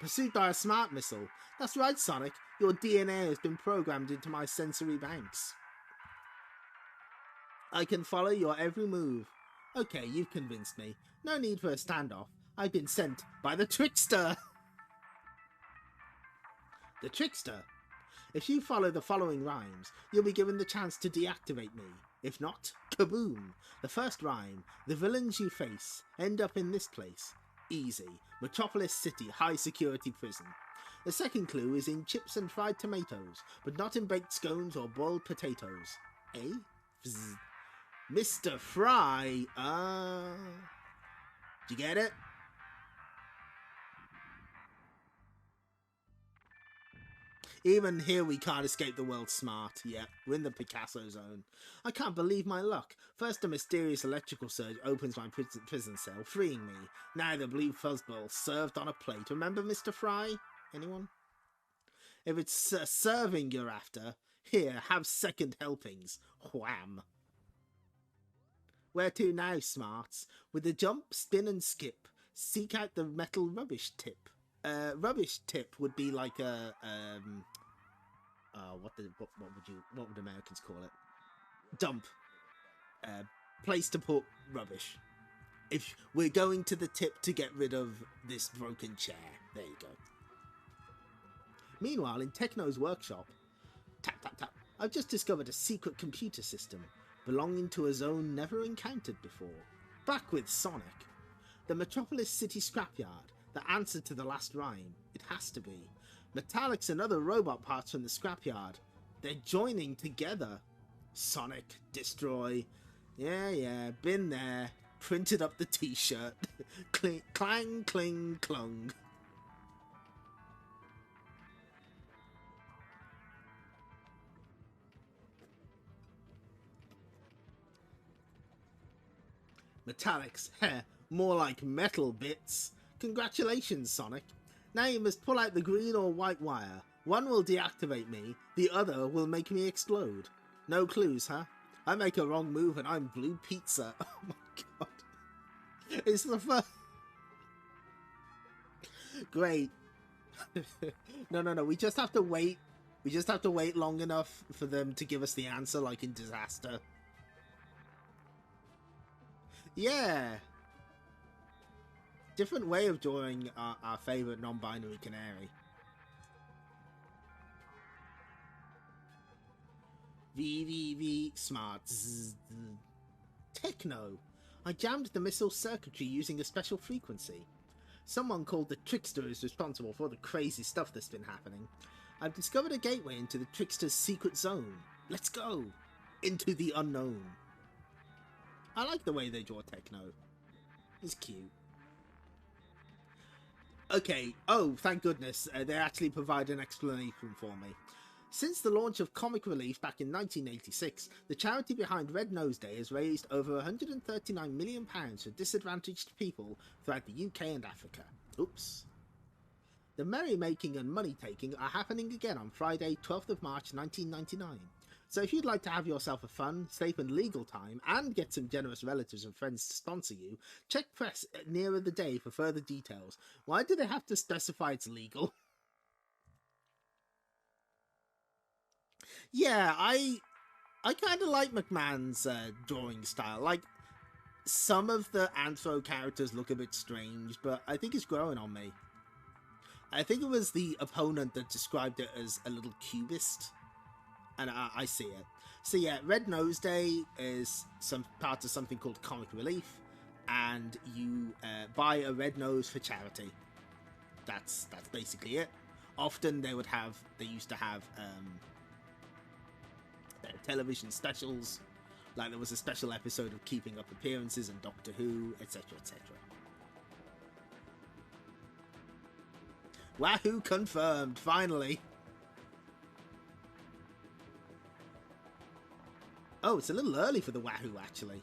Pursued by a smart missile. That's right, Sonic. Your DNA has been programmed into my sensory banks. I can follow your every move. Okay, you've convinced me. No need for a standoff. I've been sent by the Trickster! The Trickster? If you follow the following rhymes, you'll be given the chance to deactivate me. If not, kaboom! The first rhyme, the villains you face end up in this place. Easy. Metropolis City high security prison. The second clue is in chips and fried tomatoes, but not in baked scones or boiled potatoes. Eh? Vzz. Mr. Fry, did you get it? Even here we can't escape the world smart. Yep, we're in the Picasso zone. I can't believe my luck. First a mysterious electrical surge opens my prison cell, freeing me. Now the blue fuzzball served on a plate. Remember Mr. Fry? Anyone? If it's serving you're after, here, have second helpings. Wham! Where to now, smarts? With the jump, spin and skip, seek out the metal rubbish tip. Rubbish tip would be like a what would Americans call it? Dump. Place to put rubbish. If we're going to the tip to get rid of this broken chair. There you go. Meanwhile, in Tekno's workshop, tap tap tap, I've just discovered a secret computer system belonging to a zone never encountered before. Back with Sonic. The Metropolis City scrapyard. The answer to the last rhyme. It has to be. Metallics and other robot parts from the scrapyard. They're joining together. Sonic, destroy. Yeah, been there. Printed up the t-shirt. Clang, cling, clung. Metallics, heh, more like metal bits. Congratulations, Sonic. Now you must pull out the green or white wire. One will deactivate me, the other will make me explode. No clues, huh? I make a wrong move and I'm blue pizza. Oh my god. It's the first... Great. No, we just have to wait. We just have to wait long enough for them to give us the answer, like in Disaster. Yeah. Different way of drawing our favourite non-binary canary. V, smart. Zzz. Tekno. I jammed the missile circuitry using a special frequency. Someone called the Trickster is responsible for the crazy stuff that's been happening. I've discovered a gateway into the Trickster's secret zone. Let's go. Into the unknown. I like the way they draw Tekno. He's cute. Okay, oh, thank goodness, they actually provide an explanation for me. Since the launch of Comic Relief back in 1986, the charity behind Red Nose Day has raised over £139 million for disadvantaged people throughout the UK and Africa. Oops. The merrymaking and money-taking are happening again on Friday, 12th of March 1999. So if you'd like to have yourself a fun, safe and legal time and get some generous relatives and friends to sponsor you, check press nearer the day for further details. Why do they have to specify it's legal? Yeah, I kind of like McMahon's drawing style. Like, some of the Anthro characters look a bit strange, but I think it's growing on me. I think it was the opponent that described it as a little cubist. And I see it. So yeah, Red Nose Day is some part of something called Comic Relief, and you buy a red nose for charity. That's basically it. Often they used to have their television specials. Like there was a special episode of Keeping Up Appearances and Doctor Who, etc., etc. Wahoo confirmed, finally. Oh, it's a little early for the Wahoo, actually.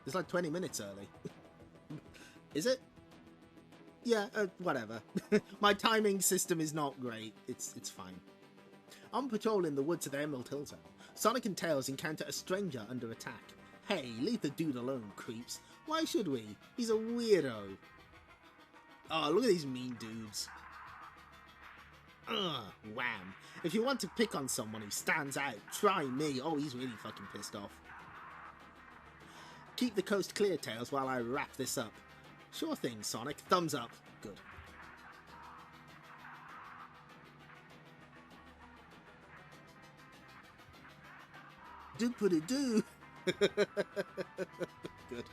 It's like 20 minutes early. Is it? Yeah, whatever. My timing system is not great. It's fine. On patrol in the woods of the Emerald Hill Zone, Sonic and Tails encounter a stranger under attack. Hey, leave the dude alone, creeps. Why should we? He's a weirdo. Oh, look at these mean dudes. Ugh, wham. If you want to pick on someone who stands out, try me. Oh, he's really fucking pissed off. Keep the coast clear, Tails, while I wrap this up. Sure thing, Sonic. Thumbs up. Good. Doop-a-doo-doo. Good.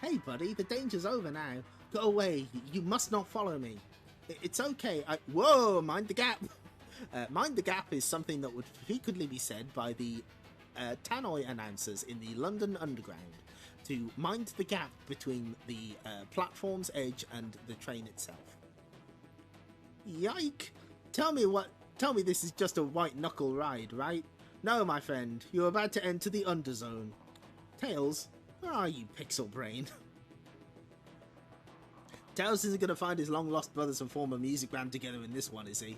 Hey, buddy, the danger's over now. Go away. You must not follow me. It's okay. Whoa, mind the gap. Mind the gap is something that would frequently be said by the tannoy announcers in the London Underground to mind the gap between the platform's edge and the train itself. Yike! Tell me this is just a white-knuckle ride, right? No, my friend, you're about to enter the Underzone. Tails, where are you, Pixel Brain? Tails isn't going to find his long-lost brothers and form a music band together in this one, is he?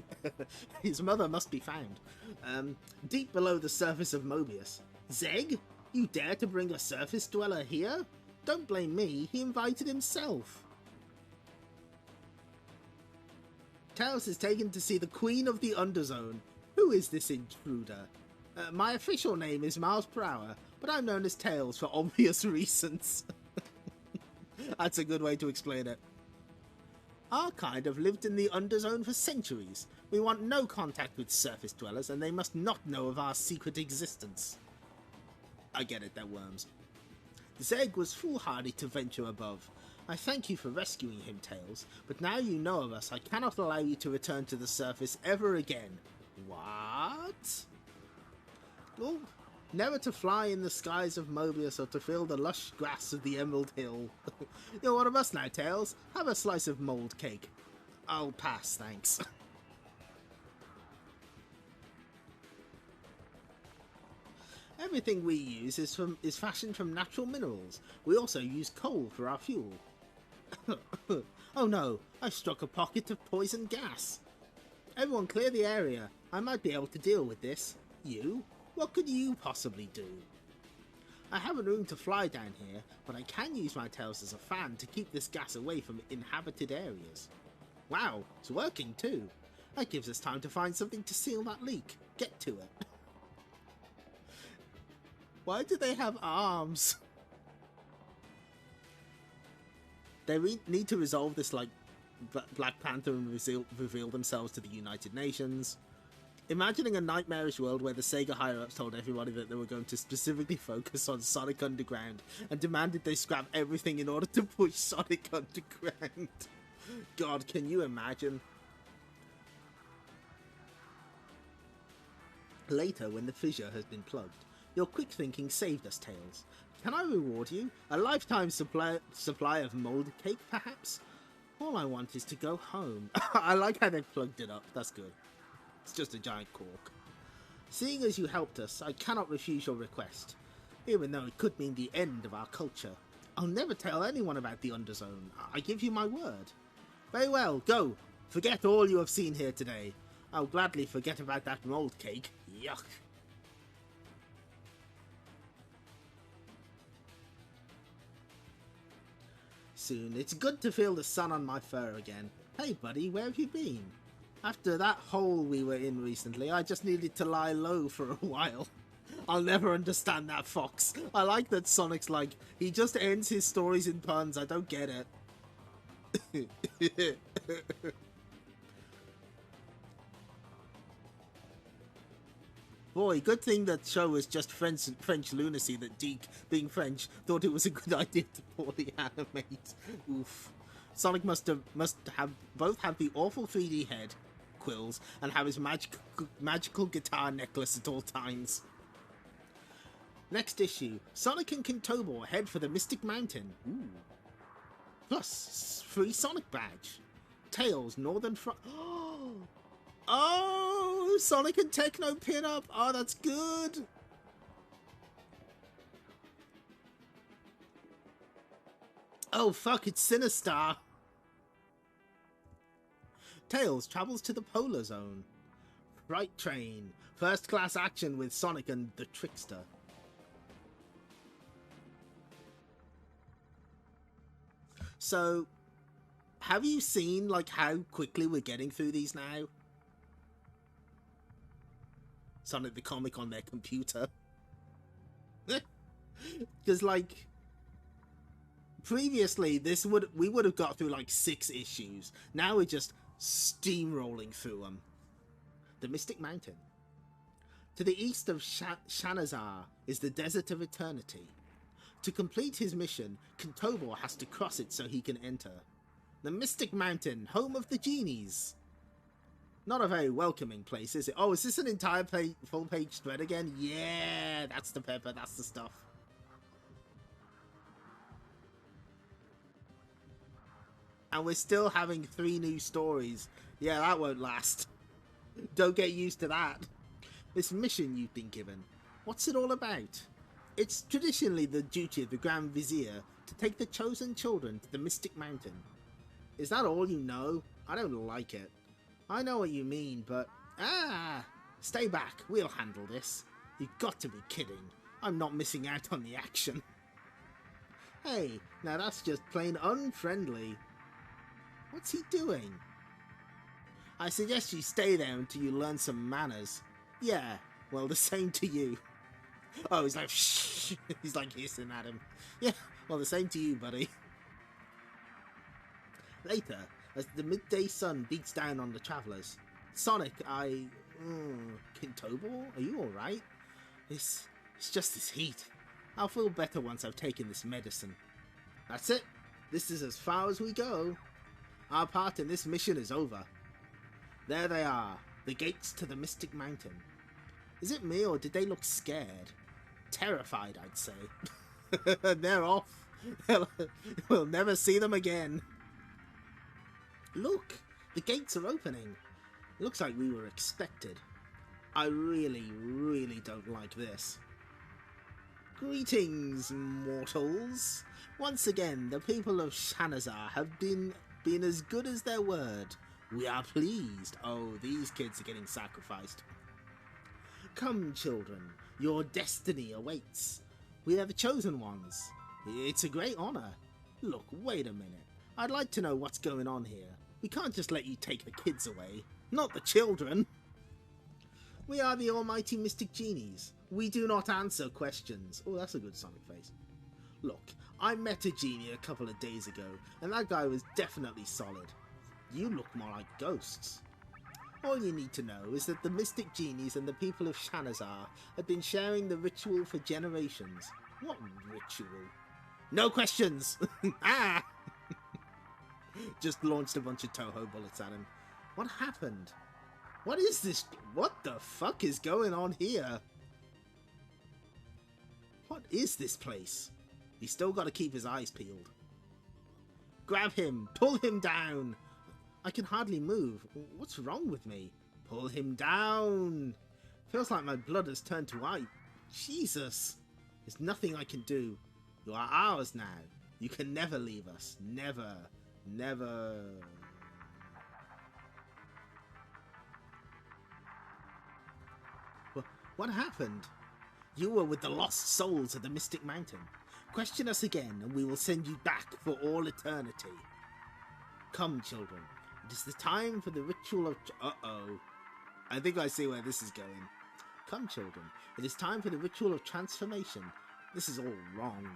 His mother must be found. Deep below the surface of Mobius. Zeg? You dare to bring a surface dweller here? Don't blame me, he invited himself. Tails is taken to see the Queen of the Underzone. Who is this intruder? My official name is Miles Per Hour, but I'm known as Tails for obvious reasons. That's a good way to explain it. Our kind have lived in the Underzone for centuries. We want no contact with surface dwellers, and they must not know of our secret existence. I get it, they're worms. Zeg was foolhardy to venture above. I thank you for rescuing him, Tails, but now you know of us, I cannot allow you to return to the surface ever again. What? Well, never to fly in the skies of Mobius or to feel the lush grass of the Emerald Hill. You're one of us now, Tails. Have a slice of mold cake. I'll pass, thanks. Everything we use is fashioned from natural minerals. We also use coal for our fuel. Oh no, I've struck a pocket of poison gas. Everyone clear the area. I might be able to deal with this. You? What could you possibly do? I haven't room to fly down here, but I can use my tails as a fan to keep this gas away from inhabited areas. Wow, it's working too. That gives us time to find something to seal that leak. Get to it. Why do they have arms? They need to resolve this, like, Black Panther and reveal themselves to the United Nations. Imagining a nightmarish world where the Sega higher-ups told everybody that they were going to specifically focus on Sonic Underground and demanded they scrap everything in order to push Sonic Underground. God, can you imagine? Later, when the fissure has been plugged, your quick thinking saved us, Tails. Can I reward you? A lifetime supply of mold cake, perhaps? All I want is to go home. I like how they've plugged it up. That's good. It's just a giant cork. Seeing as you helped us, I cannot refuse your request, even though it could mean the end of our culture. I'll never tell anyone about the Underzone. I give you my word. Very well, go. Forget all you have seen here today. I'll gladly forget about that mold cake. Yuck. Soon, it's good to feel the sun on my fur again. Hey buddy, where have you been? After that hole we were in recently, I just needed to lie low for a while. I'll never understand that fox. I like that Sonic's like, he just ends his stories in puns, I don't get it. Boy, good thing that show was just French lunacy that Deke, being French, thought it was a good idea to poorly animate. Oof. Sonic must have both have the awful 3D head, quills, and have his magical guitar necklace at all times. Next issue, Sonic and Kintobor head for the Mystic Mountain. Ooh. Plus, free Sonic badge. Tails, Northern Front. Oh, Sonic and Tekno pin-up. Oh, that's good. Oh, fuck, it's Sinistar. Tails travels to the Polar Zone. Fright Train. First class action with Sonic and the Trickster. So, have you seen, like, how quickly we're getting through these now? Sonic the Comic on their computer. Because, like, previously, we would have got through, like, 6 issues. Now we're just steamrolling through them. The Mystic Mountain. To the east of Shanazar is the Desert of Eternity. To complete his mission, Kintobor has to cross it so he can enter. The Mystic Mountain, home of the genies. Not a very welcoming place, is it? Oh, is this an entire full-page thread again? Yeah, that's the pepper, that's the stuff. And we're still having 3 new stories. Yeah, that won't last. Don't get used to that. This mission you've been given, what's it all about? It's traditionally the duty of the Grand Vizier to take the chosen children to the Mystic Mountain. Is that all you know? I don't like it. I know what you mean, but... stay back, we'll handle this. You've got to be kidding. I'm not missing out on the action. Hey, now that's just plain unfriendly. What's he doing? I suggest you stay there until you learn some manners. Yeah, well, the same to you. Oh, he's like, shh. He's like hissing at him. Yeah, well, the same to you, buddy. Later, as the midday sun beats down on the travellers, Sonic, Kintobor, are you alright? It's just this heat. I'll feel better once I've taken this medicine. That's it. This is as far as we go. Our part in this mission is over. There they are, the gates to the Mystic Mountain. Is it me, or did they look scared? Terrified, I'd say. They're off. We'll never see them again. Look, the gates are opening. Looks like we were expected. I really, really don't like this. Greetings, mortals. Once again, the people of Shanazar have been as good as their word. We are pleased. Oh, these kids are getting sacrificed. Come, children, your destiny awaits. We are the chosen ones. It's a great honor. Look, wait a minute. I'd like to know what's going on here. We can't just let you take the kids away. Not the children. We are the almighty mystic genies. We do not answer questions. Oh, that's a good Sonic face. Look, I met a genie a couple of days ago, and that guy was definitely solid. You look more like ghosts. All you need to know is that the mystic genies and the people of Shanazar have been sharing the ritual for generations. What ritual? No questions! Ah! Just launched a bunch of Toho bullets at him. What happened? What is this? What the fuck is going on here? What is this place? He's still got to keep his eyes peeled. Grab him! Pull him down! I can hardly move. What's wrong with me? Pull him down! Feels like my blood has turned to white. Jesus! There's nothing I can do. You are ours now. You can never leave us. Never. Never. What happened? You were with the lost souls of the Mystic Mountain. Question us again and we will send you back for all eternity. Come, children. It is the time for the ritual of... Uh-oh. I think I see where this is going. Come, children. It is time for the ritual of transformation. This is all wrong.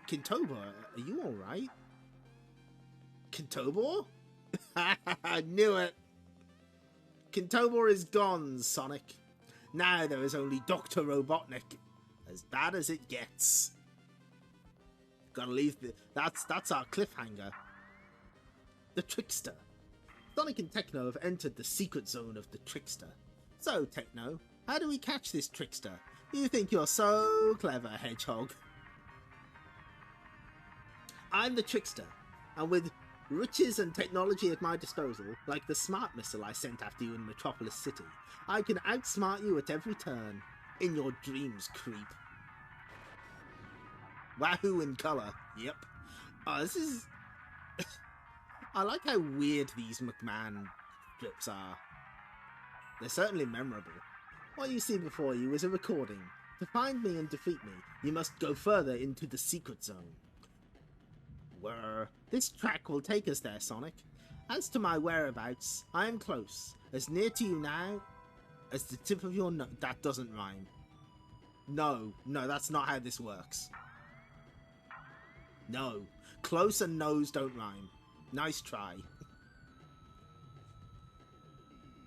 Kintobor, are you alright? Kintobor? I knew it. Kintobor is gone, Sonic. Now there is only Dr. Robotnik. As bad as it gets. Gotta leave the... That's our cliffhanger. The Trickster. Sonic and Tekno have entered the secret zone of the Trickster. So, Tekno, how do we catch this Trickster? You think you're so clever, Hedgehog. I'm the Trickster, and with riches and technology at my disposal, like the smart missile I sent after you in Metropolis City, I can outsmart you at every turn. In your dreams, creep. Wahoo in colour. Yep. Oh, this is... I like how weird these McMahon clips are. They're certainly memorable. What you see before you is a recording. To find me and defeat me, you must go further into the secret zone. This track will take us there, Sonic. As to my whereabouts, I am close. As near to you now as the tip of your nose. That doesn't rhyme. No, that's not how this works. No, close and nose don't rhyme. Nice try.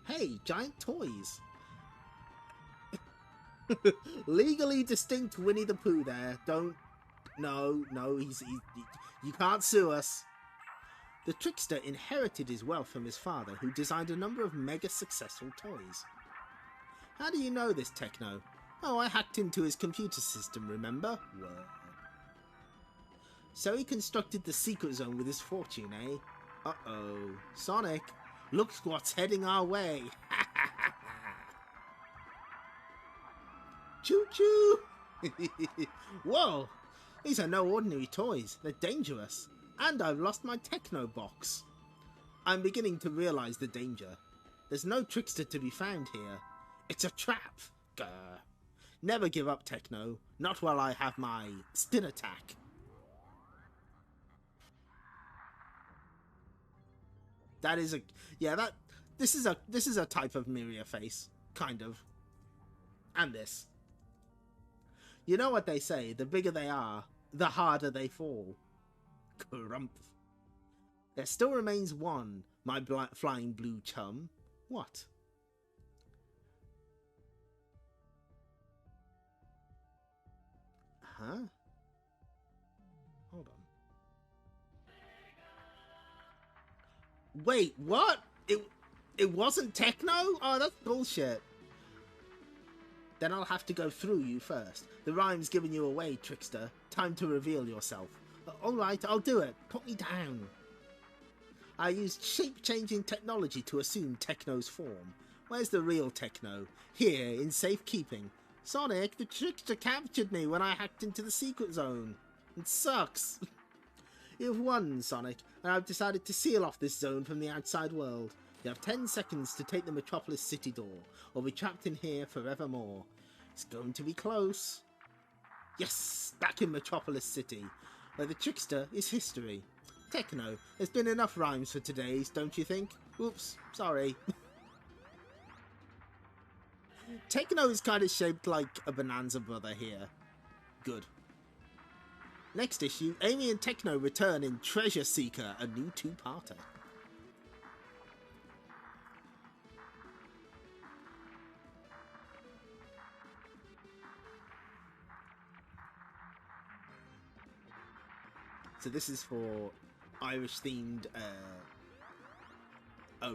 Hey, giant toys. Legally distinct Winnie the Pooh there. Don't... No, you can't sue us. The Trickster inherited his wealth from his father, who designed a number of mega successful toys. How do you know this, Tekno? Oh, I hacked into his computer system, remember? Well. So he constructed the secret zone with his fortune, eh? Uh-oh. Sonic, look what's heading our way. Choo-choo! Whoa! These are no ordinary toys. They're dangerous. And I've lost my Tekno box. I'm beginning to realise the danger. There's no Trickster to be found here. It's a trap. Grr. Never give up, Tekno. Not while I have my Stin attack. That is a... Yeah, that... This is a type of Miria face. Kind of. And this. You know what they say, the bigger they are, the harder they fall. Crump. There still remains one, my flying blue chum. What? Huh? Hold on. Wait, what? It wasn't Tekno? Oh, that's bullshit. Then I'll have to go through you first. The rhyme's giving you away, Trickster. Time to reveal yourself. Alright, I'll do it. Put me down. I used shape-changing technology to assume Tekno's form. Where's the real Tekno? Here, in safekeeping. Sonic, the Trickster captured me when I hacked into the secret zone. It sucks. You've won, Sonic, and I've decided to seal off this zone from the outside world. You have 10 seconds to take the Metropolis City door, or be trapped in here forevermore. It's going to be close. Yes, back in Metropolis City, where the Trickster is history. Tekno, there's been enough rhymes for today's, don't you think? Oops, sorry. Tekno is kind of shaped like a Bonanza brother here. Good. Next issue, Amy and Tekno return in Treasure Seeker, a new two-parter. So this is for Irish-themed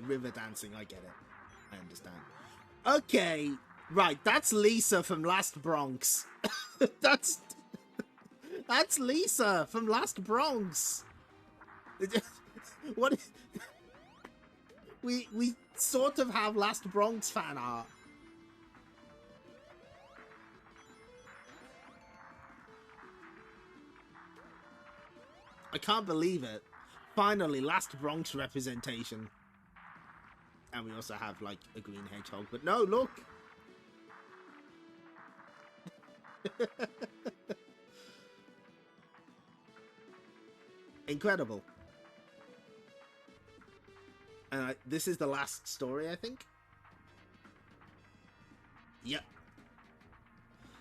river dancing. I get it. I understand. Okay, right. That's Lisa from Last Bronx. that's Lisa from Last Bronx. What? We sort of have Last Bronx fan art. I can't believe it. Finally, Last Bronx representation. And we also have, like, a green hedgehog. But no, look! Incredible. And this is the last story, I think? Yep.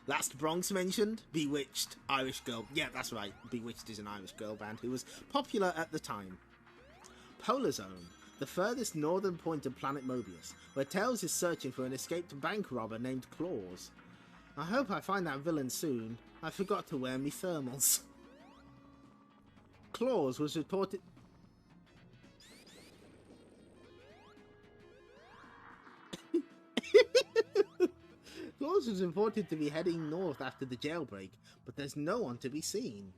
Last Bronx mentioned, Bewitched, Irish girl. Yeah, that's right. Bewitched is an Irish girl band who was popular at the time. Polar Zone, the furthest northern point of planet Mobius, where Tails is searching for an escaped bank robber named Claus. I hope I find that villain soon. I forgot to wear me thermals. Claus was reported... Claus was reported to be heading north after the jailbreak, but there's no one to be seen.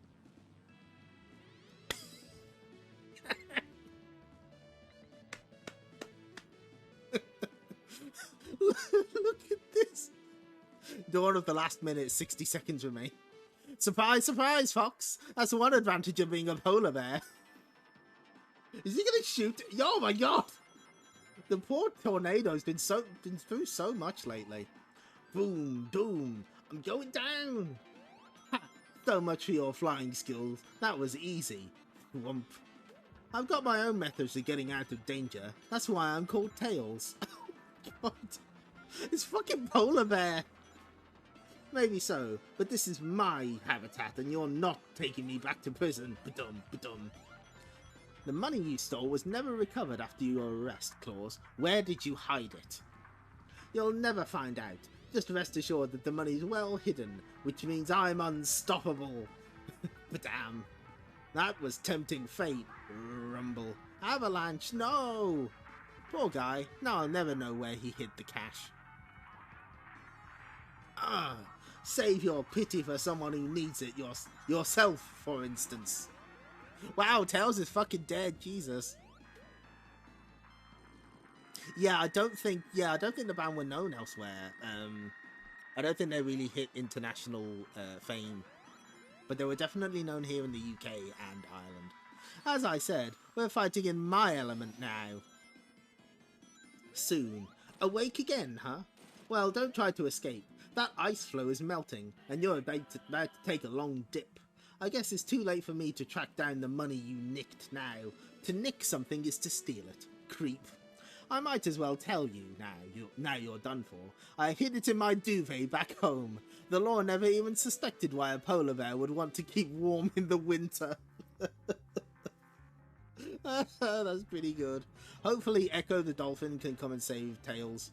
Look at this. Dawn of the last minute, 60 seconds remain. Surprise, surprise, Fox. That's one advantage of being a polar bear. Is he gonna shoot? Oh my god! The poor tornado's been through so much lately. Boom, boom. I'm going down. Ha, so much for your flying skills. That was easy. Whomp. I've got my own methods of getting out of danger. That's why I'm called Tails. God. It's fucking polar bear. Maybe so, but this is my habitat and you're not taking me back to prison. Ba-dum, ba-dum. The money you stole was never recovered after your arrest, Claus. Where did you hide it? You'll never find out. Just rest assured that the money's well hidden, which means I'm unstoppable. But damn. That was tempting fate. Rumble. Avalanche, no! Poor guy. Now I'll never know where he hid the cash. Ah, save your pity for someone who needs it. Yourself, for instance. Wow, Tails is fucking dead, Jesus. Yeah, I don't think the band were known elsewhere. I don't think they really hit international fame. But they were definitely known here in the UK and Ireland. As I said, we're fighting in my element now. Soon. Awake again, huh? Well, don't try to escape. That ice floe is melting, and you're about to take a long dip. I guess it's too late for me to track down the money you nicked now. To nick something is to steal it. Creep. I might as well tell you now you're done for. I hid it in my duvet back home. The law never even suspected why a polar bear would want to keep warm in the winter. That's pretty good. Hopefully Echo the dolphin can come and save Tails.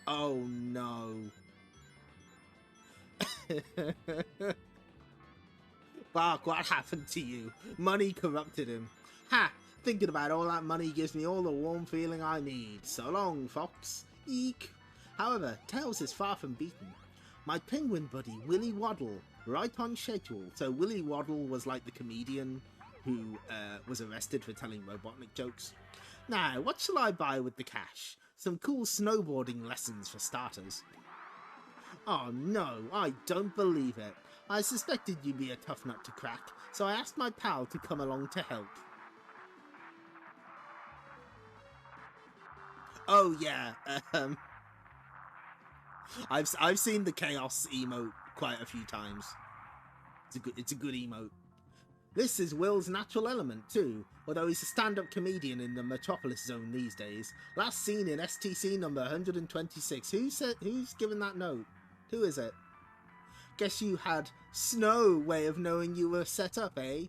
Oh no. Bark, what happened to you? Money corrupted him. Ha! Thinking about all that money gives me all the warm feeling I need. So long, Fox. Eek. However, Tails is far from beaten. My penguin buddy, Willy Waddle, right on schedule. So Willy Waddle was like the comedian who was arrested for telling Robotnik jokes. Now, what shall I buy with the cash? Some cool snowboarding lessons for starters. Oh no, I don't believe it. I suspected you'd be a tough nut to crack, so I asked my pal to come along to help. Oh yeah, I've seen the chaos emote quite a few times. It's a good emote. This is Will's natural element too, although he's a stand-up comedian in the Metropolis zone these days. Last seen in STC number 126. Who's given that note? Who is it? Guess you had Snow way of knowing you were set up, eh?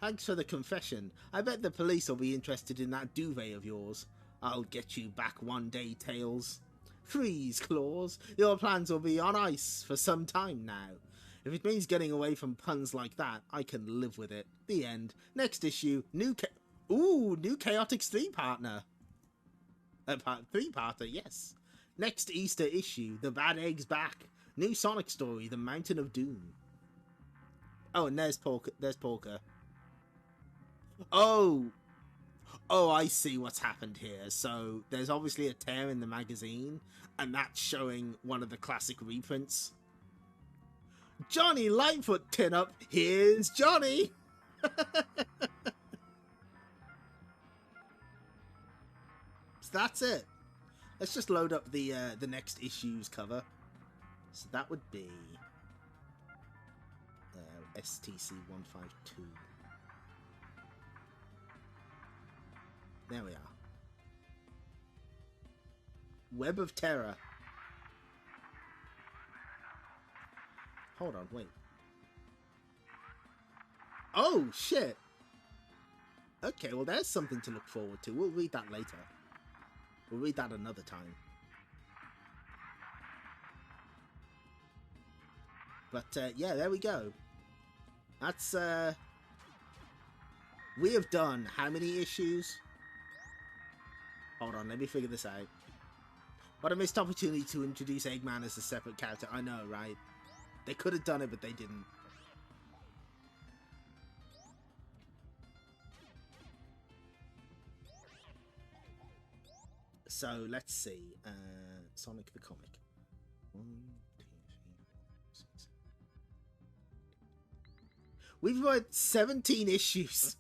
Thanks for the confession. I bet the police will be interested in that duvet of yours. I'll get you back one day, Tails. Freeze, Claus. Your plans will be on ice for some time now. If it means getting away from puns like that, I can live with it. The end. Next issue, new Chaotix 3-partner. Three-parter, yes. Next Easter issue, The Bad Egg's back. New Sonic story, The Mountain of Doom. Oh, and there's Polka. Oh, I see what's happened here. So there's obviously a tear in the magazine, and that's showing one of the classic reprints. Johnny Lightfoot tin up. Here's Johnny. So that's it. Let's just load up the next issue's cover. So that would be STC 152. There we are. Web of Terror. Hold on, wait. Oh, shit! Okay, well there's something to look forward to. We'll read that later. We'll read that another time. But, yeah, there we go. That's, we have done how many issues? Hold on, let me figure this out. What a missed opportunity to introduce Eggman as a separate character. I know, right? They could have done it, but they didn't. So, let's see. Sonic the Comic. 1, 2, 3, 4, 6. We've read 17 issues.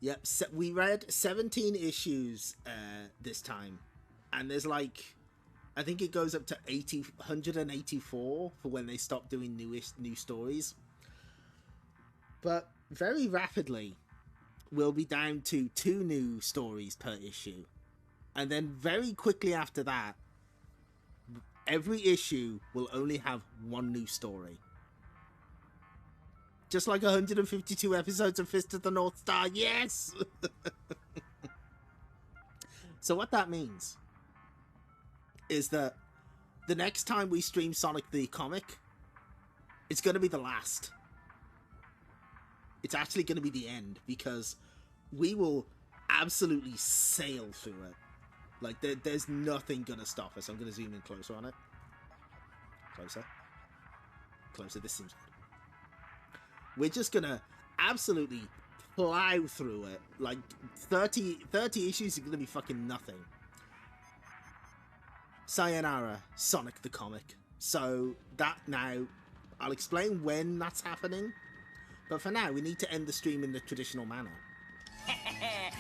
Yep, we read 17 issues this time. And there's like, I think it goes up to 184 for when they stop doing new stories. But very rapidly, we'll be down to 2 new stories per issue. And then very quickly after that, every issue will only have 1 new story. Just like 152 episodes of Fist of the North Star. Yes! So what that means is that the next time we stream Sonic the Comic, it's going to be the last. It's actually going to be the end, because we will absolutely sail through it. Like, there's nothing going to stop us. I'm going to zoom in closer on it. Closer. Closer, this seems good. We're just going to absolutely plow through it. Like, 30 issues are going to be fucking nothing. Sayonara, Sonic the Comic. So, that now, I'll explain when that's happening. But for now, we need to end the stream in the traditional manner.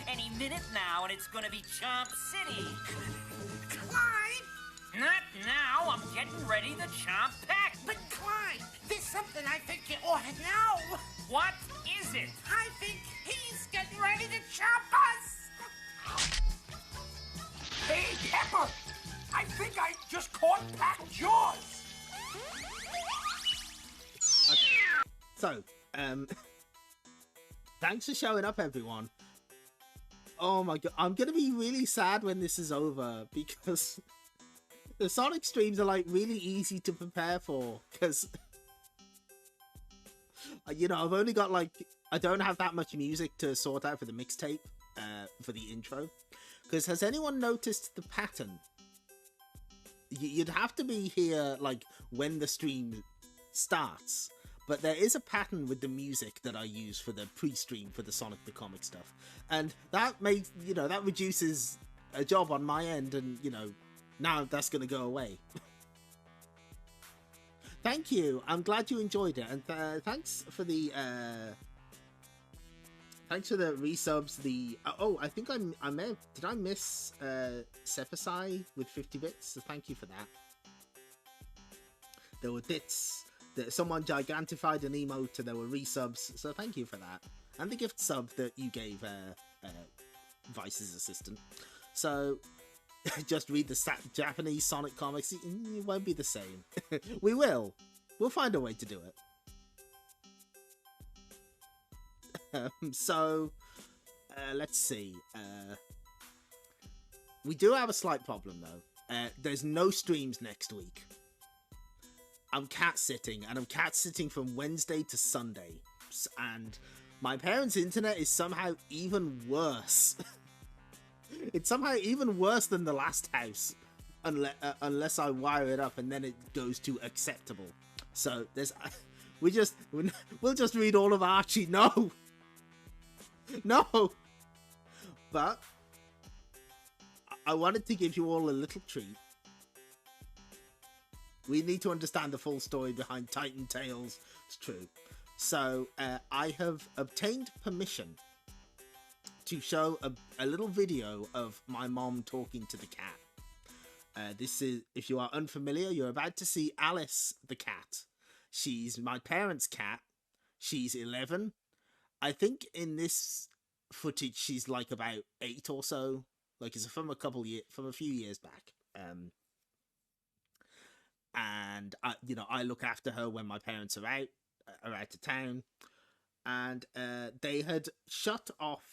Any minute now, and it's gonna be Chomp City. Clyde! Not now. I'm getting ready to chomp pack. But Clyde, there's something I think you ought to know. What is it? I think he's getting ready to chomp us. Hey, Pepper! I think I just caught Pack Jaws! So, thanks for showing up, everyone. Oh my god, I'm gonna be really sad when this is over, because the Sonic streams are like really easy to prepare for, because you know, I've only got like, I don't have that much music to sort out for the mixtape, for the intro. Because has anyone noticed the pattern? You'd have to be here like when the stream starts, but there is a pattern with the music that I use for the pre-stream for the Sonic the Comic stuff, and that makes, you know, that reduces a job on my end, and you know, now that's gonna go away. Thank you. I'm glad you enjoyed it, and thanks for the resubs. The oh, I think I may have, did I miss Sephasai with 50 bits? So thank you for that. There were bits that someone gigantified an emote, and there were resubs. So thank you for that, and the gift sub that you gave Vice's assistant. So just read the Japanese Sonic comics. It won't be the same. We'll find a way to do it. So let's see. We do have a slight problem though. There's no streams next week. I'm cat sitting, and I'm cat sitting from Wednesday to Sunday, and my parents' internet is somehow even worse. It's somehow even worse than the last house, unless I wire it up and then it goes to acceptable. So there's, we'll just read all of Archie. No, no. But I wanted to give you all a little treat. We need to understand the full story behind Titan Tales. It's true. So I have obtained permission to show a little video of my mom talking to the cat. This is, if you are unfamiliar, you're about to see Alice the cat. She's my parents' cat. She's 11. I think in this footage she's like about 8 or so. Like it's from a few years back. And I look after her when my parents are out of town, and they had shut off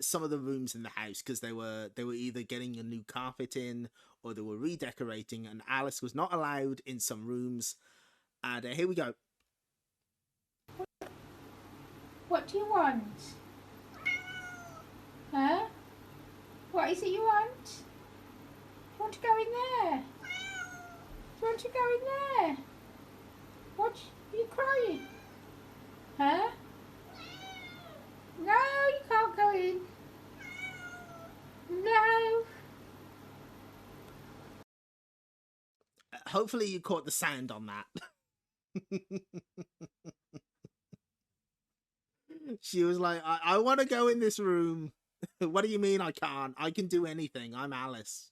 some of the rooms in the house because they were either getting a new carpet in or they were redecorating, and Alice was not allowed in some rooms. And here we go. What do you want? Huh? What What is it you want? You want to go in there? Do you want to go in there? What? Are you crying? Huh? No, you can't go in. No. Hopefully you caught the sound on that. She was like, I want to go in this room. What do you mean I can't? I can do anything. I'm Alice.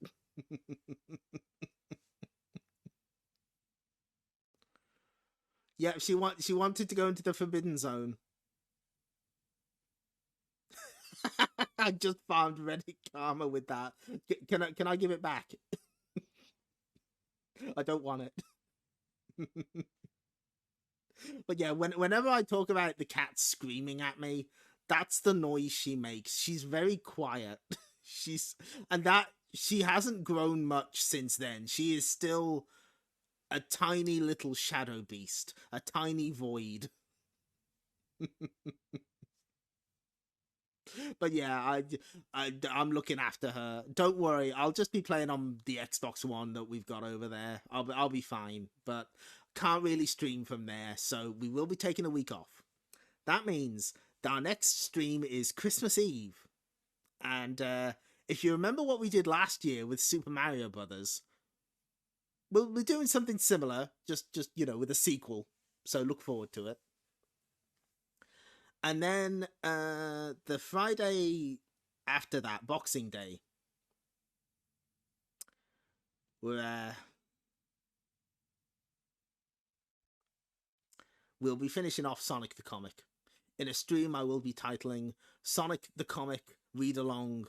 Yeah, she wanted to go into the Forbidden Zone. I just farmed Reddit karma with that. Can I give it back? I don't want it. But yeah, whenever I talk about the cat screaming at me, that's the noise she makes. She's very quiet. She hasn't grown much since then. She is still a tiny little shadow beast, a tiny void. But yeah, I'm looking after her. Don't worry, I'll just be playing on the Xbox One that we've got over there. I'll be fine, but can't really stream from there, so we will be taking a week off. That means that our next stream is Christmas Eve, and if you remember what we did last year with Super Mario Brothers, we're doing something similar, just with a sequel. So look forward to it. And then the Friday after that, Boxing Day, we'll be finishing off Sonic the Comic. In a stream I will be titling Sonic the Comic Read Along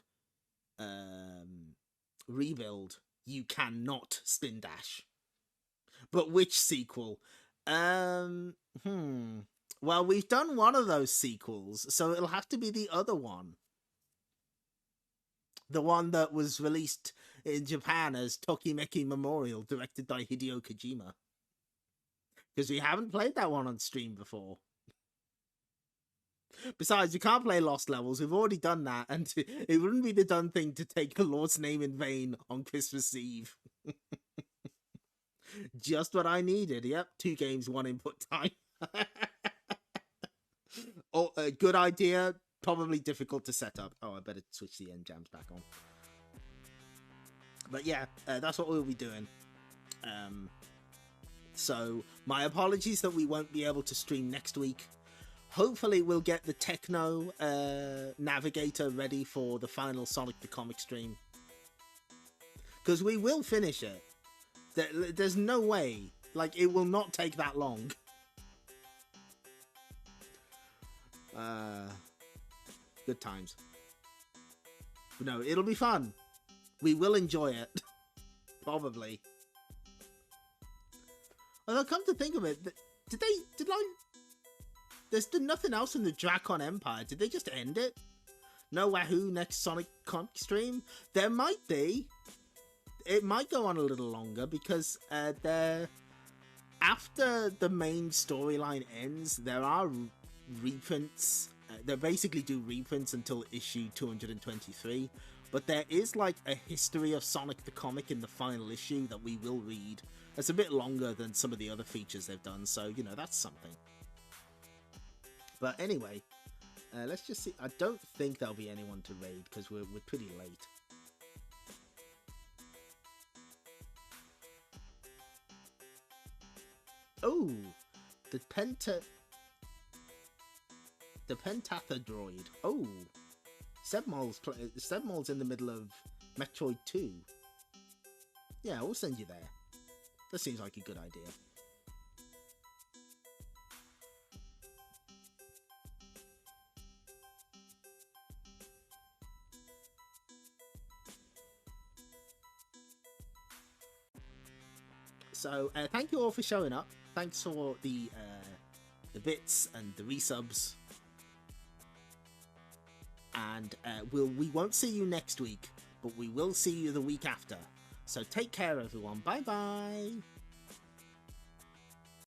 Rebuild You Cannot Spin Dash. But which sequel? Well, we've done one of those sequels, so it'll have to be the other one. The one that was released in Japan as Tokimeki Memorial, directed by Hideo Kojima. Because we haven't played that one on stream before. Besides, you can't play Lost Levels. We've already done that, and it wouldn't be the done thing to take the Lord's name in vain on Christmas Eve. Just what I needed. Yep, 2 games, 1 input time. Oh, a good idea, probably difficult to set up. Oh, I better switch the end jams back on. But yeah, that's what we'll be doing. So my apologies that we won't be able to stream next week. Hopefully we'll get the Tekno navigator ready for the final Sonic the Comic stream. Because we will finish it. There's no way. Like, it will not take that long. Good times. But no, it'll be fun. We will enjoy it. Probably. Although, come to think of it, there's nothing else in the Dracon Empire. Did they just end it? No Wahoo next Sonic Comic stream? There might be. It might go on a little longer because after the main storyline ends, there are reprints. They basically do reprints until issue 223, but there is like a history of Sonic the Comic in the final issue that we will read. It's a bit longer than some of the other features they've done, so that's something. But anyway, let's just see. I don't think there'll be anyone to raid because we're pretty late. Oh, the Pentathodroid. Oh, Sebmol's in the middle of Metroid 2. Yeah, we'll send you there. That seems like a good idea. So, thank you all for showing up. Thanks for the bits and the resubs. And we won't see you next week, but we will see you the week after. So take care, everyone. Bye-bye.